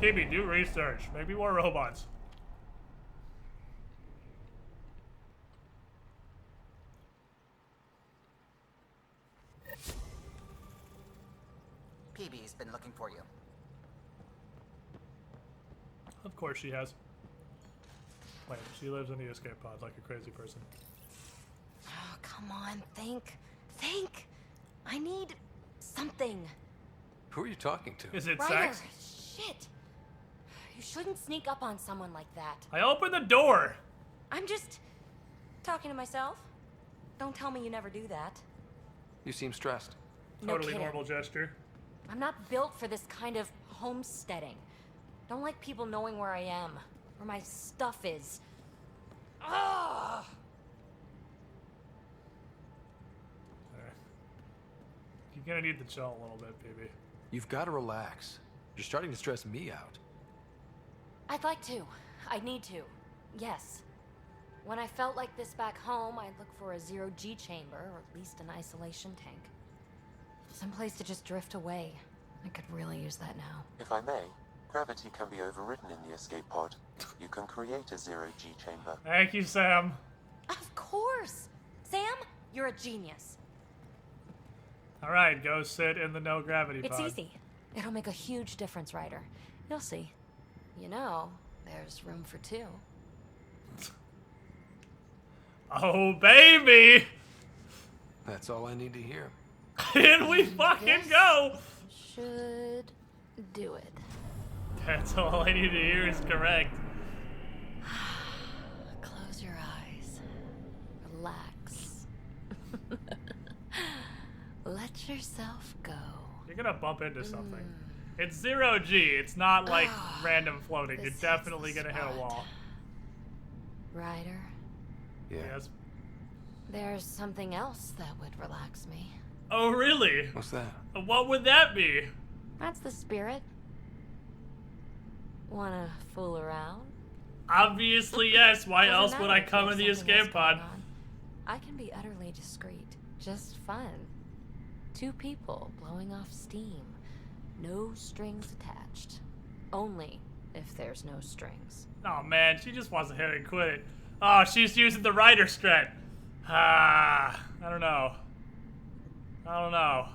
Speaker 1: Phoebe, do research. Maybe more robots.
Speaker 12: PB's been looking for you.
Speaker 1: Of course she has. Wait, she lives in the escape pod like a crazy person.
Speaker 19: Oh, come on, think. Think! I need something.
Speaker 5: Who are you talking to?
Speaker 1: Is it
Speaker 19: Ryder,
Speaker 1: sex?
Speaker 19: shit. You shouldn't sneak up on someone like that.
Speaker 1: I opened the door!
Speaker 19: I'm just talking to myself. Don't tell me you never do that.
Speaker 5: You seem stressed.
Speaker 19: No
Speaker 1: Totally
Speaker 19: kidding.
Speaker 1: normal gesture.
Speaker 19: I'm not built for this kind of homesteading. Don't like people knowing where I am, where my stuff is. Ugh!
Speaker 1: You're gonna need to chill a little bit, baby.
Speaker 5: You've got to relax. You're starting to stress me out.
Speaker 19: I'd like to. I need to. Yes. When I felt like this back home, I'd look for a zero-G chamber, or at least an isolation tank. Someplace to just drift away. I could really use that now.
Speaker 6: If I may, gravity can be overridden in the escape pod. You can create a zero-G chamber.
Speaker 1: Thank you, Sam.
Speaker 19: Of course! Sam, you're a genius.
Speaker 1: Alright, go sit in the no-gravity pod.
Speaker 19: It's easy. It'll make a huge difference, Ryder. You'll see. You know, there's room for two.
Speaker 1: Oh, baby!
Speaker 5: That's all I need to hear.
Speaker 1: In we fucking go!
Speaker 19: Should do it.
Speaker 1: That's all I need to hear is correct.
Speaker 19: Close your eyes. Relax. Let yourself go.
Speaker 1: You're gonna bump into something. It's zero-G. It's not like random floating. You're
Speaker 19: This is
Speaker 1: definitely
Speaker 19: the
Speaker 1: gonna hit a
Speaker 19: spot.
Speaker 1: wall.
Speaker 19: Ryder,
Speaker 5: Yeah.
Speaker 1: Yes.
Speaker 19: there's something else that would relax me.
Speaker 1: Oh, really?
Speaker 5: What's that?
Speaker 1: What would that be?
Speaker 19: That's the spirit. Wanna fool around?
Speaker 1: Obviously, yes. Why
Speaker 19: Doesn't
Speaker 1: else would
Speaker 19: matter
Speaker 1: I
Speaker 19: if
Speaker 1: come in
Speaker 19: there's
Speaker 1: the
Speaker 19: something else
Speaker 1: escape pod?
Speaker 19: going on. I can be utterly discreet. Just fun. Two people blowing off steam. No strings attached. Only if there's no strings.
Speaker 1: Oh, man. She just wants to hit it and quit it. Oh, she's using the Ryder strat. I don't know. I don't know.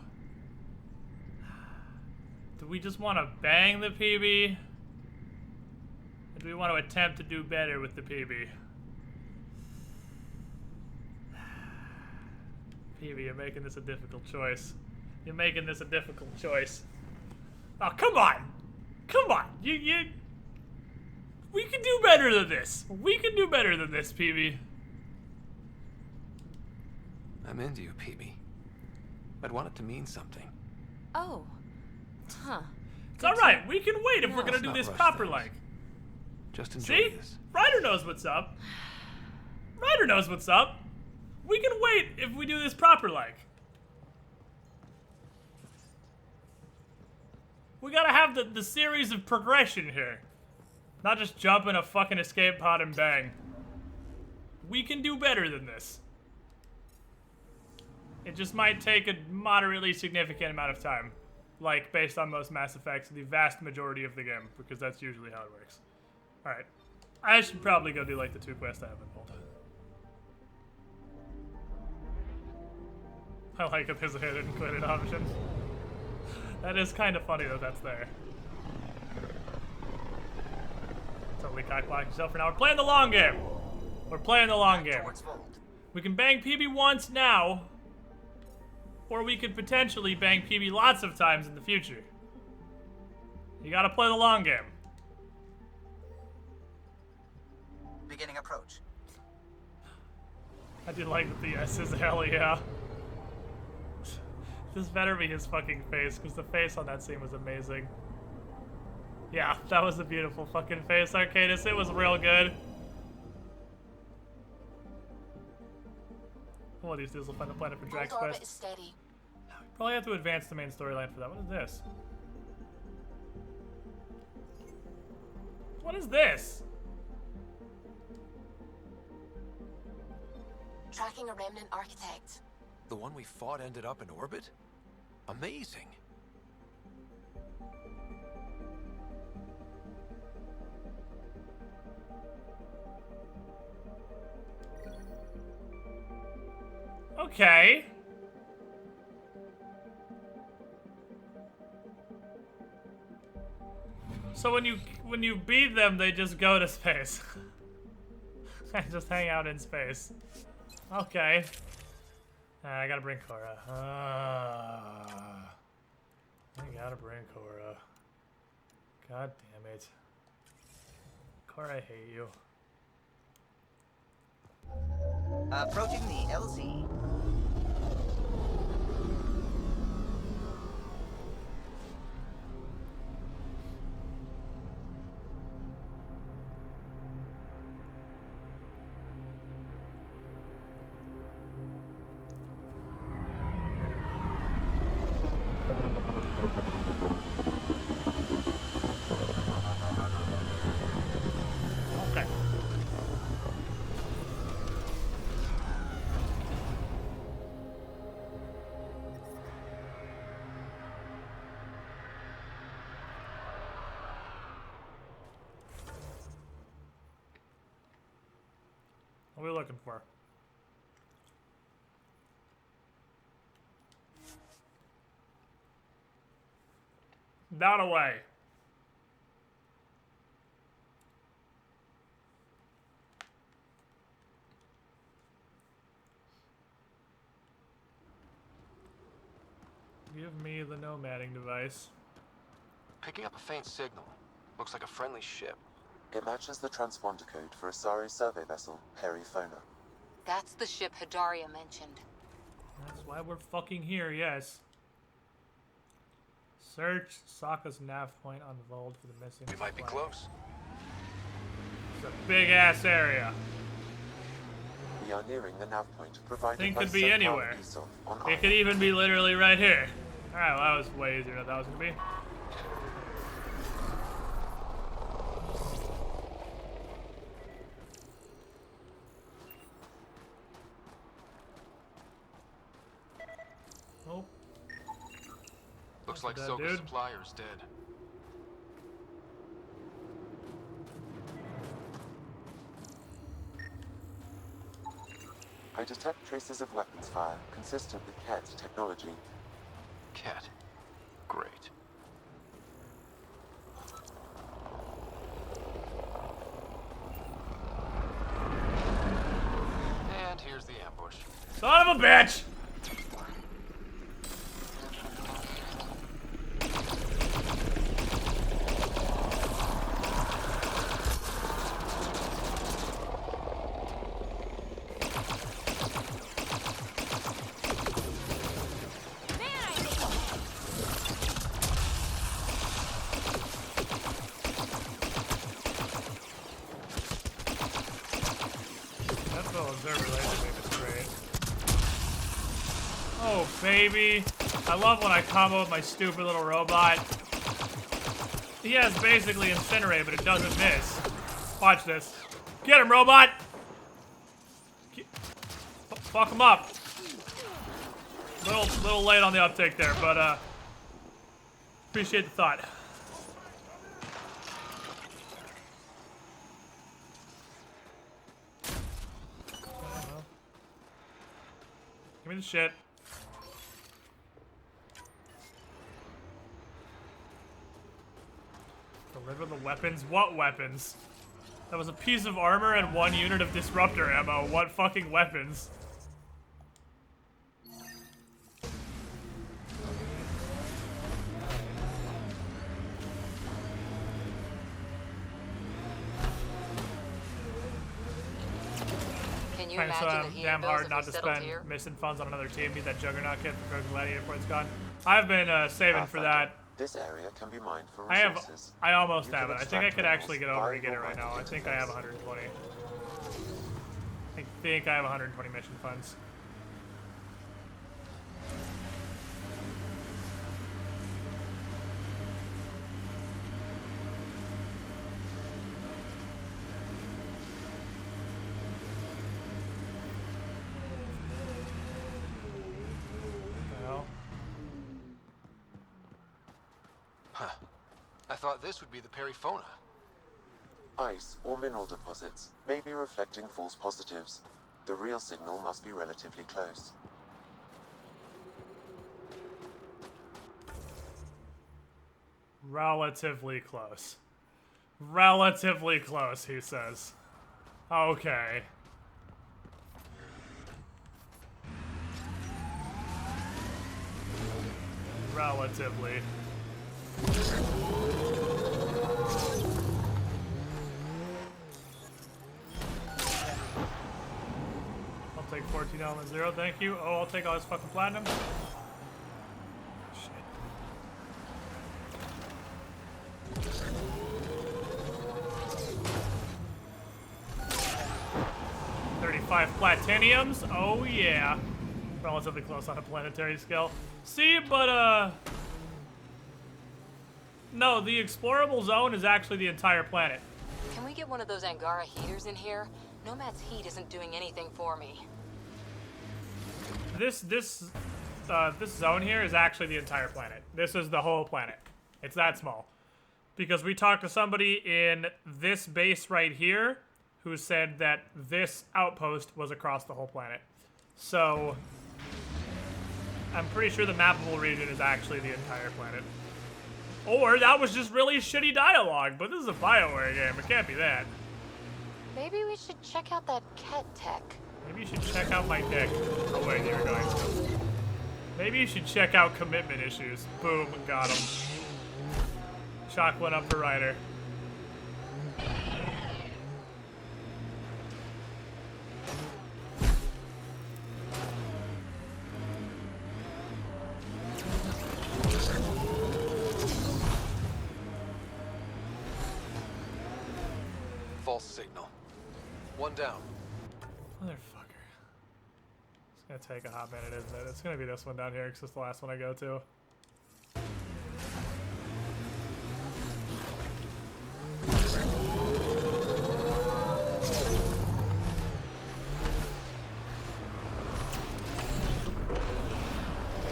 Speaker 1: Do we just want to bang the PB? Or do we want to attempt to do better with the PB? PB, you're making this a difficult choice. You're making this a difficult choice. Oh, come on! Come on! We can do better than this! We can do better than this, PB.
Speaker 5: I'm into you, PB. I'd want it to mean something.
Speaker 19: Oh. Huh.
Speaker 1: It's alright, we can wait if we're
Speaker 5: No,
Speaker 1: gonna
Speaker 5: let's
Speaker 1: do
Speaker 5: not
Speaker 1: this
Speaker 5: rush
Speaker 1: proper
Speaker 5: things.
Speaker 1: like.
Speaker 5: Just enjoy
Speaker 1: See?
Speaker 5: this.
Speaker 1: Ryder knows what's up. Ryder knows what's up. We can wait if we do this proper like. We gotta have the series of progression here. Not just jump in a fucking escape pod and bang. We can do better than this. It just might take a moderately significant amount of time. Like, based on most Mass Effects, the vast majority of the game, because that's usually how it works. Alright. I should probably go do, like, the 2 quests I haven't pulled. I like that there's a hit and quit it option. That is kind of funny that that's there. Totally cockblock yourself for now. We're playing the long game. We're playing the long game. We can bang PB once now, or we could potentially bang PB lots of times in the future. You gotta play the long game.
Speaker 12: Beginning approach.
Speaker 1: I do like that the S is hell yeah. This better be his fucking face, because the face on that scene was amazing. Yeah, that was a beautiful fucking face, Arcadis. It was real good. One of these dudes will find the planet for Drax
Speaker 19: Hold orbit
Speaker 1: Quest.
Speaker 19: is steady.
Speaker 1: Probably have to advance the main storyline for that. What is this? What is this?
Speaker 19: Tracking a remnant architect.
Speaker 5: The one we fought ended up in orbit? Amazing.
Speaker 1: Okay. So when you beat them, they just go to space. And just hang out in space. Okay. I gotta bring Cora. I gotta bring Cora. God damn it. Cora, I hate you.
Speaker 12: Approaching the LZ.
Speaker 1: Okay. What are we looking for? Down away. Give me the nomading device.
Speaker 5: Picking up a faint signal. Looks like a friendly ship.
Speaker 6: It matches the transponder code for a Sari survey vessel, Perifona.
Speaker 20: That's the ship Hidaria mentioned.
Speaker 1: That's why we're fucking here, yes. Search Sokka's nav point on Vold for the missing.
Speaker 5: We might be close.
Speaker 1: It's a big ass area.
Speaker 6: We are nearing the nav point provided
Speaker 1: Thing
Speaker 6: by
Speaker 1: could be
Speaker 6: Sokka
Speaker 1: anywhere.
Speaker 6: Isov on
Speaker 1: It could even be literally right here. Alright, well that was way easier than that was gonna be. Oh.
Speaker 17: Looks like
Speaker 1: Dead,
Speaker 17: Soka's
Speaker 1: dude.
Speaker 17: supplier's dead.
Speaker 6: I detect traces of weapons fire consistent with Cat's technology.
Speaker 5: Cat. Great.
Speaker 17: And here's the ambush.
Speaker 1: Son of a bitch! That's all observer laser beam is great. Oh, baby. I love when I combo with my stupid little robot. He has basically Incinerate, but it doesn't miss. Watch this. Get him, robot! Fuck him up. Little late on the uptake there, but appreciate the thought. Give me the shit. Deliver the weapons? What weapons? That was a piece of armor and 1 unit of disruptor ammo. What fucking weapons?
Speaker 20: Can Can you
Speaker 1: Trying
Speaker 20: imagine
Speaker 1: so
Speaker 20: the heating
Speaker 1: damn
Speaker 20: bills
Speaker 1: hard
Speaker 20: if
Speaker 1: not
Speaker 20: we
Speaker 1: to
Speaker 20: settled
Speaker 1: spend
Speaker 20: here?
Speaker 1: missing funds on another team. Need that Juggernaut kit for Broken Gladiator before it's gone. I've been saving for that.
Speaker 6: This area can be mined for
Speaker 1: I
Speaker 6: resources.
Speaker 1: almost
Speaker 6: You
Speaker 1: have
Speaker 6: can
Speaker 1: it. I think I
Speaker 6: extract
Speaker 1: could actually get
Speaker 6: minerals
Speaker 1: over and
Speaker 6: via
Speaker 1: get it
Speaker 6: your
Speaker 1: right now. I
Speaker 6: mining
Speaker 1: think I have
Speaker 6: interface.
Speaker 1: 120. I think I have 120 mission funds. Well,
Speaker 17: Huh. I thought this would be the Periphona.
Speaker 6: Ice or mineral deposits may be reflecting false positives. The real signal must be relatively close.
Speaker 1: relatively close. Relatively close, he says. Okay. Relatively. I'll take 14 element 0, thank you. Oh, I'll take all this fucking platinum. Shit. $35 platiniums? Oh yeah. Relatively close on a planetary scale. See, but no, the explorable zone is actually the entire planet.
Speaker 20: Can we get one of those Angara heaters in here? Nomad's heat isn't doing anything for me.
Speaker 1: This zone here is actually the entire planet. This is the whole planet. It's that small. Because we talked to somebody in this base right here who said that this outpost was across the whole planet. So I'm pretty sure the mappable region is actually the entire planet. Or that was just really shitty dialogue, but this is a BioWare game. It can't be that.
Speaker 19: Maybe we should check out that Ket tech.
Speaker 1: Maybe you should check out my dick. Oh wait, you're going to. Maybe you should check out commitment issues. Boom, got him. Shock went up for Ryder.
Speaker 17: False signal. One down.
Speaker 1: Motherfucker. It's gonna take a hot minute, isn't it? It's gonna be this one down here because it's the last one I go to.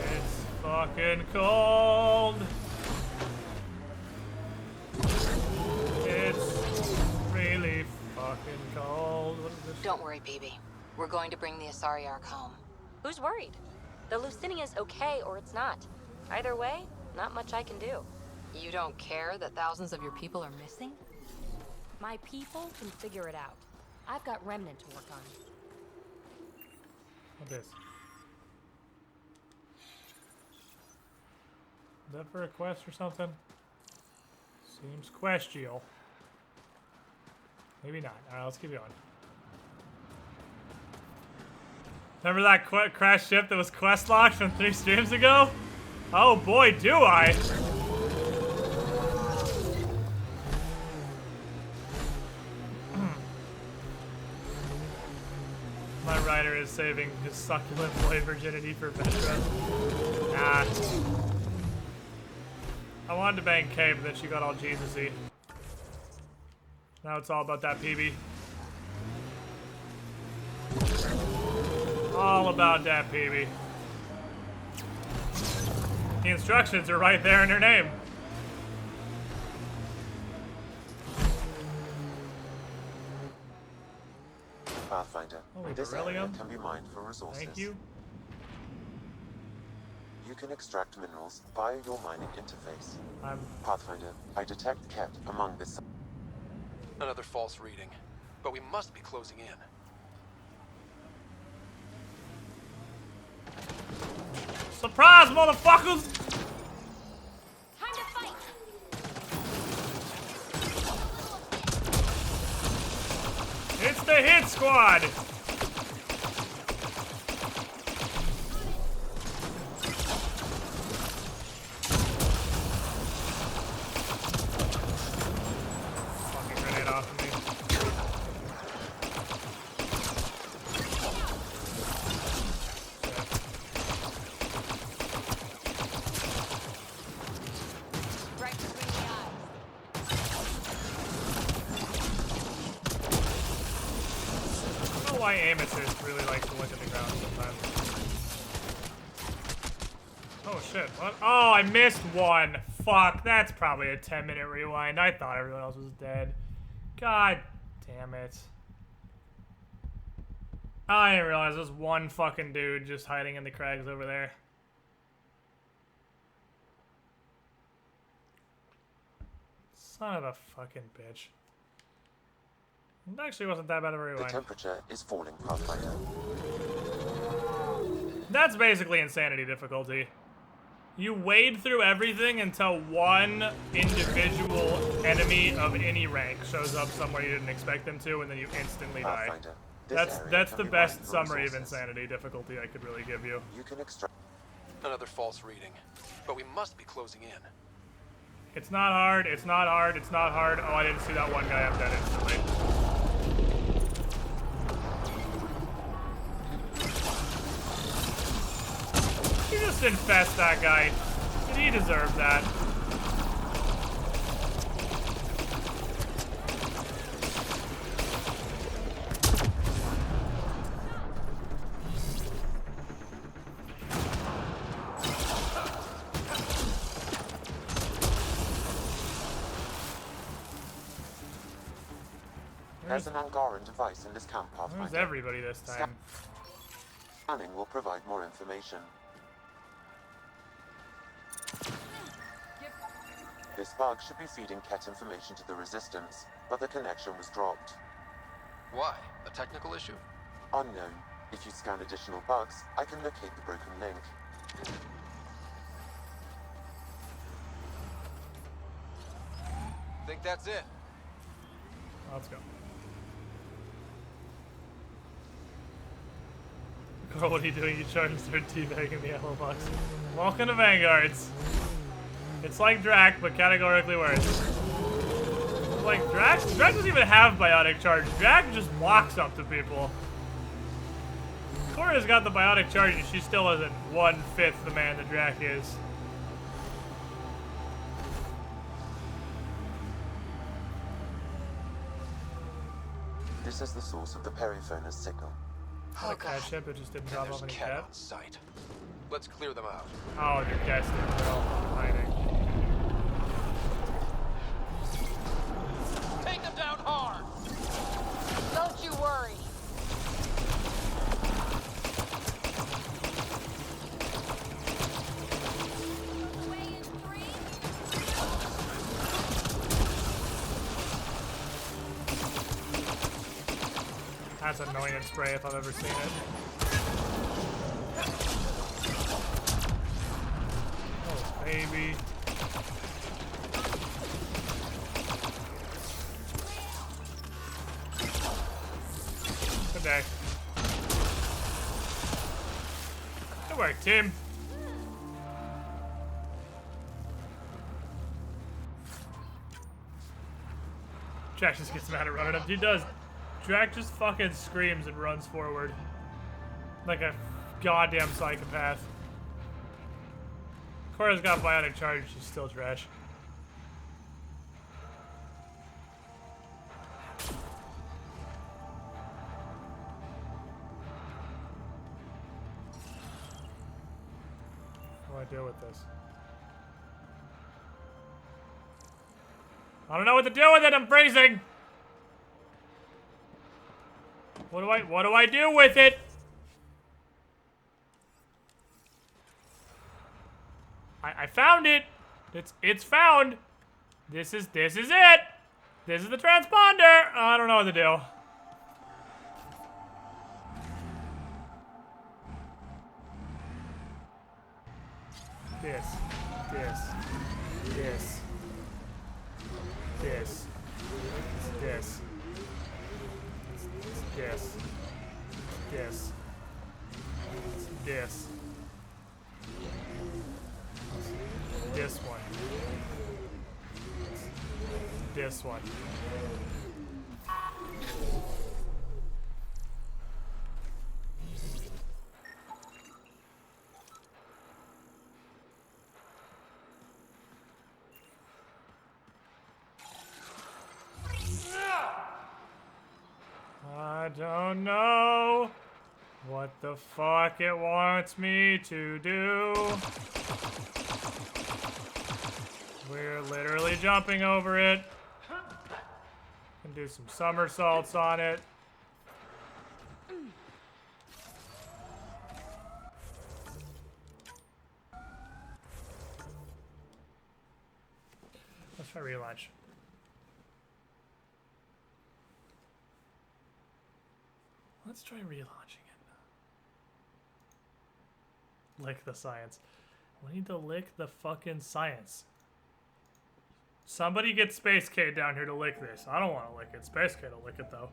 Speaker 1: It's fucking cold. It's really fucking cold. What is this?
Speaker 20: Don't worry, baby. We're going to bring the Asari Ark home.
Speaker 16: Who's worried? The Lucinia's okay or it's not. Either way, not much I can do.
Speaker 20: You don't care that thousands of your people are missing?
Speaker 21: My people can figure it out. I've got Remnant to work on.
Speaker 1: What is? Is that for a quest or something? Seems questial. Maybe not. Alright, let's keep going. Remember that crash ship that was quest locked from 3 streams ago? Oh boy, do I! My rider is saving his succulent boy virginity for Petra. Nah. I wanted to bang Kay, but then she got all Jesus-y. Now it's all about that PB. All about that PB. The instructions are right there in her name.
Speaker 6: Pathfinder,
Speaker 1: Holy
Speaker 6: this area
Speaker 1: beryllium.
Speaker 6: can be mined for resources.
Speaker 1: Thank you.
Speaker 6: You can extract minerals via your mining interface. Pathfinder, I detect Ket among this.
Speaker 17: Another false reading. But we must be closing in.
Speaker 1: Surprise, motherfuckers!
Speaker 21: Time to fight!
Speaker 1: It's the hit squad! my aim assist really likes to look at the ground sometimes. Oh shit, what? Oh, I missed one. Fuck, that's probably a 10-minute rewind. I thought everyone else was dead. God damn it. I didn't realize there's one fucking dude just hiding in the crags over there. Son of a fucking bitch. It actually wasn't that bad of a rewind.
Speaker 6: The temperature is falling, Pathfinder.
Speaker 1: That's basically insanity difficulty. You wade through everything until one individual enemy of any rank shows up somewhere you didn't expect them to, and then you instantly die. That's the best summary of insanity difficulty I could really give you.
Speaker 5: You can extract another false reading, but we must be closing in.
Speaker 1: It's not hard, it's not hard, it's not hard. Oh, I didn't see that one guy. I'm dead instantly. You just infest that guy. He deserved that.
Speaker 6: There's an Angaran device in this camp, Pathfinder.
Speaker 1: Where's everybody this time?
Speaker 6: Scanning will provide more information. This bug should be feeding Ket information to the Resistance, but the connection was dropped.
Speaker 5: Why? A technical issue?
Speaker 6: Unknown. If you scan additional bugs, I can locate the broken link.
Speaker 17: Think that's it?
Speaker 1: Let's go. Carl, what are you doing? You trying to start teabagging the yellow box. Welcome to Vanguards. It's like Drac, but categorically worse. Like, Drac doesn't even have biotic charge. Drac just walks up to people. Cora's got the biotic charge and she still isn't 1/5 the man that Drac is.
Speaker 6: This is the source of the periphone's signal.
Speaker 1: Oh, cat ship, it just didn't drop off any cat.
Speaker 5: On site. Let's clear them out.
Speaker 1: Oh, they're guessing. They're all hiding.
Speaker 17: Take them down hard!
Speaker 4: Don't you worry.
Speaker 1: That's annoying spray if I've ever seen it. Oh, baby. Good day. Good work, Tim. Jack just gets mad at running up. He does. Drac just fucking screams and runs forward. Like a goddamn psychopath. Cora's got biotic charge, she's still trash. What do I do with this? I don't know what to do with it, I'm freezing! What do I do with it? I found it. It's found. This is it. This is the transponder. I don't know what to do. This. This one. This one. I don't know what the fuck it wants me to do. We're literally jumping over it. Can do some somersaults on it. Let's try relaunch. Let's try relaunching it. Lick the science. We need to lick the fucking science. Somebody get Space K down here to lick this. I don't want to lick it. Space K to lick it, though.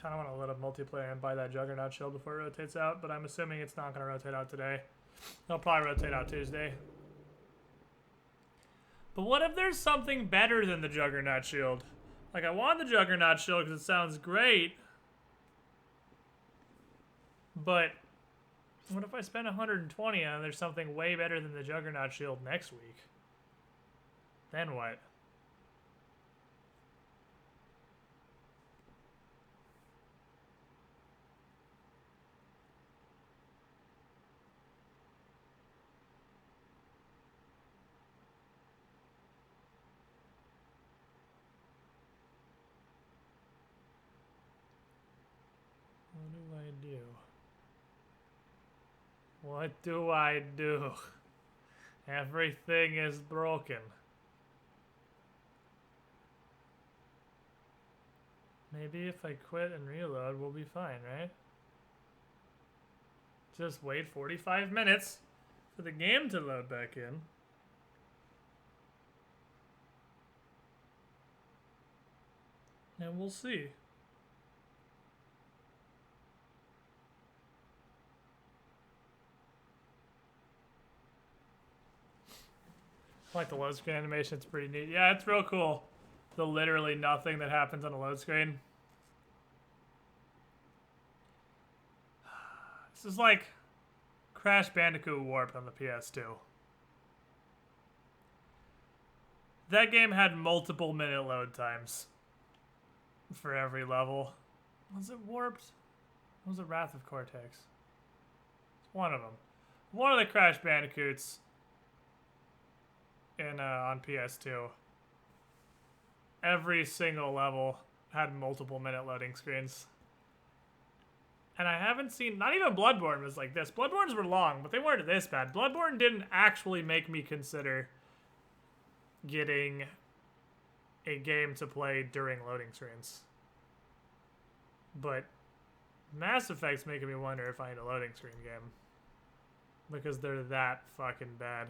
Speaker 1: Kind of want to let up multiplayer and buy that Juggernaut shield before it rotates out, but I'm assuming it's not going to rotate out today. It'll probably rotate out Tuesday. But what if there's something better than the Juggernaut shield? Like, I want the Juggernaut shield because it sounds great. But what if I spend 120 and there's something way better than the Juggernaut shield next week? Then what? What do I do? Everything is broken. Maybe if I quit and reload, we'll be fine, right? Just wait 45 minutes for the game to load back in. And we'll see. I like the load screen animation, it's pretty neat. Yeah, it's real cool. The literally nothing that happens on a load screen. This is like Crash Bandicoot Warped on the PS2. That game had multiple minute load times for every level. Was it Warped? Or was it Wrath of Cortex? It's one of them. One of the Crash Bandicoots in on PS2. Every single level had multiple minute loading screens. And I haven't seen, not even Bloodborne was like this. Bloodborne's were long, but they weren't this bad. Bloodborne didn't actually make me consider getting a game to play during loading screens. But Mass Effect's making me wonder if I need a loading screen game. Because they're that fucking bad.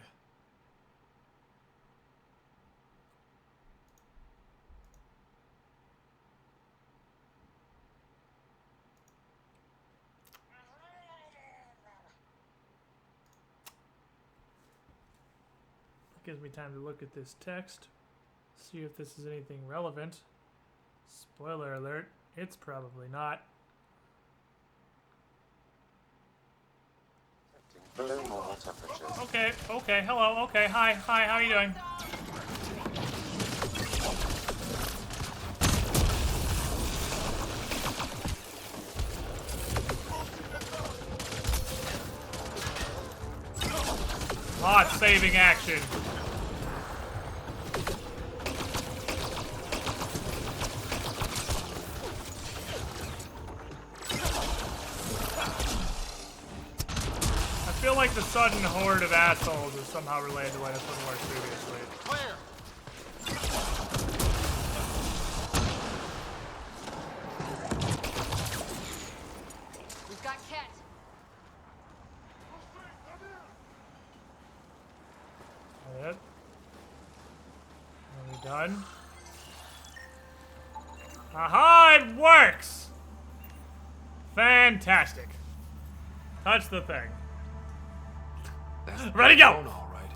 Speaker 1: Gives me time to look at this text, see if this is anything relevant. Spoiler alert, it's probably not.
Speaker 6: Below normal temperatures.
Speaker 1: Okay, okay, hello, okay, hi, how are you doing? Hot saving action. I feel like the sudden horde of assholes is somehow related to why this wouldn't work previously.
Speaker 17: Clear.
Speaker 20: We've got Ket.
Speaker 1: That it? Are we done? Aha! It works! Fantastic. Touch the thing. Ready, go!
Speaker 5: All right.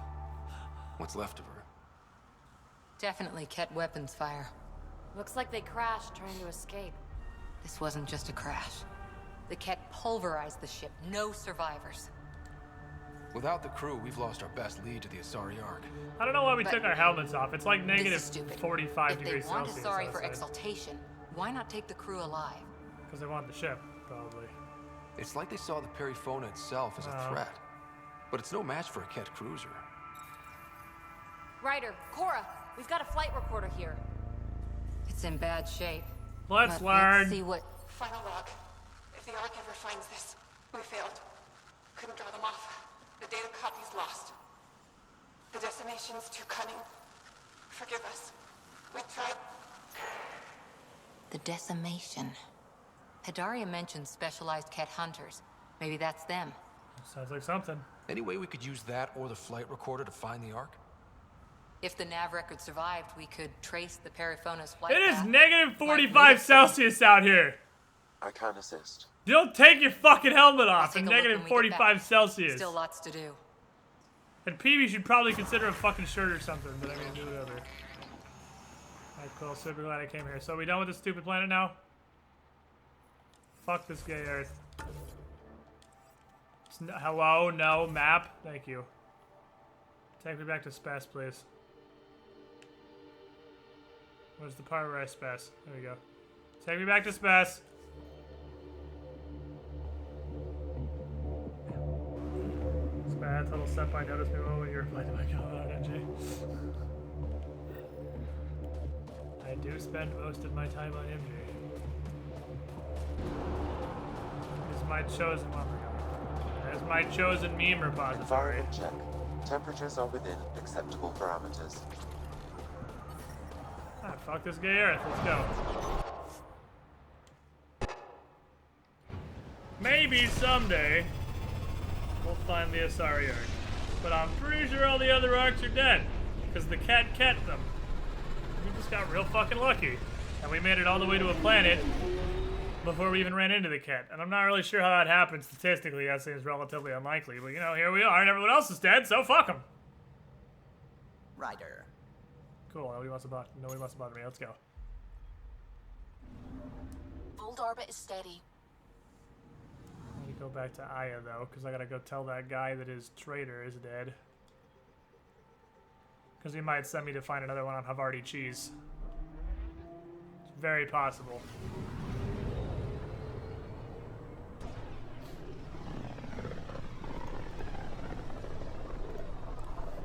Speaker 5: What's left of her?
Speaker 20: Definitely Ket weapons fire.
Speaker 21: Looks like they crashed trying to escape.
Speaker 20: This wasn't just a crash. The Ket pulverized the ship. No survivors.
Speaker 5: Without the crew, we've lost our best lead to the Asari Ark.
Speaker 1: I don't know why we
Speaker 20: But
Speaker 1: took our helmets off. It's like
Speaker 20: this
Speaker 1: negative
Speaker 20: is stupid.
Speaker 1: 45
Speaker 20: If they
Speaker 1: degrees
Speaker 20: want
Speaker 1: Celsius
Speaker 20: Asari for
Speaker 1: outside.
Speaker 20: exaltation, why not take the crew alive?
Speaker 1: Because they want the ship, probably.
Speaker 5: It's like they saw the Perifona itself as a threat. But it's no match for a Ket cruiser.
Speaker 21: Ryder, Cora, we've got a flight recorder here.
Speaker 20: It's in bad shape.
Speaker 1: Let's
Speaker 20: But
Speaker 1: learn.
Speaker 20: Let's see what...
Speaker 15: Final log. If the Ark ever finds this, we failed. Couldn't draw them off. The data copy's lost. The decimation's too cunning. Forgive us. We tried.
Speaker 20: The decimation. Hidaria mentioned specialized Ket hunters. Maybe that's them.
Speaker 1: Sounds like something.
Speaker 5: Any way we could use that or the flight recorder to find the Ark?
Speaker 20: If the nav record survived, we could trace the Perifona's flight
Speaker 1: It is
Speaker 20: path.
Speaker 1: negative 45 Celsius out here.
Speaker 6: I can assist.
Speaker 1: You don't take your fucking helmet off
Speaker 20: take
Speaker 1: in
Speaker 20: a look
Speaker 1: negative
Speaker 20: when we get
Speaker 1: 45
Speaker 20: back.
Speaker 1: Celsius.
Speaker 20: Still lots to do.
Speaker 1: And Peavy should probably consider a fucking shirt or something, but I'm gonna do whatever. Alright, cool. Super glad I came here. So we done with this stupid planet now? Fuck this gay Earth. Hello? No. Map? Thank you. Take me back to Spess, please. Where's the part where I Spess? There we go. Take me back to Spess. Spaz, little step I noticed me when you replied to my comment on NG. I do spend most of my time on MG. It's my chosen one. As my chosen meme repository.
Speaker 6: Environment check. Temperatures are within acceptable parameters.
Speaker 1: Ah, fuck this gay Earth. Let's go. Maybe someday we'll find the Asari Ark. But I'm pretty sure all the other Arks are dead. Because the cat kept them. We just got real fucking lucky. And we made it all the way to a planet before we even ran into the cat. And I'm not really sure how that happened statistically. That seems relatively unlikely. But you know, here we are and everyone else is dead, so fuck them.
Speaker 12: Ryder.
Speaker 1: Cool, nobody wants to bother me. Let's go.
Speaker 19: Old orbit is steady.
Speaker 1: Let me go back to Aya though, because I gotta go tell that guy that his traitor is dead. Because he might send me to find another one on Havarti cheese. It's very possible.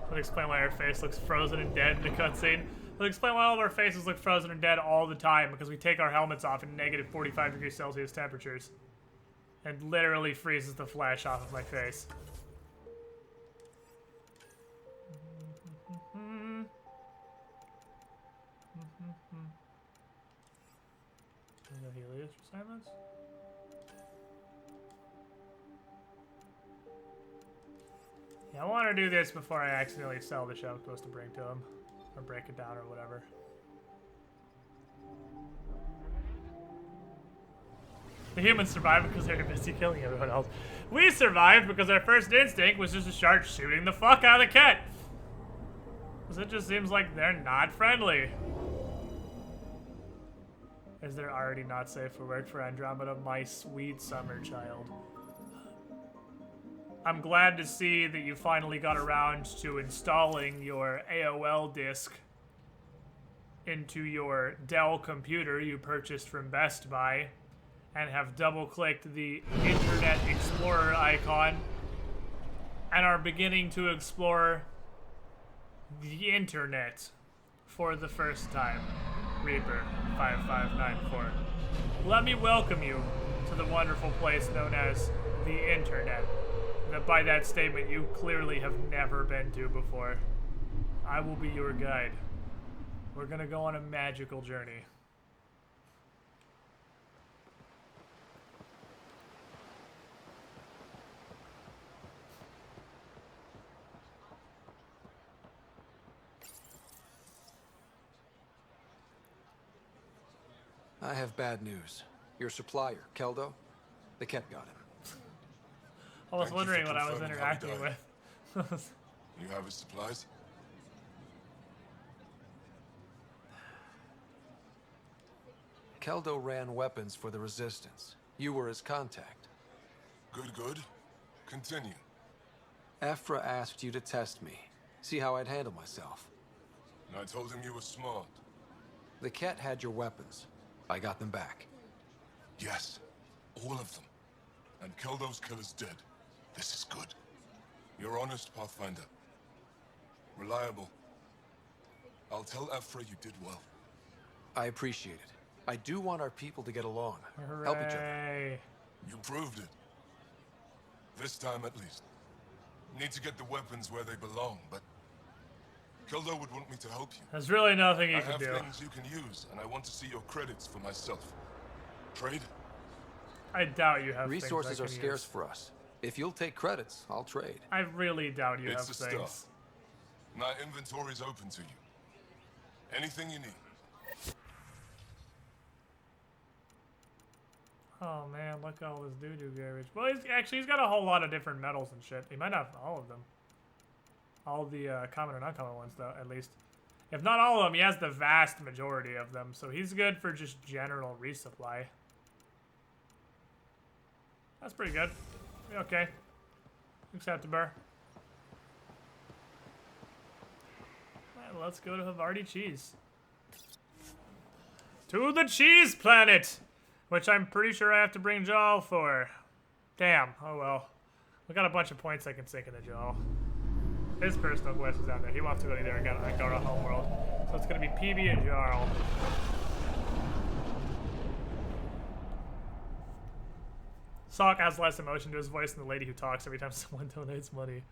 Speaker 1: That'll explain why our face looks frozen and dead in the cutscene. That'll explain why all of our faces look frozen and dead all the time, because we take our helmets off in negative 45 degrees Celsius temperatures. And literally freezes the flesh off of my face. No Helios for silence? Yeah, I want to do this before I accidentally sell the shell I'm supposed to bring to him. Or break it down or whatever. The humans survived because they were busy killing everyone else. We survived because our first instinct was just to start shooting the fuck out of the cat. Because it just seems like they're not friendly. Is there already not safe for work for Andromeda, my sweet summer child? I'm glad to see that you finally got around to installing your AOL disk into your Dell computer you purchased from Best Buy and have double-clicked the Internet Explorer icon and are beginning to explore the internet for the first time. Reaper 5594. Let me welcome you to the wonderful place known as the internet. That by that statement you clearly have never been to before. I will be your guide. We're gonna go on a magical journey.
Speaker 5: I have bad news. Your supplier, Keldo, the Ket got him.
Speaker 1: I was wondering what I was interacting with.
Speaker 13: You have his supplies?
Speaker 5: Keldo ran weapons for the Resistance. You were his contact.
Speaker 13: Good, good. Continue.
Speaker 5: Ephra asked you to test me. See how I'd handle myself.
Speaker 2: And I told him you were smart.
Speaker 5: The Ket had your weapons. I got them back.
Speaker 2: Yes, all of them. And kill those killers dead. This is good. You're honest, Pathfinder. Reliable. I'll tell Ephra you did well.
Speaker 5: I appreciate it. I do want our people to get along. Help each other.
Speaker 2: You proved it. This time at least. Need to get the weapons where they belong, but Kildo would want me to help you.
Speaker 1: There's really nothing you can do.
Speaker 2: I have things you can use, and I want to see your credits for myself. Trade?
Speaker 1: I doubt you have
Speaker 5: resources
Speaker 1: things
Speaker 5: are scarce for us. If you'll take credits, I'll trade.
Speaker 1: I really doubt you have
Speaker 2: It's the
Speaker 1: things.
Speaker 2: stuff. My inventory's open to you. Anything you need.
Speaker 1: Oh man, look at all this doo-doo garbage. Well, he's got a whole lot of different metals and shit. He might have all of them. All the common and uncommon ones, though, at least. If not all of them, he has the vast majority of them. So he's good for just general resupply. That's pretty good. Okay. Acceptable. Right, let's go to Havarti Cheese. To the cheese planet! Which I'm pretty sure I have to bring Jal for. Damn. Oh well. We got a bunch of points I can sink into Jal. His personal quest is down there. He wants to go to either Angara Homeworld. So it's going to be PB and Jarl. Sock has less emotion to his voice than the lady who talks every time someone donates money.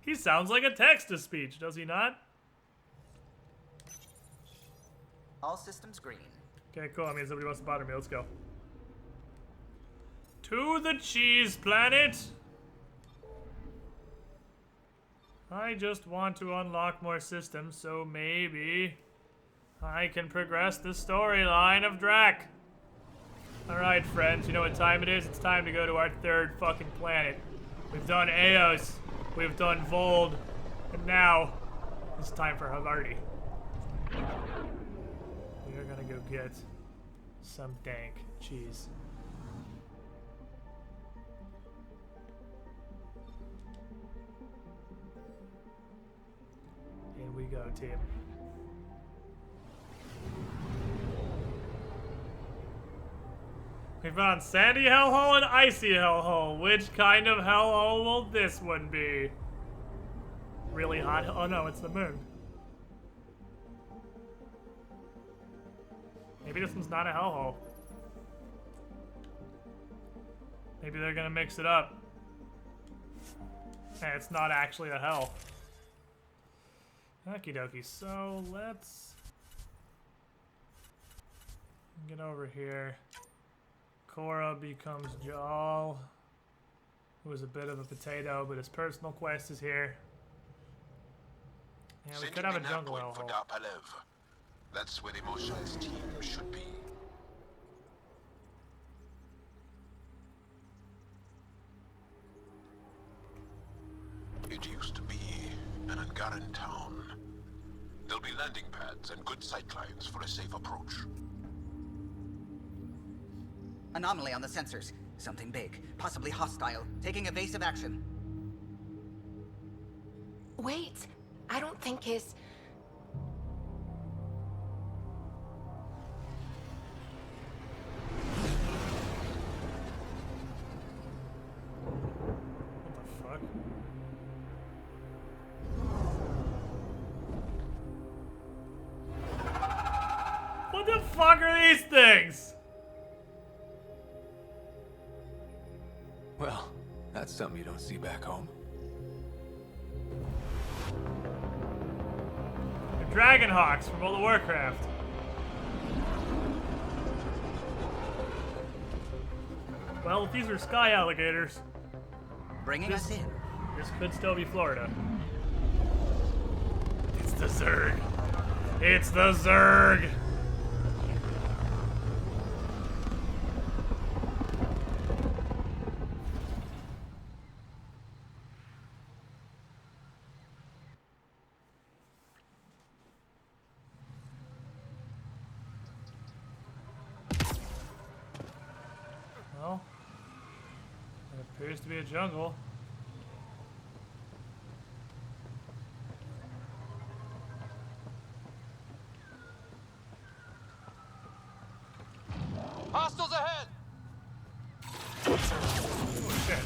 Speaker 1: He sounds like a text-to-speech, does he not?
Speaker 12: All systems green.
Speaker 1: Okay, cool. That means nobody wants to bother me. Let's go. To the cheese planet! I just want to unlock more systems, so maybe I can progress the storyline of Drac. Alright, friends, you know what time it is? It's time to go to our third fucking planet. We've done Eos, we've done Vold, and now it's time for Havarti. We are gonna go get some dank cheese. Here we go, team. We've gone sandy hellhole and icy hellhole. Which kind of hellhole will this one be? Really hot? Oh no, it's the moon. Maybe this one's not a hellhole. Maybe they're gonna mix it up. And it's not actually a hell. Okie dokie, so let's get over here. Cora becomes Jal, who is a bit of a potato, but his personal quest is here. Yeah, we could have a jungle hellhole.
Speaker 13: That's where the Mosha's team should be. It used to be an Angaran town. There'll be landing pads and good sightlines for a safe approach.
Speaker 12: Anomaly on the sensors. Something big, possibly hostile, taking evasive action.
Speaker 19: Wait, I don't think his...
Speaker 1: What the fuck? What the fuck are these things?
Speaker 5: Well, that's something you don't see back home.
Speaker 1: The Dragon Hawks from World of Warcraft. Well, if these are sky alligators,
Speaker 12: bringing us in.
Speaker 1: This could still be Florida. It's the Zerg. It's the Zerg. Well, it appears to be a jungle. Oh shit.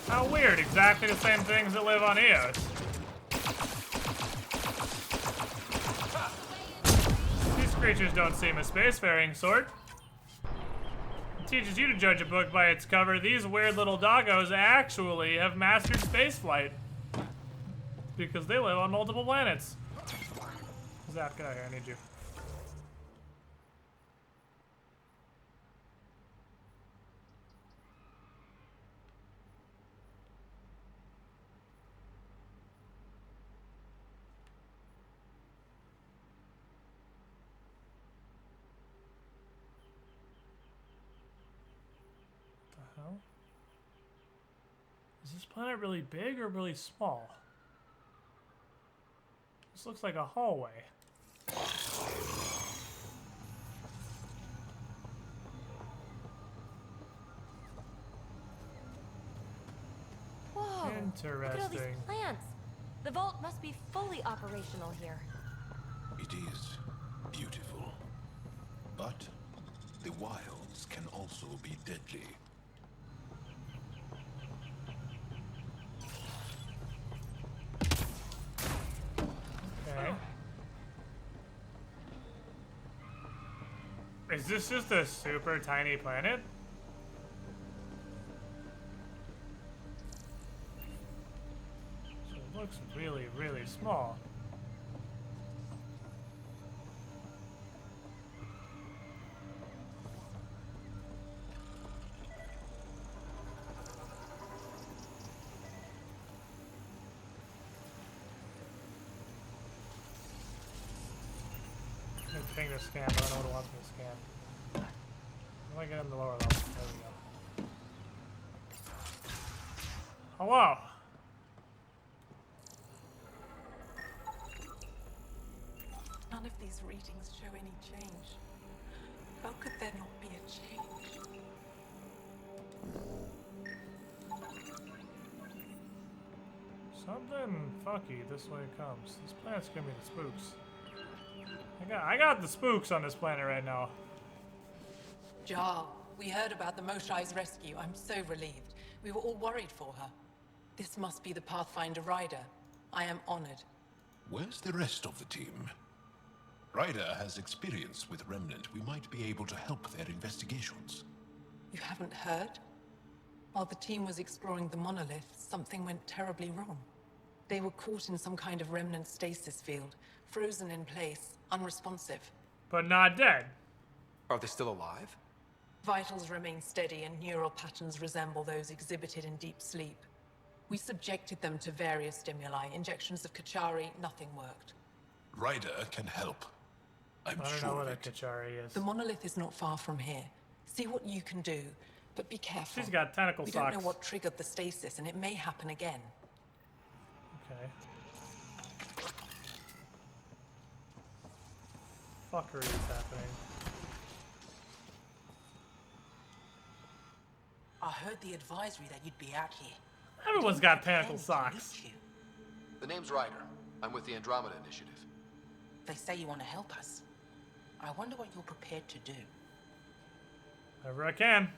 Speaker 1: How weird, exactly the same things that live on Eos. These creatures don't seem a spacefaring sort. It teaches you to judge a book by its cover. These weird little doggos actually have mastered spaceflight. Because they live on multiple planets. Zap, get out here, I need you. Is this planet really big or really small? This looks like a hallway.
Speaker 21: Whoa!
Speaker 1: Interesting.
Speaker 21: Look at all these plants. The vault must be fully operational here.
Speaker 13: It is beautiful. But the wilds can also be deadly.
Speaker 1: Okay. Is this just a super tiny planet? So it looks really, really small. Ping to scan, but I don't know what it wants me to scan. How do I get in the lower level? There we go. Hello!
Speaker 15: None of these readings show any change. How could there not be a change?
Speaker 1: Something funky this way comes. This planet's giving me the spooks. I got the spooks on this planet right now.
Speaker 15: Jar, we heard about the Moshai's rescue. I'm so relieved. We were all worried for her. This must be the Pathfinder Rider. I am honored.
Speaker 13: Where's the rest of the team? Ryder has experience with Remnant. We might be able to help their investigations.
Speaker 15: You haven't heard? While the team was exploring the monolith, something went terribly wrong. They were caught in some kind of Remnant stasis field, frozen in place, unresponsive.
Speaker 1: But not dead.
Speaker 5: Are they still alive?
Speaker 15: Vitals remain steady and neural patterns resemble those exhibited in deep sleep. We subjected them to various stimuli, injections of Kachari, nothing worked.
Speaker 13: Ryder can help. I'm
Speaker 1: I don't
Speaker 13: sure
Speaker 1: know what
Speaker 13: of
Speaker 1: a
Speaker 13: it.
Speaker 1: Kachari is.
Speaker 15: The monolith is not far from here. See what you can do, but be careful.
Speaker 1: She's got tentacle
Speaker 15: We
Speaker 1: socks.
Speaker 15: don't know what triggered the stasis, and it may happen again.
Speaker 1: Okay. Fuckery is happening.
Speaker 15: I heard the advisory that you'd be out here.
Speaker 1: Everyone's got tentacle socks.
Speaker 17: The name's Ryder. I'm with the Andromeda Initiative.
Speaker 15: They say you want to help us. I wonder what you're prepared to do.
Speaker 1: Whatever I can.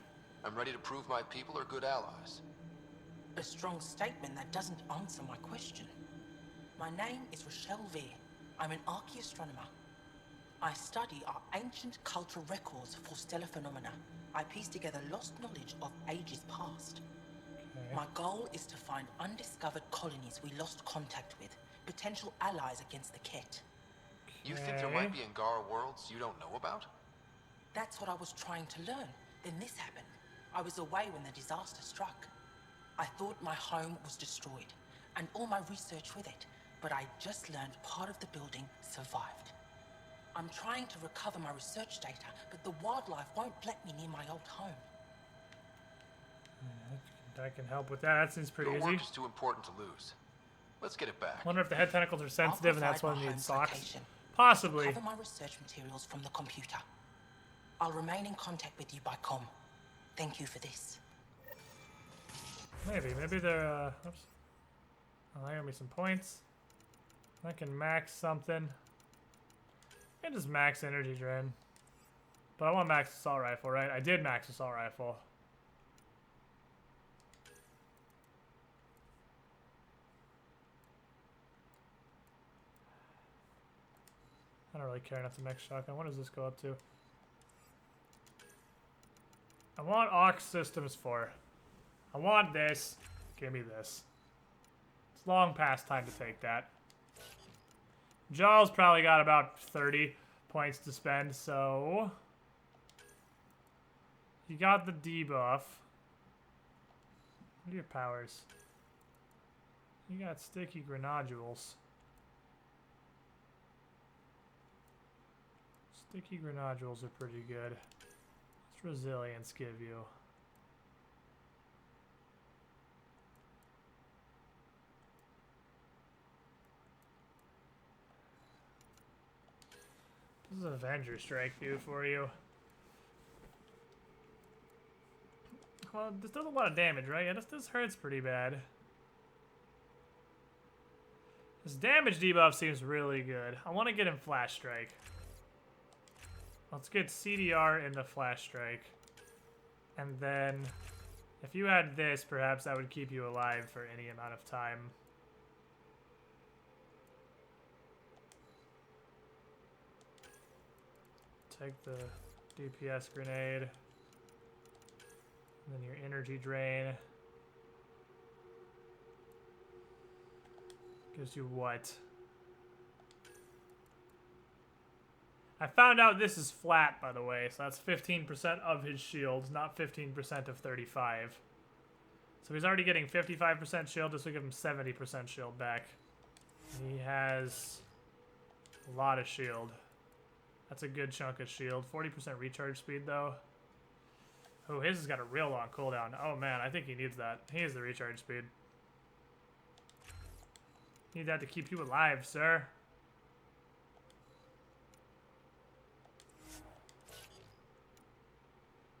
Speaker 17: I'm ready to prove my people are good allies.
Speaker 15: A strong statement that doesn't answer my question. My name is Rochelle Veer. I'm an archaeoastronomer. I study our ancient cultural records for stellar phenomena. I piece together lost knowledge of ages past.
Speaker 1: Okay.
Speaker 15: My goal is to find undiscovered colonies we lost contact with, potential allies against the Ket.
Speaker 17: You think there might be Angara worlds you don't know about?
Speaker 15: That's what I was trying to learn. Then this happened. I was away when the disaster struck. I thought my home was destroyed, and all my research with it, but I just learned part of the building survived. I'm trying to recover my research data, but the wildlife won't let me near my old home.
Speaker 1: I can help with that. That seems pretty
Speaker 17: Your
Speaker 1: easy.
Speaker 17: work is too important to lose. Let's get it back.
Speaker 1: Wonder if the head tentacles are sensitive and that's why they need socks.
Speaker 15: Location.
Speaker 1: Possibly.
Speaker 15: Cover my research materials from the computer. I'll remain in contact with you by comm. Thank you for this.
Speaker 1: Maybe they're, oops. Well, that got me some points. I can max something. I can just max energy drain. But I want max assault rifle, right? I did max assault rifle. I don't really care enough to max shotgun. What does this go up to? I want Aux Systems 4. I want this. Give me this. It's long past time to take that. Jaw's probably got about 30 points to spend, so... You got the debuff. What are your powers? You got sticky granodules. Sticky granodules are pretty good. What's resilience give you? This is Avenger Strike do for you. Well, this does a lot of damage, right? Yeah, this hurts pretty bad. This damage debuff seems really good. I want to get him Flash Strike. Let's get CDR into Flash Strike. And then, if you had this, perhaps that would keep you alive for any amount of time. Take the DPS grenade. And then your energy drain. Gives you what? I found out this is flat, by the way, so that's 15% of his shields, not 15% of 35. So he's already getting 55% shield, this will give him 70% shield back. He has a lot of shield. That's a good chunk of shield. 40% recharge speed, though. Oh, his has got a real long cooldown. Oh, man, I think he needs that. He needs the recharge speed. Need that to keep you alive, sir.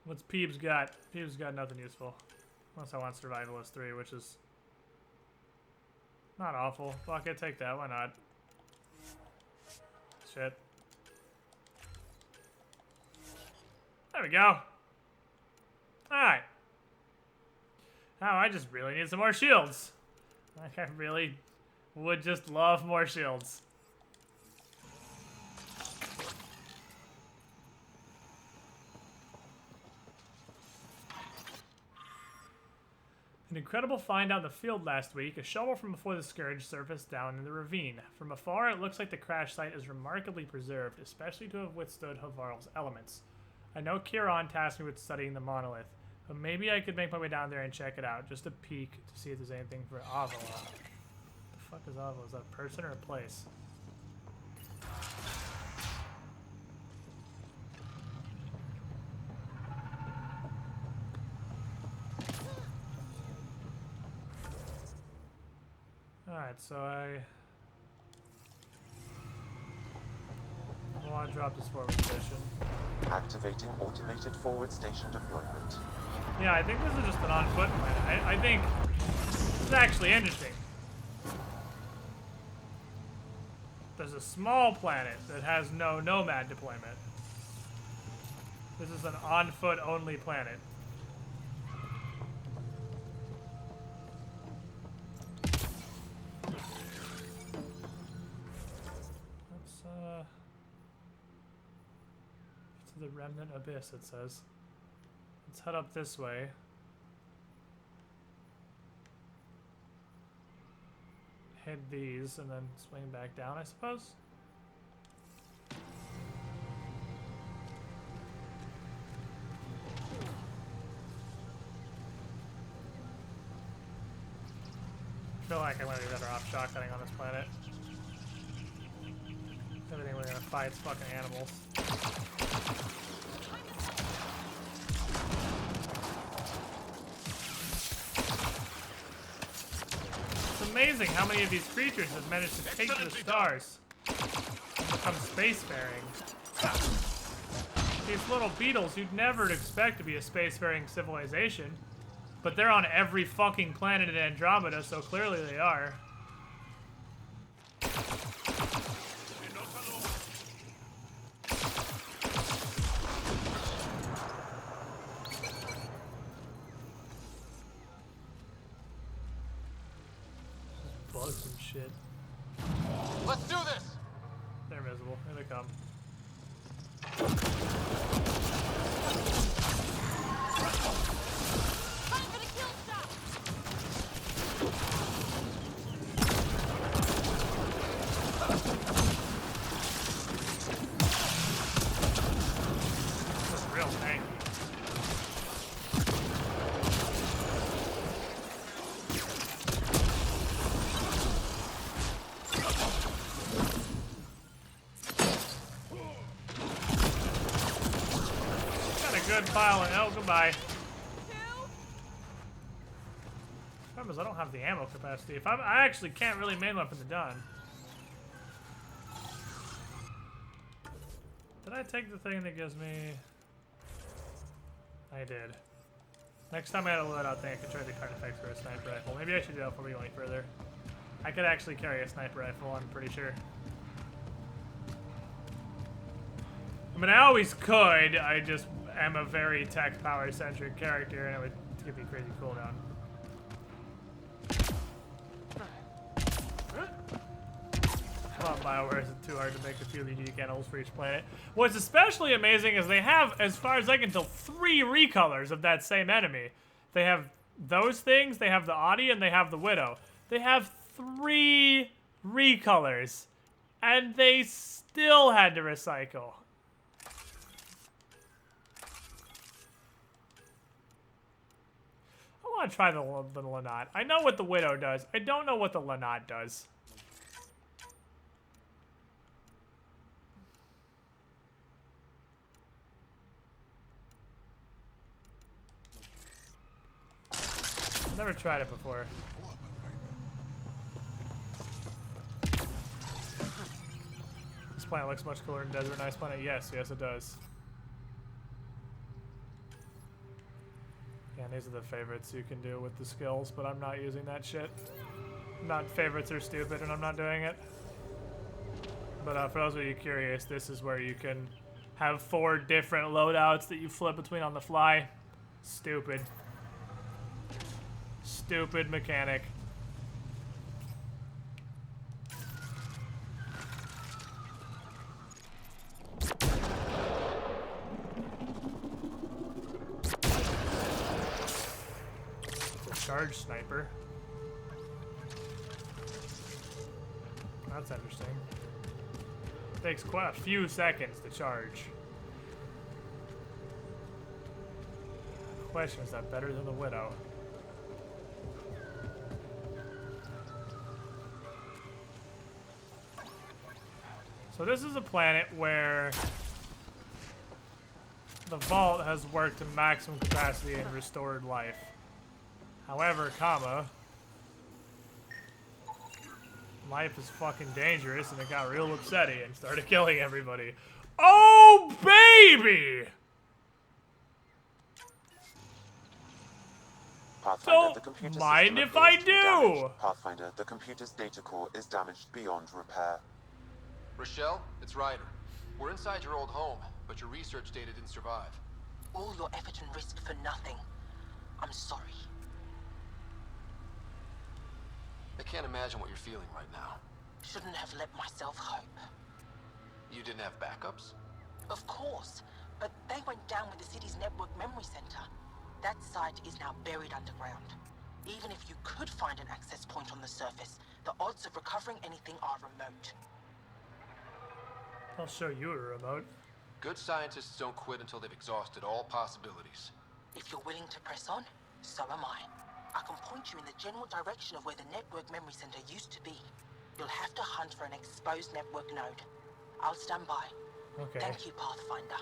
Speaker 1: What's Peebs got? Peebs got nothing useful. Unless I want Survivalist 3, which is not awful. Fuck it, take that. Why not? Shit. There we go. Alright. Now I just really need some more shields. Like, I really would just love more shields. An incredible find out in the field last week. A shovel from before the Scourge surfaced down in the ravine. From afar, it looks like the crash site is remarkably preserved, especially to have withstood Havarl's elements. I know Kieran tasked me with studying the monolith, but maybe I could make my way down there and check it out, just a peek to see if there's anything for Avila. The fuck is Avila? Is that a person or a place? Alright, so I want to drop this forward station.
Speaker 6: Activating automated forward station deployment.
Speaker 1: Yeah, I think this is just an on-foot planet. I think this is actually interesting. There's a small planet that has no nomad deployment. This is an on-foot only planet. To the Remnant Abyss, it says. Let's head up this way. Hit these and then swing back down, I suppose. I feel like I'm gonna be better off shotgunning on this planet. Everything we're gonna fight is fucking animals. It's amazing how many of these creatures have managed to take to the stars and become spacefaring. These little beetles you'd never expect to be a spacefaring civilization, but they're on every fucking planet in Andromeda, so clearly they are. Bugs and shit.
Speaker 17: Let's do this!
Speaker 1: They're invisible. Here they come.
Speaker 21: Time for the kill shot!
Speaker 1: This is real tanky. Good pile of oh goodbye. Problem is I don't have the ammo capacity. If I actually can't really main weapon the done. Did I take the thing that gives me? I did. Next time I had a loadout thing, I could try the card effects for a sniper rifle. Maybe I should do that before we go any further. I could actually carry a sniper rifle, I'm pretty sure. I mean, I always could. I just am a very tech power centric character, and it would give me crazy cooldown. Come on, BioWare isn't too hard to make a few unique animals for each planet. What's especially amazing is they have, as far as I can tell, 3 recolors of that same enemy. They have those things, they have the Audi, and they have the Widow. They have 3 recolors, and they still had to recycle. I want to try the Lanat. I know what the Widow does. I don't know what the Lanat does. I've never tried it before. This planet looks much cooler than Desert Nice Planet. Yes, yes it does. Yeah, these are the favorites you can do with the skills, but I'm not using that shit. Favorites are stupid, and I'm not doing it. But for those of you curious, this is where you can have 4 different loadouts that you flip between on the fly. Stupid. Stupid mechanic. Charge sniper. That's interesting. Takes quite a few seconds to charge. Question, is that better than the Widow? So this is a planet where the vault has worked to maximum capacity and restored life. However, life is fucking dangerous, and it got real upsetty and started killing everybody. Oh, baby!
Speaker 6: Pathfinder,
Speaker 1: Don't mind if I do!
Speaker 6: Pathfinder, the computer's data core is damaged beyond repair.
Speaker 17: Rochelle, it's Ryder. We're inside your old home, but your research data didn't survive.
Speaker 9: All your effort and risk for nothing. I'm sorry.
Speaker 17: I can't imagine what you're feeling right now.
Speaker 9: Shouldn't have let myself hope.
Speaker 17: You didn't have backups?
Speaker 9: Of course, but they went down with the city's network memory center. That site is now buried underground. Even if you could find an access point on the surface, the odds of recovering anything are remote.
Speaker 1: I'll show you a remote.
Speaker 17: Good scientists don't quit until they've exhausted all possibilities.
Speaker 9: If you're willing to press on, so am I. I can point you in the general direction of where the network memory center used to be. You'll have to hunt for an exposed network node. I'll stand by.
Speaker 1: Okay.
Speaker 9: Thank you, Pathfinder.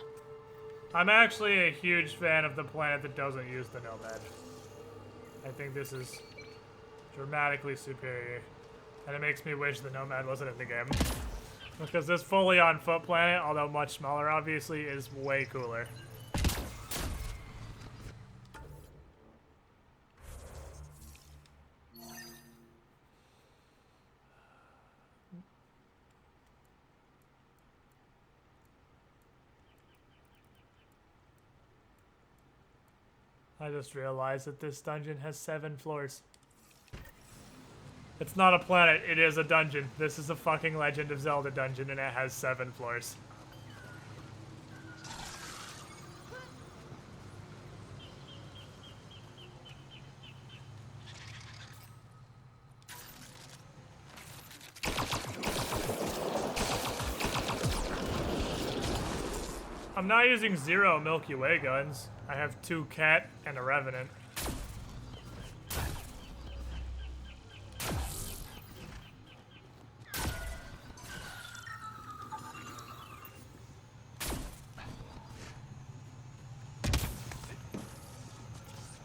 Speaker 1: I'm actually a huge fan of the planet that doesn't use the Nomad. I think this is dramatically superior. And it makes me wish the Nomad wasn't in the game. Because this fully on foot planet, although much smaller obviously, is way cooler. I just realized that this dungeon has 7 floors. It's not a planet, it is a dungeon. This is a fucking Legend of Zelda dungeon and it has 7 floors. I'm not using 0 Milky Way guns. I have 2 Cat and a Revenant.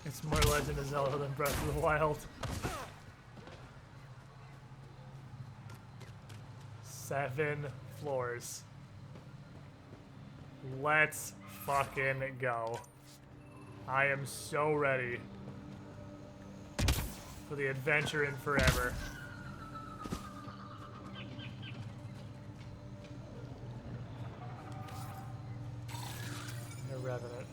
Speaker 1: It's more Legend of Zelda than Breath of the Wild. 7 floors. Let's fucking go. I am so ready for the adventure in forever. A Revenant.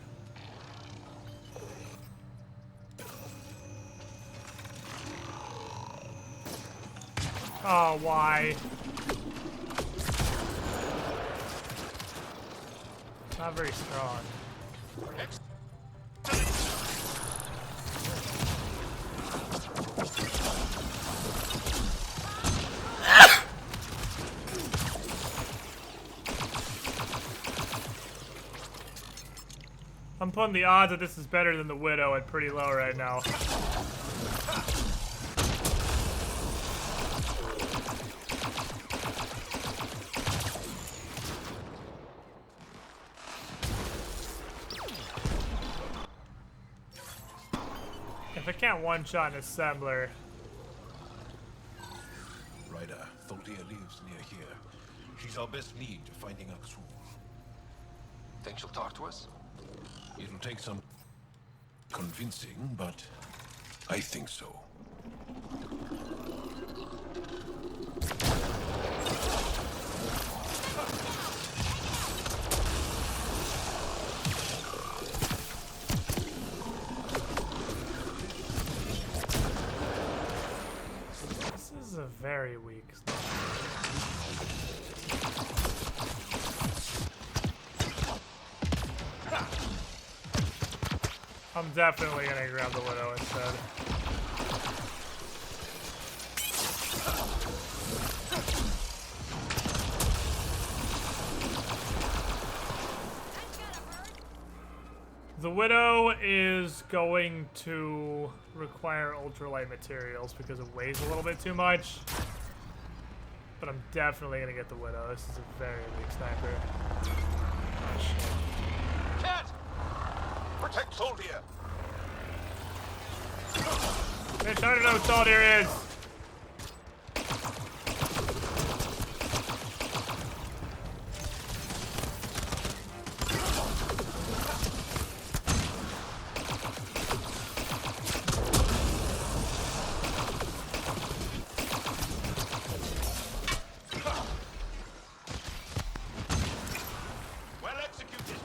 Speaker 1: Oh, why? Not very strong. I'm putting the odds that this is better than the Widow at pretty low right now. If I can't one-shot an assembler.
Speaker 13: Ryder, Tholdia lives near here. She's our best lead to finding Aksul.
Speaker 8: Think she'll talk to us?
Speaker 13: It'll take some convincing, but I think so.
Speaker 1: This is a very weak spot. I'm definitely gonna grab the Widow instead. The Widow is going to require ultralight materials because it weighs a little bit too much. But I'm definitely gonna get the Widow. This is a very weak sniper. Oh shit.
Speaker 13: Cat! Protect Tholdia!
Speaker 1: Bitch, I don't know what Soldier is.
Speaker 13: Well executed!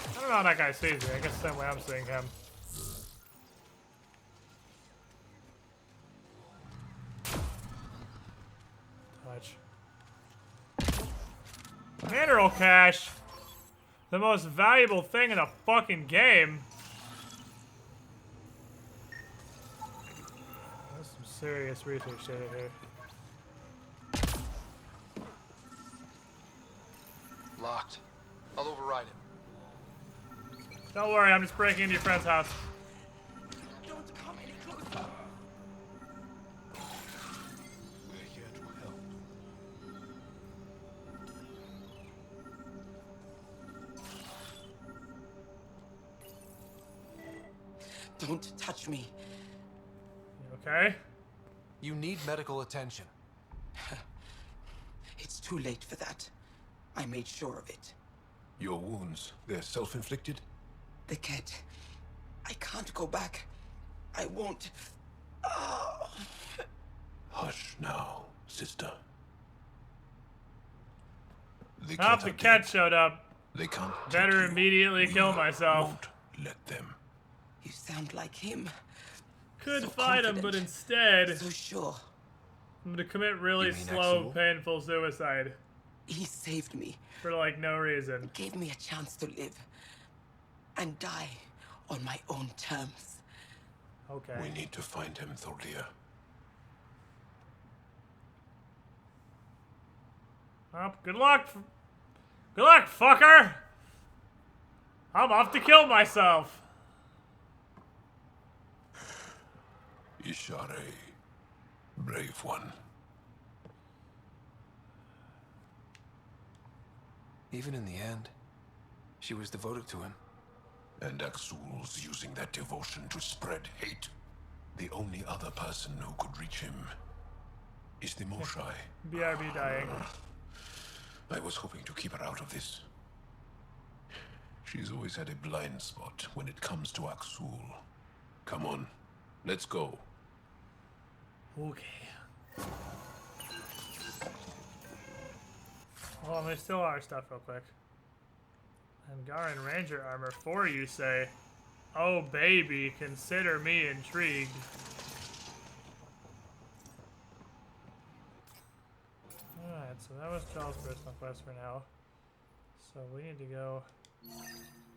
Speaker 1: I don't know how that guy sees me. I guess the same way I'm seeing him. Touch. Mineral cache. The most valuable thing in a fucking game. There's some serious research data here.
Speaker 17: Locked. I'll override it.
Speaker 1: Don't worry, I'm just breaking into your friend's house.
Speaker 13: Don't come any closer! We're here to help.
Speaker 22: Don't touch me.
Speaker 1: Okay?
Speaker 5: You need medical attention.
Speaker 22: It's too late for that. I made sure of it.
Speaker 13: Your wounds, they're self-inflicted?
Speaker 22: The cat. I can't go back. I won't. Oh.
Speaker 13: Hush now, sister.
Speaker 1: Oh, the cat showed up.
Speaker 13: They can't.
Speaker 1: Better immediately kill myself.
Speaker 13: Won't let them.
Speaker 22: You sound like him.
Speaker 1: Could
Speaker 22: So
Speaker 1: fight him, but instead,
Speaker 22: so sure.
Speaker 1: I'm gonna commit really
Speaker 22: You mean
Speaker 1: slow,
Speaker 22: Axel?
Speaker 1: painful suicide.
Speaker 22: He saved me.
Speaker 1: For like no reason.
Speaker 22: Gave me a chance to live and die on my own terms.
Speaker 1: Okay.
Speaker 13: We need to find him, Thordia.
Speaker 1: Well, good luck. Good luck, fucker. I'm off to kill myself.
Speaker 13: Ishare, brave one.
Speaker 5: Even in the end, she was devoted to him.
Speaker 13: And Axul's using that devotion to spread hate. The only other person who could reach him is the Moshai.
Speaker 1: BRB dying.
Speaker 13: I was hoping to keep her out of this. She's always had a blind spot when it comes to Axul. Come on, let's go.
Speaker 1: Okay. Hold on, there's still our stuff real quick. Angaran Ranger armor 4, you say? Oh baby, consider me intrigued. Alright, so that was Charles' personal quest for now. So we need to go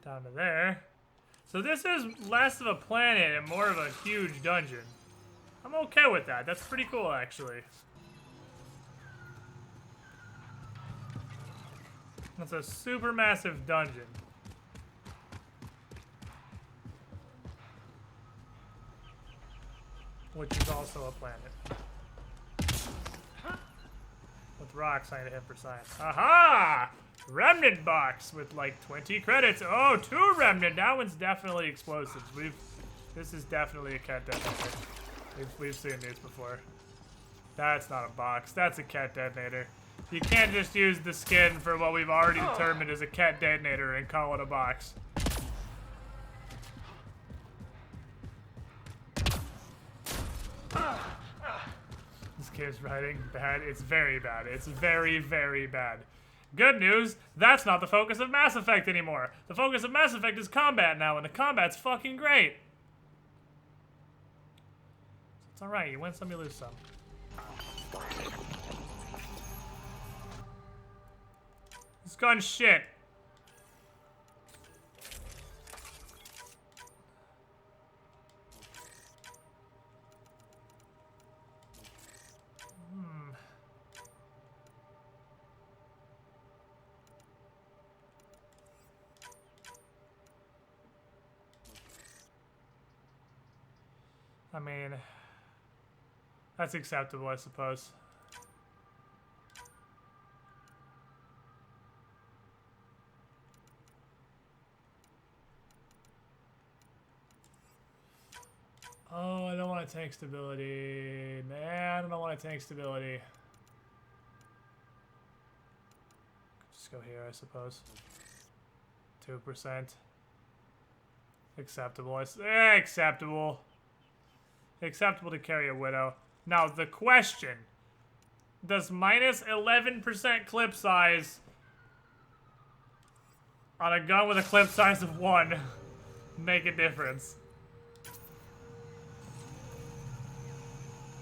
Speaker 1: down to there. So this is less of a planet and more of a huge dungeon. I'm okay with that. That's pretty cool, actually. It's a super massive dungeon. Which is also a planet. With rocks I need to hit for science. Aha! Remnant box with like 20 credits. Oh, 2 remnant. That one's definitely explosives. This is definitely a cat detonator. We've seen these before. That's not a box. That's a cat detonator. You can't just use the skin for what we've already determined is a cat detonator and call it a box. This game's writing bad. It's very bad. It's very, very bad. Good news, that's not the focus of Mass Effect anymore. The focus of Mass Effect is combat now, and the combat's fucking great. It's alright, you win some, you lose some. This gun's shit. I mean, that's acceptable, I suppose. Oh, I don't want to tank stability. Man, I don't want to tank stability. Just go here, I suppose. 2%. Acceptable. Acceptable. Acceptable to carry a Widow. Now, the question. Does minus 11% clip size on a gun with a clip size of 1 make a difference?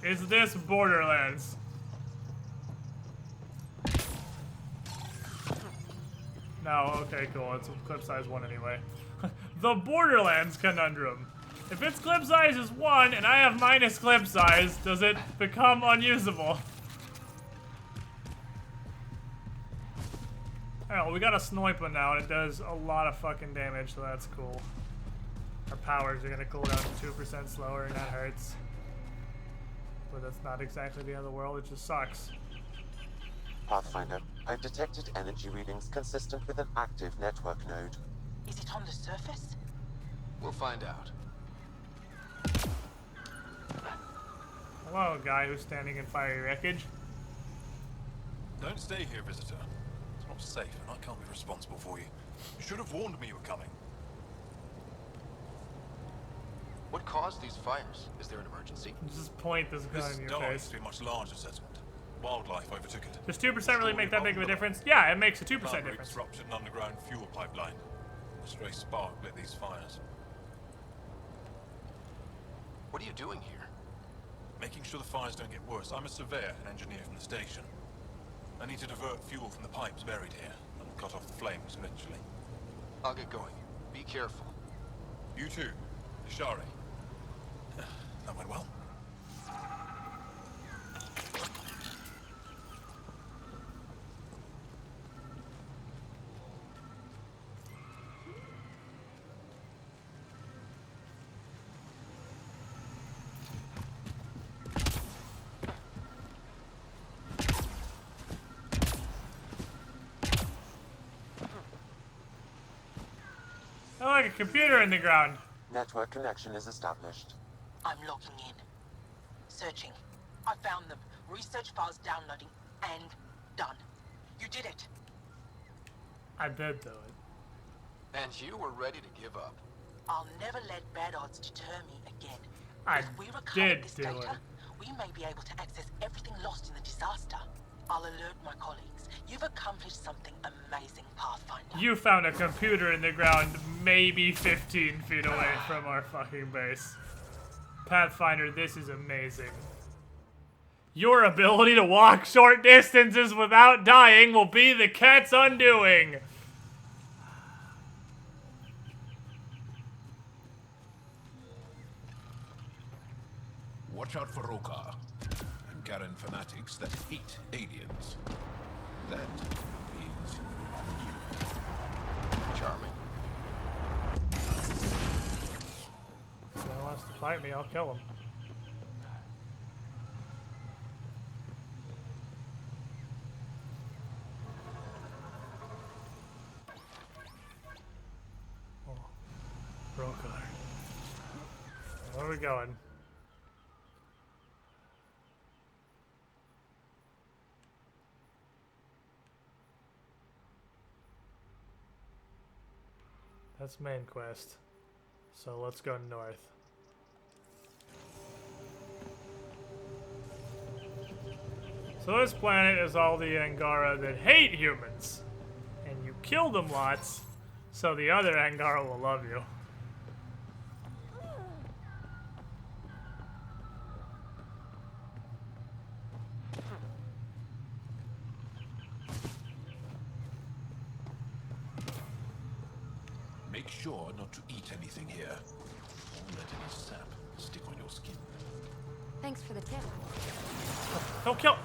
Speaker 1: Is this Borderlands? No, okay, cool. It's clip size 1 anyway. The Borderlands conundrum. If its clip size is 1 and I have minus clip size, does it become unusable? Oh, we got a sniper now and it does a lot of fucking damage, so that's cool. Our powers are gonna cool down 2% slower and that hurts. But that's not exactly the end of the world, it just sucks.
Speaker 6: Pathfinder, I've detected energy readings consistent with an active network node.
Speaker 9: Is it on the surface?
Speaker 8: We'll find out.
Speaker 1: Hello, guy who's standing in fiery wreckage.
Speaker 7: Don't stay here, visitor. It's not safe, and I can't be responsible for you. You should have warned me you were coming.
Speaker 8: What caused these fires? Is there an emergency?
Speaker 1: Just point this gun
Speaker 7: This
Speaker 1: in your
Speaker 7: dive
Speaker 1: face.
Speaker 7: is a much larger settlement. Wildlife overtook it.
Speaker 1: Does 2% really make that big of a difference? Yeah, it makes a 2%
Speaker 7: Plant
Speaker 1: difference.
Speaker 7: roots ruptured an underground fuel pipeline. A stray spark lit these fires.
Speaker 8: What are you doing here?
Speaker 7: Making sure the fires don't get worse. I'm a surveyor and engineer from the station. I need to divert fuel from the pipes buried here. That'll cut off the flames eventually.
Speaker 8: I'll get going. Be careful.
Speaker 7: You too, Ishari. That went well.
Speaker 1: I like a computer in the ground.
Speaker 6: Network connection is established.
Speaker 9: I'm logging in. Searching. I found them. Research files downloading. And done. You did it.
Speaker 1: I did do it.
Speaker 8: And you were ready to give up.
Speaker 9: I'll never let bad odds deter me again.
Speaker 1: I
Speaker 9: If we recover
Speaker 1: did
Speaker 9: this
Speaker 1: do
Speaker 9: data,
Speaker 1: it.
Speaker 9: we may be able to access everything lost in the disaster. I'll alert my colleagues. You've accomplished something amazing, Pathfinder.
Speaker 1: You found a computer in the ground maybe 15 feet away from our fucking base. Pathfinder, this is amazing. Your ability to walk short distances without dying will be the cat's undoing.
Speaker 13: Watch out for Rokar and Garen fanatics that hate aliens. That is you.
Speaker 8: Charming.
Speaker 1: If he wants to fight me, I'll kill him. Oh, Rokar. Where are we going? That's main quest. So let's go north. So this planet is all the Angara that hate humans. And you kill them lots, so the other Angara will love you.
Speaker 13: Make sure not to eat anything here. Don't let any sap stick on your skin.
Speaker 21: Thanks for the tip.
Speaker 1: Don't kill.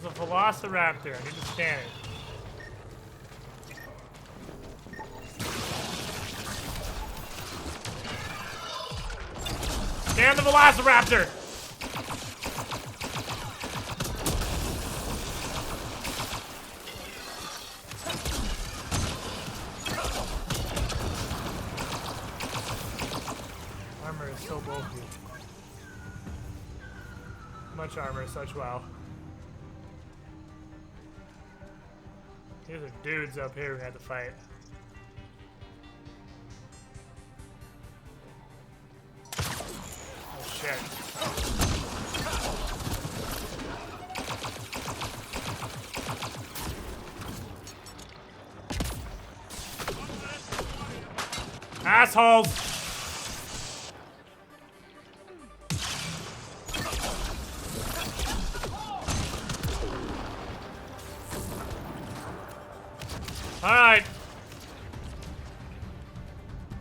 Speaker 1: There's a velociraptor. I need to scan it. Scan the velociraptor! Armor is so bulky. Much armor, such wow. These are dudes up here we had to fight. Oh shit. Assholes! Alright.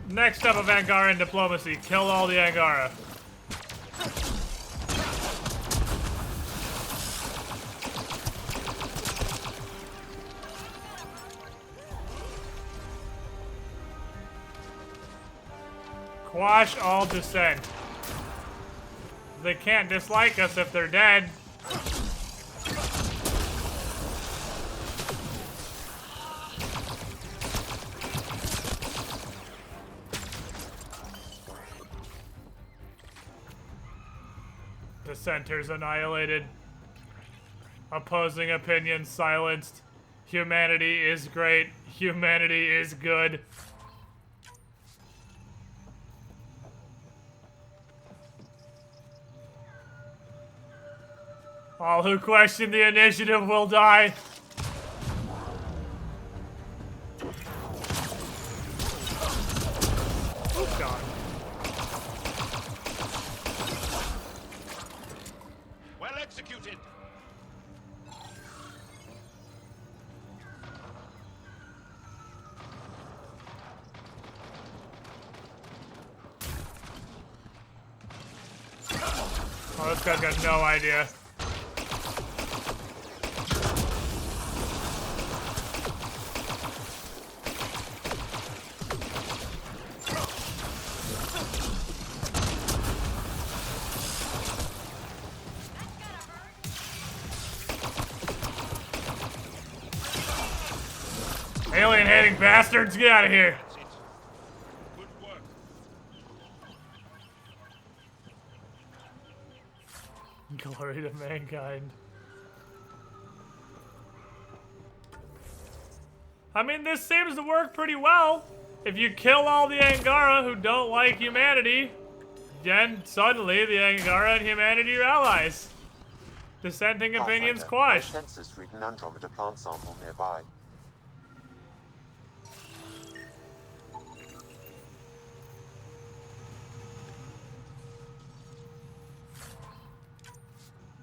Speaker 1: Next step of Angaran diplomacy. Kill all the Angara. Quash all dissent. They can't dislike us if they're dead. Dissenters annihilated. Opposing opinions silenced. Humanity is great. Humanity is good. All who question the initiative will die. Oh god.
Speaker 13: Well executed.
Speaker 1: Oh, this guy's got no idea. Alien-hating bastards, get out of here! Glory to mankind. I mean, this seems to work pretty well. If you kill all the Angara who don't like humanity, then suddenly the Angara and humanity are allies. Dissenting opinions quashed.
Speaker 6: Sensors read an Andromeda plant sample nearby.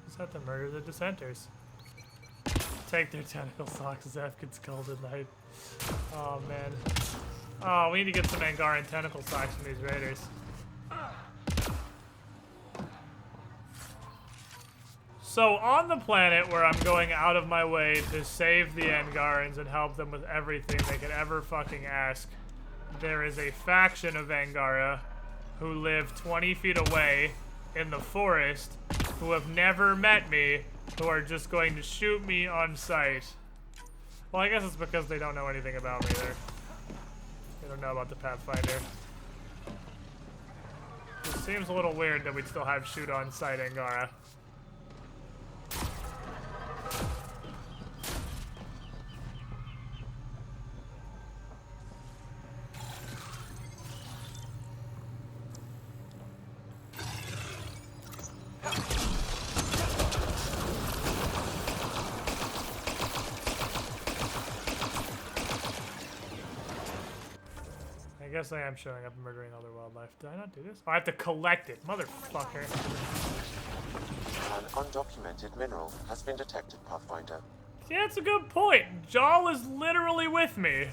Speaker 1: Just have to murder the dissenters. Take their tentacle socks, Zeph gets cold at night. Oh man. Oh, we need to get some Angaran tentacle socks from these raiders. So on the planet where I'm going out of my way to save the Angarans and help them with everything they could ever fucking ask, there is a faction of Angara who live 20 feet away in the forest who have never met me, who are just going to shoot me on sight. Well, I guess it's because they don't know anything about me. They don't know about the Pathfinder. It seems a little weird that we'd still have shoot on sight Angara. I guess I am showing up and murdering other wildlife. Did I not do this? Oh, I have to collect it, motherfucker.
Speaker 6: An undocumented mineral has been detected, Pathfinder.
Speaker 1: See, that's a good point. Jal is literally with me.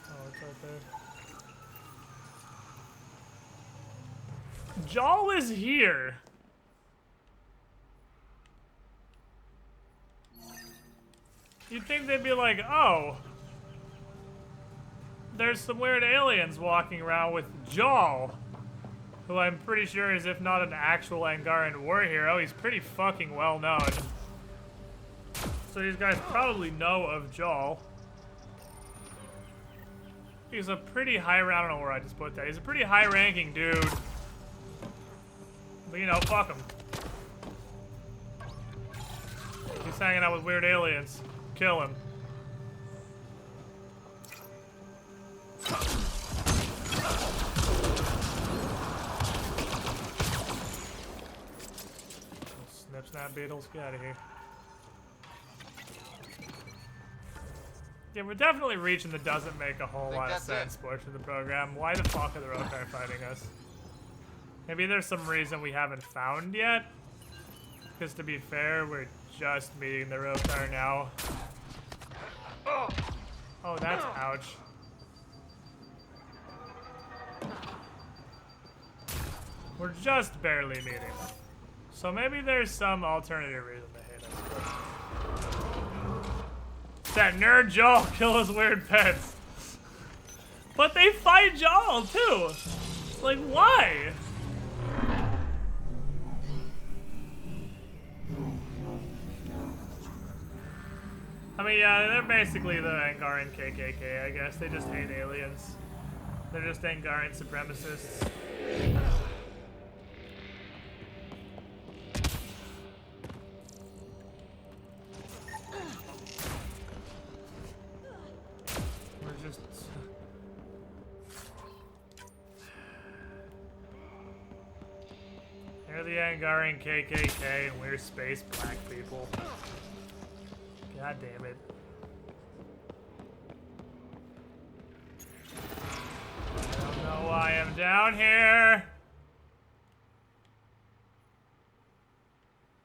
Speaker 1: Oh, it's right there. Jal is here. You'd think they'd be like, oh, there's some weird aliens walking around with Jal, who I'm pretty sure is, if not an actual Angaran war hero, he's pretty fucking well known. So these guys probably know of Jal. He's a pretty high, I don't know where I just put that. He's a pretty high ranking dude. But you know, fuck him. He's hanging out with weird aliens. Kill him. Snip, snap, beetles, get out of here. Yeah, we're definitely reaching the doesn't make a whole lot of sense portion of the program. Why the fuck are the Rokar fighting us? Maybe there's some reason we haven't found yet? Because to be fair, we're just meeting the Rokar now. Oh, that's ouch. We're just barely meeting. So maybe there's some alternative reason to hate us. That nerd Jal kill his weird pets. But they fight Jal too. Like, why? I mean, yeah, they're basically the Angaran KKK, I guess. They just hate aliens. They're just Angaran supremacists. We're just... We're the Angarian KKK and we're space black people. God damn it. I don't know why I'm down here.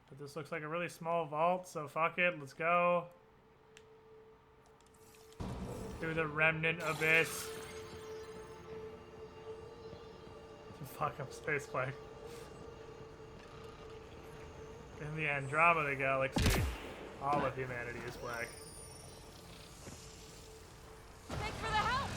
Speaker 1: But this looks like a really small vault, so fuck it, let's go. Through the remnant abyss. Fuck, I'm space black. In the Andromeda galaxy, all of humanity is black.
Speaker 21: Thanks for the help!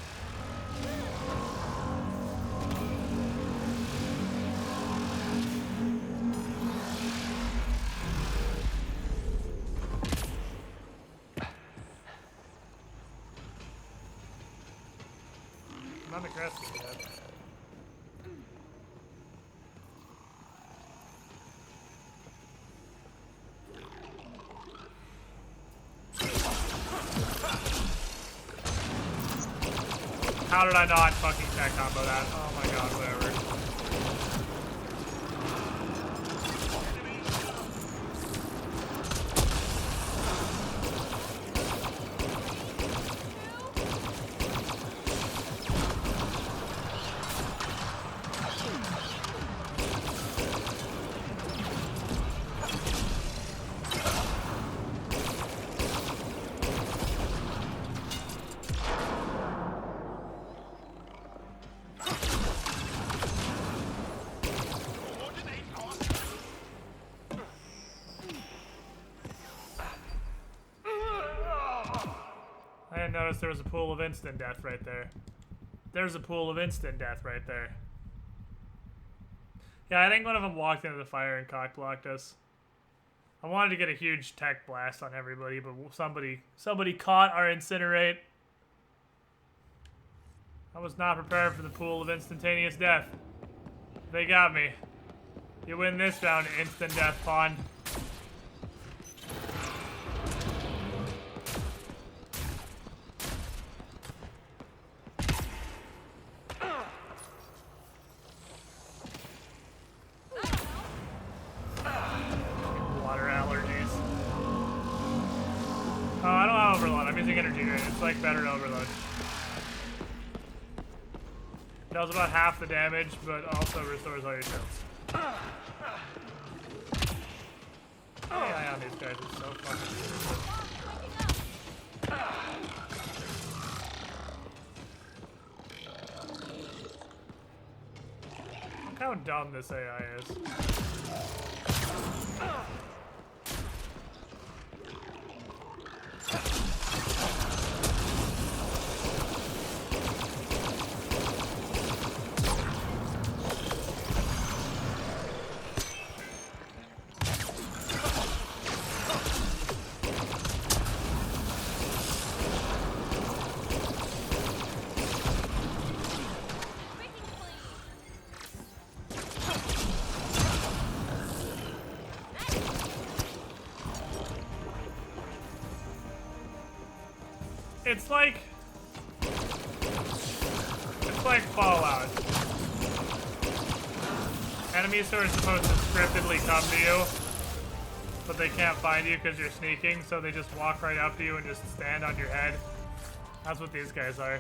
Speaker 1: I'm not aggressive yet. How did I not fucking tech combo that? Oh my god, whatever. I didn't notice there was a pool of instant death right there. There's a pool of instant death right there. Yeah, I think one of them walked into the fire and cock blocked us. I wanted to get a huge tech blast on everybody, but somebody caught our incinerate. I was not prepared for the pool of instantaneous death. They got me. You win this round, instant death pond. Water allergies. Oh, I don't have overload. I'm using energy drain. It's like better overload. Does about half the damage, but also restores all your shields. AI on these guys is so fucking weird. Look how dumb this AI is. It's like Fallout. Enemies who are supposed to scriptedly come to you, but they can't find you because you're sneaking, so they just walk right up to you and just stand on your head. That's what these guys are.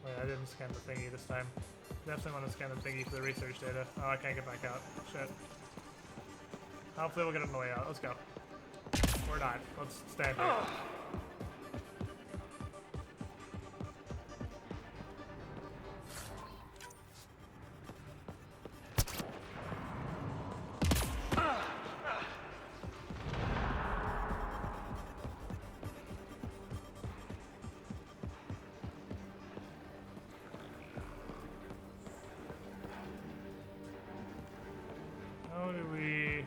Speaker 1: Wait, I didn't scan the thingy this time. Definitely want to scan the thingy for the research data. Oh, I can't get back out. Shit. Hopefully we'll get on the way out. Let's go. We're not. Let's stand here. How do we...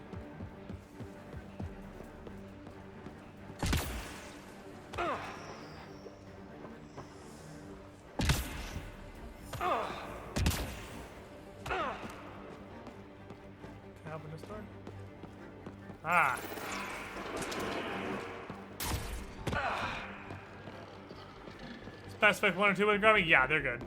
Speaker 1: Can I open this door? Ah. It's Mass Effect 1 or 2 with grubbing? Yeah, they're good.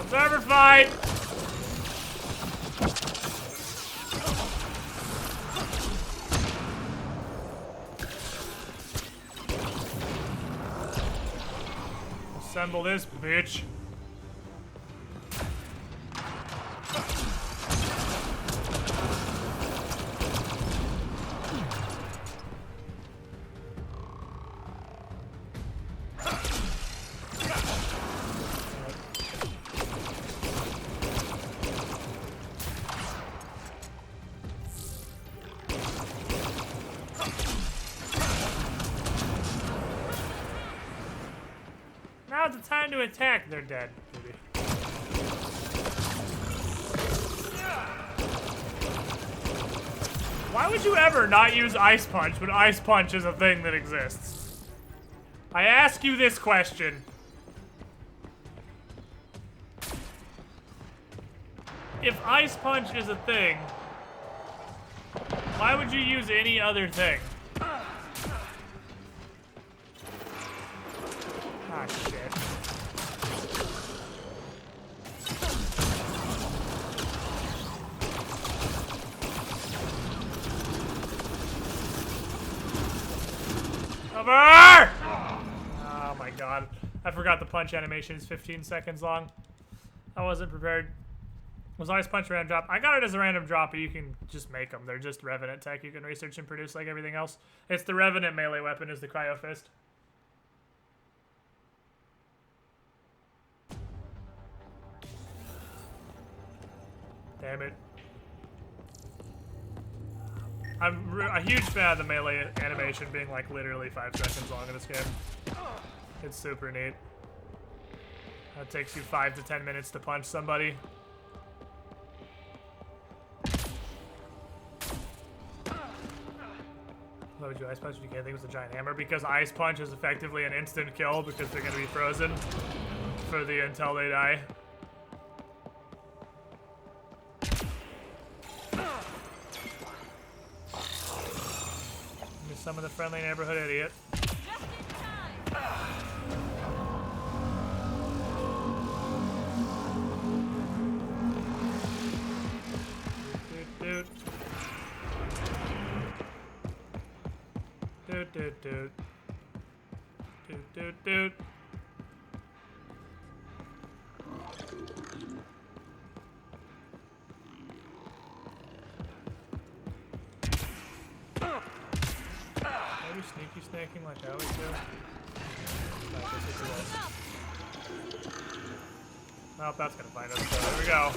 Speaker 1: Observer fight! Assemble this bitch. Now's the time to attack. They're dead. Maybe. Why would you ever not use Ice Punch when Ice Punch is a thing that exists? I ask you this question. If Ice Punch is a thing, why would you use any other thing? Ah, shit. Cover! Oh my god. I forgot the punch animation is 15 seconds long. I wasn't prepared. Was Ice Punch a random drop? I got it as a random drop, but you can just make them. They're just Revenant tech you can research and produce like everything else. It's the Revenant melee weapon is the Cryo Fist. Damn it. I'm a huge fan of the melee animation being like literally 5 seconds long in this game. It's super neat. It takes you 5 to 10 minutes to punch somebody. What would you Ice Punch if you can't think it was a giant hammer? Because Ice Punch is effectively an instant kill because they're going to be frozen for the until they die. Some of the friendly neighborhood idiot. Doot doot. Doot doot doot. Doot doot doot. Sneaky snaking like I always do. Nope, that's gonna find us. So there we go.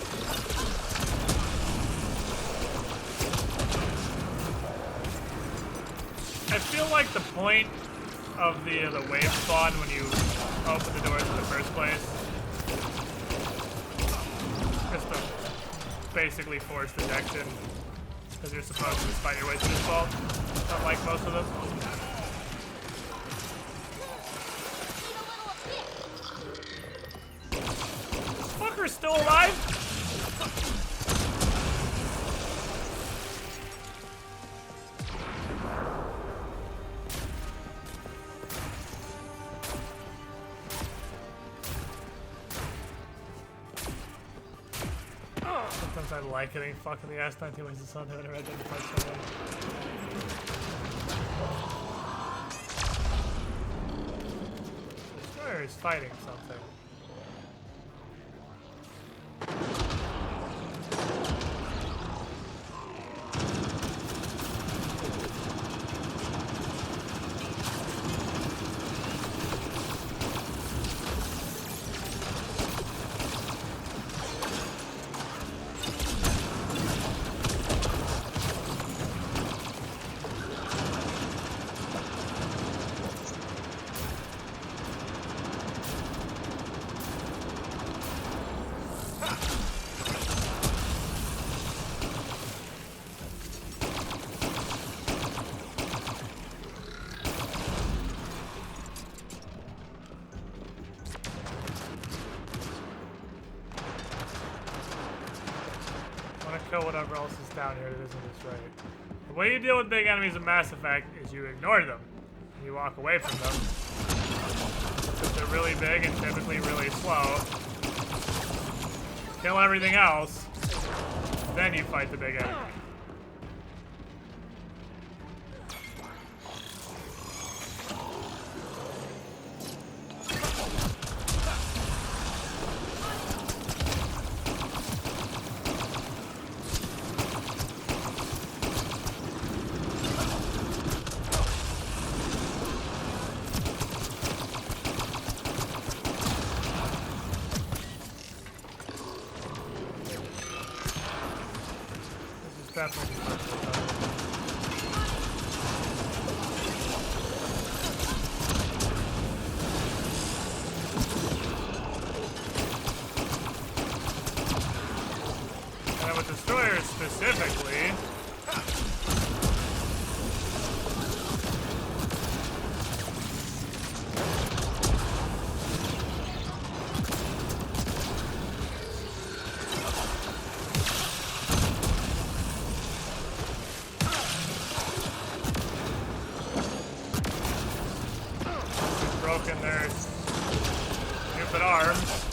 Speaker 1: I feel like the point of the wave spawn when you open the doors in the first place is to basically force detection, because you're supposed to just fight your way through this vault, unlike most of them. Fucker's still alive? Sometimes I like getting fucked in the ass 19 ways to sun having a red to fight someone. Destroyer is fighting something. kill whatever else is down here that isn't this way. The way you deal with big enemies in Mass Effect is you ignore them. You walk away from them. Because they're really big and typically really slow. Kill everything else. Then you fight the big enemy. And with destroyers specifically, broken their stupid arms.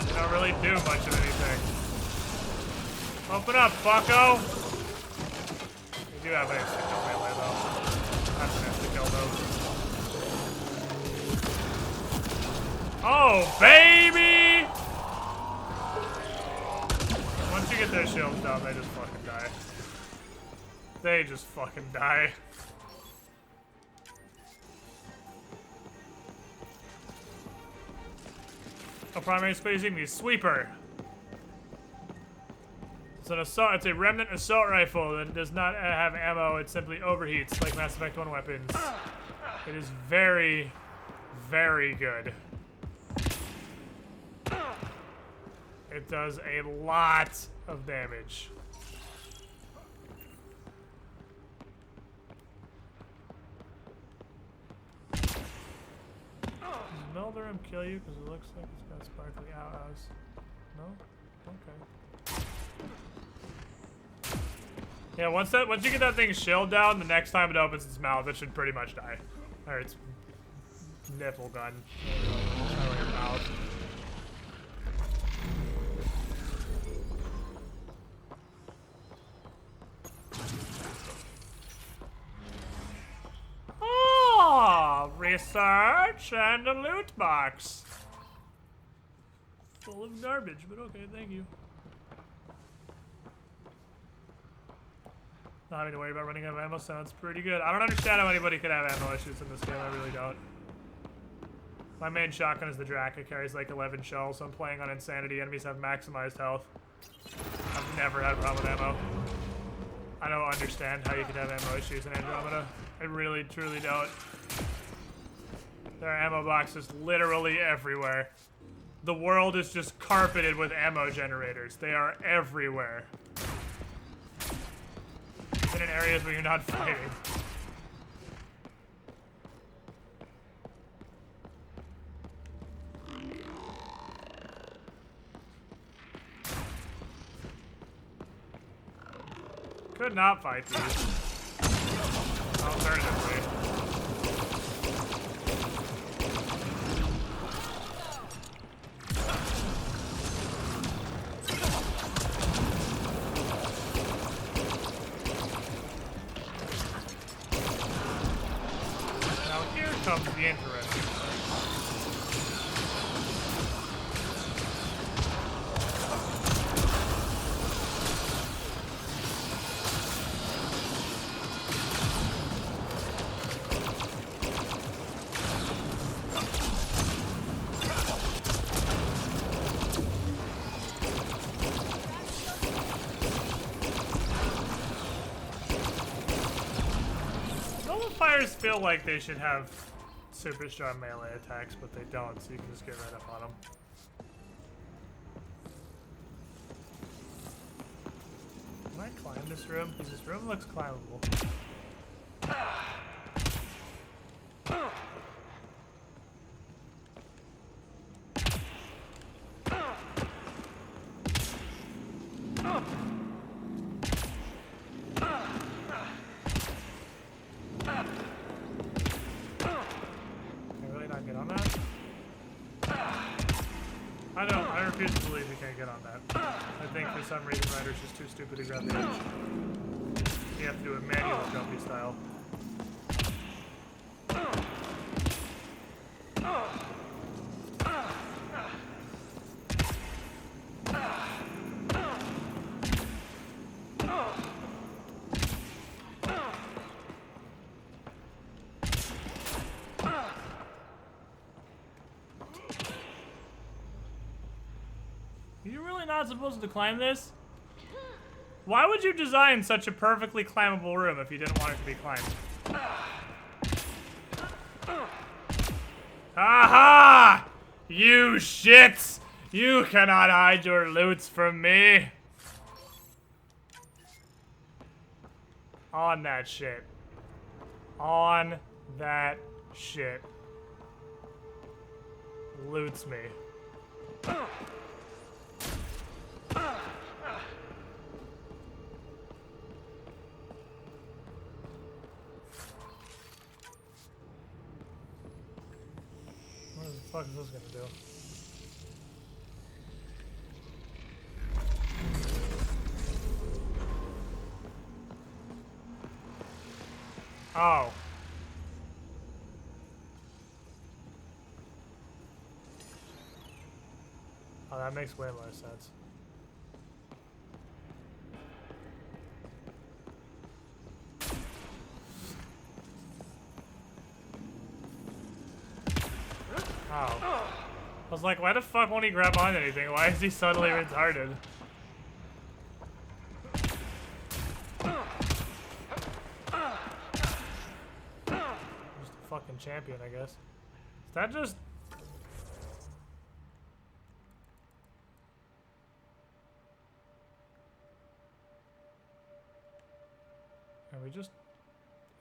Speaker 1: They don't really do much of anything. Open up, bucko! They do have an instant kill melee, though. That's an instant kill, though. Oh, baby! Once you get their shields down, they just fucking die. They just fucking die. A primary spacing, the sweeper. It's an assault. It's a remnant assault rifle that does not have ammo. It simply overheats like Mass Effect 1 weapons. It is very, very good. It does a lot of damage. Does Meldorum kill you? Because it looks like it's got sparkly eyes. No? Okay. Yeah, once you get that thing shielded down, the next time it opens its mouth, it should pretty much die. Or its nipple gun. Not really mouth. Oh, research and a loot box. Full of garbage, but okay, thank you. Not having to worry about running out of ammo sounds pretty good. I don't understand how anybody could have ammo issues in this game, I really don't. My main shotgun is the Drac. It carries like 11 shells, so I'm playing on Insanity. Enemies have maximized health. I've never had a problem with ammo. I don't understand how you could have ammo issues in Andromeda. I really, truly don't. There are ammo boxes literally everywhere. The world is just carpeted with ammo generators. They are everywhere. Even in areas where you're not fighting. Could not fight these. Alternatively. Now here comes the interesting part. Fires feel like they should have super strong melee attacks, but they don't, so you can just get right up on them. Can I climb this room? Because this room looks climbable. some reason, Ryder's just too stupid to grab the edge. You have to do it manual jumpy style. You're really not supposed to climb this? Why would you design such a perfectly climbable room if you didn't want it to be climbed? Aha! You shits! You cannot hide your loots from me! On that shit. On that shit. Loots me. What the fuck is this gonna do? Oh. Oh, that makes way more sense. Oh. I was like, why the fuck won't he grab on anything? Why is he suddenly retarded? Just a fucking champion, I guess. Is that just... Are we just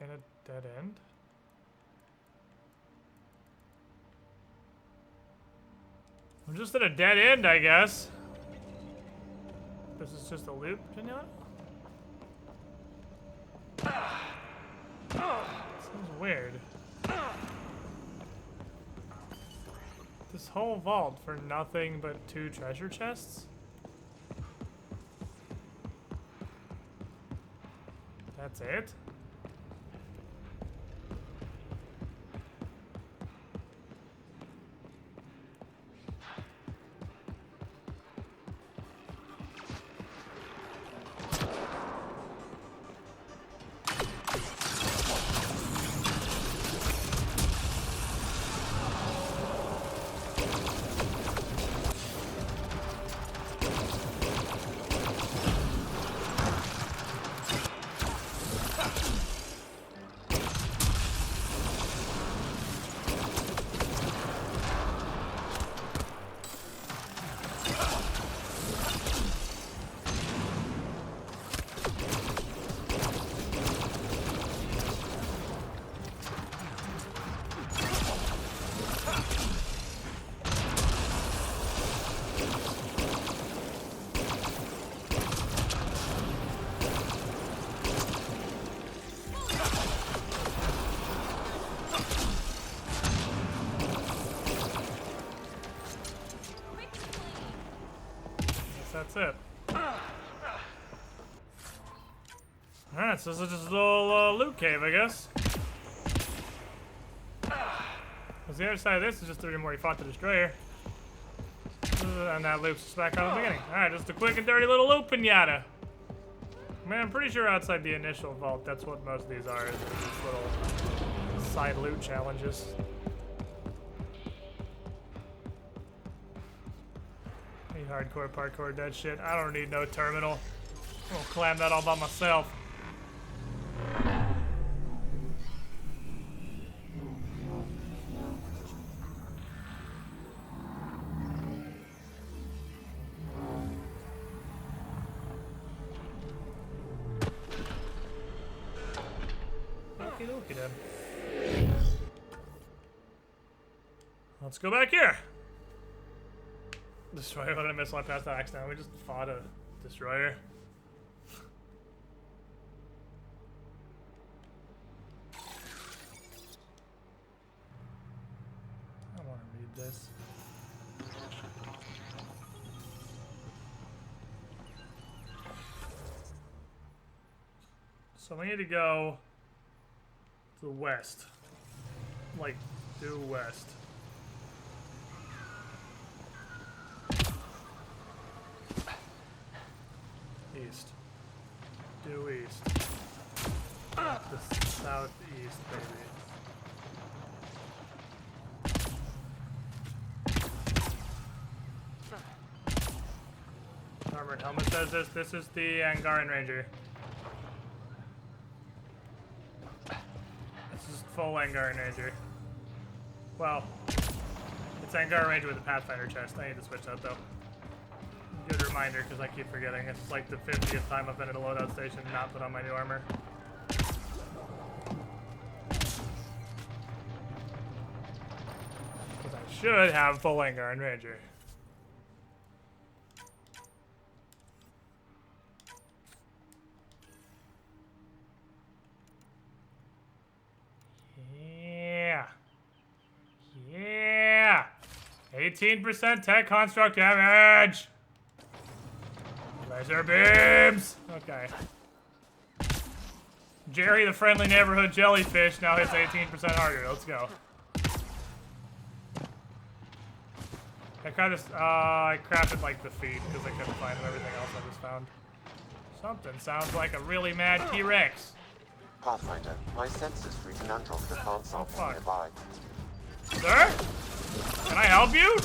Speaker 1: in a dead end? I'm just at a dead end, I guess. This is just a loop, Janela? Seems weird. This whole vault for nothing but 2 treasure chests? That's it? That's it. Alright, so this is just a little loot cave, I guess. Because the other side of this is just the room where he fought the destroyer. And that loops us back out at the beginning. Alright, just a quick and dirty little loop pinata. Man, I'm pretty sure outside the initial vault, that's what most of these are, is just little side loot challenges. Hardcore parkour dead shit. I don't need no terminal. I'll climb that all by myself. Okie dokie then. Let's go back here. Destroyer, what did I miss when I passed that axe down? We just fought a destroyer. I want to read this. So we need to go to the west. Like, due west. East. Due east. The southeast, baby. Armored helmet says this. This is the Angaran Ranger. This is full Angaran Ranger. Well, it's Angaran Ranger with a Pathfinder chest. I need to switch that though. Good reminder, because I keep forgetting. It's like the 50th time I've been at a loadout station and not put on my new armor. Because I should have full Angaran Ranger. Yeah. Yeah. 18% tech construct damage. Laser beams. Okay. Jerry, the friendly neighborhood jellyfish, now hits 18% harder. Let's go. I crafted like the feet because I couldn't find everything else I just found. Something sounds like a really mad T-Rex.
Speaker 6: Pathfinder, my sensors read an Andromeda plant sample nearby.
Speaker 1: Sir? Can I help you?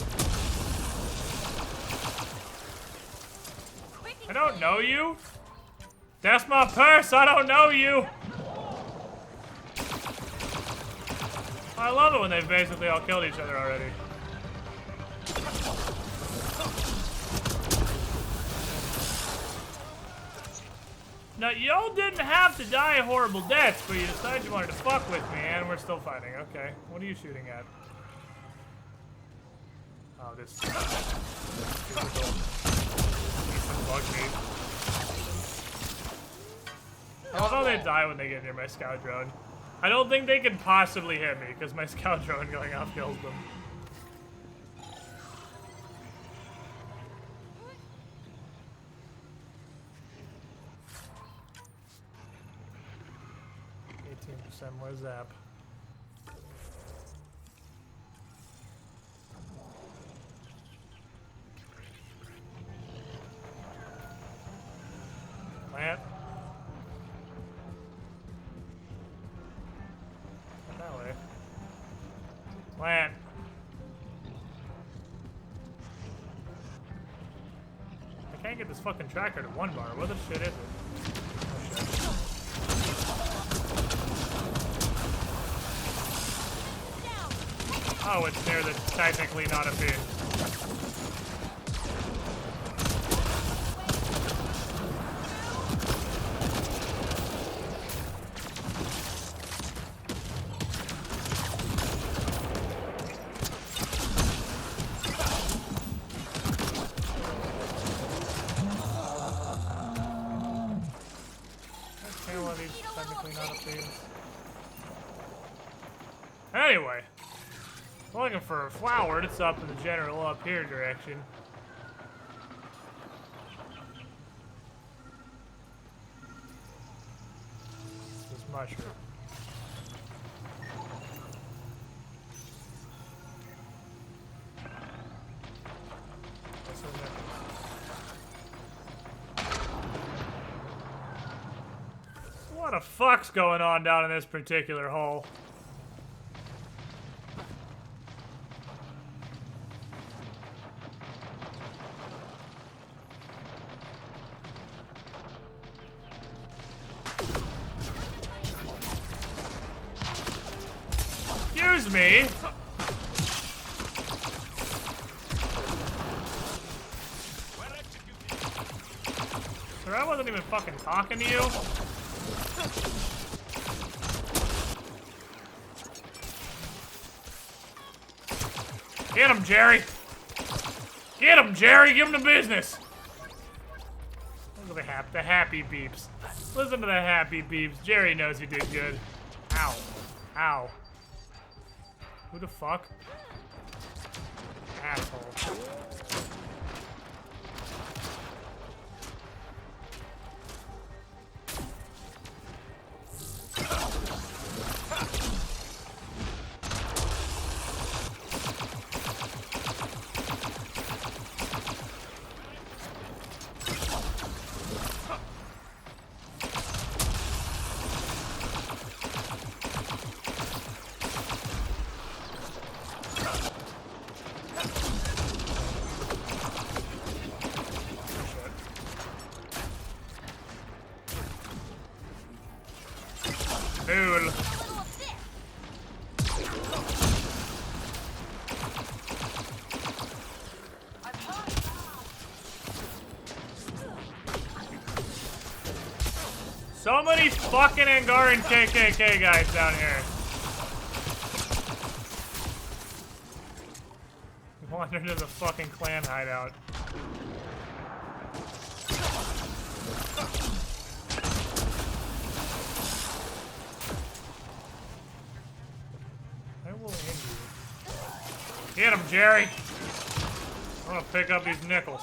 Speaker 1: I don't know you. That's my purse. I don't know you. I love it when they've basically all killed each other already. Now, y'all didn't have to die horrible deaths, but you decided you wanted to fuck with me, and we're still fighting. Okay. What are you shooting at? Oh, this bug meat. Although they die when they get near my scout drone. I don't think they can possibly hit me, because my scout drone going off kills them. More zap. Plant. Not that way. Plant. I can't get this fucking tracker to 1 bar. What the shit is it? Oh shit. Oh, it's near the technically not a pin. Okay, well, these technically not a pin. Anyway. Looking for a flower, it's up in the general up here direction. This mushroom. What the fuck's going on down in this particular hole? Excuse me. Sir, I wasn't even fucking talking to you. Get him, Jerry. Get him, Jerry. Give him the business. Look at the happy beeps. Listen to the happy beeps. Jerry knows he did good. Ow. Ow. Who the fuck? Asshole. fool. So many fucking Angaran KKK guys down here. Wandered into the fucking clan hideout. I will end you. Get him, Jerry! I'm gonna pick up these nickels.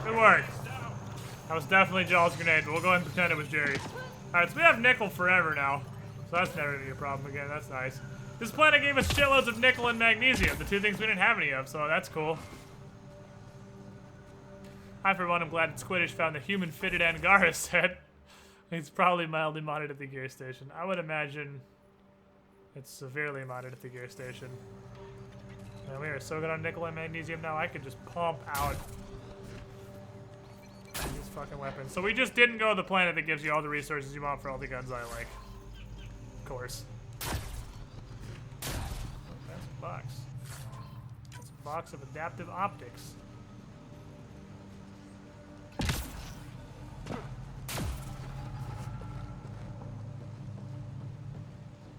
Speaker 1: Good work. That was definitely Jaws' grenade, but we'll go ahead and pretend it was Jerry's. Alright, so we have nickel forever now. So that's never gonna be a problem again. That's nice. This planet gave us shitloads of nickel and magnesium, the two things we didn't have any of, so that's cool. I, for one, am glad Squiddish found the human-fitted Angara set. It's probably mildly modded at the gear station. I would imagine it's severely modded at the gear station. Man, we are so good on nickel and magnesium now, I could just pump out these fucking weapons. So we just didn't go to the planet that gives you all the resources you want for all the guns I like. Of course. That's a box. That's a box of adaptive optics.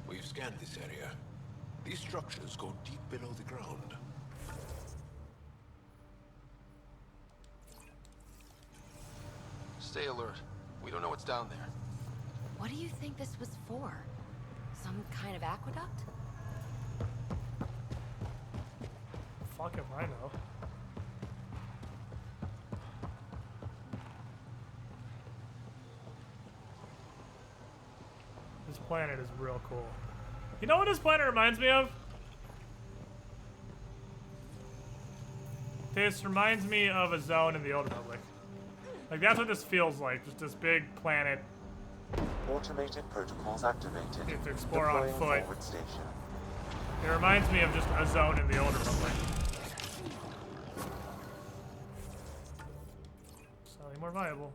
Speaker 13: We've scanned this area. These structures go deep below the ground.
Speaker 8: Stay alert. We don't know what's down there.
Speaker 21: What do you think this was for? Some kind of aqueduct?
Speaker 1: Fuck if I know. This planet is real cool. You know what this planet reminds me of? This reminds me of a zone in the Old Republic. Like, that's what this feels like. Just this big planet.
Speaker 6: Automated protocols activated.
Speaker 1: You have to explore on
Speaker 6: Deploying
Speaker 1: foot.
Speaker 6: forward station.
Speaker 1: It reminds me of just a zone in the Old Republic. Slightly more viable.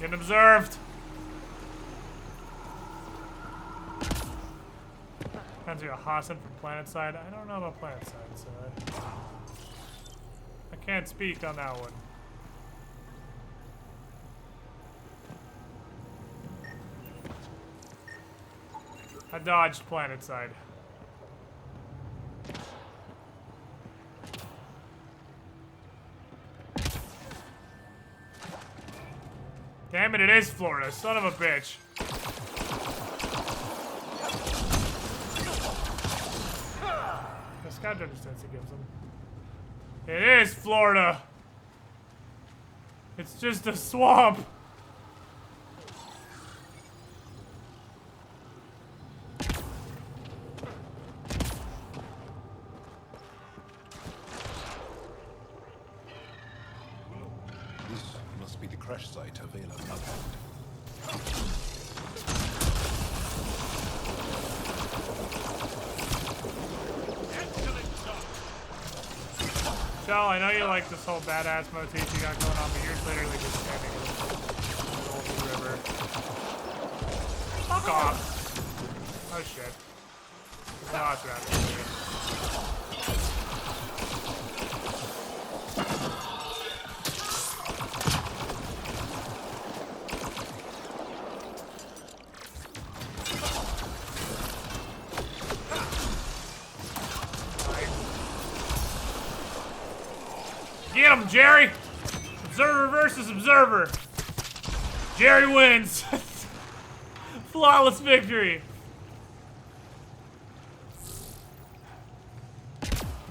Speaker 1: Getting observed. Depends on a Hassan from Planetside. I don't know about Planetside, so I can't speak on that one. I dodged Planetside. Damn it, it is Florida, son of a bitch. The scout distance it gives them. It is Florida. It's just a swamp.
Speaker 13: Must be the crash site of Vela Bloodhound.
Speaker 1: Shell, I know you like this whole badass motif you got going on, but you're literally just standing in the middle of the river. Fuck off. Oh shit. No, it's right. Get him, Jerry! Observer versus Observer. Jerry wins. Flawless victory.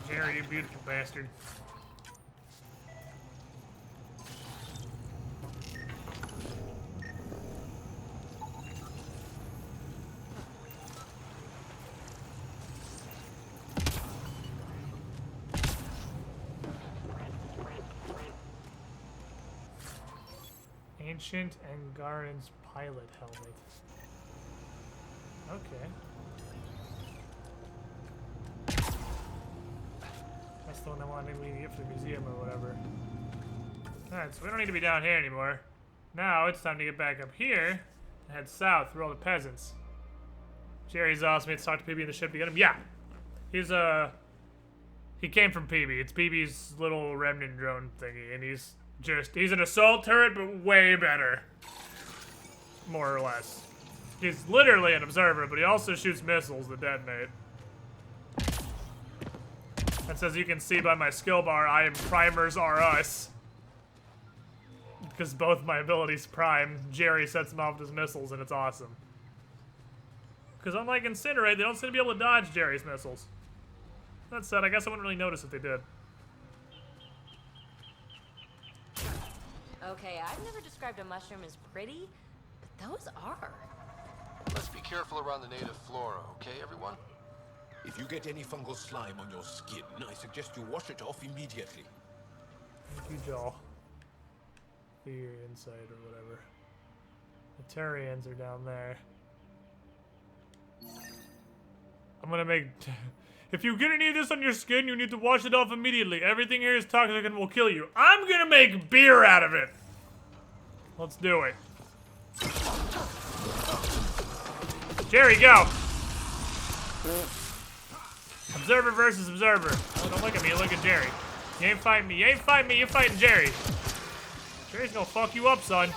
Speaker 1: Jerry, you beautiful bastard. Ancient Angaran's pilot helmet. Okay. That's the one I wanted to get for the museum or whatever. Alright, so we don't need to be down here anymore. Now it's time to get back up here and head south through all the peasants. Jerry's awesome. Let's talk to PB in the ship to get him. Yeah. He's he came from PB. It's PB's little remnant drone thingy, and he's an assault turret, but way better. More or less. He's literally an observer, but he also shoots missiles that detonate. And says you can see by my skill bar, I am primers are us. Because both my abilities prime, Jerry sets them off with his missiles, and it's awesome. Because unlike Incinerate, they don't seem to be able to dodge Jerry's missiles. That said, I guess I wouldn't really notice if they did.
Speaker 21: Okay, I've never described a mushroom as pretty, but those are.
Speaker 8: Let's be careful around the native flora, okay, everyone?
Speaker 13: If you get any fungal slime on your skin, I suggest you wash it off immediately.
Speaker 1: Thank you, Joel. Fear, insight, or whatever. The Turians are down there. I'm gonna make... If you get any of this on your skin, you need to wash it off immediately. Everything here is toxic and will kill you. I'm gonna make beer out of it. Let's do it. Jerry, go. Observer versus Observer. Oh, don't look at me, look at Jerry. You ain't fighting me, you ain't fighting me, you're fighting Jerry. Jerry's gonna fuck you up, son.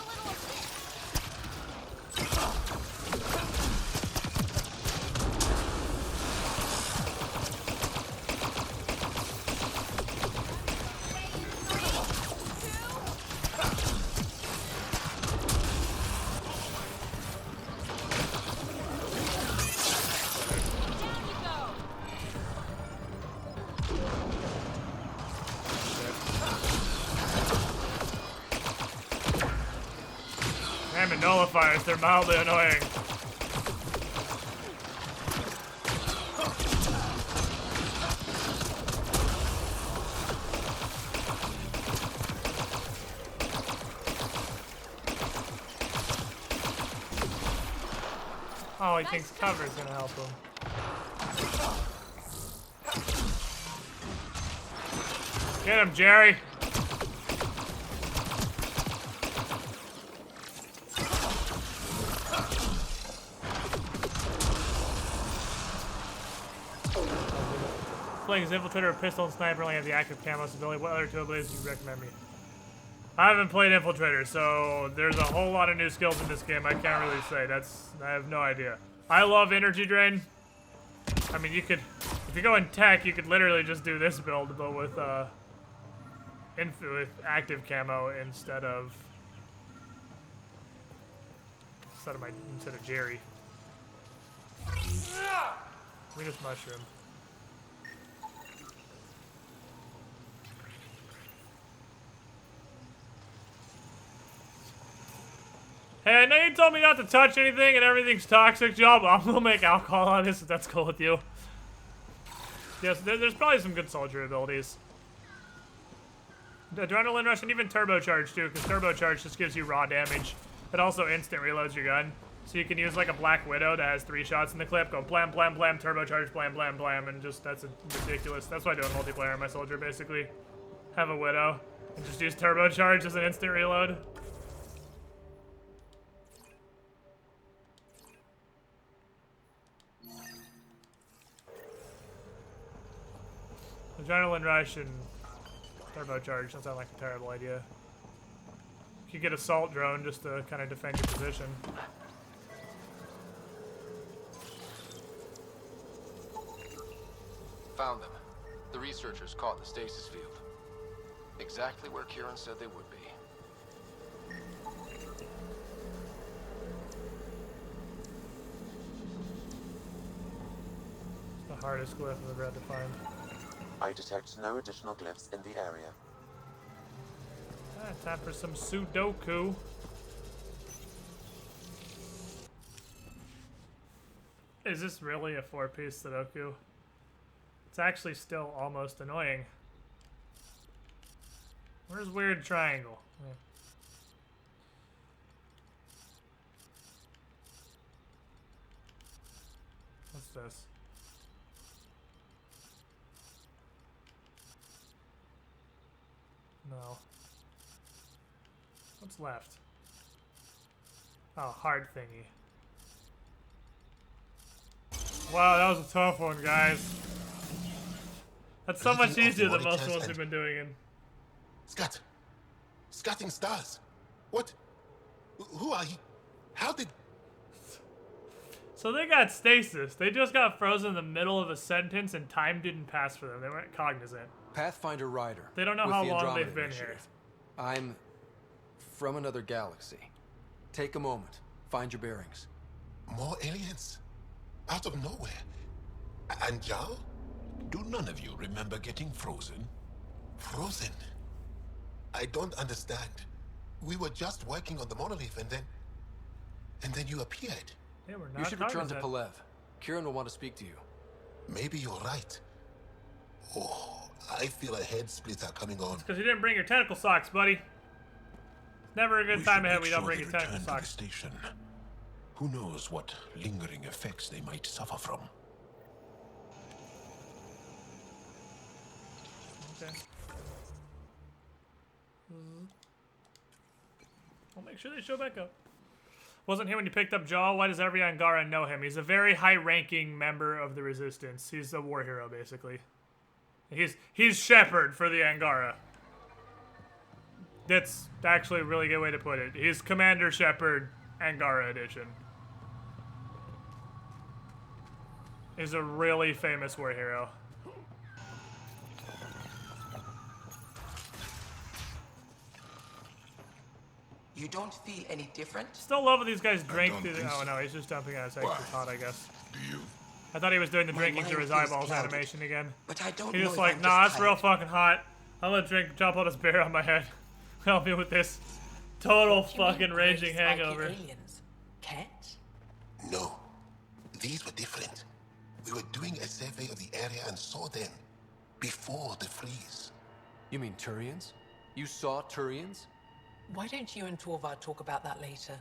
Speaker 1: Damn it, nullifiers, they're mildly annoying. Oh, he thinks cover's gonna help him. Get him, Jerry! Playing as Infiltrator, Pistol, and Sniper only have the active camo ability. What other two abilities do you recommend me? I haven't played Infiltrator, so there's a whole lot of new skills in this game. I can't really say. I have no idea. I love Energy Drain. I mean, you could, if you go in tech, you could literally just do this build, but with active camo instead of Jerry. We just mushroom. Hey, I know you told me not to touch anything and everything's toxic, Joe, but I'm gonna make alcohol on this if that's cool with you. Yes, there's probably some good soldier abilities. Adrenaline Rush and even Turbocharge too, because Turbocharge just gives you raw damage. It also instant reloads your gun. So you can use like a Black Widow that has 3 shots in the clip, go blam, blam, blam, Turbocharge, blam, blam, blam, and just, that's ridiculous. That's why I do a multiplayer on my soldier, basically. Have a Widow, and just use Turbocharge as an instant reload. Adrenaline Rush and Turbocharge doesn't sound like a terrible idea. You could get Assault Drone just to kind of defend your position.
Speaker 8: Found them. The researchers caught the stasis field. Exactly where Kieran said they would be.
Speaker 1: The hardest glyph I've ever had to find.
Speaker 6: I detect no additional glyphs in the area.
Speaker 1: Time for some Sudoku. Is this really a 4-piece Sudoku? It's actually still almost annoying. Where's weird triangle? Yeah. What's this? No. What's left? Oh, hard thingy. Wow, that was a tough one, guys. That's so much easier than most ones we've been doing in.
Speaker 13: Scat. Scatting stars. What? Who are you? How did...
Speaker 1: So they got stasis. They just got frozen in the middle of a sentence and time didn't pass for them. They weren't cognizant.
Speaker 5: Pathfinder Rider.
Speaker 1: They don't know
Speaker 5: with
Speaker 1: how
Speaker 5: the
Speaker 1: long
Speaker 5: Andromeda
Speaker 1: they've been
Speaker 5: initiative.
Speaker 1: here.
Speaker 5: I'm from another galaxy. Take a moment. Find your bearings.
Speaker 13: More aliens? Out of nowhere? And Jal?
Speaker 10: Do none of you remember getting frozen?
Speaker 13: Frozen? I don't understand. We were just working on the monolith and then you appeared.
Speaker 1: They were not
Speaker 5: You should return to
Speaker 1: cognizant.
Speaker 5: Palev. Kieran will want to speak to you.
Speaker 13: Maybe you're right. Oh, I feel a head splitter coming on.
Speaker 1: Because you didn't bring your tentacle socks, buddy. It's never a good time ahead when you don't
Speaker 10: Sure
Speaker 1: bring
Speaker 10: they
Speaker 1: your tentacle
Speaker 10: return to the
Speaker 1: socks.
Speaker 10: station. Who knows what lingering effects they might suffer from?
Speaker 1: Okay. I'll make sure they show back up. Wasn't here when you picked up Jaw. Why does every Angara know him? He's a very high-ranking member of the Resistance. He's a war hero, basically. He's Shepherd for the Angara. That's actually a really good way to put it. He's Commander Shepherd, Angara Edition. He's a really famous war hero.
Speaker 22: You don't feel any different?
Speaker 1: Still love when these guys drink through the... Oh no, he's just dumping out his extra hot, I guess.
Speaker 13: Do you?
Speaker 1: I thought he was doing the
Speaker 22: My
Speaker 1: drinking through
Speaker 22: mind
Speaker 1: his
Speaker 22: feels
Speaker 1: eyeballs
Speaker 22: clouded,
Speaker 1: animation again.
Speaker 22: but I don't
Speaker 1: He's
Speaker 22: know
Speaker 1: just
Speaker 22: if
Speaker 1: like,
Speaker 22: I'm
Speaker 1: nah,
Speaker 22: just
Speaker 1: it's real
Speaker 22: tired.
Speaker 1: fucking hot. I'm gonna drink, drop all this beer on my head. Help me with this total fucking raging hangover.
Speaker 22: Aliens? Cat?
Speaker 13: No. These were different. We were doing a survey of the area and saw them before the freeze.
Speaker 5: You mean Turians? You saw Turians?
Speaker 9: Why don't you and Torvald talk about that later?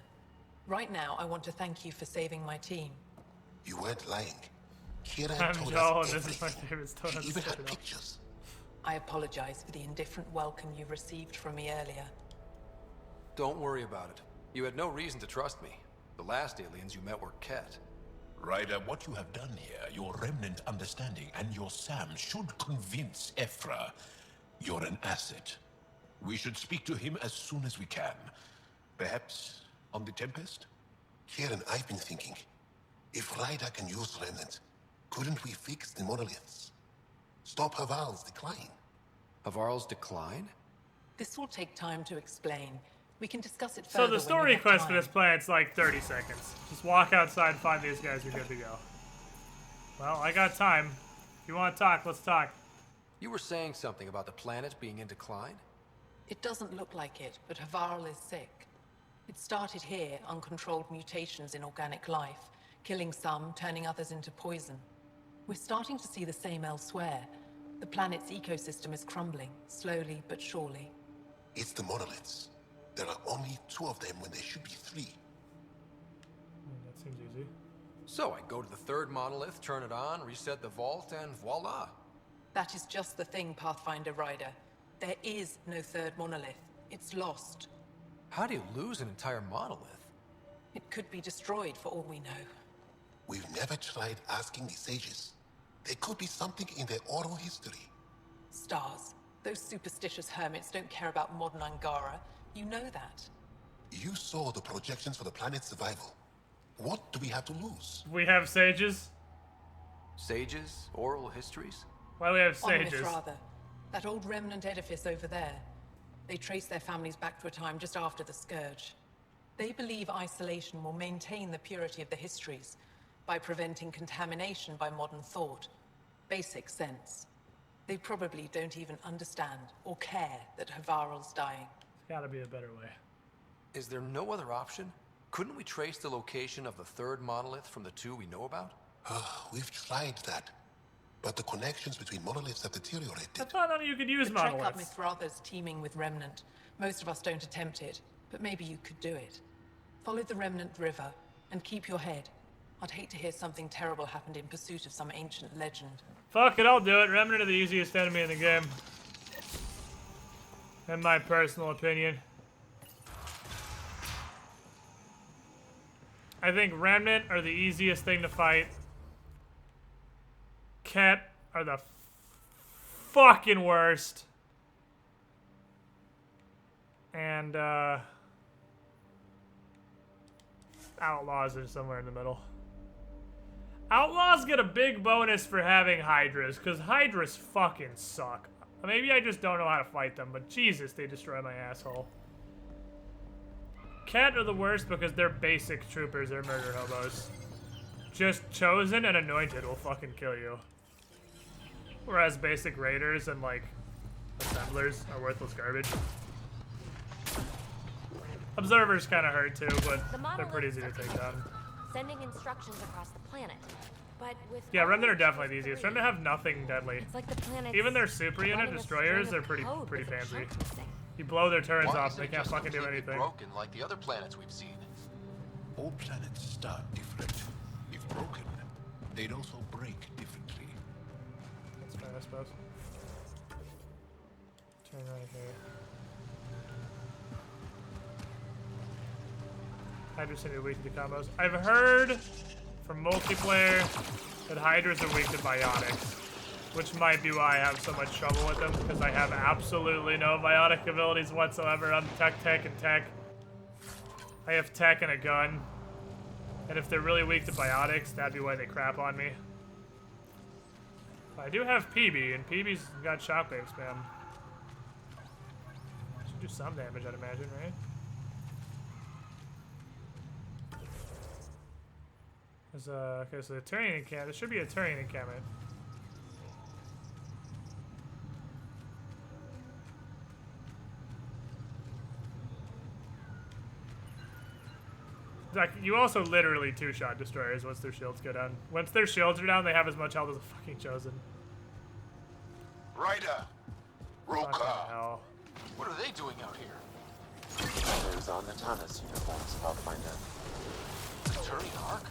Speaker 9: Right now, I want to thank you for saving my team.
Speaker 13: You weren't lying. Kira
Speaker 1: I'm
Speaker 13: told
Speaker 1: Joe,
Speaker 13: us
Speaker 1: and this is my
Speaker 13: everything.
Speaker 1: favorite story.
Speaker 13: She even had pictures.
Speaker 9: I apologize for the indifferent welcome you received from me earlier.
Speaker 5: Don't worry about it. You had no reason to trust me. The last aliens you met were Ket.
Speaker 10: Ryder, what you have done here, your remnant understanding and your Sam should convince Ephra you're an asset. We should speak to him as soon as we can. Perhaps on the Tempest?
Speaker 13: Kieran, I've been thinking. If Ryder can use remnant, couldn't we fix the monoliths? Stop Haval's decline.
Speaker 5: Havarl's decline?
Speaker 9: This will take time to explain. We can discuss it
Speaker 1: So
Speaker 9: further
Speaker 1: the
Speaker 9: when
Speaker 1: story
Speaker 9: we have
Speaker 1: quest for
Speaker 9: time.
Speaker 1: this planet's like 30 seconds. Just walk outside, find these guys, you're good to go. Well, I got time. If you want to talk, let's talk.
Speaker 5: You were saying something about the planet being in decline?
Speaker 9: It doesn't look like it, but Havarl is sick. It started here, uncontrolled mutations in organic life, killing some, turning others into poison. We're starting to see the same elsewhere. The planet's ecosystem is crumbling, slowly but surely.
Speaker 13: It's the monoliths. There are only 2 of them when there should be 3.
Speaker 1: That seems easy.
Speaker 5: So I go to the third monolith, turn it on, reset the vault, and voila.
Speaker 9: That is just the thing, Pathfinder Rider. There is no third monolith. It's lost.
Speaker 5: How do you lose an entire monolith?
Speaker 9: It could be destroyed for all we know.
Speaker 13: We've never tried asking the sages. There could be something in their oral history.
Speaker 9: Stars. Those superstitious hermits don't care about modern Angara. You know that.
Speaker 13: You saw the projections for the planet's survival. What do we have to lose?
Speaker 1: We have sages?
Speaker 5: Sages? Oral histories?
Speaker 1: Why do we have
Speaker 9: On
Speaker 1: sages?
Speaker 9: Mithrada, that old remnant edifice over there. They trace their families back to a time just after the Scourge. They believe isolation will maintain the purity of the histories by preventing contamination by modern thought. basic sense. They probably don't even understand or care that Havarl's dying.
Speaker 1: There's gotta be a better way.
Speaker 5: Is there no other option? Couldn't we trace the location of the third monolith from the two we know about?
Speaker 13: We've tried that. But the connections between monoliths have deteriorated.
Speaker 1: I thought none of you could use
Speaker 9: The trek up
Speaker 1: monoliths.
Speaker 9: Mithratha's teeming with Remnant. Most of us don't attempt it, but maybe you could do it. Follow the Remnant River, and keep your head. I'd hate to hear something terrible happened in pursuit of some ancient legend.
Speaker 1: Fuck it, I'll do it. Remnant are the easiest enemy in the game. In my personal opinion. I think Remnant are the easiest thing to fight. Ket are the fucking worst. And, Outlaws are somewhere in the middle. Outlaws get a big bonus for having Hydras, because Hydras fucking suck. Maybe I just don't know how to fight them, but Jesus, they destroy my asshole. Ket are the worst because they're basic troopers, they're murder hobos. Just Chosen and Anointed will fucking kill you. Whereas basic Raiders and, like, Assemblers are worthless garbage. Observers kind of hurt too, but they're pretty easy to take down.
Speaker 21: Sending instructions across the planet. But with
Speaker 1: Yeah, Remnant are definitely the easiest. Remnant have nothing deadly.
Speaker 21: It's like the planet's
Speaker 1: Even their super unit
Speaker 21: running a
Speaker 1: destroyers
Speaker 21: string
Speaker 1: are
Speaker 21: of
Speaker 1: pretty
Speaker 21: code with a
Speaker 1: fancy.
Speaker 21: chunk missing.
Speaker 1: You blow their turrets
Speaker 8: Why
Speaker 1: off,
Speaker 8: is
Speaker 1: they
Speaker 8: it
Speaker 1: can't
Speaker 8: just
Speaker 1: fucking do
Speaker 8: completely
Speaker 1: anything.
Speaker 8: broken like the other planets we've seen?
Speaker 10: All planets start different. If broken, they'd also break differently.
Speaker 1: That's fair, I suppose. Turn right here. Hydras seem to be weak to the combos. I've heard from multiplayer that Hydras are weak to biotics, which might be why I have so much trouble with them, because I have absolutely no biotic abilities whatsoever. I'm tech, and tech. I have tech and a gun. And if they're really weak to biotics, that'd be why they crap on me. I do have PB, and PB's got shockwave spam. Should do some damage, I'd imagine, right? There's okay, so the Turian encampment. There should be a Turian encampment. Like, you also literally two-shot destroyers once their shields go down. Once their shields are down, they have as much health as a fucking Chosen.
Speaker 13: Ryder! Roka!
Speaker 8: What are they doing out here?
Speaker 6: Those are Natana's uniforms, Pathfinder.
Speaker 8: The Turian Ark?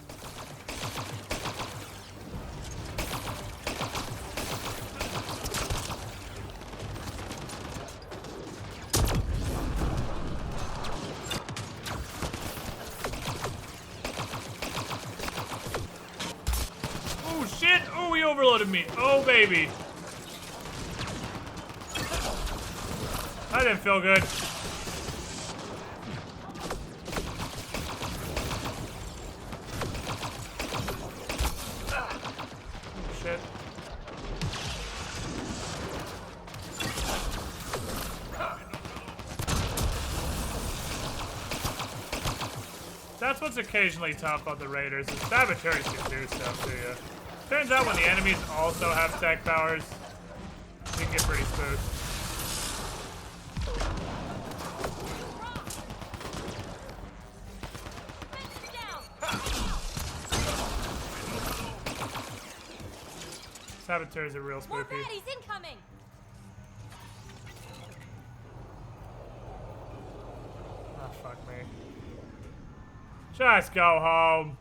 Speaker 1: Oh shit! Oh, he overloaded me. Oh baby. That didn't feel good. Shit. That's what's occasionally tough on the Raiders, is Saboteurs can do stuff to you. Turns out when the enemies also have tech powers, you can get pretty spooked. Saboteurs are real spooky.
Speaker 21: More baddies incoming!
Speaker 1: Oh, fuck me. Just go home.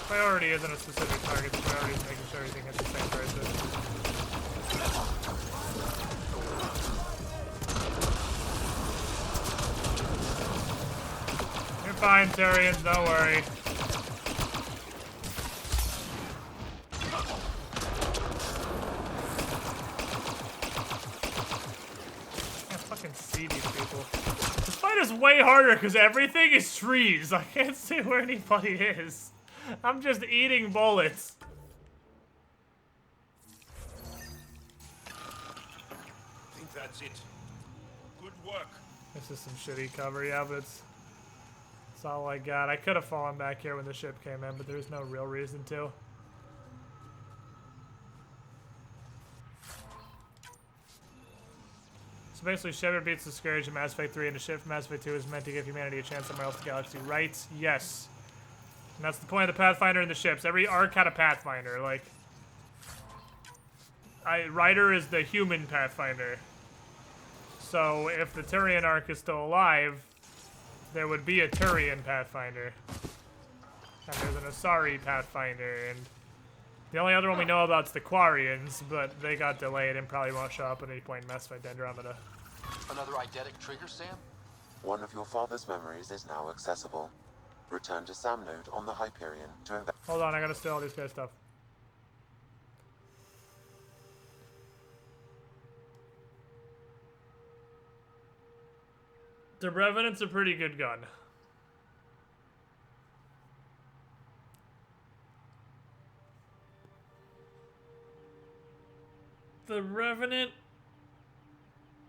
Speaker 1: Priority isn't a specific target, the priority is making sure everything hits the same person. You're fine, Turians, don't worry. I can't fucking see these people. This fight is way harder because everything is trees. I can't see where anybody is. I'm just eating bullets.
Speaker 10: Think that's That's it. Good work.
Speaker 1: This is some shitty cover, yeah, but it's all I got. I could have fallen back here when the ship came in, but there's no real reason to. So basically, Shepard beats the Scourge in Mass Effect 3, and the ship from Mass Effect 2 is meant to give humanity a chance somewhere else in the galaxy, right? Yes. And that's the point of the Pathfinder and the ships. Every arc had a Pathfinder. Like, Ryder is the human Pathfinder. So if the Turian arc is still alive, there would be a Turian Pathfinder. And there's an Asari Pathfinder, and the only other one we know about is the Quarians, but they got delayed and probably won't show up at any point in Mass Effect Andromeda.
Speaker 8: Another eidetic trigger, Sam?
Speaker 6: One of your father's memories is now accessible. Return to Sam Node on the Hyperion to investigate.
Speaker 1: Hold on, I gotta steal all these guys' stuff. The Revenant's a pretty good gun. The Revenant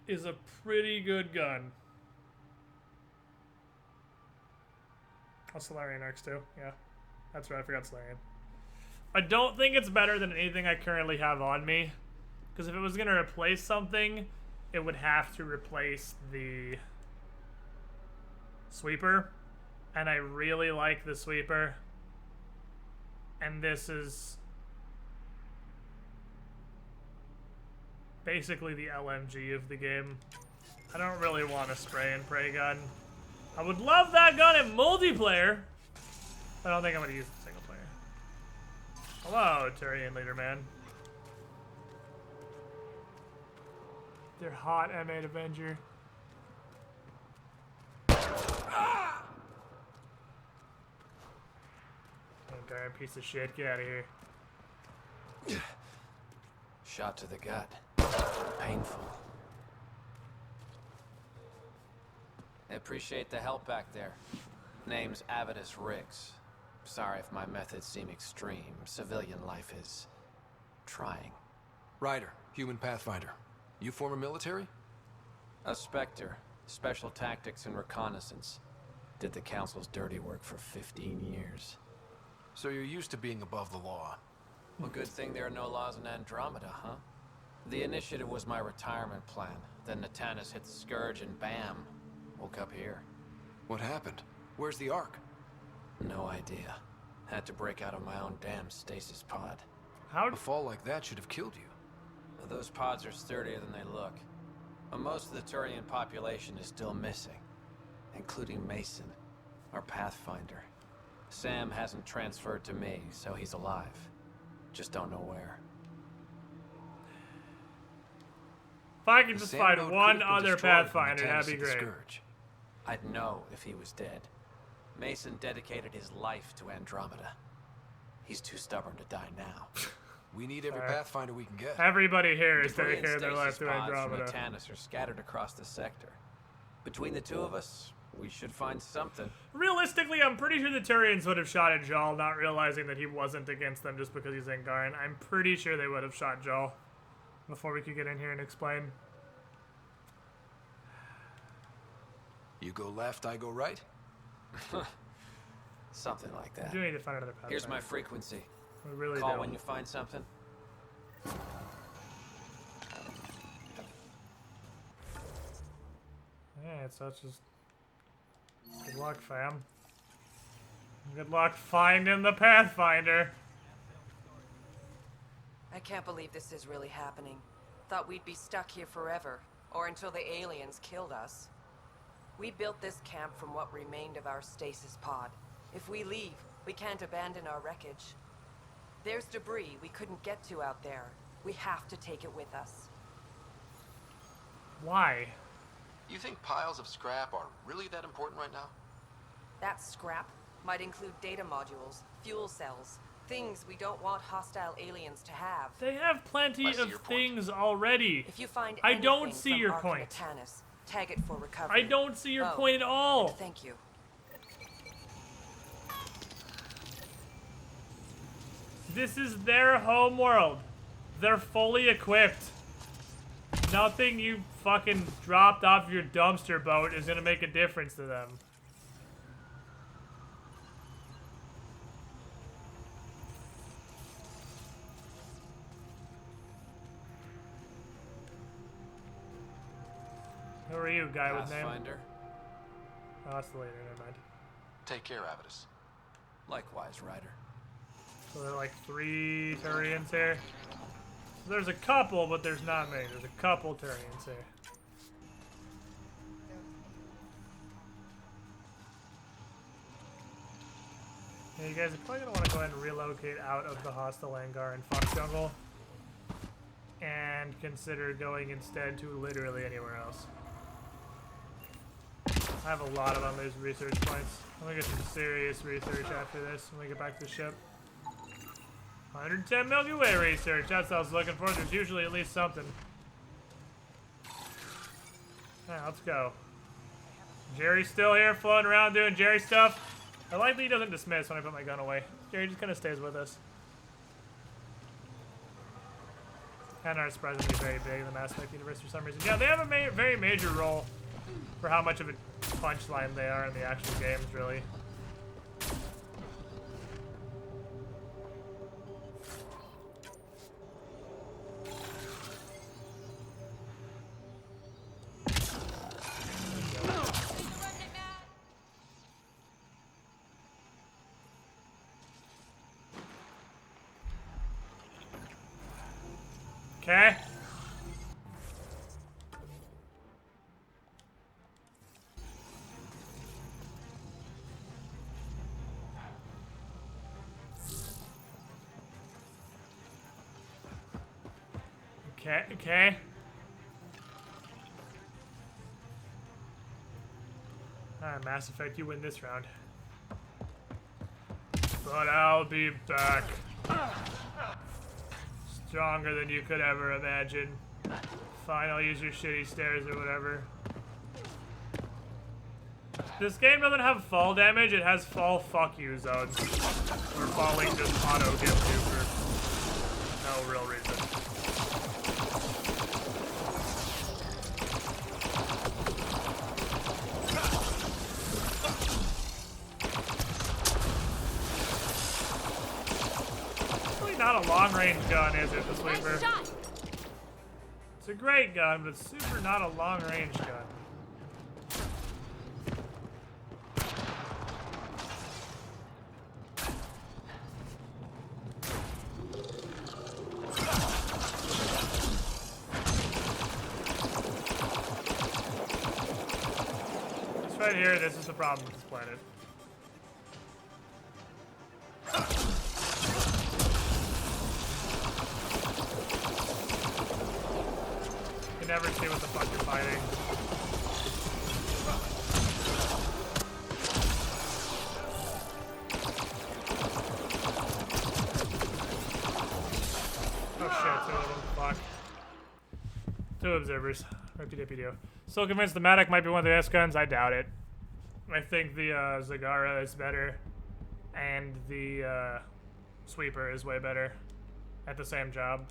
Speaker 1: is a pretty good gun. Oh, Solarian arcs too. Yeah, that's right. I forgot Solarian. I don't think it's better than anything I currently have on me, because if it was gonna replace something, it would have to replace the Sweeper, and I really like the Sweeper. And this is basically the LMG of the game. I don't really want a spray and pray gun. I would love that gun in multiplayer. I don't think I'm gonna use it in single player. Hello, Turian leader man. They're hot, M8 Avenger. Ah! Darn piece of shit, get out of here.
Speaker 5: Shot to the gut. Painful.
Speaker 11: I appreciate the help back there. Name's Avidus Riggs. Sorry if my methods seem extreme. Civilian life is trying.
Speaker 5: Ryder, human Pathfinder. You former military?
Speaker 11: A Spectre. Special tactics and reconnaissance. Did the Council's dirty work for 15 years.
Speaker 5: So you're used to being above the law.
Speaker 11: Well, good thing there are no laws in Andromeda, huh? The initiative was my retirement plan. Then Natanus hit the Scourge and bam, woke up here.
Speaker 5: What happened? Where's the Ark?
Speaker 11: No idea. Had to break out of my own damn stasis pod.
Speaker 5: A fall like that should have killed you.
Speaker 11: Those pods are sturdier than they look. But most of the Turian population is still missing, including Mason, our Pathfinder. Sam hasn't transferred to me, so he's alive. Just don't know where.
Speaker 1: If I could just find one other Pathfinder, that'd be great.
Speaker 11: I'd know if he was dead. Mason dedicated his life to Andromeda. He's too stubborn to die now.
Speaker 5: We need every Pathfinder we can get.
Speaker 1: Everybody here is dedicated their life to Andromeda.
Speaker 11: Natanus are scattered across the sector. Between the two of us, we should find something.
Speaker 1: Realistically, I'm pretty sure the Turians would have shot at Jal, not realizing that he wasn't against them just because he's Angaran. I'm pretty sure they would have shot Jal before we could get in here and explain.
Speaker 5: You go left, I go right?
Speaker 11: Something like that.
Speaker 1: We do need to find another Pathfinder.
Speaker 11: Here's my frequency.
Speaker 1: We really
Speaker 11: Call
Speaker 1: don't.
Speaker 11: when you find something.
Speaker 1: Yeah, so it's just... Good luck, fam. Good luck finding the Pathfinder.
Speaker 4: I can't believe this is really happening. Thought we'd be stuck here forever, or until the aliens killed us. We built this camp from what remained of our stasis pod. If we leave, we can't abandon our wreckage. There's debris we couldn't get to out there. We have to take it with us.
Speaker 1: Why?
Speaker 8: You think piles of scrap are really that important right now?
Speaker 4: That scrap might include data modules, fuel cells, things we don't want hostile aliens to have.
Speaker 1: They have plenty of things already.
Speaker 4: If you find
Speaker 1: I don't
Speaker 4: anything
Speaker 1: see
Speaker 4: from
Speaker 1: your
Speaker 4: Ark
Speaker 1: point.
Speaker 4: Natanus, tag it for recovery.
Speaker 1: I don't see your
Speaker 4: Oh,
Speaker 1: point at all.
Speaker 4: and thank you.
Speaker 1: This is their home world. They're fully equipped. Nothing you fucking dropped off your dumpster boat is gonna make a difference to them. Who are you, guy with name?
Speaker 11: Pathfinder.
Speaker 1: Oh, that's the later, never mind.
Speaker 8: Take care, Avidus.
Speaker 11: Likewise, Ryder.
Speaker 1: So there are like 3 Turians here. So there's a couple, but there's not many. There's a couple Turians here. Yeah, you guys are probably gonna want to go ahead and relocate out of the hostile Angar and Fox Jungle. And consider going instead to literally anywhere else. I have a lot of unused research points. I'm gonna get some serious research after this when we get back to the ship. 110 Milky Way research, that's what I was looking for. There's usually at least something. Yeah, let's go. Jerry's still here, floating around doing Jerry stuff. I like that he doesn't dismiss when I put my gun away. Jerry just kind of stays with us. And are surprisingly very big in the Mass Effect universe for some reason. Yeah, they have a very major role for how much of a punchline they are in the actual games, really. Okay. Okay. Alright, Mass Effect, you win this round. But I'll be back. Stronger than you could ever imagine. Fine, I'll use your shitty stairs or whatever. This game doesn't have fall damage, it has fall fuck you zones. Where falling just auto kills you for no real reason. Not a long-range gun, is it, the Sweeper? It's a great gun, but super not a long-range gun. This right here, this is the problem with this planet. Never see what the fuck you're fighting. Oh shit, 2 of them. Fuck. 2 observers. RPDPDO. Still convinced the Matic might be one of the best guns? I doubt it. I think the Zagara is better. And the Sweeper is way better. At the same job.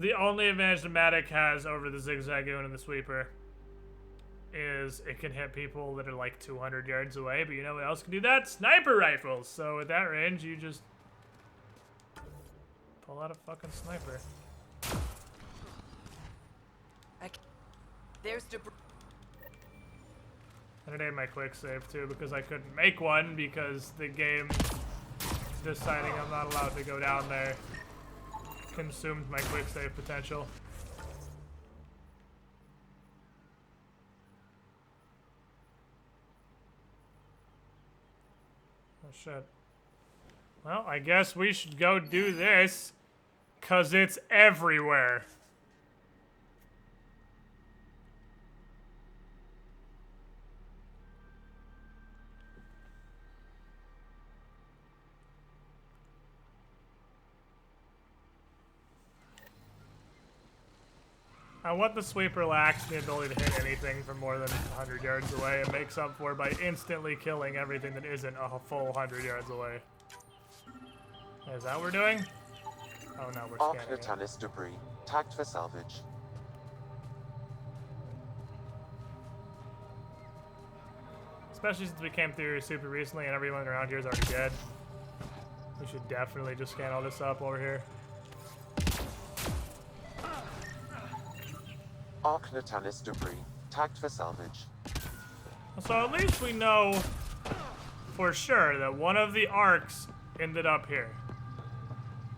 Speaker 1: The only advantage the Matic has over the Zigzagoon and the Sweeper is it can hit people that are like 200 yards away, but you know what else can do that? Sniper rifles! So at that range, you just pull out a fucking sniper.
Speaker 4: There's debris.
Speaker 1: And I made my quick save too because I couldn't make one because the game deciding I'm not allowed to go down there consumed my quick save potential. Oh shit. Well, I guess we should go do this, 'cause it's everywhere. What the Sweeper lacks the ability to hit anything from more than 100 yards away and makes up for by instantly killing everything that isn't a full 100 yards away. Is that what we're doing? Oh no, we're scanning
Speaker 6: Arc Natalis debris, tagged for salvage.
Speaker 1: Especially since we came through super recently and everyone around here is already dead. We should definitely just scan all this up over here.
Speaker 6: Arc Natalis debris. Tagged for salvage.
Speaker 1: So at least we know for sure that one of the arcs ended up here.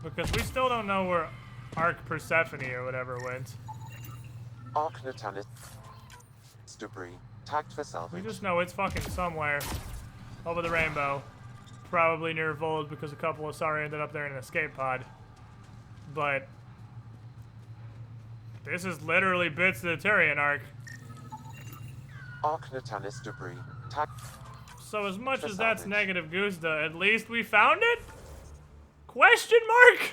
Speaker 1: Because we still don't know where Arc Persephone or whatever went.
Speaker 6: Arc Natalis debris. Tagged for salvage.
Speaker 1: We just know it's fucking somewhere over the rainbow. Probably near Vold because a couple of Asari ended up there in an escape pod. But this is literally bits of the Turian Arc.
Speaker 6: Arc Natalis debris. Tagged.
Speaker 1: So as much
Speaker 6: for
Speaker 1: as that's
Speaker 6: salvage.
Speaker 1: negative Guzda, at least we found it? Question mark?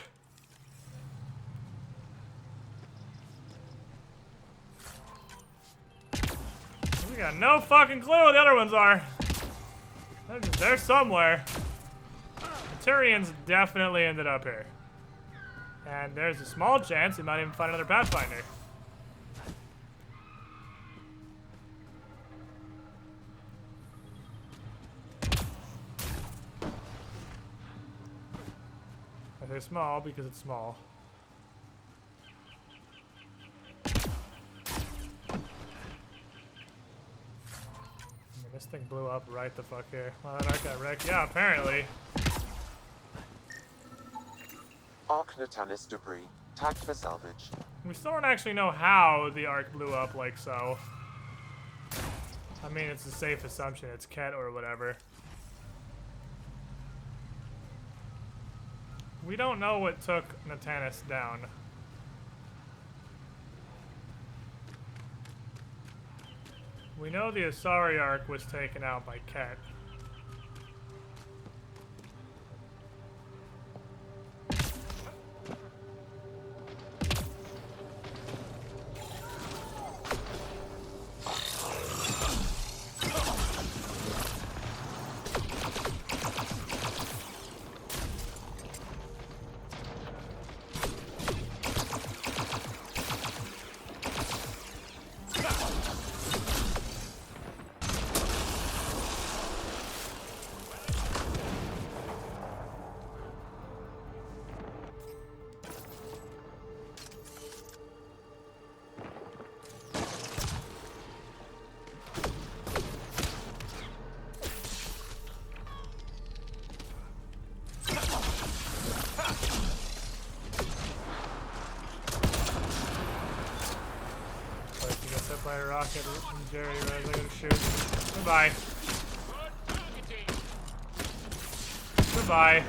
Speaker 1: We got no fucking clue what the other ones are. They're somewhere. The Turians definitely ended up here. And there's a small chance we might even find another Pathfinder. I say small because it's small. This thing blew up right the fuck here. Well, that arc got wrecked. Yeah, apparently.
Speaker 6: Arc Natalis debris. Tagged for salvage.
Speaker 1: We still don't actually know how the arc blew up like so. I mean, it's a safe assumption. It's Ket or whatever. We don't know what took Natanis down. We know the Asari arc was taken out by Ket. By a rocket and Jerry realized I gotta shoot. Goodbye. Goodbye.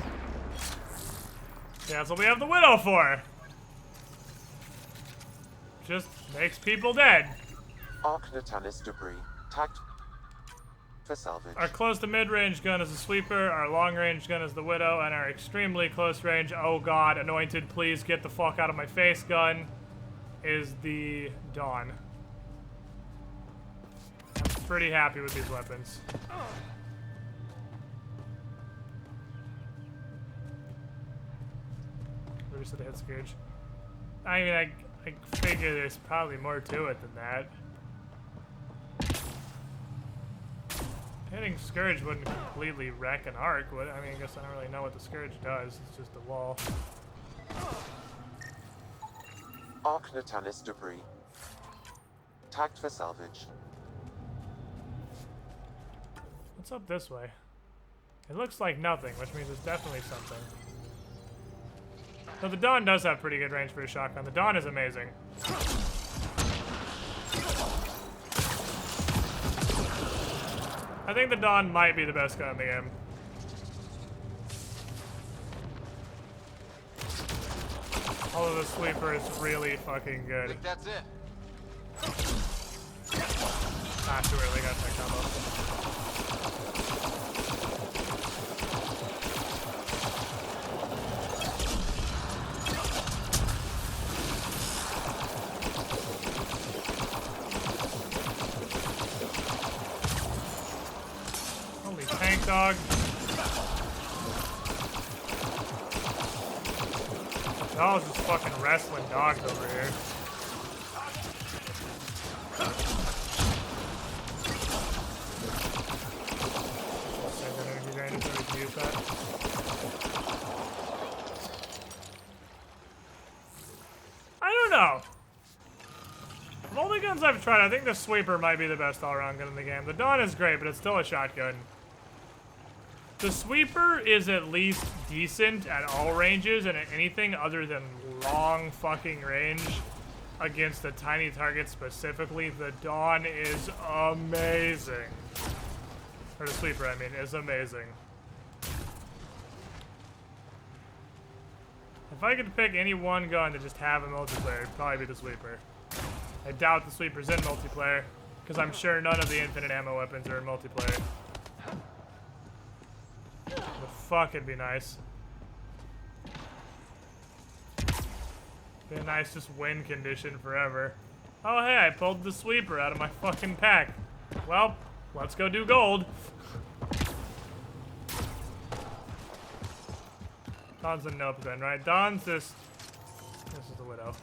Speaker 1: Yeah, that's what we have the Widow for. Just makes people dead.
Speaker 6: Arc Natalis debris. Tagged for salvage.
Speaker 1: Our close to mid-range gun is the Sweeper, our long-range gun is the Widow, and our extremely close-range, oh god, anointed, please get the fuck out of my face gun is the Dawn. I'm pretty happy with these weapons. Reduce the hit scourge. I mean, I figure there's probably more to it than that. Hitting Scourge wouldn't completely wreck an arc, would it? I mean, I guess I don't really know what the Scourge does. It's just a wall.
Speaker 6: Arc Natalis debris. Tagged for salvage.
Speaker 1: What's up this way? It looks like nothing, which means it's definitely something. So the Dawn does have pretty good range for a shotgun. The Dawn is amazing. I think the Dawn might be the best gun in the game. Although the Sweeper is really fucking good.
Speaker 17: I think that's it.
Speaker 1: Ah, too early, got that combo. Holy tank dog. Y'all just fucking wrestling dogs over here. That's right, I think the sweeper might be the best all-around gun in the game. The Dawn is great, but it's still a shotgun. The sweeper is at least decent at all ranges and at anything other than long fucking range against a tiny target specifically. The Dawn is amazing. Or the sweeper, I mean, is amazing. If I could pick any one gun to just have a multiplayer, it'd probably be the sweeper. I doubt the sweeper's in multiplayer, because I'm sure none of the infinite ammo weapons are in multiplayer. But fuck, it'd be nice. Be a nice just win condition forever. Oh hey, I pulled the sweeper out of my fucking pack. Well, let's go do gold. Dawn's a nope then, right? Dawn's just... This is the Widow.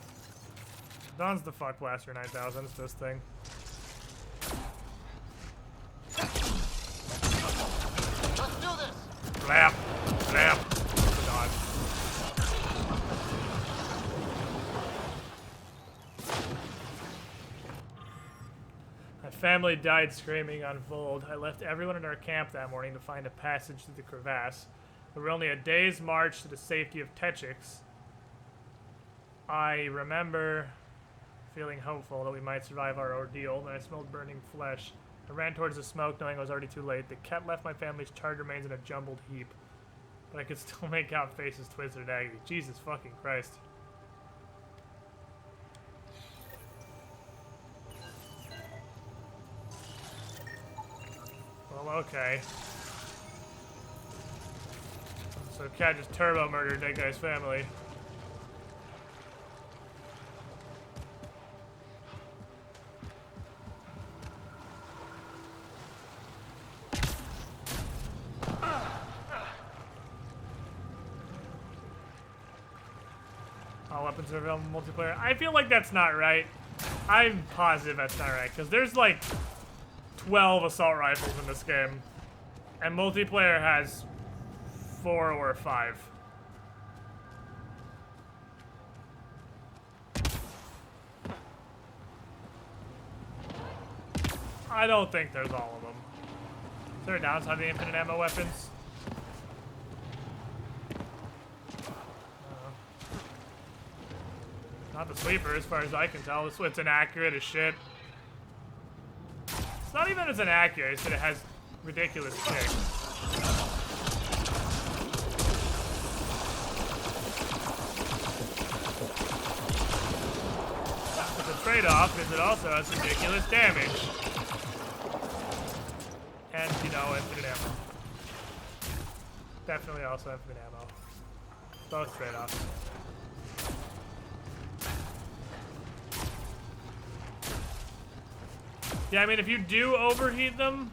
Speaker 1: Dawn's the fuck blaster 9000. It's this thing.
Speaker 17: Let's do this!
Speaker 1: Flap! Flap! Dawn. My family died screaming on Vold. I left everyone in our camp that morning to find a passage through the crevasse. We were only a day's march to the safety of Techix. I remember feeling hopeful that we might survive our ordeal. Then I smelled burning flesh. I ran towards the smoke knowing it was already too late. The cat left my family's charred remains in a jumbled heap. But I could still make out faces twisted at agony. Jesus fucking Christ. Well, okay. So Cat just turbo murdered that guy's family. All weapons are available in multiplayer. I feel like that's not right. I'm positive that's not right, because there's like 12 assault rifles in this game, and multiplayer has 4 or 5. I don't think there's all of them. Is there a downside to the infinite ammo weapons? Not the sweeper, as far as I can tell. It's inaccurate as shit. It's not even as inaccurate, it's that it has ridiculous kick. But the trade-off is it also has ridiculous damage. And, you know, infinite ammo. Definitely also infinite ammo. Both trade-offs. Yeah, I mean, if you do overheat them,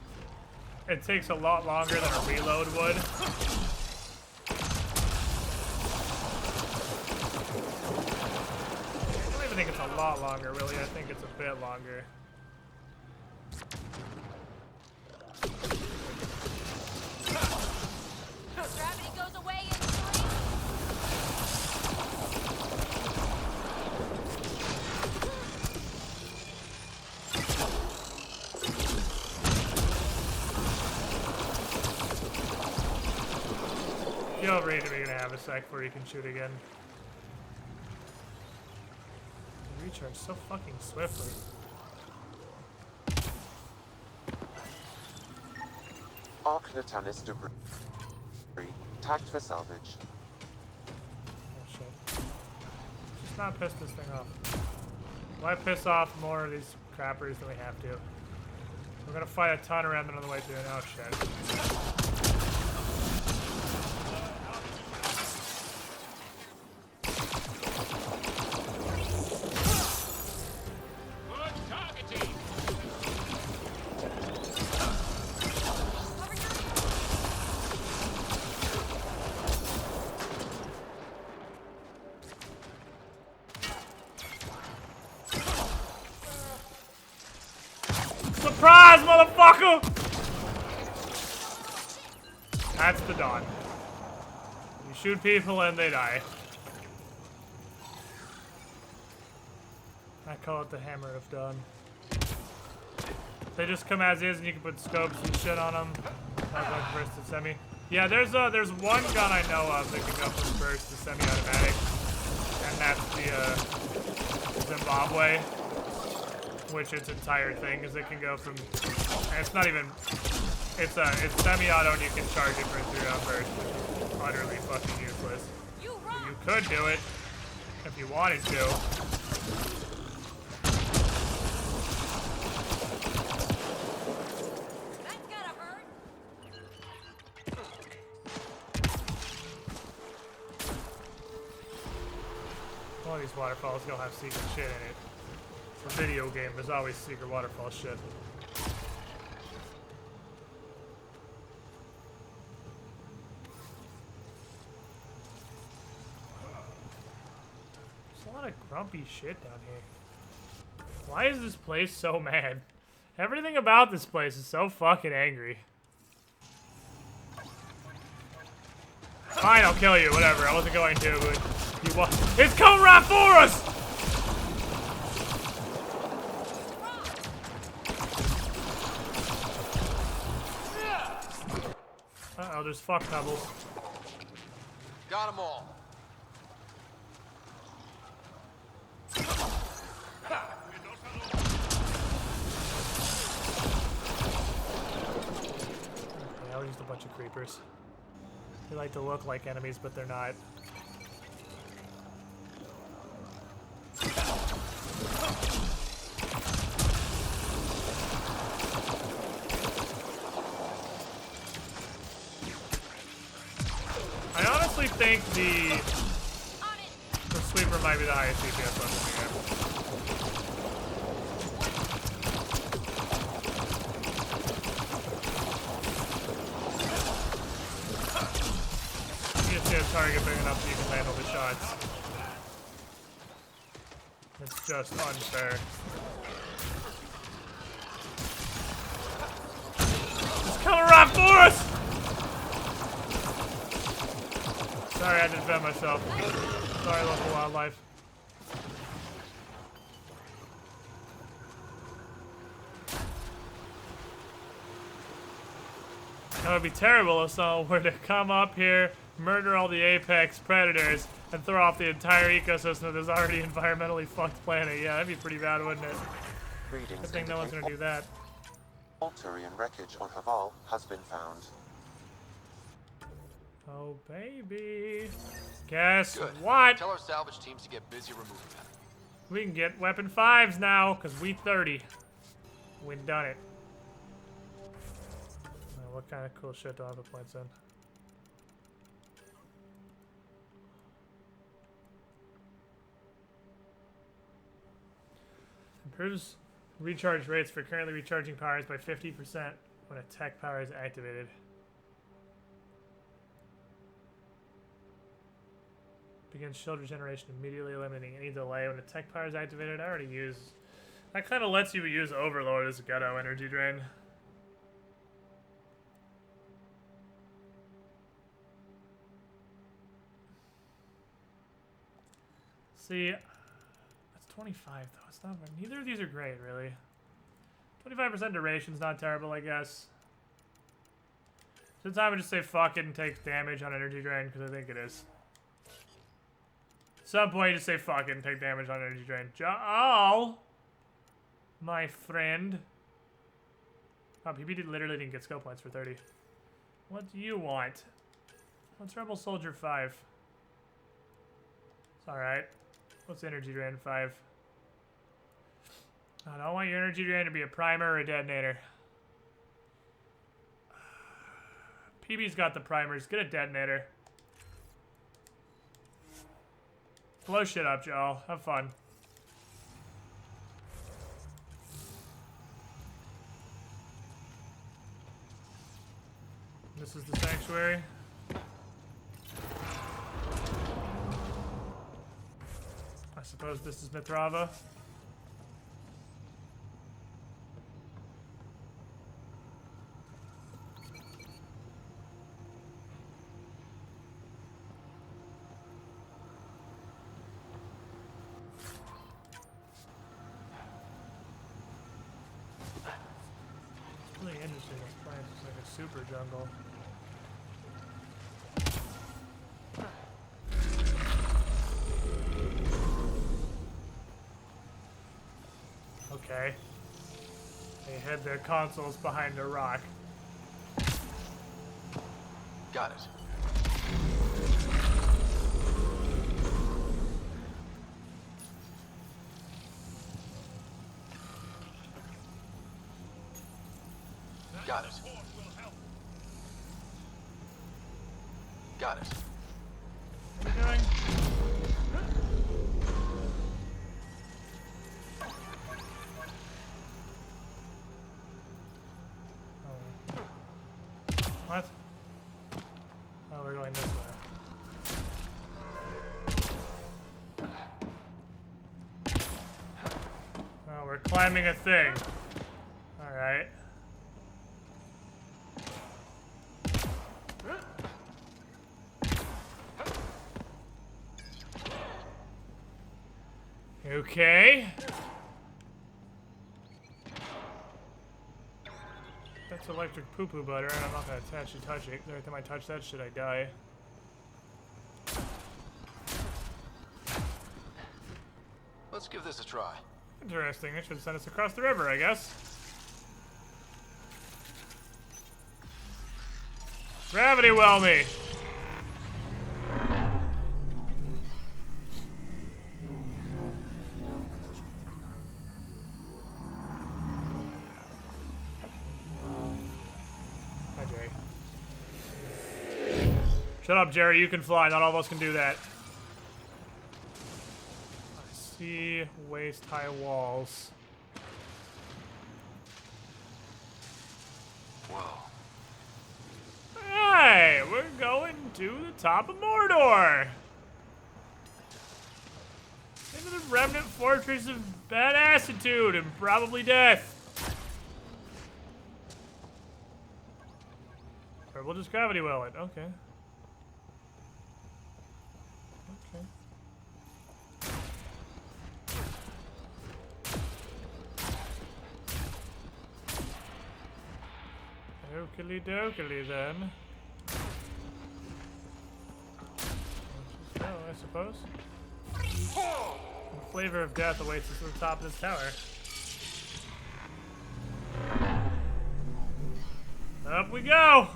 Speaker 1: it takes a lot longer than a reload would. I don't even think it's a lot longer, really. I think it's a bit longer.
Speaker 21: Gravity goes away in 3.
Speaker 1: If you overheat it, you're gonna have a sec before you can shoot again. They recharge so fucking swiftly.
Speaker 6: Arc Natanis debris. Tagged for salvage.
Speaker 1: Oh shit. Just not piss this thing off. Why piss off more of these crappers than we have to? We're gonna fight a ton around them on the way through. Oh shit. Surprise, motherfucker! That's the Dawn. You shoot people and they die. I call it the Hammer of Dawn. They just come as is, and you can put scopes and shit on them. Like burst to semi. Yeah, there's one gun I know of that can go from burst to semi-automatic, and that's the Zimbabwe, which its entire thing is it can go from. And it's not even. It's semi-auto, and you can charge it for a 3-round burst, which is utterly fucking useless. You could do it if you wanted to. All these waterfalls don't have secret shit in it. It's a video game, there's always secret waterfall shit. There's a lot of grumpy shit down here. Why is this place so mad? Everything about this place is so fucking angry. Fine, I'll kill you, whatever. I wasn't going to, but you want. It's coming right for us! Uh-oh, there's fuck pebbles.
Speaker 17: Got them all.
Speaker 1: Yeah, I'll use a bunch of creepers. They like to look like enemies, but they're not. I honestly think the sweeper might be the highest DPS level in the game. You just need a target big enough so you can handle the shots. It's just unfair. It's coming right for us! Sorry, I had to defend myself. Sorry, local wildlife. That would be terrible if someone were to come up here, murder all the apex predators, and throw off the entire ecosystem of this already environmentally fucked planet. Yeah, that'd be pretty bad, wouldn't it? Good thing no one's gonna do that.
Speaker 6: All Turian wreckage on Haval has been found.
Speaker 1: Oh, baby. Guess
Speaker 17: Good.
Speaker 1: what?
Speaker 17: Tell our salvage teams to get busy removing them.
Speaker 1: We can get weapon 5s now, because we 30. We done it. Now, what kind of cool shit do I have the points in? Improves recharge rates for currently recharging powers by 50% when a tech power is activated. Begins shield regeneration immediately, eliminating any delay when a tech power is activated. I already use. That kind of lets you use Overlord as a ghetto energy drain. See, that's 25 though. It's not. Neither of these are great, really. 25% duration's not terrible, I guess. So I would just say fuck it and take damage on energy drain because I think it is. At some point, you just say fuck it and take damage on energy drain. Oh, my friend. Oh, PB literally didn't get skill points for 30. What do you want? What's Rebel Soldier 5? It's alright. What's energy drain 5? I don't want your energy drain to be a primer or a detonator. PB's got the primers. Get a detonator. Blow shit up, y'all. Have fun. This is the sanctuary. I suppose this is Mitrava. interesting. This place is like a super jungle. Okay. They hid their consoles behind a rock.
Speaker 8: Got it. Got it. Got it.
Speaker 1: What are you doing? What? Oh, we're going this way. Oh, we're climbing a thing. Alright. Okay. That's electric poo-poo butter, and I'm not gonna actually touch it. Every time I touch that shit, I die.
Speaker 8: Let's give this a try.
Speaker 1: Interesting. It should send us across the river, I guess. Gravity well me. Hi, Jerry. Shut up, Jerry. You can fly. Not all of us can do that. I see waist-high walls.
Speaker 8: Whoa.
Speaker 1: Hey, we're going to the top of Mordor. Into the remnant fortress of badassitude and probably death. Or we'll just gravity well it. Okay. Okay. Okily dokily then. Let's just go, I suppose. The flavor of death awaits us at the top of this tower. Up we go!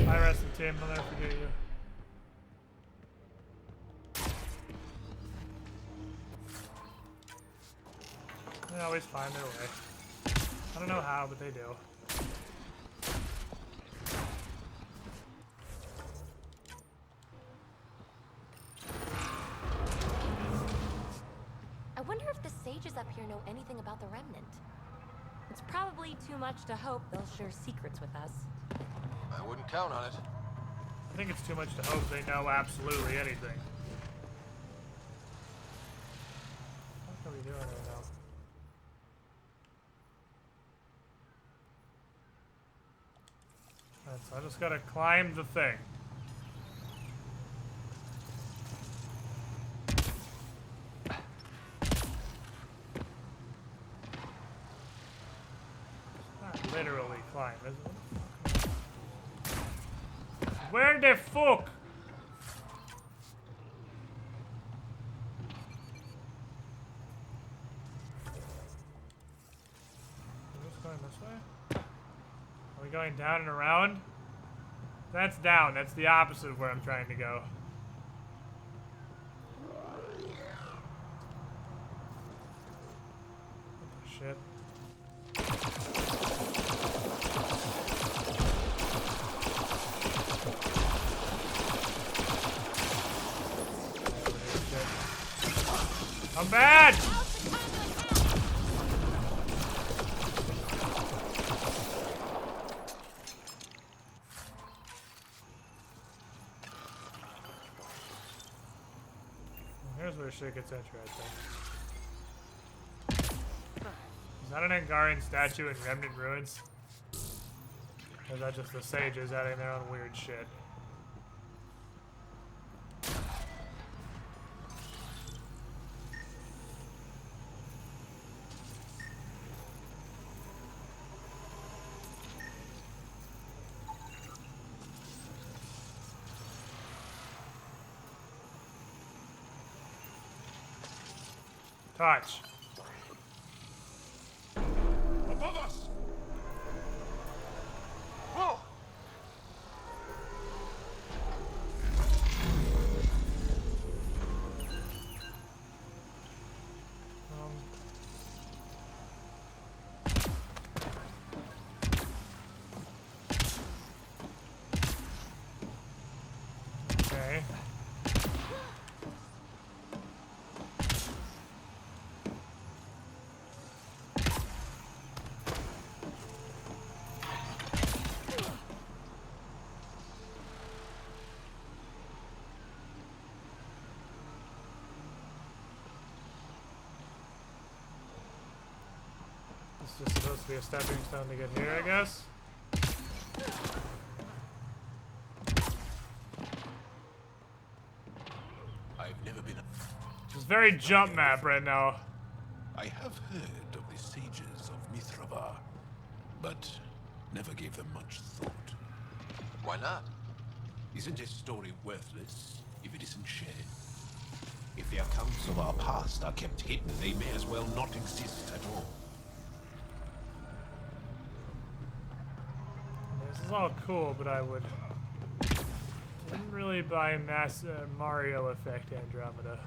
Speaker 1: I rest in Tim, I'll never forget you. They always find their way. I don't know how, but they do.
Speaker 21: I wonder if the sages up here know anything about the Remnant. It's probably too much to hope they'll share secrets with us.
Speaker 8: I wouldn't count on it.
Speaker 1: I think it's too much to hope they know absolutely anything. What are we doing right now? Alright, so I just gotta climb the thing. Not literally climb, is it? Where the fuck? Are we just going this way? Are we going down and around? That's down. That's the opposite of where I'm trying to go. What the shit? I'm bad! Here's where shit gets entry, I think. Is that an Angarian statue in Remnant Ruins? Or is that just the sages adding their own weird shit? Touch.
Speaker 2: Above us!
Speaker 17: Whoa!
Speaker 1: Okay. This is just supposed to be a stepping stone to get here, I guess.
Speaker 10: I've never been.
Speaker 1: It's very jump map right now.
Speaker 10: I have heard of the sages of Mithrava, but never gave them much thought.
Speaker 17: Why not?
Speaker 10: Isn't a story worthless if it isn't shared? If the accounts of our past are kept hidden, they may as well not exist at all.
Speaker 1: This is all cool, but I didn't really buy Mario Effect Andromeda.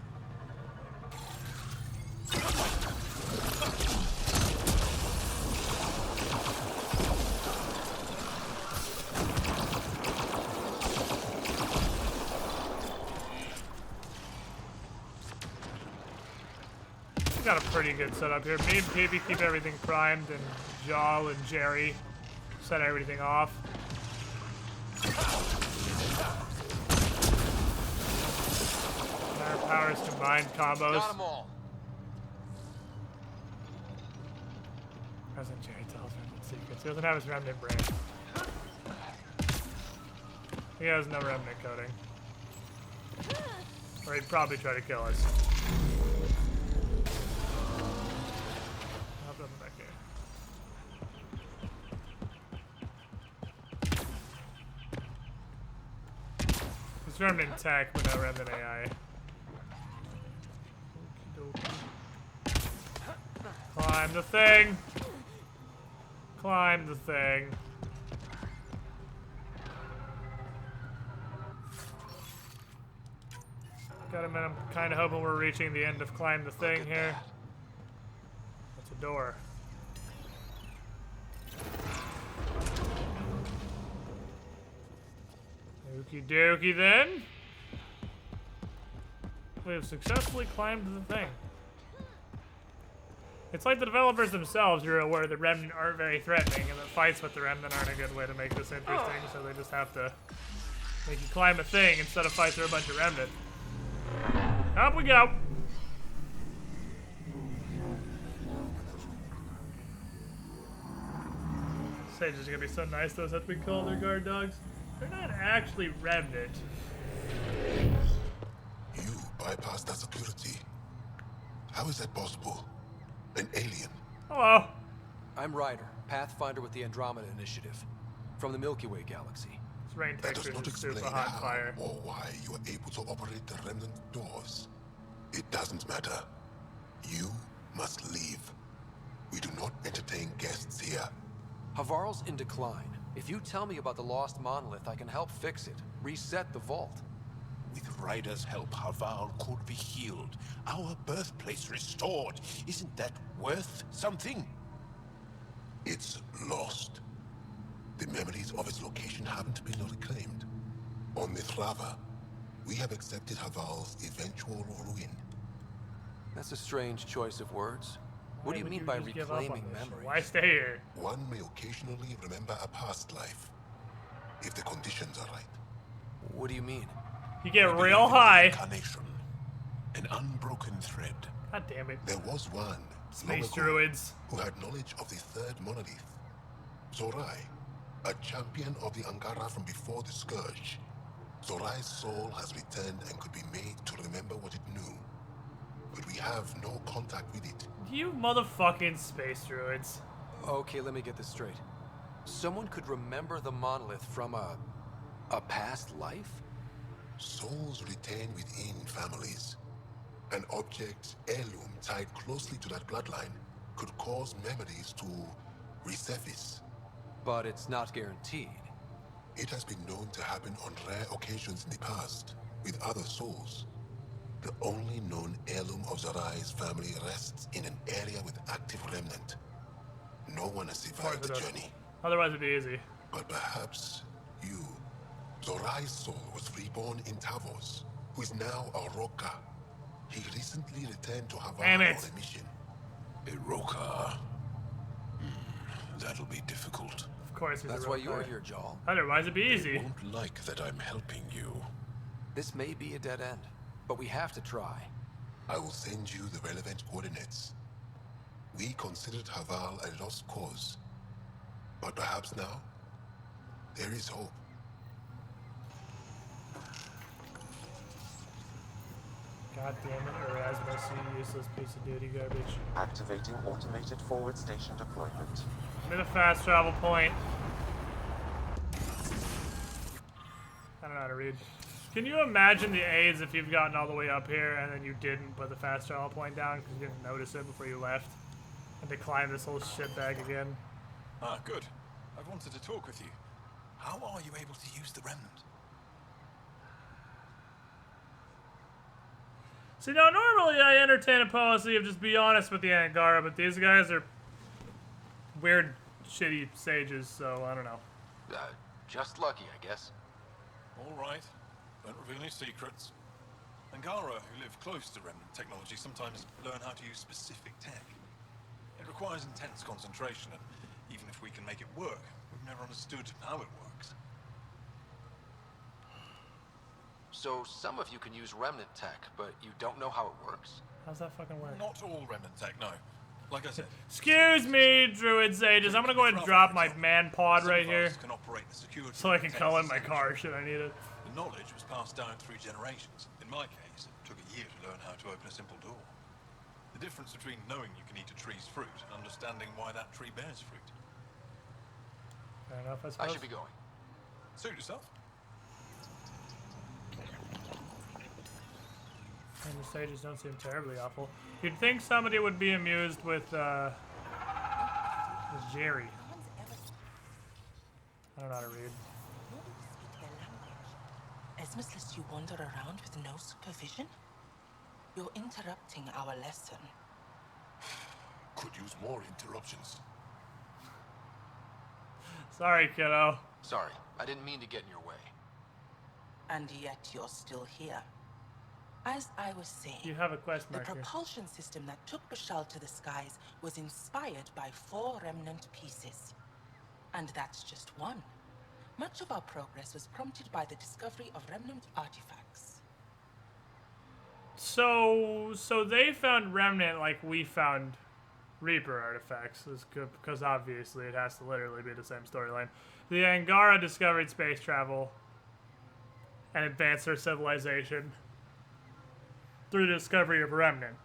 Speaker 1: We got a pretty good setup here. Me and PB keep everything primed, and Jal and Jerry set everything off. Our powers combined combos.
Speaker 17: Got them all.
Speaker 1: Present Jerry tells remnant secrets. He doesn't have his remnant brain. He has no remnant coding. Or he'd probably try to kill us. Nothing back here. It's remnant tech, but no remnant AI. Climb the thing! Climb the thing. Got a minute. I'm kind of hoping we're reaching the end of Climb the Thing here. That's a door. Okie dokie then. We have successfully climbed the thing. It's like the developers themselves are aware that Remnant aren't very threatening, and that fights with the Remnant aren't a good way to make this interesting, so they just have to make you climb a thing instead of fight through a bunch of Remnant. Up we go! Sages are gonna be so nice, those have to be called their guard dogs. They're not actually Remnant.
Speaker 2: You bypassed that security. How is that possible? An alien?
Speaker 1: Hello.
Speaker 5: I'm Ryder, Pathfinder with the Andromeda Initiative, from the Milky Way galaxy.
Speaker 1: This rain
Speaker 2: That
Speaker 1: texture
Speaker 2: does not
Speaker 1: is super
Speaker 2: explain
Speaker 1: hot
Speaker 2: how
Speaker 1: fire.
Speaker 2: or why you are able to operate the remnant doors. It doesn't matter. You must leave. We do not entertain guests here.
Speaker 5: Havarl's in decline. If you tell me about the lost monolith, I can help fix it. Reset the vault.
Speaker 10: With Ryder's help, Havarl could be healed. Our birthplace restored. Isn't that worth something?
Speaker 2: It's lost. The memories of its location haven't been reclaimed. On Mithrava, we have accepted Havarl's eventual ruin.
Speaker 5: That's a strange choice of words. What do you mean by reclaiming memories?
Speaker 1: Why stay here?
Speaker 2: One may occasionally remember a past life, if the conditions are right.
Speaker 5: What do you mean?
Speaker 1: You get real high.
Speaker 10: Incarnation. An unbroken thread.
Speaker 1: God damn it.
Speaker 2: There was one
Speaker 1: Space druids
Speaker 2: who had knowledge of the third monolith. Zorai, a champion of the Angara from before the Scourge. Zorai's soul has returned and could be made to remember what it knew. But we have no contact with it.
Speaker 1: You motherfucking space druids.
Speaker 5: Okay, let me get this straight. Someone could remember the monolith from a past life?
Speaker 2: Souls retain within families. An object heirloom tied closely to that bloodline could cause memories to resurface.
Speaker 5: But it's not guaranteed.
Speaker 2: It has been known to happen on rare occasions in the past, with other souls. The only known heirloom of Zarai's family rests in an area with active remnant. No one has survived the journey.
Speaker 1: Otherwise it'd be easy.
Speaker 2: But perhaps you. Zorai's soul was reborn in Tavos, who is now a Roka. He recently returned to Havana on a mission.
Speaker 10: Iroka. That'll be difficult.
Speaker 1: Of course he's
Speaker 5: That's why you're here, Jal.
Speaker 1: Otherwise it'd be easy.
Speaker 10: They won't like that I'm helping you.
Speaker 5: This may be a dead end, but we have to try.
Speaker 2: I will send you the relevant coordinates. We considered Haval a lost cause. But perhaps now, there is hope.
Speaker 1: God damn it, Erasmus, you useless piece of duty garbage.
Speaker 6: Activating automated forward station deployment.
Speaker 1: I'm in a fast travel point. I don't know how to read. Can you imagine the aids if you've gotten all the way up here and then you didn't put the fast travel point down because you didn't notice it before you left? And to climb this whole shit bag again?
Speaker 7: Ah, good. I've wanted to talk with you. How are you able to use the remnant?
Speaker 1: See, now normally I entertain a policy of just be honest with the Angara, but these guys are weird, shitty sages, so I don't know.
Speaker 8: Just lucky, I guess.
Speaker 7: All right. Don't reveal any secrets. Angara, who live close to remnant technology, sometimes learn how to use specific tech. It requires intense concentration, and even if we can make it work, we've never understood how it works.
Speaker 8: So some of you can use remnant tech, but you don't know how it works?
Speaker 1: How's that fucking work?
Speaker 7: Not all remnant tech, no. Like I said...
Speaker 1: Excuse me, Druid Sages. I'm gonna go ahead and drop my man pod right here.
Speaker 7: Can operate the security
Speaker 1: So I can call in my car should I need it.
Speaker 7: The knowledge was passed down through generations. In my case, it took a year to learn how to open a simple door. The difference between knowing you can eat a tree's fruit and understanding why that tree bears fruit.
Speaker 1: Fair enough, I suppose.
Speaker 8: I should be going.
Speaker 7: Suit yourself.
Speaker 1: And the sages don't seem terribly awful. You'd think somebody would be amused with Jerry. I don't know how to read.
Speaker 9: Esmus lets you wander around with no supervision? You're interrupting our lesson.
Speaker 2: Could use more interruptions.
Speaker 1: Sorry, kiddo.
Speaker 8: Sorry, I didn't mean to get in your way.
Speaker 9: And yet you're still here. As I was saying,
Speaker 1: You have a quest
Speaker 9: the
Speaker 1: marker.
Speaker 9: propulsion system that took Bashal to the skies was inspired by 4 remnant pieces. And that's just one. Much of our progress was prompted by the discovery of remnant artifacts.
Speaker 1: So they found Remnant like we found Reaper artifacts, because obviously it has to literally be the same storyline. The Angara discovered space travel and advanced their civilization through the discovery of Remnant.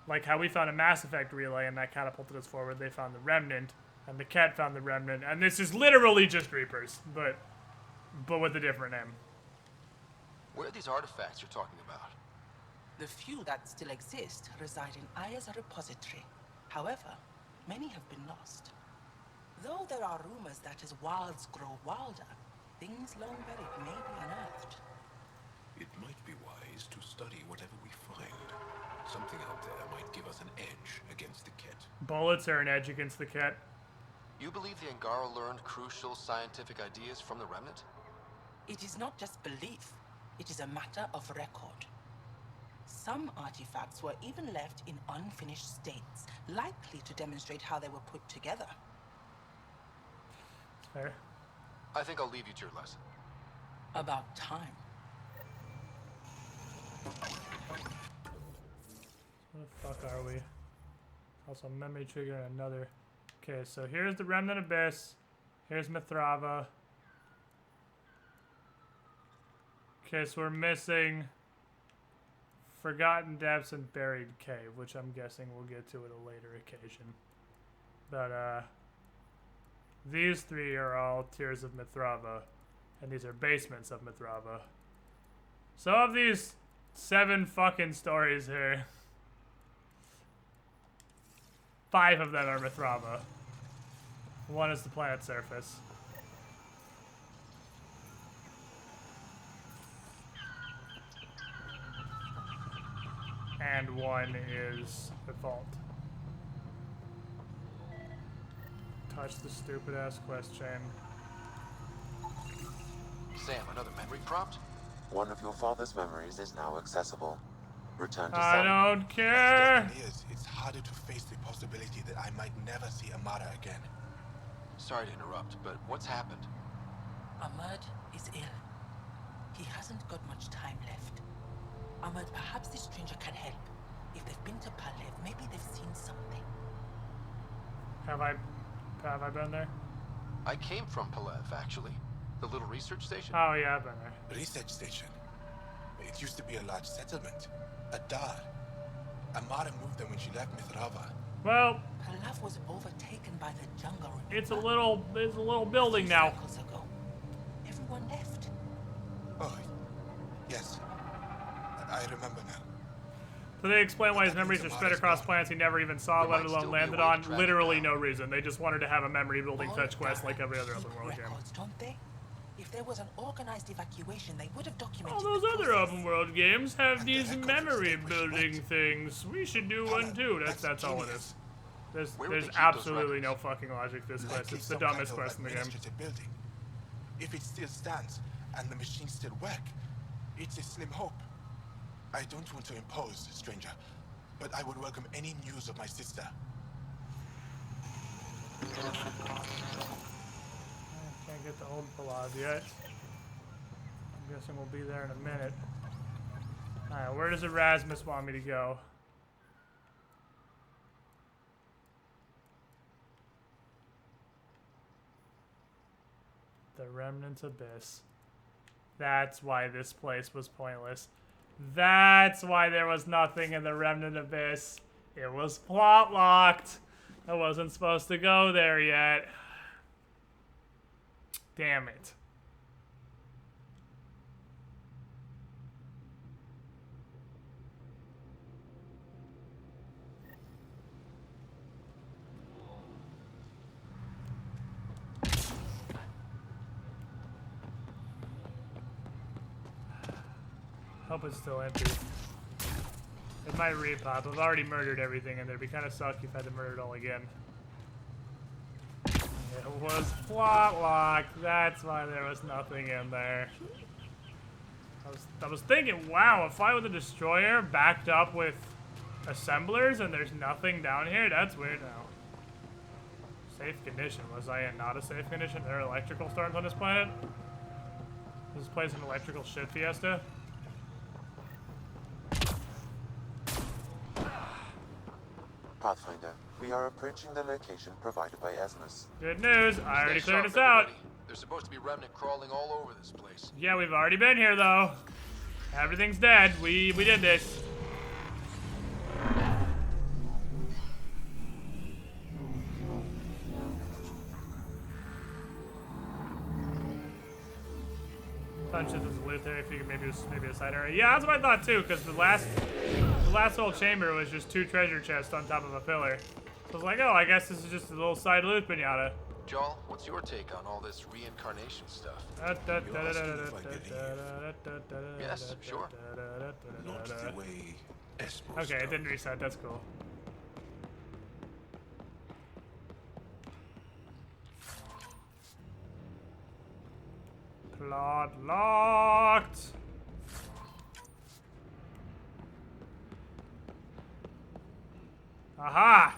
Speaker 1: Like how we found a Mass Effect relay and that catapulted us forward, they found the Remnant, and the Cat found the Remnant, and this is literally just Reapers, but with a different name.
Speaker 8: Where are these artifacts you're talking about?
Speaker 9: The few that still exist reside in Aya's repository. However, many have been lost. Though there are rumors that as wilds grow wilder, things long buried may be unearthed.
Speaker 10: It might be wise to study whatever we find. Something out there might give us an edge against the Ket.
Speaker 1: Bullets are an edge against the Ket.
Speaker 8: You believe the Angara learned crucial scientific ideas from the Remnant?
Speaker 9: It is not just belief, it is a matter of record. Some artifacts were even left in unfinished states, likely to demonstrate how they were put together.
Speaker 1: Fair.
Speaker 8: I think I'll leave you to your lesson.
Speaker 9: About time.
Speaker 1: Where the fuck are we? Also, memory trigger and another. Okay, so here's the Remnant Abyss. Here's Mithrava. Okay, so we're missing Forgotten Depths and Buried Cave, which I'm guessing we'll get to at a later occasion. But, these 3 are all Tears of Mithrava, and these are basements of Mithrava. So of these 7 fucking stories here. 5 of them are Mithrava. 1 is the planet's surface. And 1 is the vault. Touch the stupid ass question.
Speaker 8: Sam, another memory prompt?
Speaker 6: One of your father's memories is now accessible. Return to
Speaker 1: I
Speaker 6: Sam.
Speaker 1: don't care.
Speaker 14: It's harder to face the possibility that I might never see Amara again.
Speaker 8: Sorry to interrupt, but what's happened?
Speaker 9: Ahmed is ill. He hasn't got much time left. Ahmed, perhaps this stranger can help. If they've been to Palev, maybe they've seen something.
Speaker 1: Have I been there?
Speaker 8: I came from Palev, actually. The little research station?
Speaker 1: Oh yeah, I've been there.
Speaker 14: Research station. It used to be a large settlement. A dar. Amara moved there when she left Mithrava.
Speaker 1: Well,
Speaker 9: Palev was overtaken by the jungle.
Speaker 1: it's a little building now.
Speaker 9: Cycles ago. Everyone left.
Speaker 14: Oh, yes. I remember now.
Speaker 1: So they explain why his memories are spread across planets he never even saw, let alone landed on. Literally no reason. They just wanted to have a memory building fetch quest like every other open world game.
Speaker 9: Don't they? If there was an organized evacuation, they would have documented.
Speaker 1: All those other open world games have these memory building things. We should do one too. That's all it is. There's absolutely no fucking logic to this quest. It's the dumbest quest in the game.
Speaker 14: Building. If it still stands and the machines still work, it's a slim hope. I don't want to impose, stranger, but I would welcome any news of my sister.
Speaker 1: Can't get the old Palav yet. I'm guessing we'll be there in a minute. Alright, where does Erasmus want me to go? The Remnant Abyss. That's why this place was pointless. That's why there was nothing in the Remnant Abyss. It was plot locked. I wasn't supposed to go there yet. Damn it. Hope it's still empty. It might repop. I've already murdered everything in there. It'd be kind of sucky if I had to murder it all again. It was plot locked. That's why there was nothing in there. I was thinking, wow, a fight with a destroyer backed up with assemblers and there's nothing down here? That's weird now. Safe condition. Was I in not a safe condition? There are electrical storms on this planet? Is this place an electrical shit fiesta?
Speaker 6: Pathfinder, we are approaching the location provided by Esmus.
Speaker 1: Good news, I already
Speaker 8: Stay
Speaker 1: cleared
Speaker 8: sharp,
Speaker 1: us out.
Speaker 8: everybody. There's supposed to be remnant crawling all over this place.
Speaker 1: Yeah, we've already been here though. Everything's dead. We did this. Punches was a loot there. I figured maybe it was a side area. Yeah, that's what I thought too, because the last whole chamber was just 2 treasure chests on top of a pillar. So I was like, oh, I guess this is just a little side loot pinata.
Speaker 8: Joel, what's your take on all this reincarnation stuff? Yes, sure.
Speaker 14: Not the way Esmus
Speaker 1: Okay, it didn't reset. That's cool. Plot locked. Aha!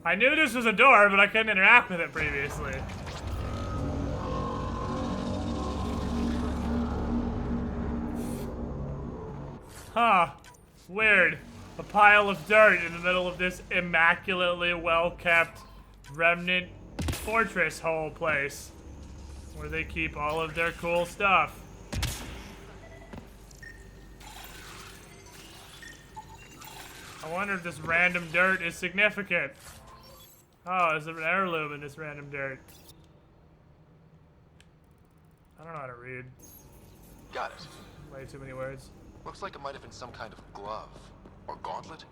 Speaker 1: I knew this was a door, but I couldn't interact with it previously. Huh. Weird. A pile of dirt in the middle of this immaculately well-kept remnant fortress hole place where they keep all of their cool stuff. I wonder if this random dirt is significant. Oh, there's an heirloom in this random dirt. I don't know how to read.
Speaker 8: Got it.
Speaker 1: Way too many words.
Speaker 8: Looks like it might have been some kind of glove. Or gauntlet?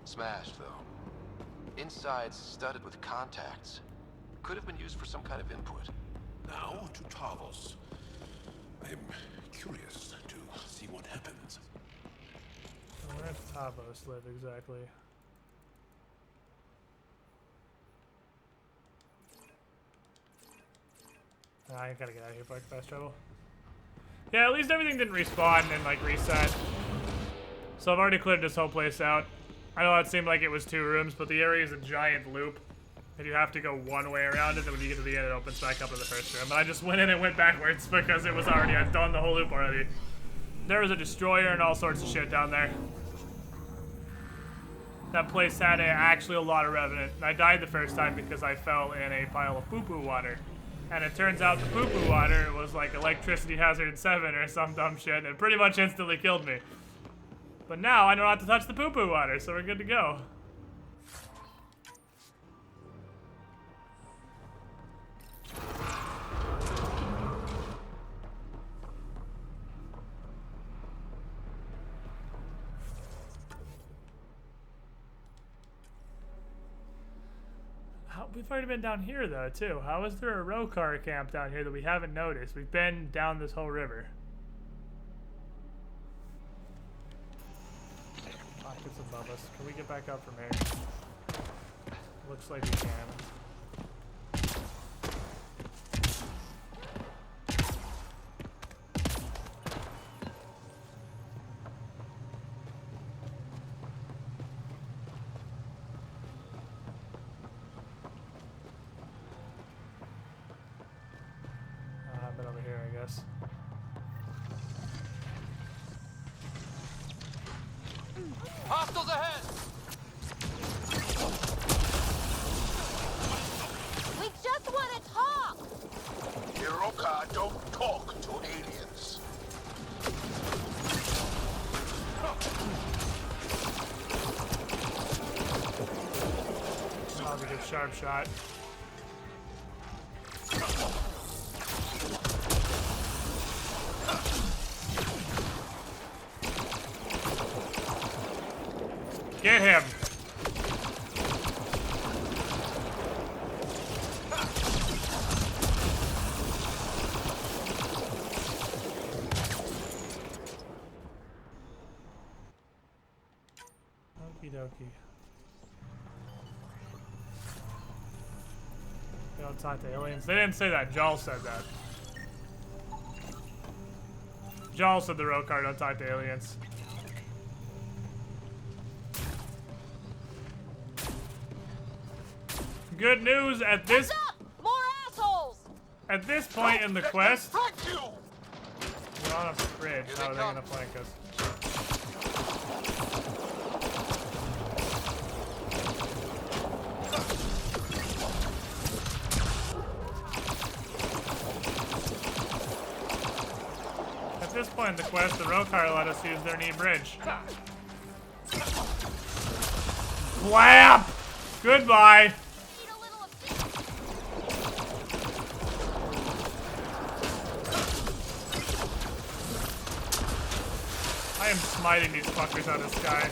Speaker 8: Smashed, though. Inside's studded with contacts. Could have been used for some kind of input.
Speaker 10: Now to Tavos. I'm curious to see what happens.
Speaker 1: Where does Tavos live exactly? I gotta get out of here before I fast travel. Yeah, at least everything didn't respawn and like reset. So I've already cleared this whole place out. I know it seemed like it was 2 rooms, but the area is a giant loop. And you have to go one way around it, and when you get to the end, it opens back up to the first room. But I just went in and went backwards because it was already, I'd done the whole loop already. There was a destroyer and all sorts of shit down there. That place had actually a lot of revenant. And I died the first time because I fell in a pile of poo-poo water. And it turns out the poo-poo water was like electricity hazard 7 or some dumb shit, and it pretty much instantly killed me. But now I don't have to touch the poo-poo water, so we're good to go. We've already been down here, though, too. How is there a row car camp down here that we haven't noticed? We've been down this whole river. Pockets above us. Can we get back up from here? Looks like we can. Over here, I guess.
Speaker 17: Hostiles ahead!
Speaker 21: We just want to talk!
Speaker 13: Hiroka, don't talk to aliens.
Speaker 1: That was a good sharp shot. Get him! Okie dokie. They don't talk to aliens. They didn't say that. Jal said that. Jal said the Rokar don't talk to aliens. Good news at this.
Speaker 21: More assholes!
Speaker 1: At this point in the quest, we're on a bridge. How are they gonna flank us? At this point in the quest, the Rokar let us use their knee bridge. Flap! Goodbye! I am smiting these fuckers out of the sky.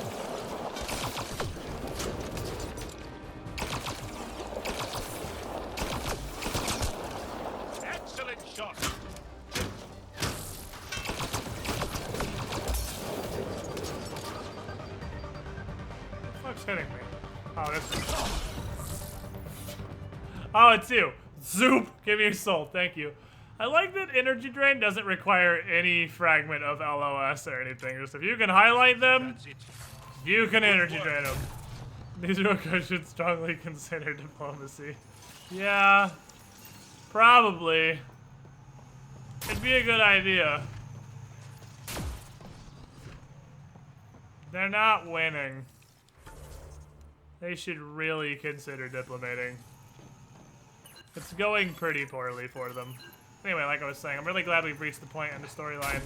Speaker 10: Excellent shot.
Speaker 1: What the fuck's hitting me? Oh, that's. Oh, it's you. Zoop! Give me your soul. Thank you. I like that energy drain doesn't require any fragment of LOS or anything. Just if you can highlight them, you can energy drain them. These Rokars should strongly consider diplomacy. Yeah, probably. It'd be a good idea. They're not winning. They should really consider diplomating. It's going pretty poorly for them. Anyway, like I was saying, I'm really glad we've reached the point in the storyline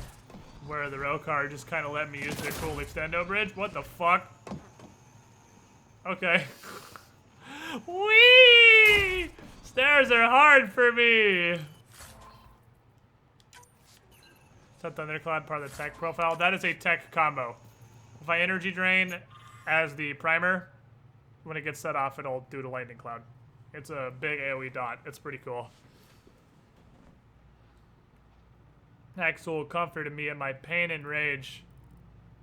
Speaker 1: where the Rokar just kind of let me use their cool extendo bridge. What the fuck? Okay. Whee! Stairs are hard for me! Set Thundercloud part of the tech profile. That is a tech combo. If I energy drain as the primer, when it gets set off, it'll do the lightning cloud. It's a big AoE dot. It's pretty cool. Axel comforted me in my pain and rage.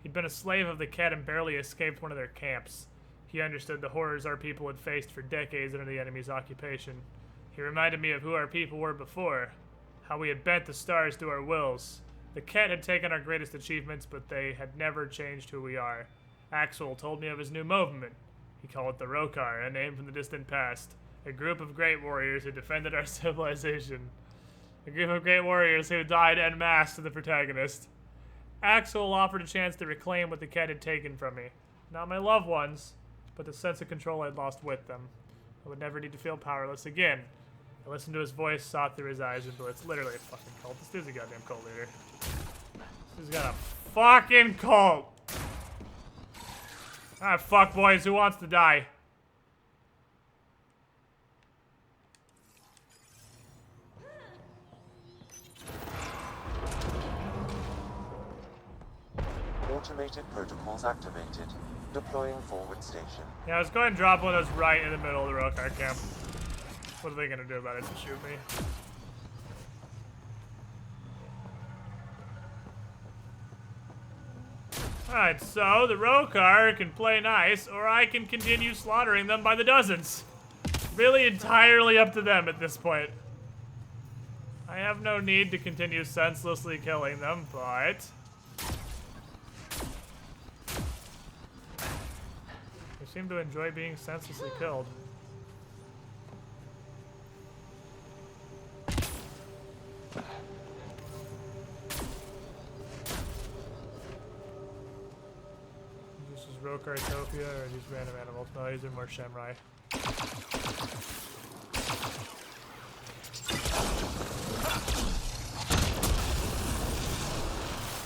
Speaker 1: He'd been a slave of the cat and barely escaped one of their camps. He understood the horrors our people had faced for decades under the enemy's occupation. He reminded me of who our people were before, how we had bent the stars to our wills. The cat had taken our greatest achievements, but they had never changed who we are. Axel told me of his new movement. He called it the Rokar, a name from the distant past. A group of great warriors who defended our civilization. A group of great warriors who died en masse to the protagonist. Axel offered a chance to reclaim what the cat had taken from me. Not my loved ones, but the sense of control I'd lost with them. I would never need to feel powerless again. I listened to his voice, saw through his eyes, and it's literally a fucking cult. This dude's a goddamn cult leader. This dude's got a fucking cult! Alright, fuck boys, who wants to die?
Speaker 6: Automated protocols activated. Deploying forward station.
Speaker 1: Yeah, let's go ahead and drop one of those right in the middle of the Rokar camp. What are they gonna do about it? Just shoot me? Alright, so the Rokar can play nice, or I can continue slaughtering them by the dozens. Really entirely up to them at this point. I have no need to continue senselessly killing them, but... they seem to enjoy being senselessly killed. This is Rokartopia, or these random animals? No, these are more Shamrai.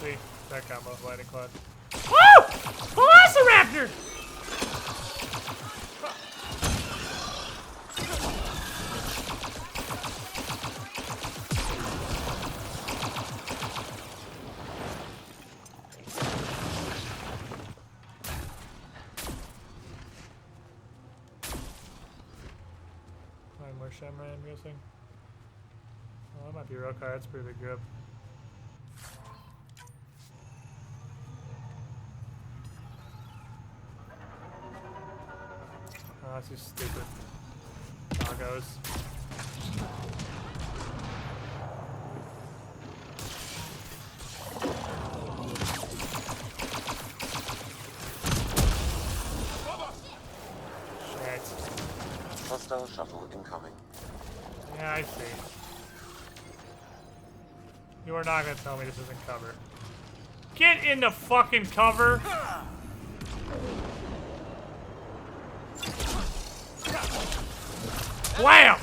Speaker 1: See, that combo of Lightning Cloud. Woo! Velociraptor! More Shamrai, I'm guessing. Oh, that might be Rokar. That's a pretty big group. Oh, that's these stupid doggos.
Speaker 6: Hostile shuttle incoming.
Speaker 1: Yeah, I see. You are not gonna tell me this isn't cover. Get in the fucking cover! Wham!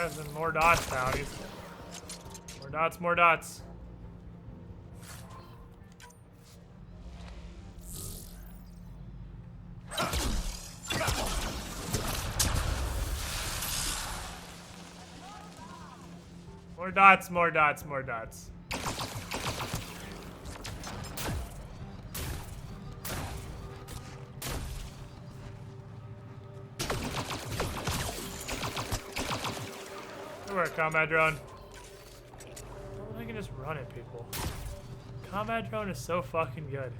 Speaker 1: And more dots now. More dots, more dots. More dots, more dots, more dots. Over, combat drone. I can just run at people. Combat drone is so fucking good.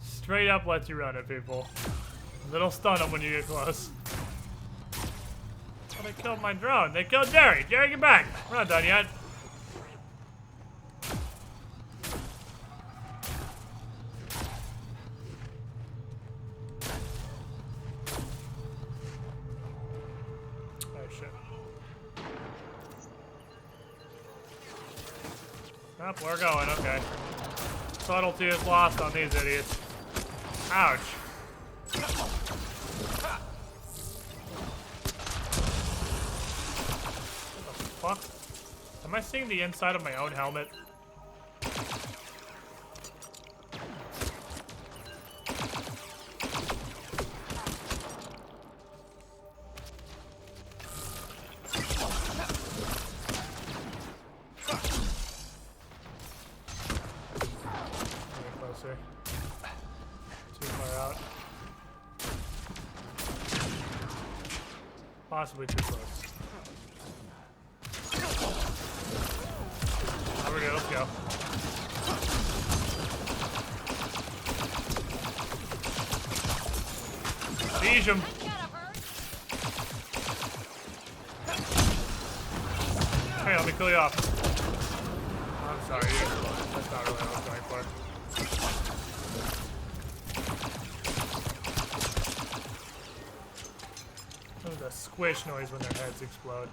Speaker 1: Straight up lets you run at people. And it'll stun them when you get close. Oh, they killed my drone. They killed Jerry. Jerry, get back. We're not done yet. Oh, we're going, okay. Subtlety is lost on these idiots. Ouch. What the fuck? Am I seeing the inside of my own helmet? Closer. Too far out. Possibly too close. There we go, let's go. Siege him. Hey, let me kill you off. I'm sorry, dude. That's not really what I was going for. There's a squish noise when their heads explode.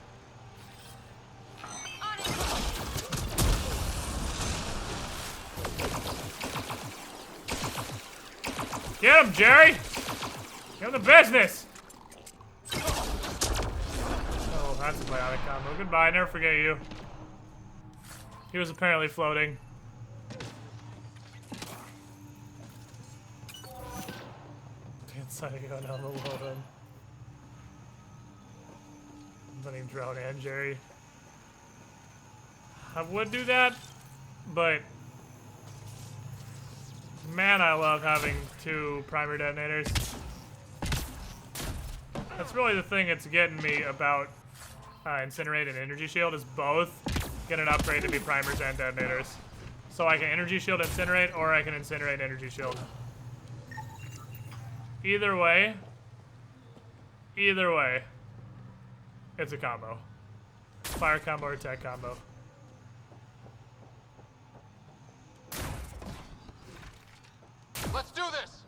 Speaker 1: Get him, Jerry! Get him the business! Oh, that's a biotic combo. Goodbye, never forget you. He was apparently floating. Inside of going down the low end. Letting drone and Jerry. I would do that, but man, I love having 2 primer detonators. That's really the thing that's getting me about Incinerate and Energy Shield is both get an upgrade to be primers and detonators. So I can Energy Shield Incinerate, or I can Incinerate Energy Shield. Either way, it's a combo. Fire combo or tech combo.
Speaker 17: Let's do this!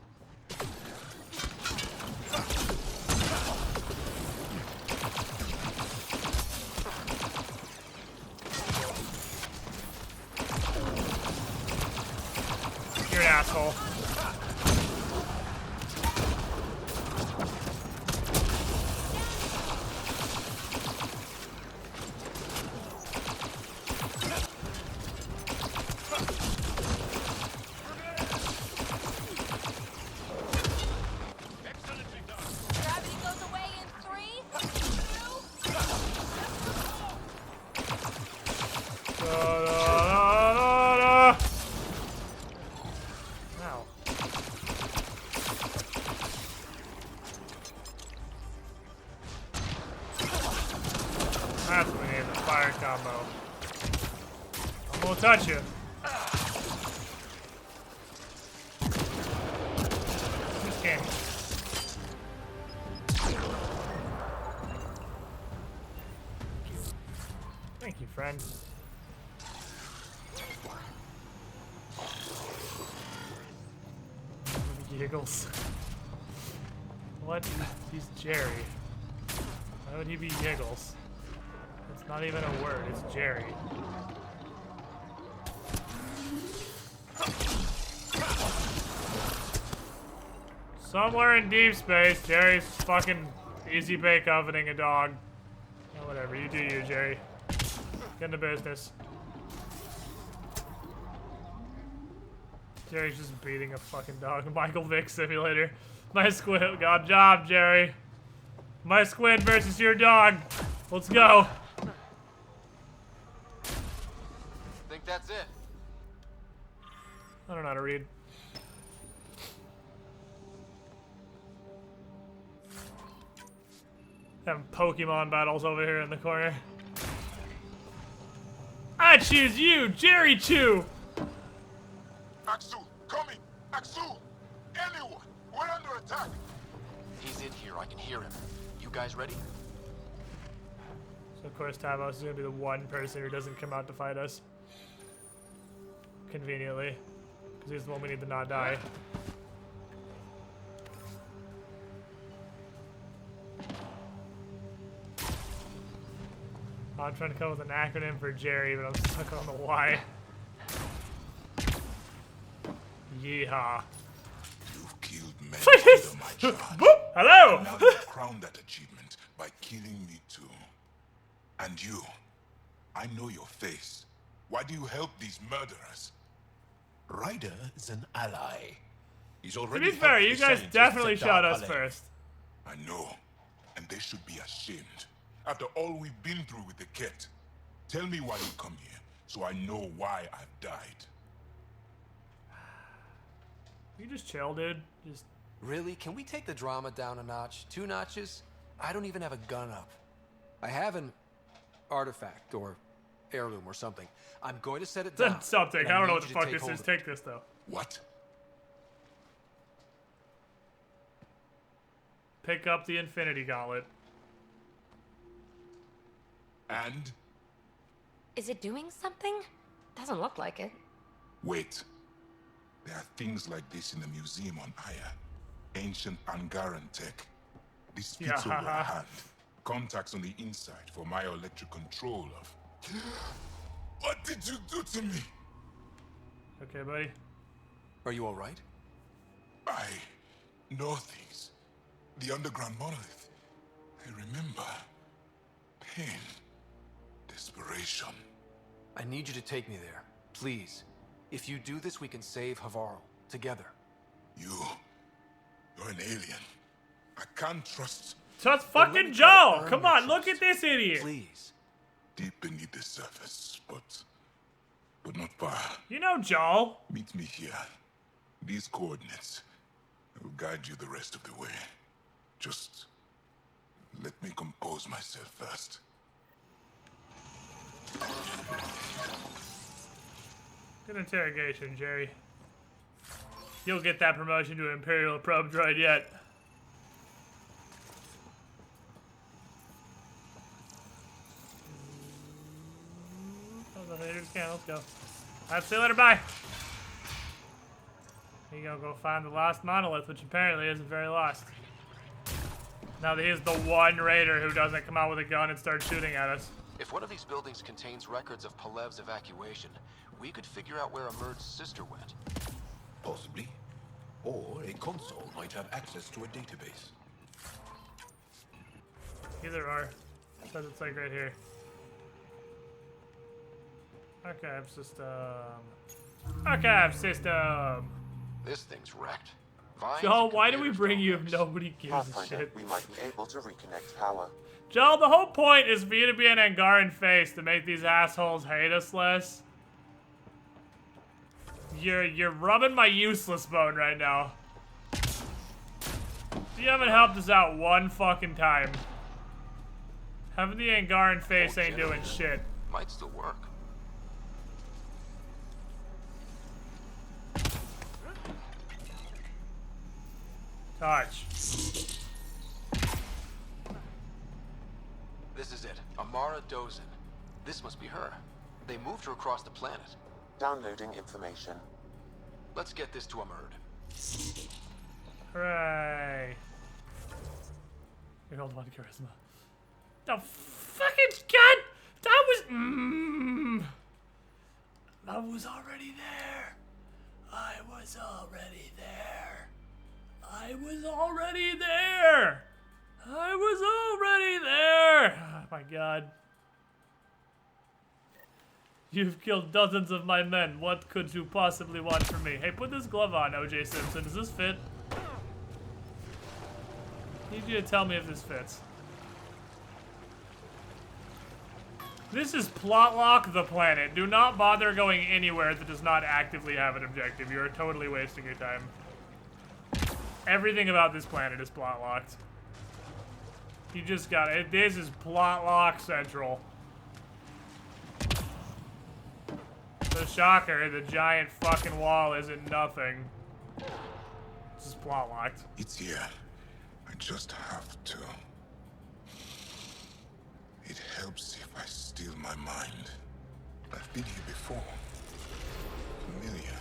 Speaker 1: You're an asshole.
Speaker 21: Gravity goes away in 3, 2.
Speaker 1: Ow. That's what we need, the fire combo. I won't touch you. Just can't. Thank you, friend. Giggles. What? He's Jerry. Why would he be Giggles? It's not even a word, it's Jerry. Somewhere in deep space, Jerry's fucking easy bake ovening a dog. Oh, whatever, you do you, Jerry. Get into business. Jerry's just beating a fucking dog. Michael Vick simulator. My squid. Good job, Jerry. My squid versus your dog. Let's go.
Speaker 17: Think that's it?
Speaker 1: I don't know how to read. Having Pokemon battles over here in the corner. I choose you, Jerry Chew.
Speaker 13: Axu, coming! Axu! Anyone! We're under attack!
Speaker 8: He's in here. I can hear him. You guys ready?
Speaker 1: So of course Tavos is gonna be the one person who doesn't come out to fight us. Conveniently. Because he's the one we need to not die. I'm trying to come up with an acronym for Jerry, but I'm stuck on the Y. Yeehaw.
Speaker 2: You've killed many under my charge.
Speaker 1: Hello!
Speaker 2: Now you've crowned that achievement by killing me too. And you, I know your face. Why do you help these murderers?
Speaker 10: Ryder is an ally. He's
Speaker 1: To
Speaker 10: already
Speaker 1: be fair,
Speaker 10: helped
Speaker 1: you
Speaker 10: the
Speaker 1: guys
Speaker 10: scientists
Speaker 1: definitely
Speaker 10: at
Speaker 1: shot
Speaker 10: Dar
Speaker 1: us
Speaker 10: Palais.
Speaker 1: first.
Speaker 2: I know, and they should be ashamed. After all we've been through with the Ket. Tell me why you come here, so I know why I've died.
Speaker 1: You just chill, dude. Just
Speaker 5: Really? Can we take the drama down a notch? 2 notches? I don't even have a gun up. I have an artifact or heirloom or something. I'm going to set it down.
Speaker 1: something.
Speaker 5: and
Speaker 1: I don't know
Speaker 5: need
Speaker 1: what the
Speaker 5: you to
Speaker 1: fuck
Speaker 5: take
Speaker 1: this
Speaker 5: hold
Speaker 1: is.
Speaker 5: of it.
Speaker 1: Take this though.
Speaker 2: What?
Speaker 1: Pick up the Infinity Gauntlet.
Speaker 2: And?
Speaker 21: Is it doing something? Doesn't look like it.
Speaker 2: Wait. There are things like this in the museum on Aya. Ancient Angaran tech. This fits over a hand. Contacts on the inside for my electric control of... What did you do to me?
Speaker 1: Okay, buddy.
Speaker 5: Are you all right?
Speaker 2: I know things. The underground monolith. I remember. Pain. Desperation.
Speaker 5: I need you to take me there. Please. If you do this, we can save Havarl. Together.
Speaker 2: You're an alien. I can't trust...
Speaker 1: So it's fucking Joel! Come on, look at this idiot!
Speaker 5: Please.
Speaker 2: Deep beneath the surface, but not far.
Speaker 1: You know Joel.
Speaker 2: Meet me here. These coordinates. I will guide you the rest of the way. Just let me compose myself first.
Speaker 1: Good interrogation, Jerry. You'll get that promotion to Imperial Probe Droid yet. Let's go. Alright, see you later, bye. You gonna go find the lost monolith, which apparently isn't very lost. Now he's the one raider who doesn't come out with a gun and start shooting at us.
Speaker 8: If one of these buildings contains records of Palev's evacuation, we could figure out where Emerge's sister went.
Speaker 10: Possibly. Or a console might have access to a database.
Speaker 1: Either or. Says it's like right here. Archive system. Archive system!
Speaker 8: This thing's wrecked.
Speaker 1: Joel, why do we bring you if nobody gives a
Speaker 6: Pathfinder,
Speaker 1: shit?
Speaker 6: we might be able to reconnect power.
Speaker 1: Joel, the whole point is for you to be an Angaran face to make these assholes hate us less. You're rubbing my useless bone right now. You haven't helped us out one fucking time. Having the Angaran face ain't doing shit.
Speaker 8: Might still work.
Speaker 1: Touch.
Speaker 8: This is it. Amara Dozin. This must be her. They moved her across the planet.
Speaker 6: Downloading information.
Speaker 8: Let's get this to Emerge.
Speaker 1: Hooray. Here, hold on, charisma. The fucking god! That was... I was already there. I was already there. I was already there. I was already there. Oh my god. You've killed dozens of my men. What could you possibly want from me? Hey, put this glove on, O.J. Simpson. Does this fit? I need you to tell me if this fits. This is plot lock the planet. Do not bother going anywhere that does not actively have an objective. You are totally wasting your time. Everything about this planet is plot locked. You just got it. This is plot lock central. The shocker, the giant fucking wall isn't nothing. This is plot locked.
Speaker 2: It's here. I just have to. It helps if I steal my mind. I've been here before. Familiar.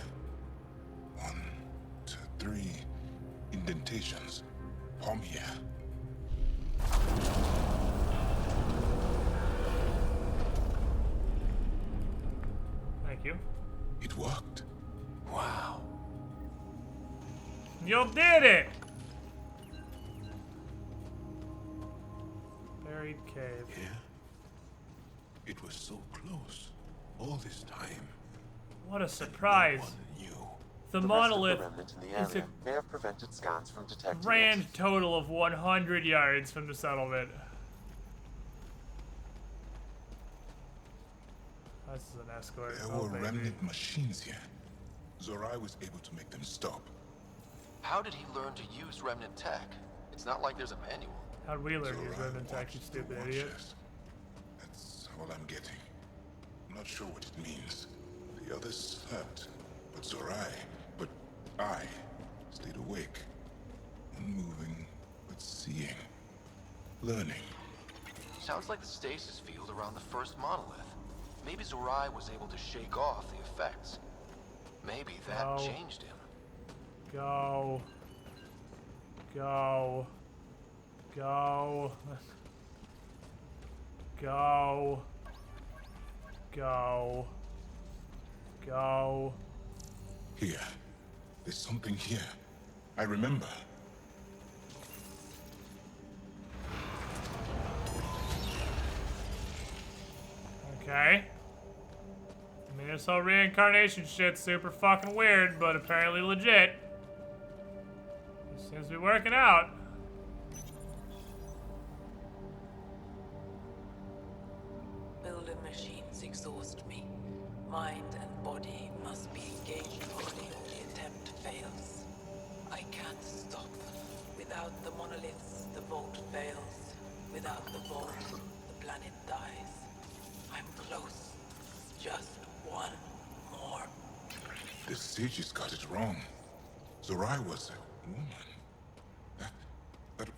Speaker 2: 1, 2, 3 indentations. Palm here.
Speaker 1: Thank you.
Speaker 2: It worked.
Speaker 5: Wow.
Speaker 1: You did it! Buried cave.
Speaker 10: Yeah. It was so close. All this time.
Speaker 1: What a surprise. The monolith is a
Speaker 6: may have prevented scans from detecting
Speaker 1: grand total of 100 yards from the settlement. This is an escort.
Speaker 2: There were remnant machines here. Zorai was able to make them stop.
Speaker 8: How did he learn to use remnant tech? It's not like there's a manual.
Speaker 1: How'd we learn to use remnant tech, you stupid idiot?
Speaker 2: That's all I'm getting. I'm not sure what it means. The others slept, but Zorai, but I stayed awake. Unmoving, but seeing. Learning.
Speaker 8: Sounds like the stasis field around the first monolith. Maybe Zorai was able to shake off the effects. Maybe that changed him.
Speaker 1: Go. Go. Go. Go. Go. Go.
Speaker 2: Here. There's something here. I remember.
Speaker 1: Okay. I mean, this whole reincarnation shit's super fucking weird, but apparently legit. It seems to be working out.
Speaker 22: Builder machines exhaust me. Mind and body must be engaged fully or the attempt fails. I can't stop. Without the monoliths, the vault fails. Without the vault, the planet dies. I'm close. Just one more.
Speaker 2: The sages got it wrong. Zorai was a woman. That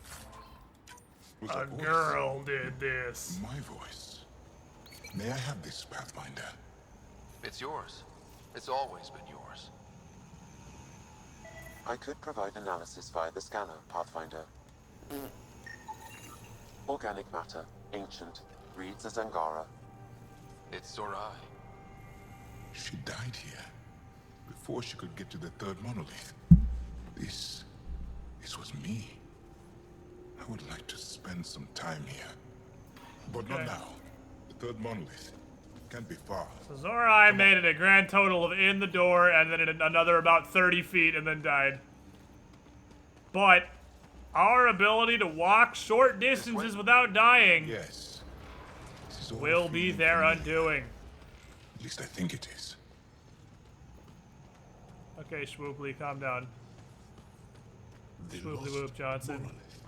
Speaker 2: was
Speaker 1: A
Speaker 2: voice.
Speaker 1: girl did this.
Speaker 2: My voice. May I have this, Pathfinder?
Speaker 8: It's yours. It's always been yours.
Speaker 6: I could provide analysis via the scanner, Pathfinder. Organic matter, ancient, reads as Angara.
Speaker 8: It's Zorai.
Speaker 2: She died here before she could get to the third monolith. This was me. I would like to spend some time here, but not now. The third monolith can't be far.
Speaker 1: So Zorai made it a grand total of in the door and then another about 30 feet and then died. But our ability to walk short distances without dying will be their undoing.
Speaker 2: At least I think it is.
Speaker 1: Okay, Swooply, calm down.
Speaker 10: The
Speaker 1: Swooply
Speaker 10: lost
Speaker 1: Whoop Johnson.
Speaker 10: monolith.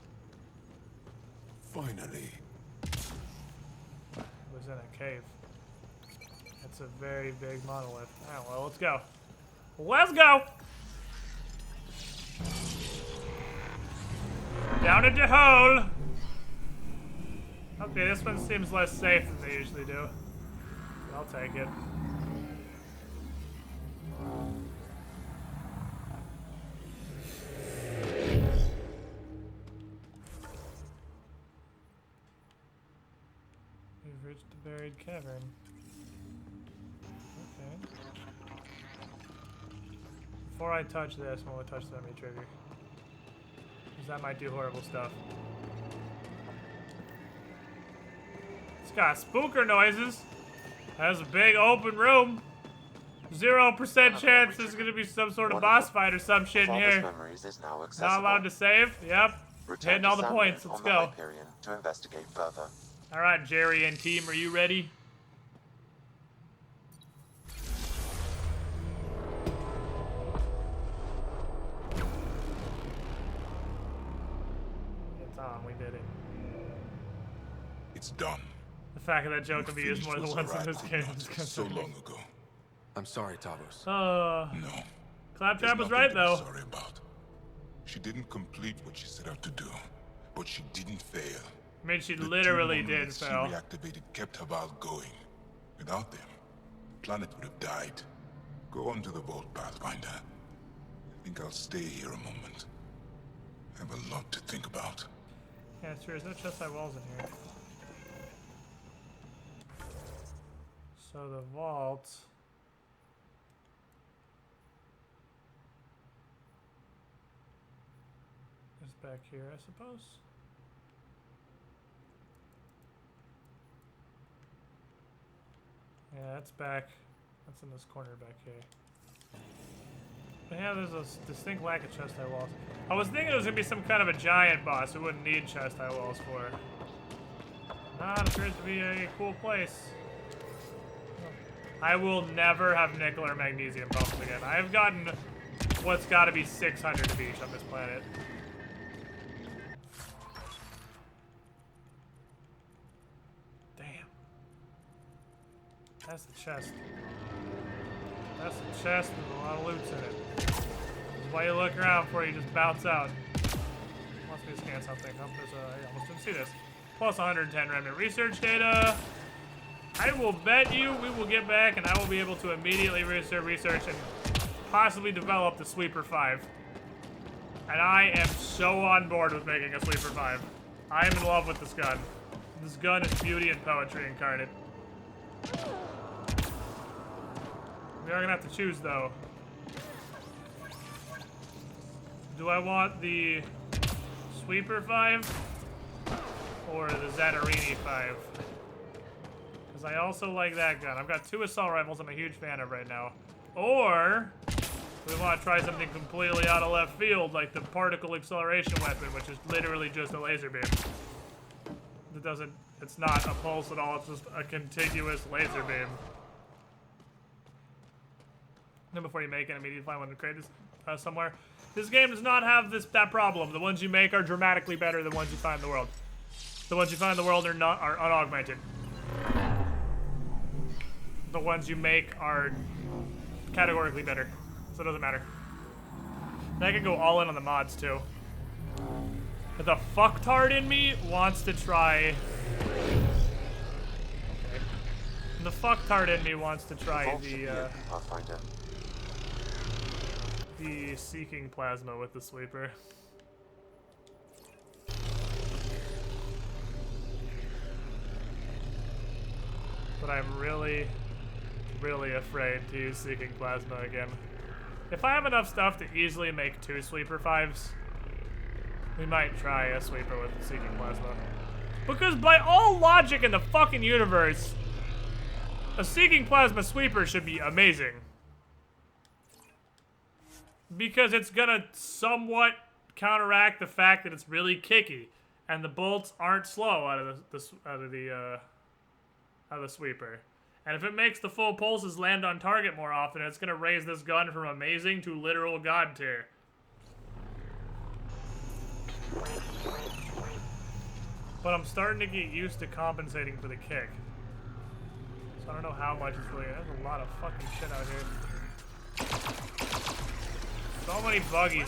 Speaker 10: Finally.
Speaker 1: It was in a cave. That's a very big monolith. Alright, well, let's go. Let's go! Down into hole! Okay, this one seems less safe than they usually do. I'll take it. We've reached the buried cavern. Okay. Before I touch this, I'm gonna touch the enemy trigger. Because that might do horrible stuff. It's got spooker noises. Has a big open room. 0% chance there's gonna be some sort of boss fight or some shit in here. Not allowed to save? Yep. Hitting all the points. Let's go.
Speaker 6: To investigate further.
Speaker 1: Alright, Jerry and team, are you ready? It's on, we did it.
Speaker 2: It's done.
Speaker 1: The fact that joke can be used more than once in this game is
Speaker 2: So
Speaker 1: concerning.
Speaker 2: long ago.
Speaker 5: I'm sorry, Tavos.
Speaker 2: No.
Speaker 1: Claptrap was right, though.
Speaker 2: Sorry about. She didn't complete what she set out to do, but she didn't fail.
Speaker 1: I mean, she
Speaker 2: The
Speaker 1: lity
Speaker 2: two
Speaker 1: did
Speaker 2: monoliths
Speaker 1: fail.
Speaker 2: She reactivated kept her valve going. Without them, the planet would have died. Go on to the vault, Pathfinder. I think I'll stay here a moment. I have a lot to think about.
Speaker 1: Yeah, it's true. There's no chest-side walls in here. So the vault... back here, I suppose. Yeah, that's back. That's in this corner back here. But yeah, there's a distinct lack of chest high walls. I was thinking it was gonna be some kind of a giant boss who wouldn't need chest high walls for. Nah, it appears to be a cool place. I will never have nickel or magnesium pumps again. I've gotten what's gotta be 600 of each on this planet. Damn. That's the chest. That's the chest with a lot of loot in it. This is why you look around before you just bounce out. Wants me to scan something. Oh, I almost didn't see this. Plus 110 remnant research data. I will bet you we will get back and I will be able to immediately research and possibly develop the Sweeper 5. And I am so on board with making a Sweeper 5. I am in love with this gun. This gun is beauty and poetry incarnate. We are gonna have to choose though. Do I want the Sweeper 5 or the Zanarini 5? Because I also like that gun. I've got 2 assault rifles I'm a huge fan of right now. Or we want to try something completely out of left field, like the particle acceleration weapon, which is literally just a laser beam. It doesn't, it's not a pulse at all, it's just a contiguous laser beam. Then before you make it, immediately find one to create this somewhere. This game does not have that problem. The ones you make are dramatically better than the ones you find in the world. The ones you find in the world are unaugmented. The ones you make are categorically better, so it doesn't matter. And I can go all in on the mods too. But the fucktard in me wants to try. Okay. The fucktard in me wants to try the Seeking Plasma with the Sweeper. But I'm really afraid to use Seeking Plasma again. If I have enough stuff to easily make 2 Sweeper 5s, we might try a Sweeper with the Seeking Plasma. Because by all logic in the fucking universe, a Seeking Plasma Sweeper should be amazing. Because it's gonna somewhat counteract the fact that it's really kicky, and the bolts aren't slow out of the Sweeper. And if it makes the full pulses land on target more often, it's gonna raise this gun from amazing to literal god tier. But I'm starting to get used to compensating for the kick. So I don't know how much it's really. There's a lot of fucking shit out here. So many buggies.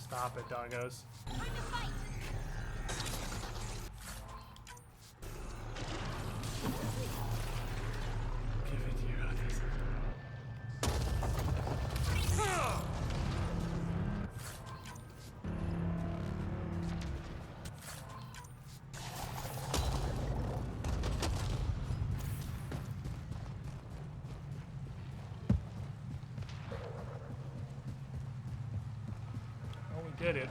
Speaker 1: Stop it, doggos. Did it.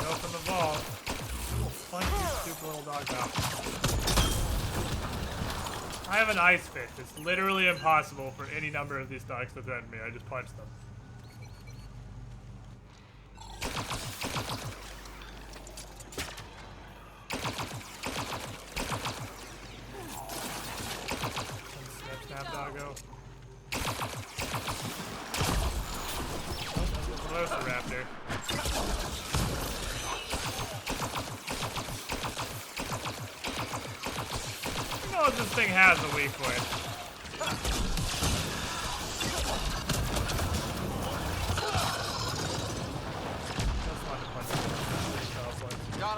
Speaker 1: Open the vault. Little funky, stupid little dog now. I have an ice fist. It's literally impossible for any number of these dogs to threaten me. I just punch them. This thing has a weak point.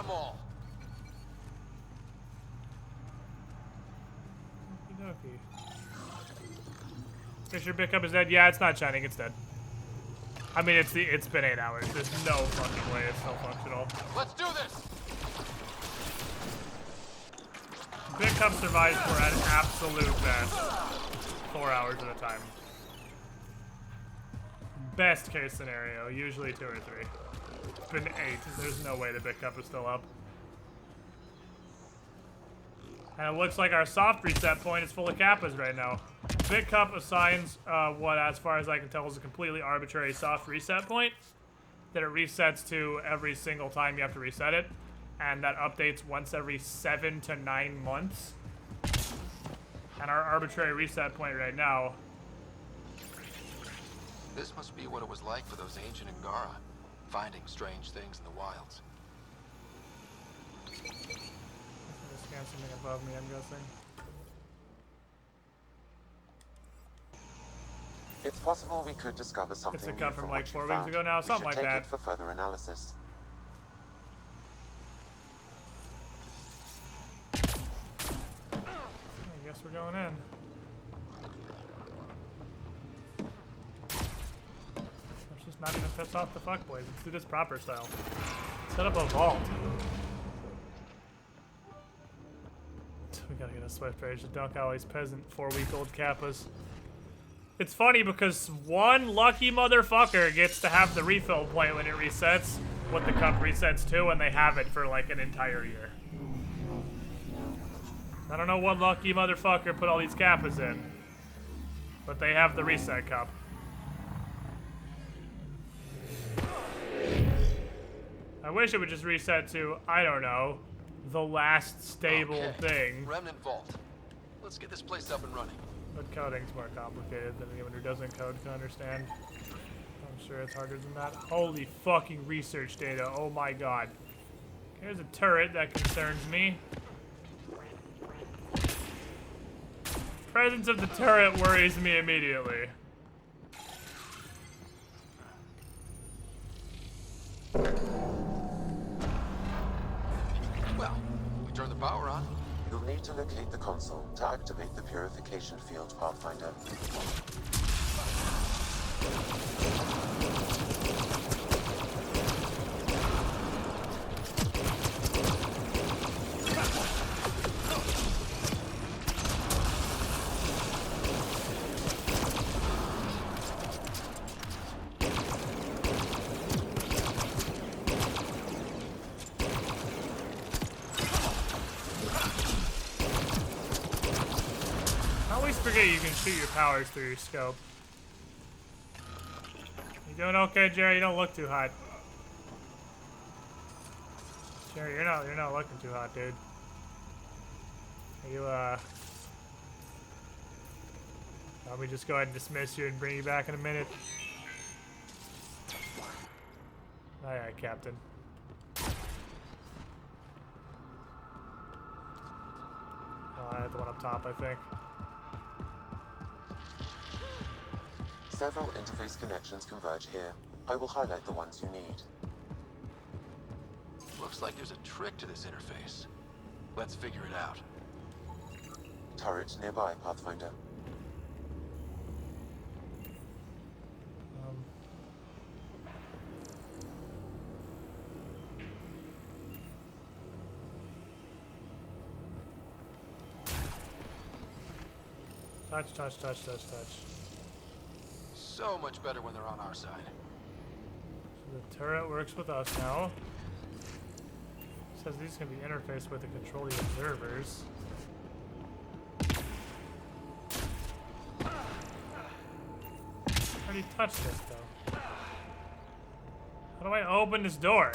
Speaker 17: them all.
Speaker 1: Okey-dokey. Fisher pickup is dead. Yeah, it's not shining. It's dead. I mean, it's been 8 hours. There's no fucking way it's still functional.
Speaker 17: Let's do this.
Speaker 1: Pickup survives for an absolute best 4 hours at a time. Best case scenario, usually 2 or 3. It's been 8. There's no way the pickup is still up. And it looks like our soft reset point is full of kappas right now. BitCup assigns what, as far as I can tell, is a completely arbitrary soft reset point that it resets to every single time you have to reset it, and that updates once every 7 to 9 months. And our arbitrary reset point right now.
Speaker 8: This must be what it was like for those ancient Angara, finding strange things in the wilds.
Speaker 1: Scan something above me, I'm guessing.
Speaker 6: It's possible we could discover something.
Speaker 1: It's a cut from like 4 weeks ago now, something like that.
Speaker 6: Take it for further analysis.
Speaker 1: I guess we're going in. Let's just not even piss off the fuckboys. Let's do this proper style. Set up a vault. We gotta get a swift rage to dunk out all these peasant 4-week-old kappas. It's funny because one lucky motherfucker gets to have the refill point when it resets, what the cup resets to, and they have it for like an entire year. I don't know what lucky motherfucker put all these kappas in, but they have the reset cup. I wish it would just reset to, I don't know, the last stable thing.
Speaker 17: Remnant vault. Let's get this place up and running.
Speaker 1: But coding's more complicated than anyone who doesn't code can understand. I'm sure it's harder than that. Holy fucking research data. Oh my god. Here's a turret that concerns me. Presence of the turret worries me immediately.
Speaker 17: Well, we turn the power on.
Speaker 6: You'll need to locate the console to activate the purification field, Pathfinder.
Speaker 1: You can shoot your powers through your scope. You doing okay, Jerry? You don't look too hot. Jerry, you're not looking too hot, dude. Are you Let me just go ahead and dismiss you and bring you back in a minute. Aye, aye, Captain. Oh, I had the one up top, I think.
Speaker 6: Several interface connections converge here. I will highlight the ones you need.
Speaker 8: Looks like there's a trick to this interface. Let's figure it out.
Speaker 6: Turret nearby, Pathfinder.
Speaker 1: Touch, touch, touch, touch, touch.
Speaker 8: So much better when they're on our side.
Speaker 1: So the turret works with us now. It says these can be interfaced with to control the observers. I already touched this though. How do I open this door?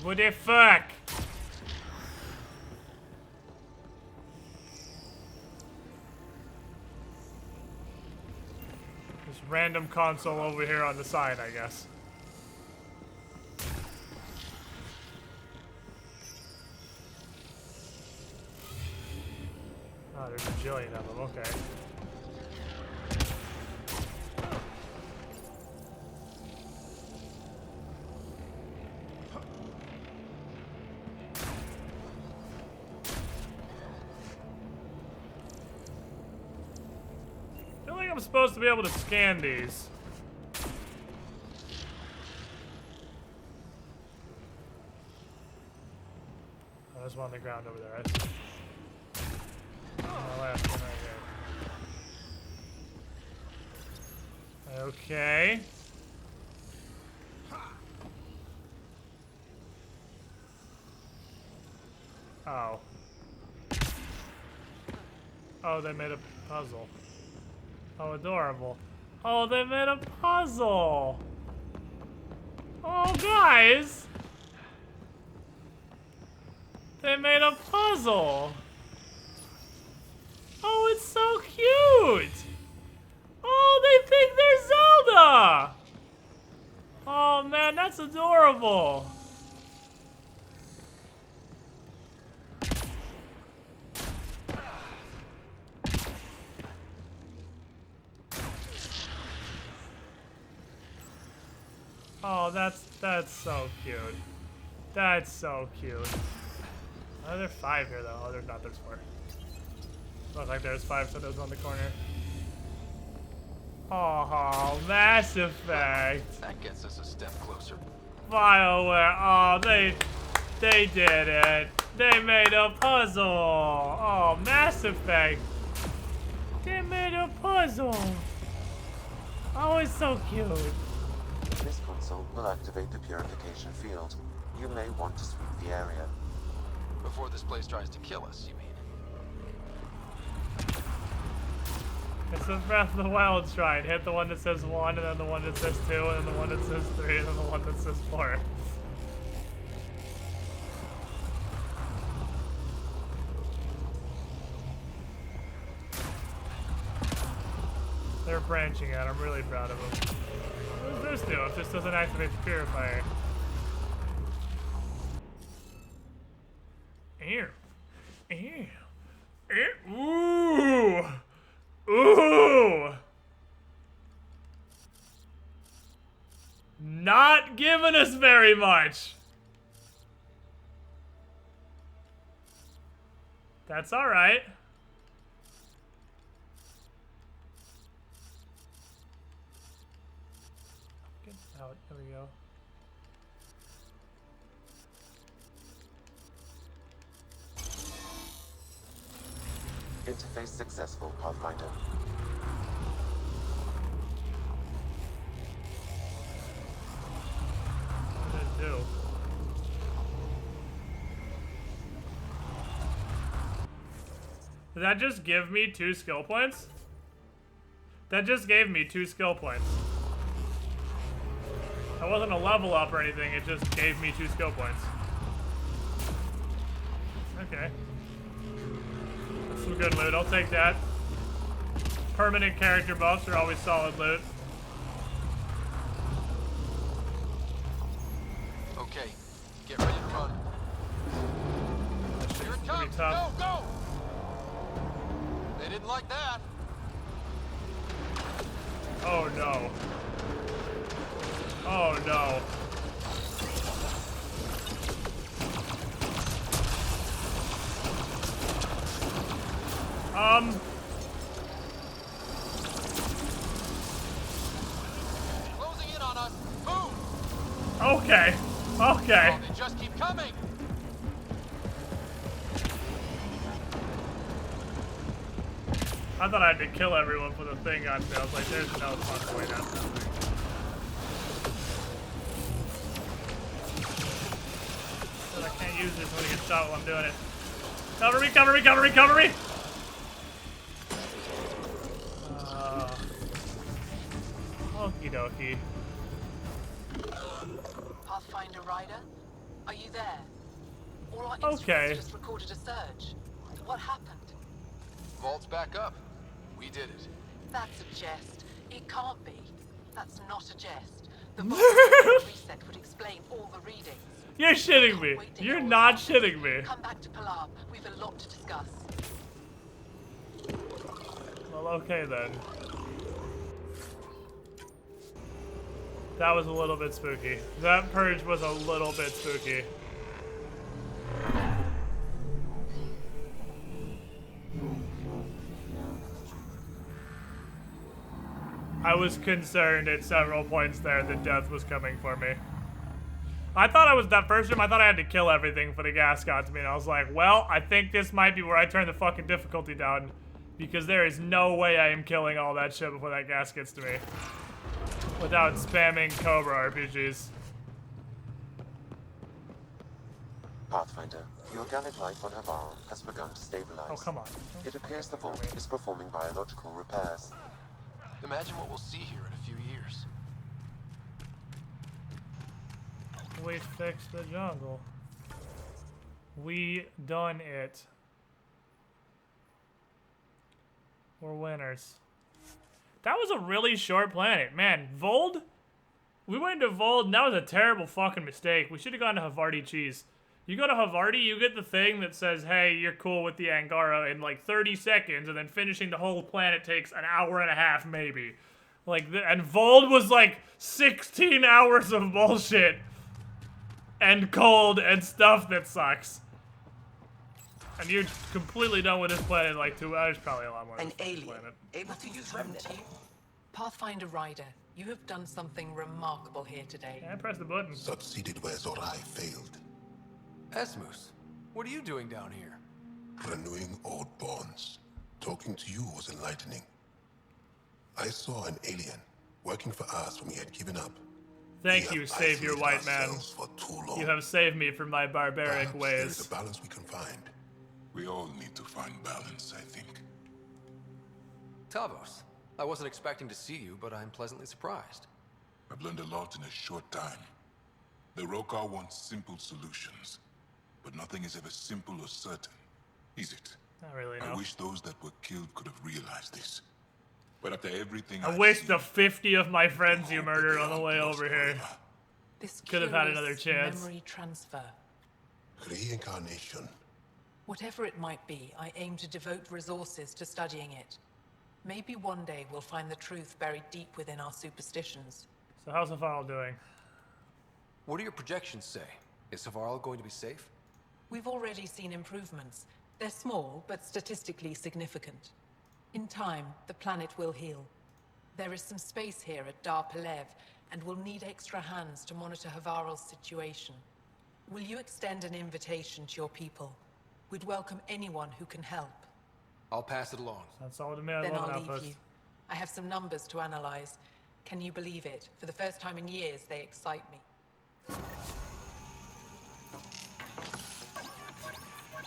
Speaker 1: What the fuck? This random console over here on the side, I guess. Oh, there's a jillion of them. Okay. I feel like I'm supposed to be able to scan these. Oh, there's one on the ground over there. I see. Oh, last one right here. Okay. Oh. Oh, they made a puzzle. Oh, adorable. Oh, they made a puzzle. Oh, guys. They made a puzzle. Oh, it's so cute. Oh, they think they're Zelda. Oh, man, that's adorable. Oh, that's so cute. That's so cute. Oh, there are 5 here, though. Oh, there's not. There's 4. Looked like there's 5, so there's on the corner. Oh, Mass Effect.
Speaker 8: That gets us a step closer.
Speaker 1: BioWare. Oh, they did it. They made a puzzle. Oh, Mass Effect. They made a puzzle. Oh, it's so cute.
Speaker 6: This console will activate the purification field. You may want to sweep the area.
Speaker 8: Before this place tries to kill us, you mean?
Speaker 1: It's the Breath of the Wild shrine. Hit the one that says 1, and then the one that says 2, and then the one that says 3, and then the one that says 4. They're branching out. I'm really proud of them. What does this do if this doesn't activate the purifier? Ew. Ew. Ew. Ooh. Ooh. Not giving us very much. That's all right. Get out. There we go.
Speaker 6: Interface successful, Pathfinder.
Speaker 1: What did it do? Did that just give me 2 skill points? That just gave me 2 skill points. That wasn't a level up or anything, it just gave me 2 skill points. Okay. That's some good loot, I'll take that. Permanent character buffs are always solid loot.
Speaker 8: Okay, get ready to run.
Speaker 17: Here it comes!
Speaker 1: Tough.
Speaker 17: Go, go! They didn't like that.
Speaker 1: Oh no. Oh no.
Speaker 17: Closing in on us. Move!
Speaker 1: Okay. Okay.
Speaker 17: Oh, they just keep coming.
Speaker 1: I thought I had to kill everyone for the thing on me. I was like, there's no fun way that's happening. But I can't use this when I get shot while I'm doing it. Cover me, cover me, cover me, cover me! Okie dokie.
Speaker 9: Pathfinder Ryder, are you there? All our instruments just recorded a surge. What happened?
Speaker 8: Vault's back up. We did it.
Speaker 9: That's a jest. It can't be. That's not a jest. The vault reset would explain all the readings.
Speaker 1: You're shitting me. You're not shitting me.
Speaker 9: Come back to Palab. We've a lot to discuss.
Speaker 1: Well, okay then. That was a little bit spooky. That purge was a little bit spooky. I was concerned at several points there that death was coming for me. I thought I was, that first room, I thought I had to kill everything for the gas got to me, and I was like, well, I think this might be where I turn the fucking difficulty down, because there is no way I am killing all that shit before that gas gets to me. Without spamming Cobra RPGs.
Speaker 6: Pathfinder, the organic life on Havar has begun to stabilize.
Speaker 1: Oh, come on.
Speaker 6: It appears the vault is performing biological repairs.
Speaker 8: Imagine what we'll see here in a few years.
Speaker 1: We fixed the jungle. We done it. We're winners. That was a really short planet. Man, Vold? We went to Vold and that was a terrible fucking mistake. We should have gone to Havarti Cheese. You go to Havarti, you get the thing that says, hey, you're cool with the Angara in like 30 seconds, and then finishing the whole planet takes an hour and a half, maybe. Like, and Vold was like 16 hours of bullshit. And cold and stuff that sucks. And you're completely done with this planet in like 2 hours, probably a lot more.
Speaker 4: An alien
Speaker 1: planet.
Speaker 4: able to use remnant.
Speaker 22: Pathfinder Ryder, you have done something remarkable here today.
Speaker 1: Yeah, I pressed the button.
Speaker 13: Succeeded where Zorai failed.
Speaker 5: Esmus, what are you doing down here?
Speaker 13: Renewing old bonds. Talking to you was enlightening. I saw an alien working for us when we had given up.
Speaker 1: Thank you, Savior White Man. You have saved me from my barbaric
Speaker 13: Perhaps
Speaker 1: ways.
Speaker 13: there is a balance we can find. We all need to find balance, I think.
Speaker 5: Tavos, I wasn't expecting to see you, but I'm pleasantly surprised.
Speaker 2: I've learned a lot in a short time. The Rokar want simple solutions, but nothing is ever simple or certain, is it?
Speaker 1: Not really, no.
Speaker 2: I wish those that were killed could have realized this. But after everything
Speaker 1: I wish the 50 of my friends you murdered on the way over here
Speaker 22: This
Speaker 1: could have had another
Speaker 22: curious
Speaker 1: chance.
Speaker 22: memory transfer.
Speaker 13: Reincarnation.
Speaker 22: Whatever it might be, I aim to devote resources to studying it. Maybe one day we'll find the truth buried deep within our superstitions.
Speaker 1: So how's Havarl doing?
Speaker 5: What do your projections say? Is Havarl going to be safe?
Speaker 22: We've already seen improvements. They're small, but statistically significant. In time, the planet will heal. There is some space here at Dar Pelev, and we'll need extra hands to monitor Havarl's situation. Will you extend an invitation to your people? We'd welcome anyone who can help.
Speaker 5: I'll pass it along.
Speaker 1: That's all to me. I
Speaker 22: Then
Speaker 1: love an
Speaker 22: I'll leave
Speaker 1: outpost.
Speaker 22: you. I have some numbers to analyze. Can you believe it? For the first time in years, they excite me.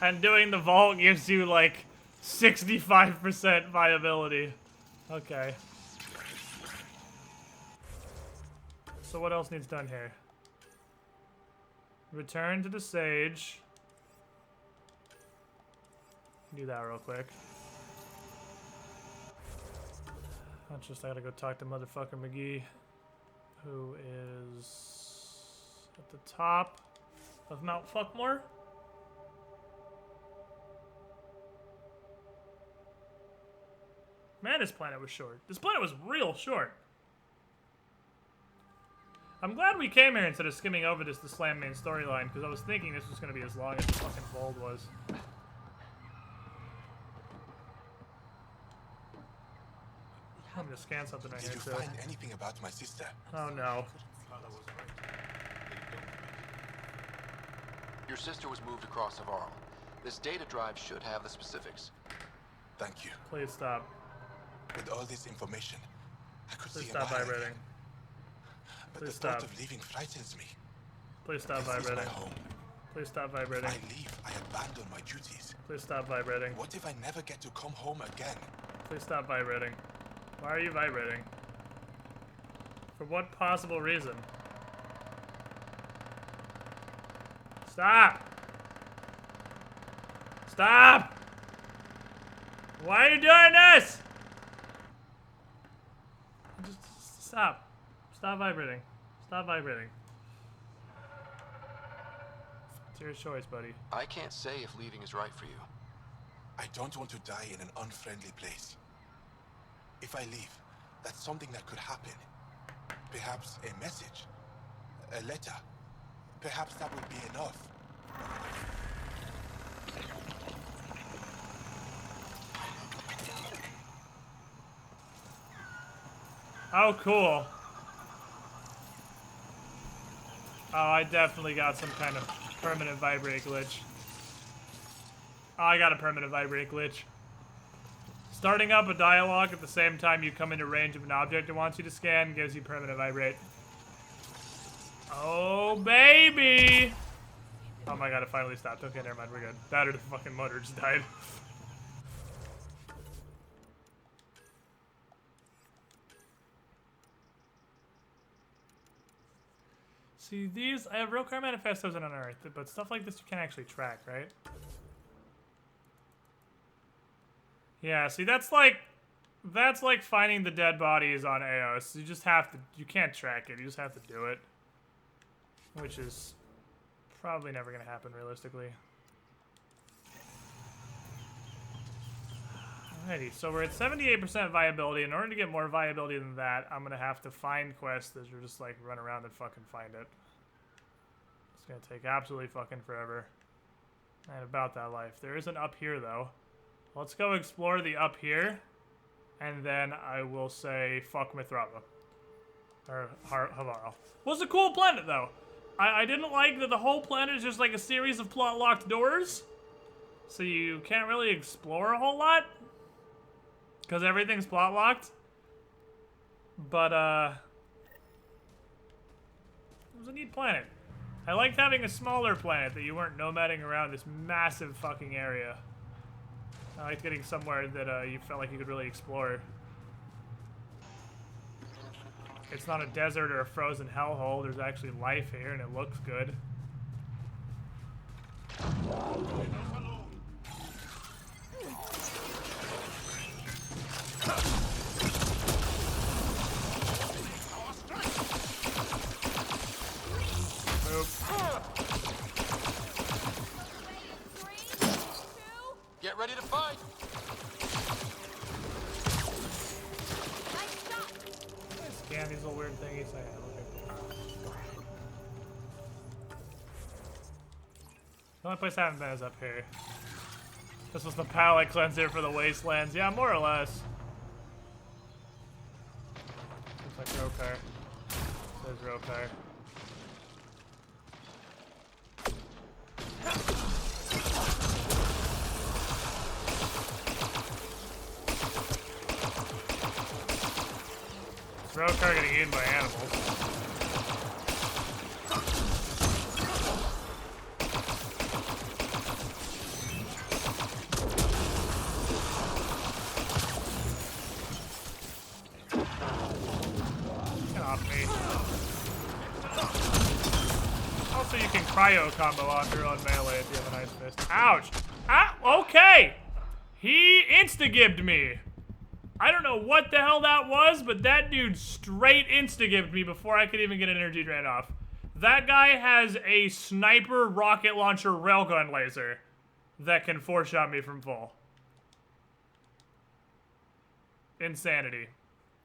Speaker 1: And doing the vault gives you like 65% viability. Okay. So what else needs done here? Return to the sage. Do that real quick. I gotta go talk to motherfucker McGee, who is at the top of Mount Fuckmore. Man, this planet was short. This planet was real short. I'm glad we came here instead of skimming over this to slam main storyline, because I was thinking this was going to be as long as the fucking Vold was. I'm going to scan something right here,
Speaker 14: Did you
Speaker 1: too.
Speaker 14: find anything about my sister?
Speaker 1: Oh, no.
Speaker 8: Your sister was moved across Havarl. This data drive should have the specifics.
Speaker 14: Thank you.
Speaker 1: Please stop.
Speaker 14: With all this information, I could
Speaker 1: Please
Speaker 14: see
Speaker 1: stop
Speaker 14: a mile
Speaker 1: vibrating.
Speaker 14: again. But
Speaker 1: Please
Speaker 14: the
Speaker 1: stop.
Speaker 14: thought of leaving frightens me.
Speaker 1: Please stop
Speaker 14: This is
Speaker 1: vibrating.
Speaker 14: my home.
Speaker 1: Please stop
Speaker 14: If
Speaker 1: vibrating.
Speaker 14: I leave, I abandon my duties.
Speaker 1: Please stop vibrating.
Speaker 14: What if I never get to come home again?
Speaker 1: Please stop vibrating. Why are you vibrating? For what possible reason? Stop! Stop! Why are you doing this? Just stop. Stop vibrating. Stop vibrating. It's your choice, buddy.
Speaker 8: I can't say if leaving is right for you.
Speaker 14: I don't want to die in an unfriendly place. If I leave, that's something that could happen. Perhaps a message, a letter. Perhaps that would be enough.
Speaker 1: Oh, cool. Oh, I definitely got some kind of permanent vibrate glitch. Oh, I got a permanent vibrate glitch. Starting up a dialogue at the same time you come into range of an object it wants you to scan gives you permanent vibrate. Oh, baby! Oh my god, it finally stopped. Okay, never mind, we're good. That or the fucking motor just died. See, these, I have Railcar Manifestos and Unearthed, but stuff like this you can't actually track, right? Yeah, see, that's like finding the dead bodies on Eos. You just have to, you can't track it, you just have to do it. Which is probably never gonna happen realistically. Alrighty, so we're at 78% viability. In order to get more viability than that, I'm gonna have to find quests that are just like run around and fucking find it. It's gonna take absolutely fucking forever. And about that life. There isn't up here though. Let's go explore the up here, and then I will say fuck Mithrava. Or Havarl. Was a cool planet though. I didn't like that the whole planet is just like a series of plot-locked doors. So you can't really explore a whole lot. Because everything's plot-locked. But, it was a neat planet. I liked having a smaller planet that you weren't nomading around this massive fucking area. I liked getting somewhere that you felt like you could really explore. It's not a desert or a frozen hellhole. There's actually life here, and it looks good.
Speaker 17: Get ready to fight.
Speaker 1: Scan these little weird thingies. I have. The only place I haven't been is up here. This was the palette cleanser for the wastelands. Yeah, more or less. Looks like Rokar. There's Rokar. Is Rokar getting eaten by animals? Also, you can cryo combo off your own melee if you have a nice fist. Ouch! Ah, okay! He insta-gibbed me. I don't know what the hell that was, but that dude straight insta-gibbed me before I could even get an energy drain off. That guy has a sniper rocket launcher railgun laser that can four-shot me from full. Insanity.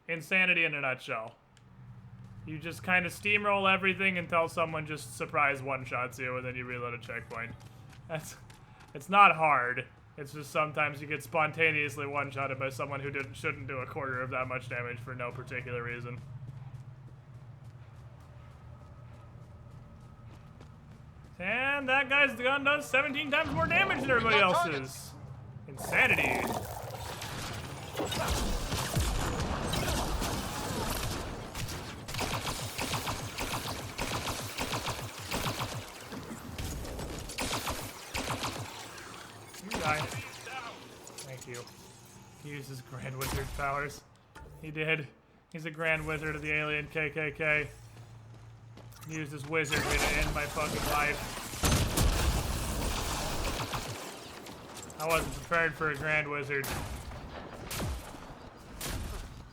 Speaker 1: Insanity in a nutshell. You just kind of steamroll everything until someone just surprise one-shots you, and then you reload a checkpoint. It's not hard. It's just sometimes you get spontaneously one-shotted by someone who shouldn't do a quarter of that much damage for no particular reason. And that guy's gun does 17 times more damage than everybody else's. Insanity. Thank you. He used his Grand Wizard powers. He did. He's a Grand Wizard of the Alien KKK. He used his wizardry to end my fucking life. I wasn't prepared for a Grand Wizard.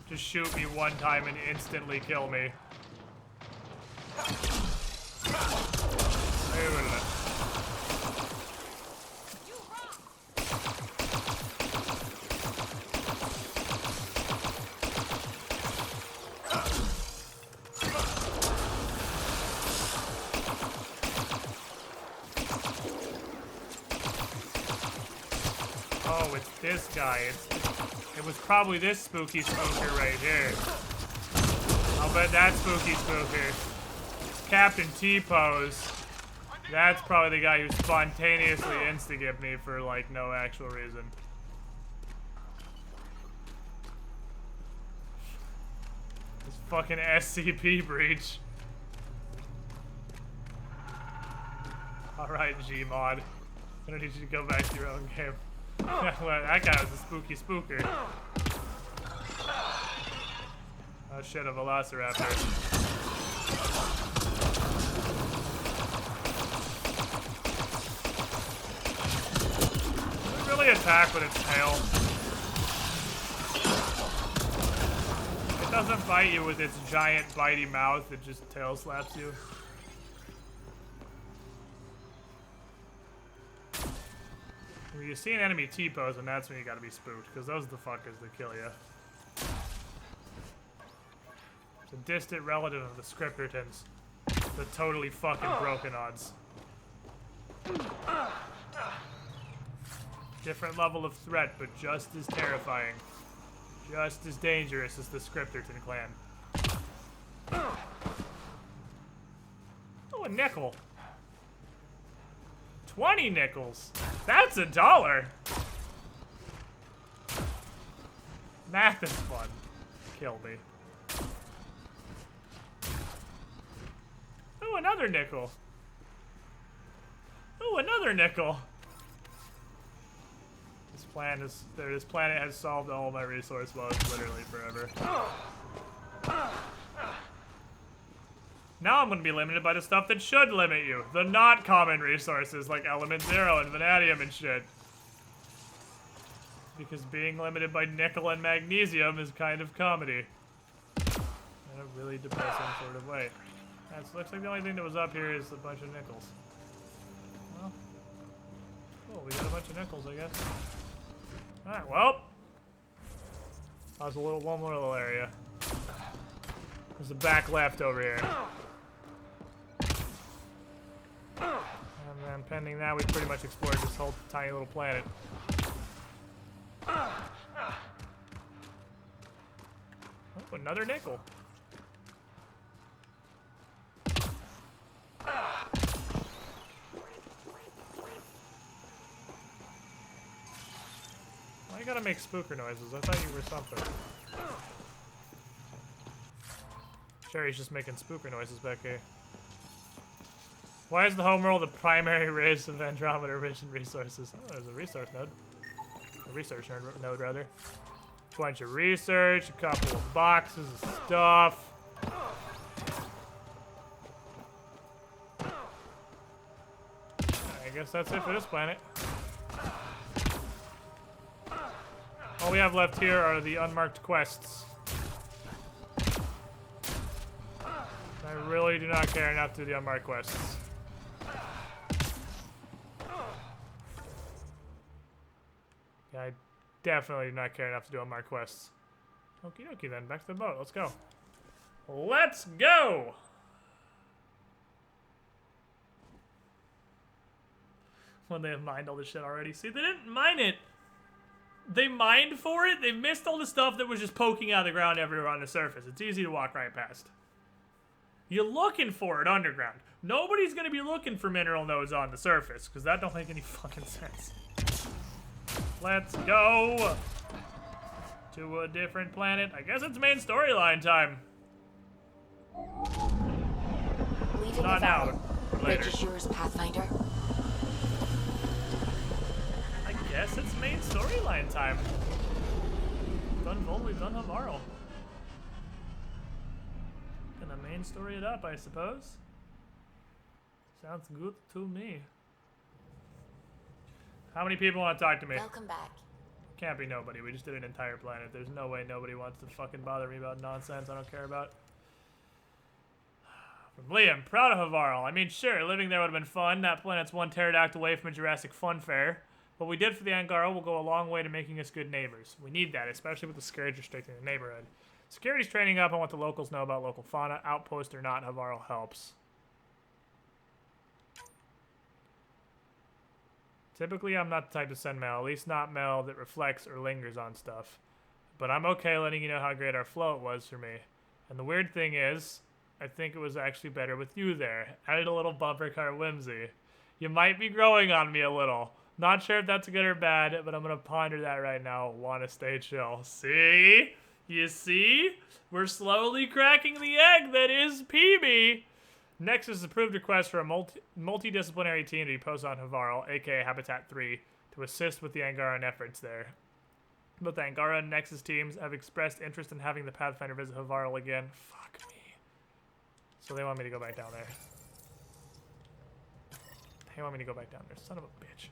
Speaker 1: Just shoot me one time and instantly kill me. this guy. It was probably this spooky spooker right here. I'll bet that spooky spooker. Captain T-Pose. That's probably the guy who spontaneously instigated me for, like, no actual reason. This fucking SCP breach. Alright, Gmod. I don't need you to go back to your own game. Well, that guy was a spooky spooker. Oh shit, a velociraptor. Does it really attack with its tail? It doesn't bite you with its giant bitey mouth, it just tail slaps you. When you see an enemy T-pose, and that's when you gotta be spooked, because those are the fuckers that kill you. It's a distant relative of the Scriptertons. The totally fucking broken odds. Different level of threat, but just as terrifying. Just as dangerous as the Scripterton clan. Oh, a nickel. 20 nickels. That's $1. Math is fun. Kill me. Oh, another nickel. Oh, another nickel. This planet has solved all my resource woes literally forever. Now I'm going to be limited by the stuff that should limit you. The not common resources like Element Zero and Vanadium and shit. Because being limited by nickel and magnesium is kind of comedy. In a really depressing sort of way. That looks like the only thing that was up here is a bunch of nickels. Well, cool, we got a bunch of nickels, I guess. Alright, well. That was one more little area. There's a back left over here. And then pending that, we pretty much explored this whole tiny little planet. Oh, another nickel. Why you gotta make spooker noises? I thought you were something. Sherry's just making spooker noises back here. Why is the homeworld the primary race of Andromeda Mission resources? Oh, there's a resource node. A research node, rather. A bunch of research, a couple of boxes of stuff. I guess that's it for this planet. All we have left here are the unmarked quests. I really do not care enough to do the unmarked quests. Yeah, I definitely do not care enough to do unmarked quests. Okie dokie then, back to the boat. Let's go. Let's go! When they have mined all this shit already. See, they didn't mine it. They mined for it. They missed all the stuff that was just poking out of the ground everywhere on the surface. It's easy to walk right past. You're looking for it underground. Nobody's gonna be looking for mineral nodes on the surface, because that don't make any fucking sense. Let's go to a different planet. I guess it's main storyline time.
Speaker 19: Leaving
Speaker 1: Not now, but later.
Speaker 19: Bridge is yours, Pathfinder.
Speaker 1: I guess it's main storyline time. Done Vol, we've done Havarl. Gonna main story it up, I suppose. Sounds good to me. How many people want to talk to me?
Speaker 19: Welcome back.
Speaker 1: Can't be nobody. We just did an entire planet. There's no way nobody wants to fucking bother me about nonsense I don't care about. From Liam, proud of Havarl. I mean, sure, living there would have been fun. That planet's one pterodactyl away from a Jurassic fun fair. What we did for the Angara will go a long way to making us good neighbors. We need that, especially with the scourge restricting the neighborhood. Security's training up on what the locals know about local fauna. Outpost or not, Havarl helps. Typically, I'm not the type to send mail, at least not mail that reflects or lingers on stuff. But I'm okay letting you know how great our float was for me. And the weird thing is, I think it was actually better with you there. Added a little bumper car whimsy. You might be growing on me a little. Not sure if that's good or bad, but I'm gonna ponder that right now. Wanna stay chill. See? You see? We're slowly cracking the egg that is PB. Next is approved request for a multidisciplinary team to be posted on Havarl, aka Habitat 3, to assist with the Angaran efforts there. Both the Angara and Nexus teams have expressed interest in having the Pathfinder visit Havarl again. Fuck me. So they want me to go back down there. They want me to go back down there. Son of a bitch.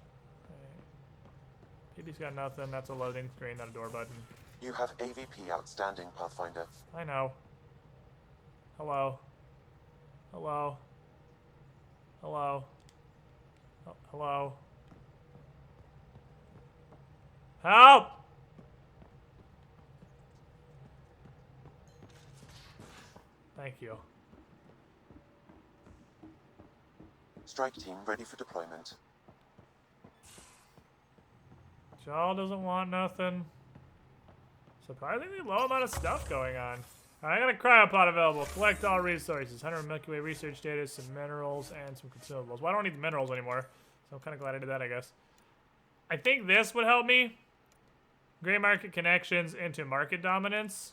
Speaker 1: PB's got nothing. That's a loading screen, not a door button.
Speaker 6: You have AVP outstanding, Pathfinder.
Speaker 1: I know. Hello. Hello. Hello. Hello. Help! Thank you.
Speaker 6: Strike team ready for deployment.
Speaker 1: Jaw doesn't want nothing. Surprisingly low amount of stuff going on. Alright, I got a cryopod available. Collect all resources. 100 Milky Way research data, some minerals, and some consumables. Well, I don't need the minerals anymore, so I'm kind of glad I did that, I guess. I think this would help me. Gray market connections into market dominance.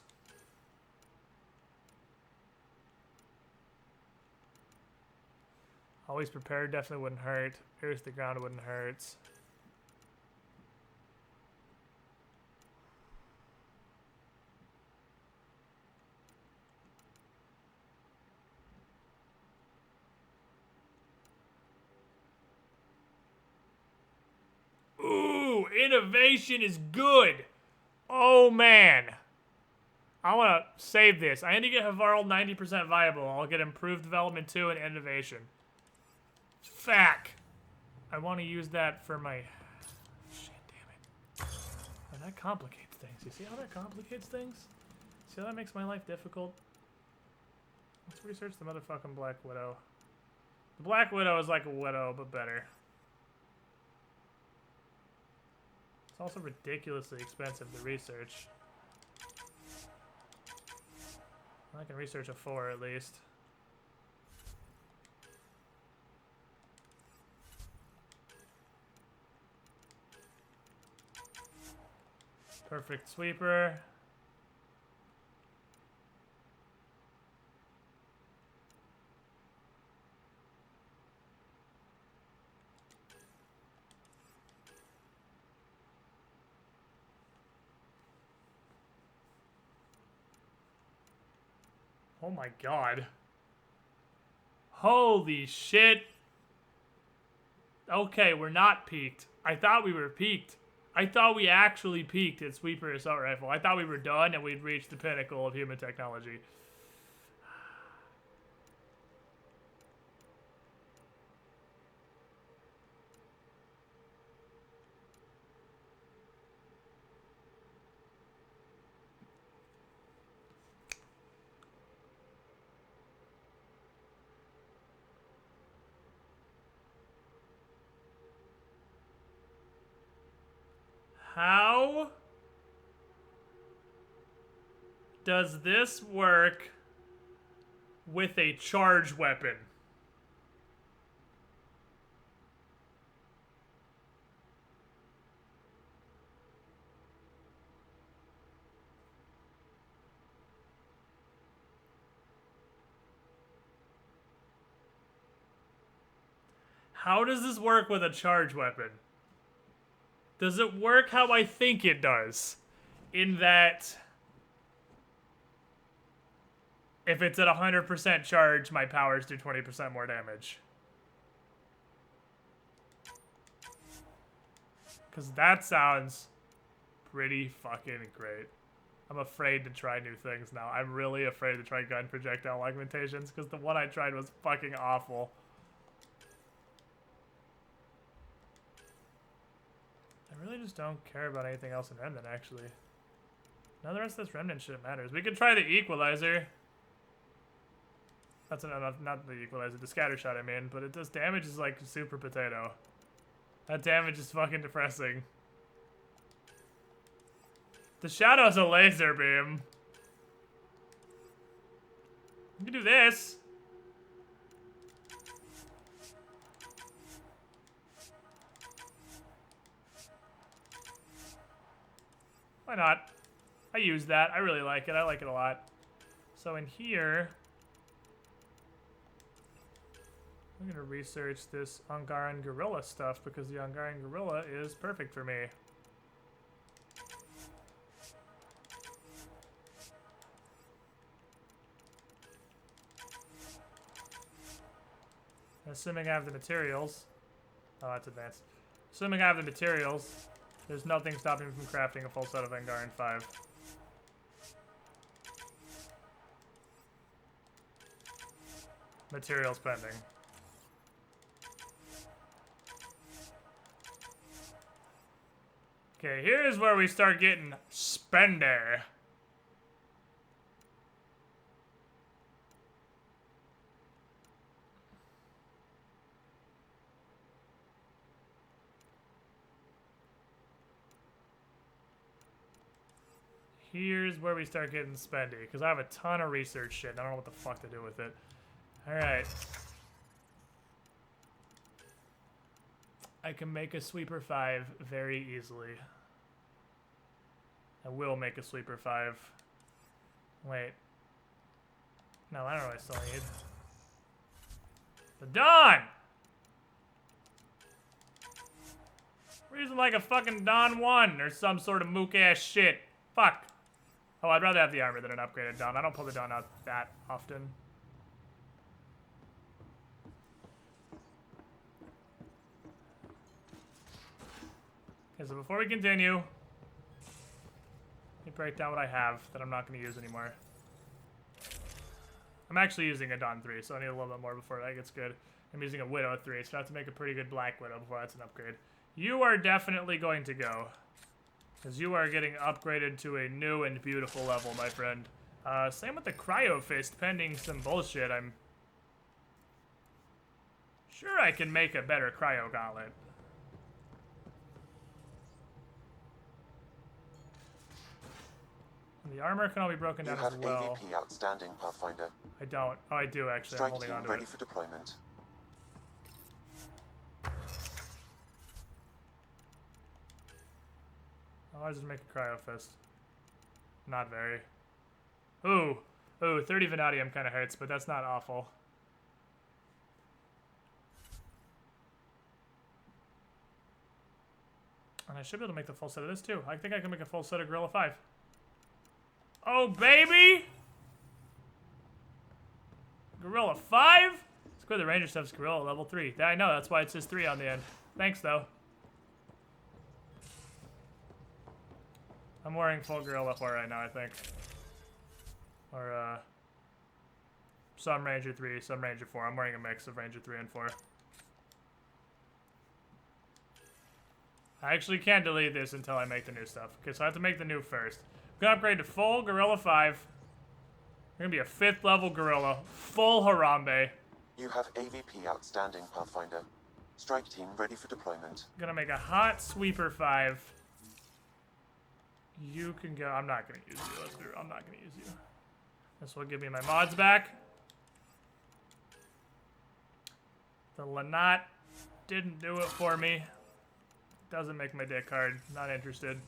Speaker 1: Always prepared definitely wouldn't hurt. Pierce the ground wouldn't hurt. Ooh, innovation is good. Oh, man. I want to save this. I need to get Havarl 90% viable. I'll get improved development 2 and innovation. Fuck. I want to use that for my... Shit, damn it. Oh, that complicates things. You see how that complicates things? See how that makes my life difficult? Let's research the motherfucking Black Widow. The Black Widow is like a widow, but better. It's also ridiculously expensive to research. I can research a 4 at least. Perfect sweeper. Oh my god. Holy shit. Okay, we're not peaked. I thought we were peaked. I thought we actually peaked at Sweeper Assault Rifle. I thought we were done and we'd reached the pinnacle of human technology. How does this work with a charge weapon? How does this work with a charge weapon? Does it work how I think it does? In that, if it's at 100% charge, my powers do 20% more damage. Because that sounds pretty fucking great. I'm afraid to try new things now. I'm really afraid to try gun projectile augmentations because the one I tried was fucking awful. I really just don't care about anything else in Remnant, actually. None of the rest of this Remnant shit matters. We could try the Equalizer. That's not the Equalizer, the Scatter Shot, I mean. But it does damage is like super potato. That damage is fucking depressing. The shadow's a laser beam. You can do this. Why not? I use that. I really like it. I like it a lot. So in here, I'm gonna research this Angaran Gorilla stuff because the Angaran Gorilla is perfect for me. Assuming I have the materials. Oh, that's advanced. Assuming I have the materials, there's nothing stopping me from crafting a full set of Angaran 5. Materials pending. Okay, here's where we start getting spender. Here's where we start getting spendy, because I have a ton of research shit, and I don't know what the fuck to do with it. Alright. I can make a Sweeper 5 very easily. I will make a Sweeper 5. Wait. No, I don't know what I still need. The Dawn! We're using like a fucking Dawn 1 or some sort of mook-ass shit. Fuck. Oh, I'd rather have the armor than an upgraded Dawn. I don't pull the Dawn out that often. Okay, so before we continue, let me break down what I have that I'm not going to use anymore. I'm actually using a Dawn 3, so I need a little bit more before that gets good. I'm using a Widow 3, so I have to make a pretty good Black Widow before that's an upgrade. You are definitely going to go, because you are getting upgraded to a new and beautiful level, my friend. Same with the Cryo Fist, pending some bullshit. I'm sure I can make a better Cryo Gauntlet. And the armor can all be broken down as well.
Speaker 6: You have AVP outstanding, Pathfinder.
Speaker 1: I don't. Oh, I do actually.
Speaker 6: Strike
Speaker 1: I'm holding
Speaker 6: team
Speaker 1: on to
Speaker 6: ready
Speaker 1: it.
Speaker 6: for deployment.
Speaker 1: I'll just make a Cryo Fist. Not very. Ooh. Ooh, 30 Vanadium kind of hurts, but that's not awful. And I should be able to make the full set of this too. I think I can make a full set of Gorilla 5. Oh, baby! Gorilla 5? It's good the Ranger stuff's Gorilla level 3. I know, that's why it says 3 on the end. Thanks, though. I'm wearing full Gorilla 4 right now, I think. Or, some Ranger 3, some Ranger 4. I'm wearing a mix of Ranger 3 and 4. I actually can't delete this until I make the new stuff. Okay, so I have to make the new first. I'm gonna upgrade to full Gorilla 5. We're gonna be a 5th level Gorilla. Full Harambe.
Speaker 6: You have AVP outstanding, Pathfinder. Strike team ready for deployment.
Speaker 1: Gonna make a hot Sweeper 5. You can go. I'm not gonna use you. Let's be real. I'm not gonna use you. This will give me my mods back. The Lanat didn't do it for me. Doesn't make my dick hard. Not interested.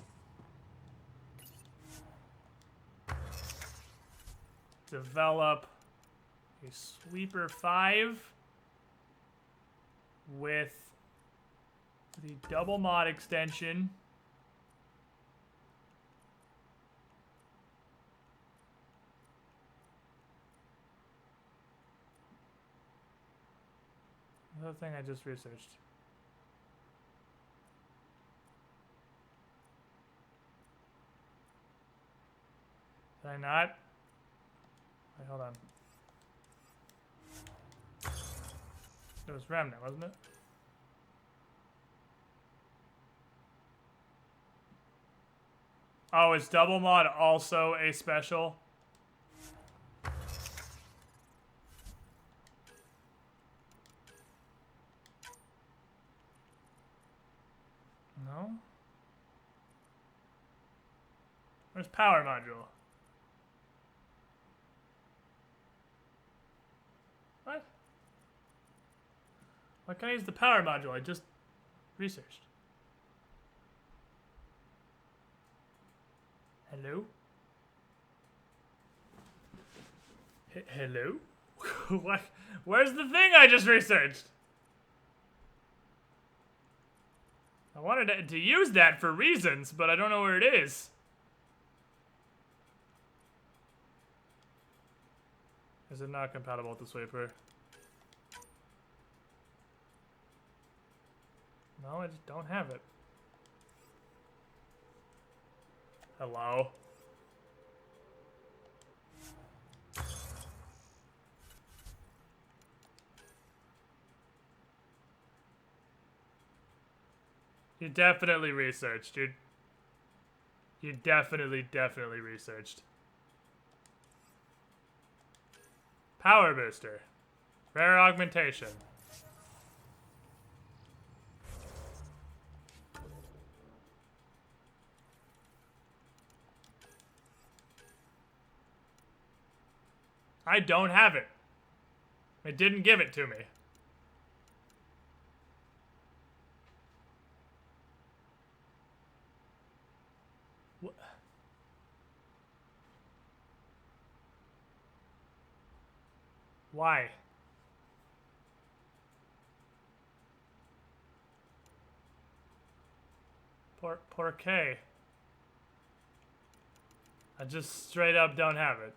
Speaker 1: Develop a Sweeper 5 with the double mod extension. Another thing I just researched. Did I not? Wait, hold on. It was Remnant, wasn't it? Oh, is double mod also a special? Where's power module? What? Why can't I use the power module? I just researched. Hello? Hello? What? Where's the thing I just researched? I wanted to use that for reasons, but I don't know where it is. Is it not compatible with the sweeper? No, I just don't have it. Hello? You definitely researched. You definitely researched. Power booster. Rare augmentation. I don't have it. It didn't give it to me. Why? Por qué? I just straight up don't have it.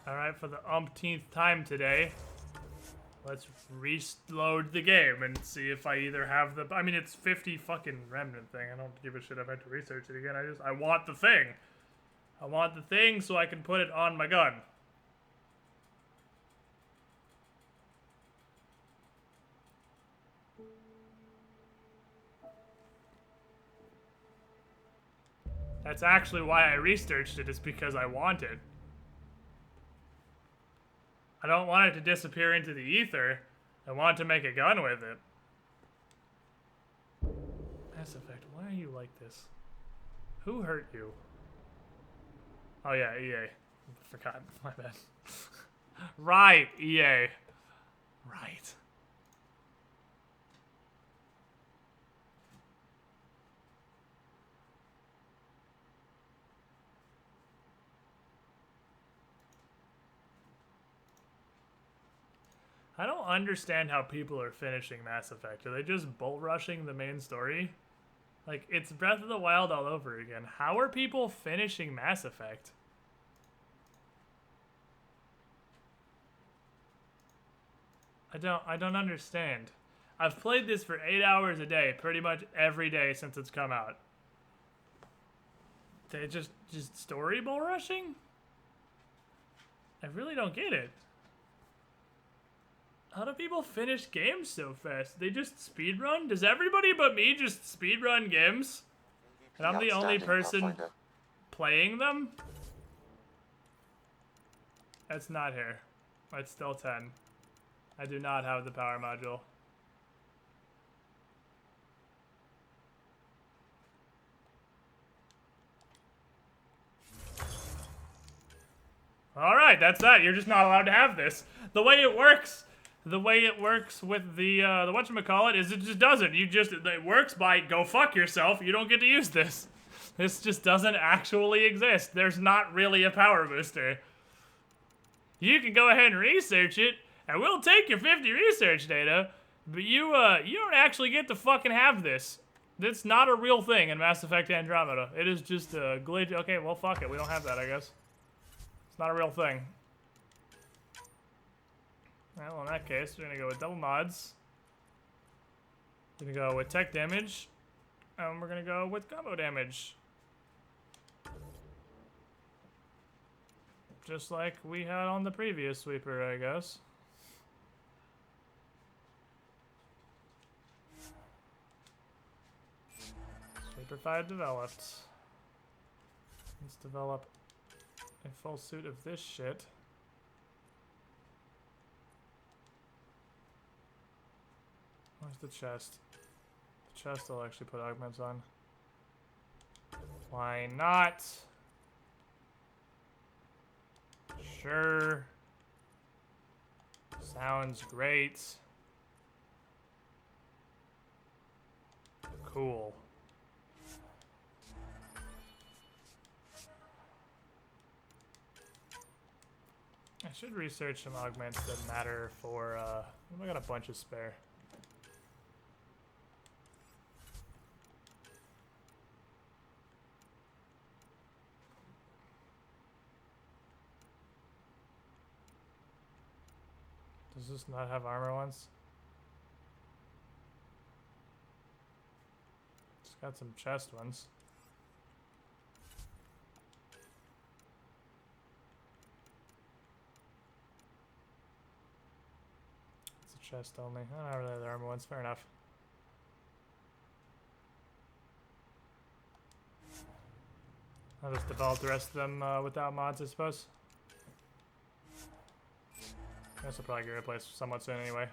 Speaker 1: Alright, for the umpteenth time today, let's reload the game and see if I either have the... I mean, it's 50 fucking remnant thing. I don't give a shit if I have to research it again. I want the thing. I want the thing so I can put it on my gun. That's actually why I researched it, is because I want it. I don't want it to disappear into the ether. I want to make a gun with it. Mass Effect, why are you like this? Who hurt you? Oh yeah, EA. Forgot, my bad. Right, EA. Right. I don't understand how people are finishing Mass Effect. Are they just bull rushing the main story? Like, it's Breath of the Wild all over again. How are people finishing Mass Effect? I don't understand. I've played this for 8 hours a day, pretty much every day since it's come out. They just story bull rushing? I really don't get it. How do people finish games so fast? They just speedrun? Does everybody but me just speedrun games? And I'm the only person playing them? That's not here. It's still 10. I do not have the power module. Alright, that's that. You're just not allowed to have this. The way it works with the whatchamacallit is it just doesn't. It works by go fuck yourself. You don't get to use this. This just doesn't actually exist. There's not really a power booster. You can go ahead and research it, and we'll take your 50 research data, but you don't actually get to fucking have this. It's not a real thing in Mass Effect Andromeda. It is just a glitch. Okay, well, fuck it. We don't have that, I guess. It's not a real thing. Well, in that case, we're gonna go with double mods. We're gonna go with tech damage. And we're gonna go with combo damage. Just like we had on the previous sweeper, I guess. Sweeper 5 developed. Let's develop a full suit of this shit. Where's the chest? The chest I'll actually put augments on. Why not? Sure. Sounds great. Cool. I should research some augments that matter for, I got a bunch of spare. Does this not have armor ones? It's got some chest ones. It's a chest only. I don't really have the armor ones. Fair enough. I'll just develop the rest of them without mods, I suppose. This will probably get replaced somewhat soon anyway.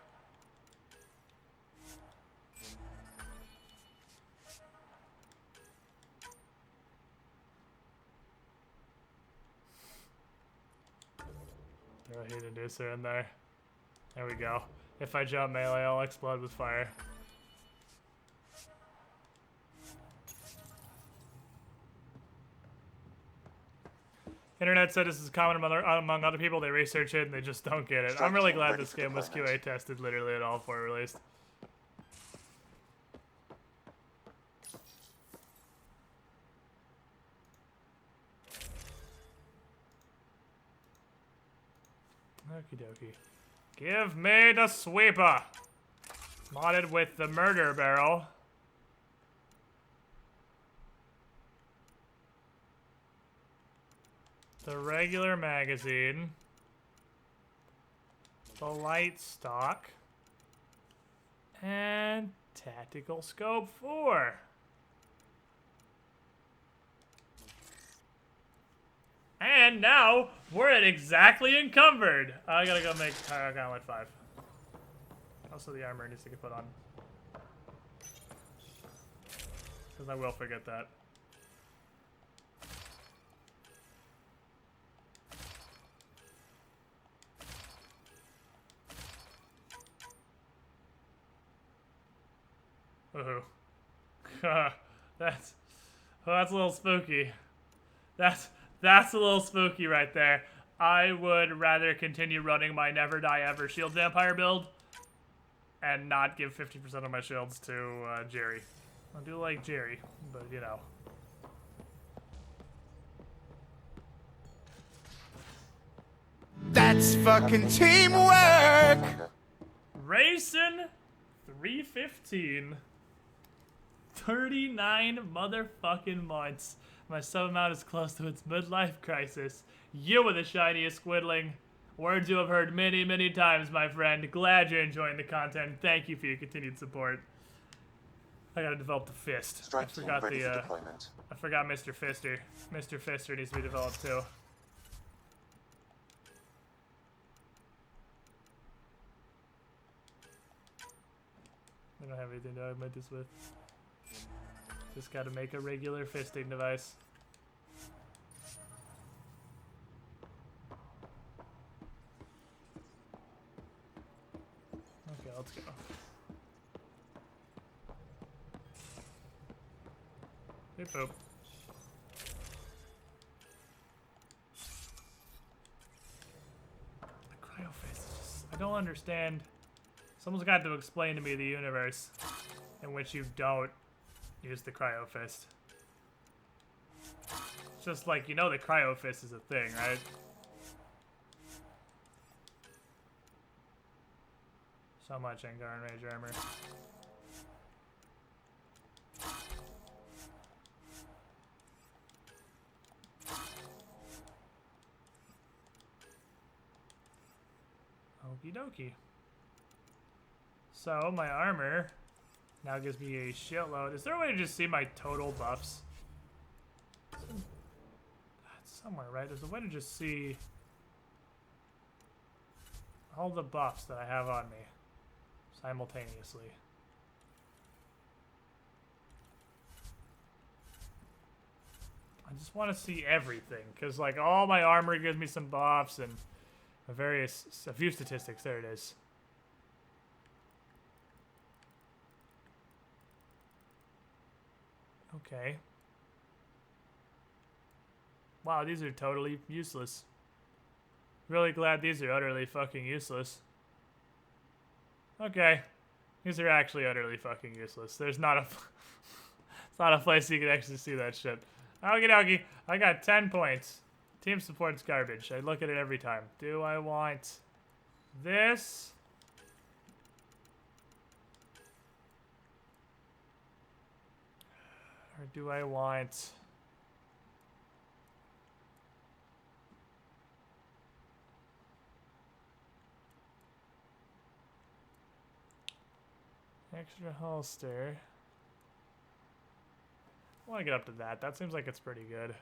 Speaker 1: Throw a heat inducer in there. There we go. If I jump melee, I'll explode with fire. Internet said this is common among other people. They research it and they just don't get it. I'm really glad this game was QA tested literally at all before it released. Okie dokie. Give me the sweeper! Modded with the murder barrel. The regular magazine. The light stock. And tactical scope 4. And now we're at exactly encumbered. I gotta go make Gauntlet 5. Also, the armor needs to get put on. Because I will forget that. Ooh. that's a little spooky. That's a little spooky right there. I would rather continue running my Never Die Ever Shield Vampire build and not give 50% of my shields to Jerry. I do like Jerry, but you know.
Speaker 14: That's fucking teamwork!
Speaker 1: Racing 315. 39 motherfucking months. My sub amount is close to its midlife crisis. You are the shiniest squidling. Words you have heard many, many times, my friend. Glad you're enjoying the content. Thank you for your continued support. I gotta develop the fist. I forgot I forgot Mr. Fister. Mr. Fister needs to be developed too. I don't have anything to augment this with. Just gotta make a regular fisting device. Okay, let's go. Beep boop. The cryo fist is just, I don't understand. Someone's got to explain to me the universe in which you don't use the cryo fist. It's just like, you know, the cryo fist is a thing, right? So much Angaran Rage armor. Okie dokie. So, my armor now gives me a shitload. Is there a way to just see my total buffs? That's somewhere, right? There's a way to just see all the buffs that I have on me simultaneously. just want to see everything, because, like, all my armor gives me some buffs and a few statistics. There it is. Okay. Wow, these are totally useless. Really glad these are utterly fucking useless. Okay. These are actually utterly fucking useless. There's not a... it's not a place you can actually see that shit. Okie dokie. I got 10 points. Team support's garbage. I look at it every time. Do I want this? Or do I want... extra holster? I want to get up to that. That seems like it's pretty good.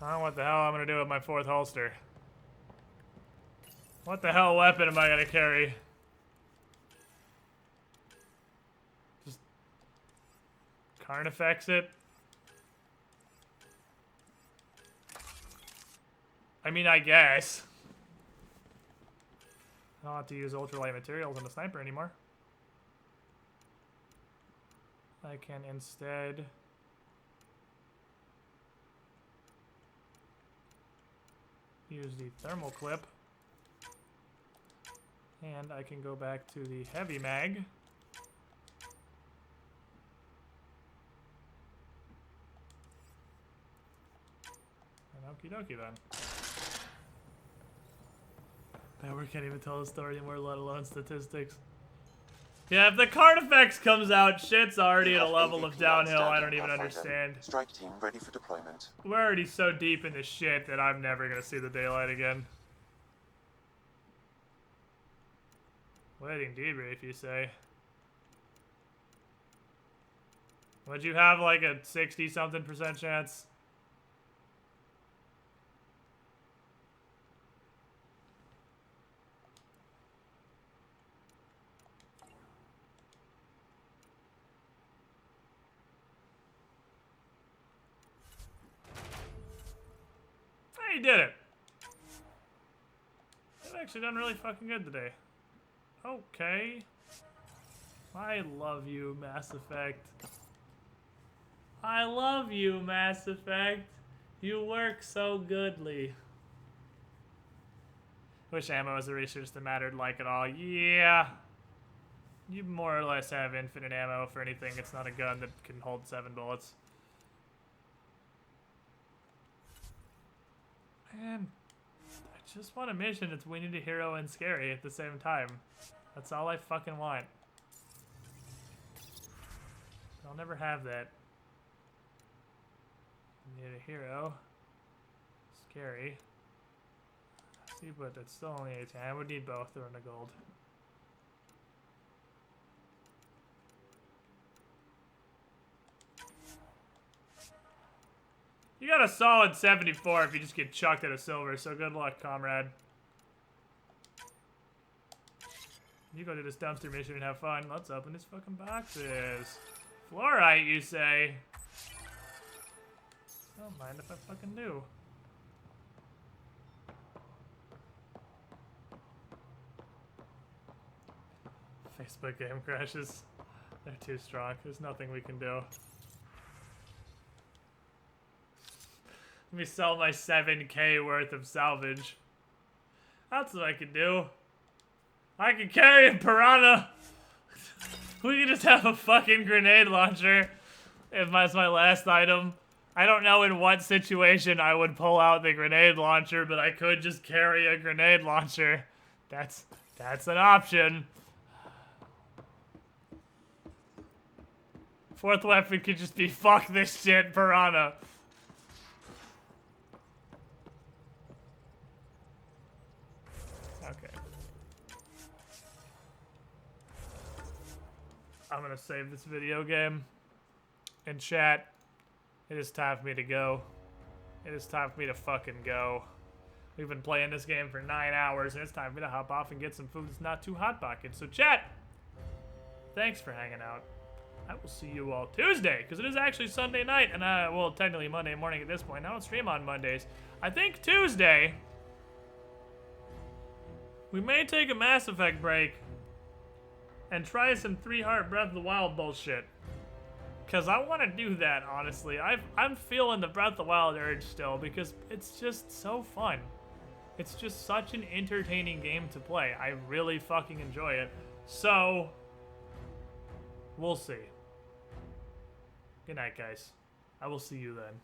Speaker 1: I don't know what the hell I'm going to do with my 4th holster. What the hell weapon am I going to carry? Just Carnifex it? I mean, I guess. I don't have to use ultralight materials on the sniper anymore. I can instead... use the thermal clip. And I can go back to the heavy mag. And okie dokie then. Now we can't even tell the story anymore, let alone statistics. Yeah, if the Carnifex comes out, shit's already at a level of downhill I don't even understand.
Speaker 6: Strike team ready for deployment.
Speaker 1: We're already so deep in this shit that I'm never gonna see the daylight again. Waiting debrief, you say? Would you have like a 60-something% chance? Hey, you did it! You've actually done really fucking good today. Okay. I love you, Mass Effect. I love you, Mass Effect. You work so goodly. Wish ammo was a resource that mattered like at all. Yeah. You more or less have infinite ammo for anything. It's not a gun that can hold 7 bullets. Man, I just want a mission that's we need a hero and scary at the same time. That's all I fucking want. I'll never have that. Need a hero. Scary. See, but it's still only 18. I would need both to earn a gold. You got a solid 74 if you just get chucked at a silver, so good luck, comrade. You go to this dumpster mission and have fun. Let's open these fucking boxes. Fluorite, you say? Don't mind if I fucking do. Facebook game crashes. They're too strong. There's nothing we can do. Let me sell my 7K worth of salvage. That's what I can do. I can carry a piranha. We can just have a fucking grenade launcher as my last item. I don't know in what situation I would pull out the grenade launcher, but I could just carry a grenade launcher. That's an option. 4th weapon could just be fuck this shit, piranha. Okay. I'm gonna save this video game. In chat, it is time for me to go. It is time for me to fucking go. We've been playing this game for 9 hours, and it's time for me to hop off and get some food that's not too hot pocket. So chat, thanks for hanging out. I will see you all Tuesday, because it is actually Sunday night, and well, technically Monday morning at this point. I don't stream on Mondays. I think Tuesday, we may take a Mass Effect break and try some 3-Heart Breath of the Wild bullshit. Because I want to do that, honestly. I'm feeling the Breath of the Wild urge still, because it's just so fun. It's just such an entertaining game to play. I really fucking enjoy it. So, we'll see. Good night, guys. I will see you then.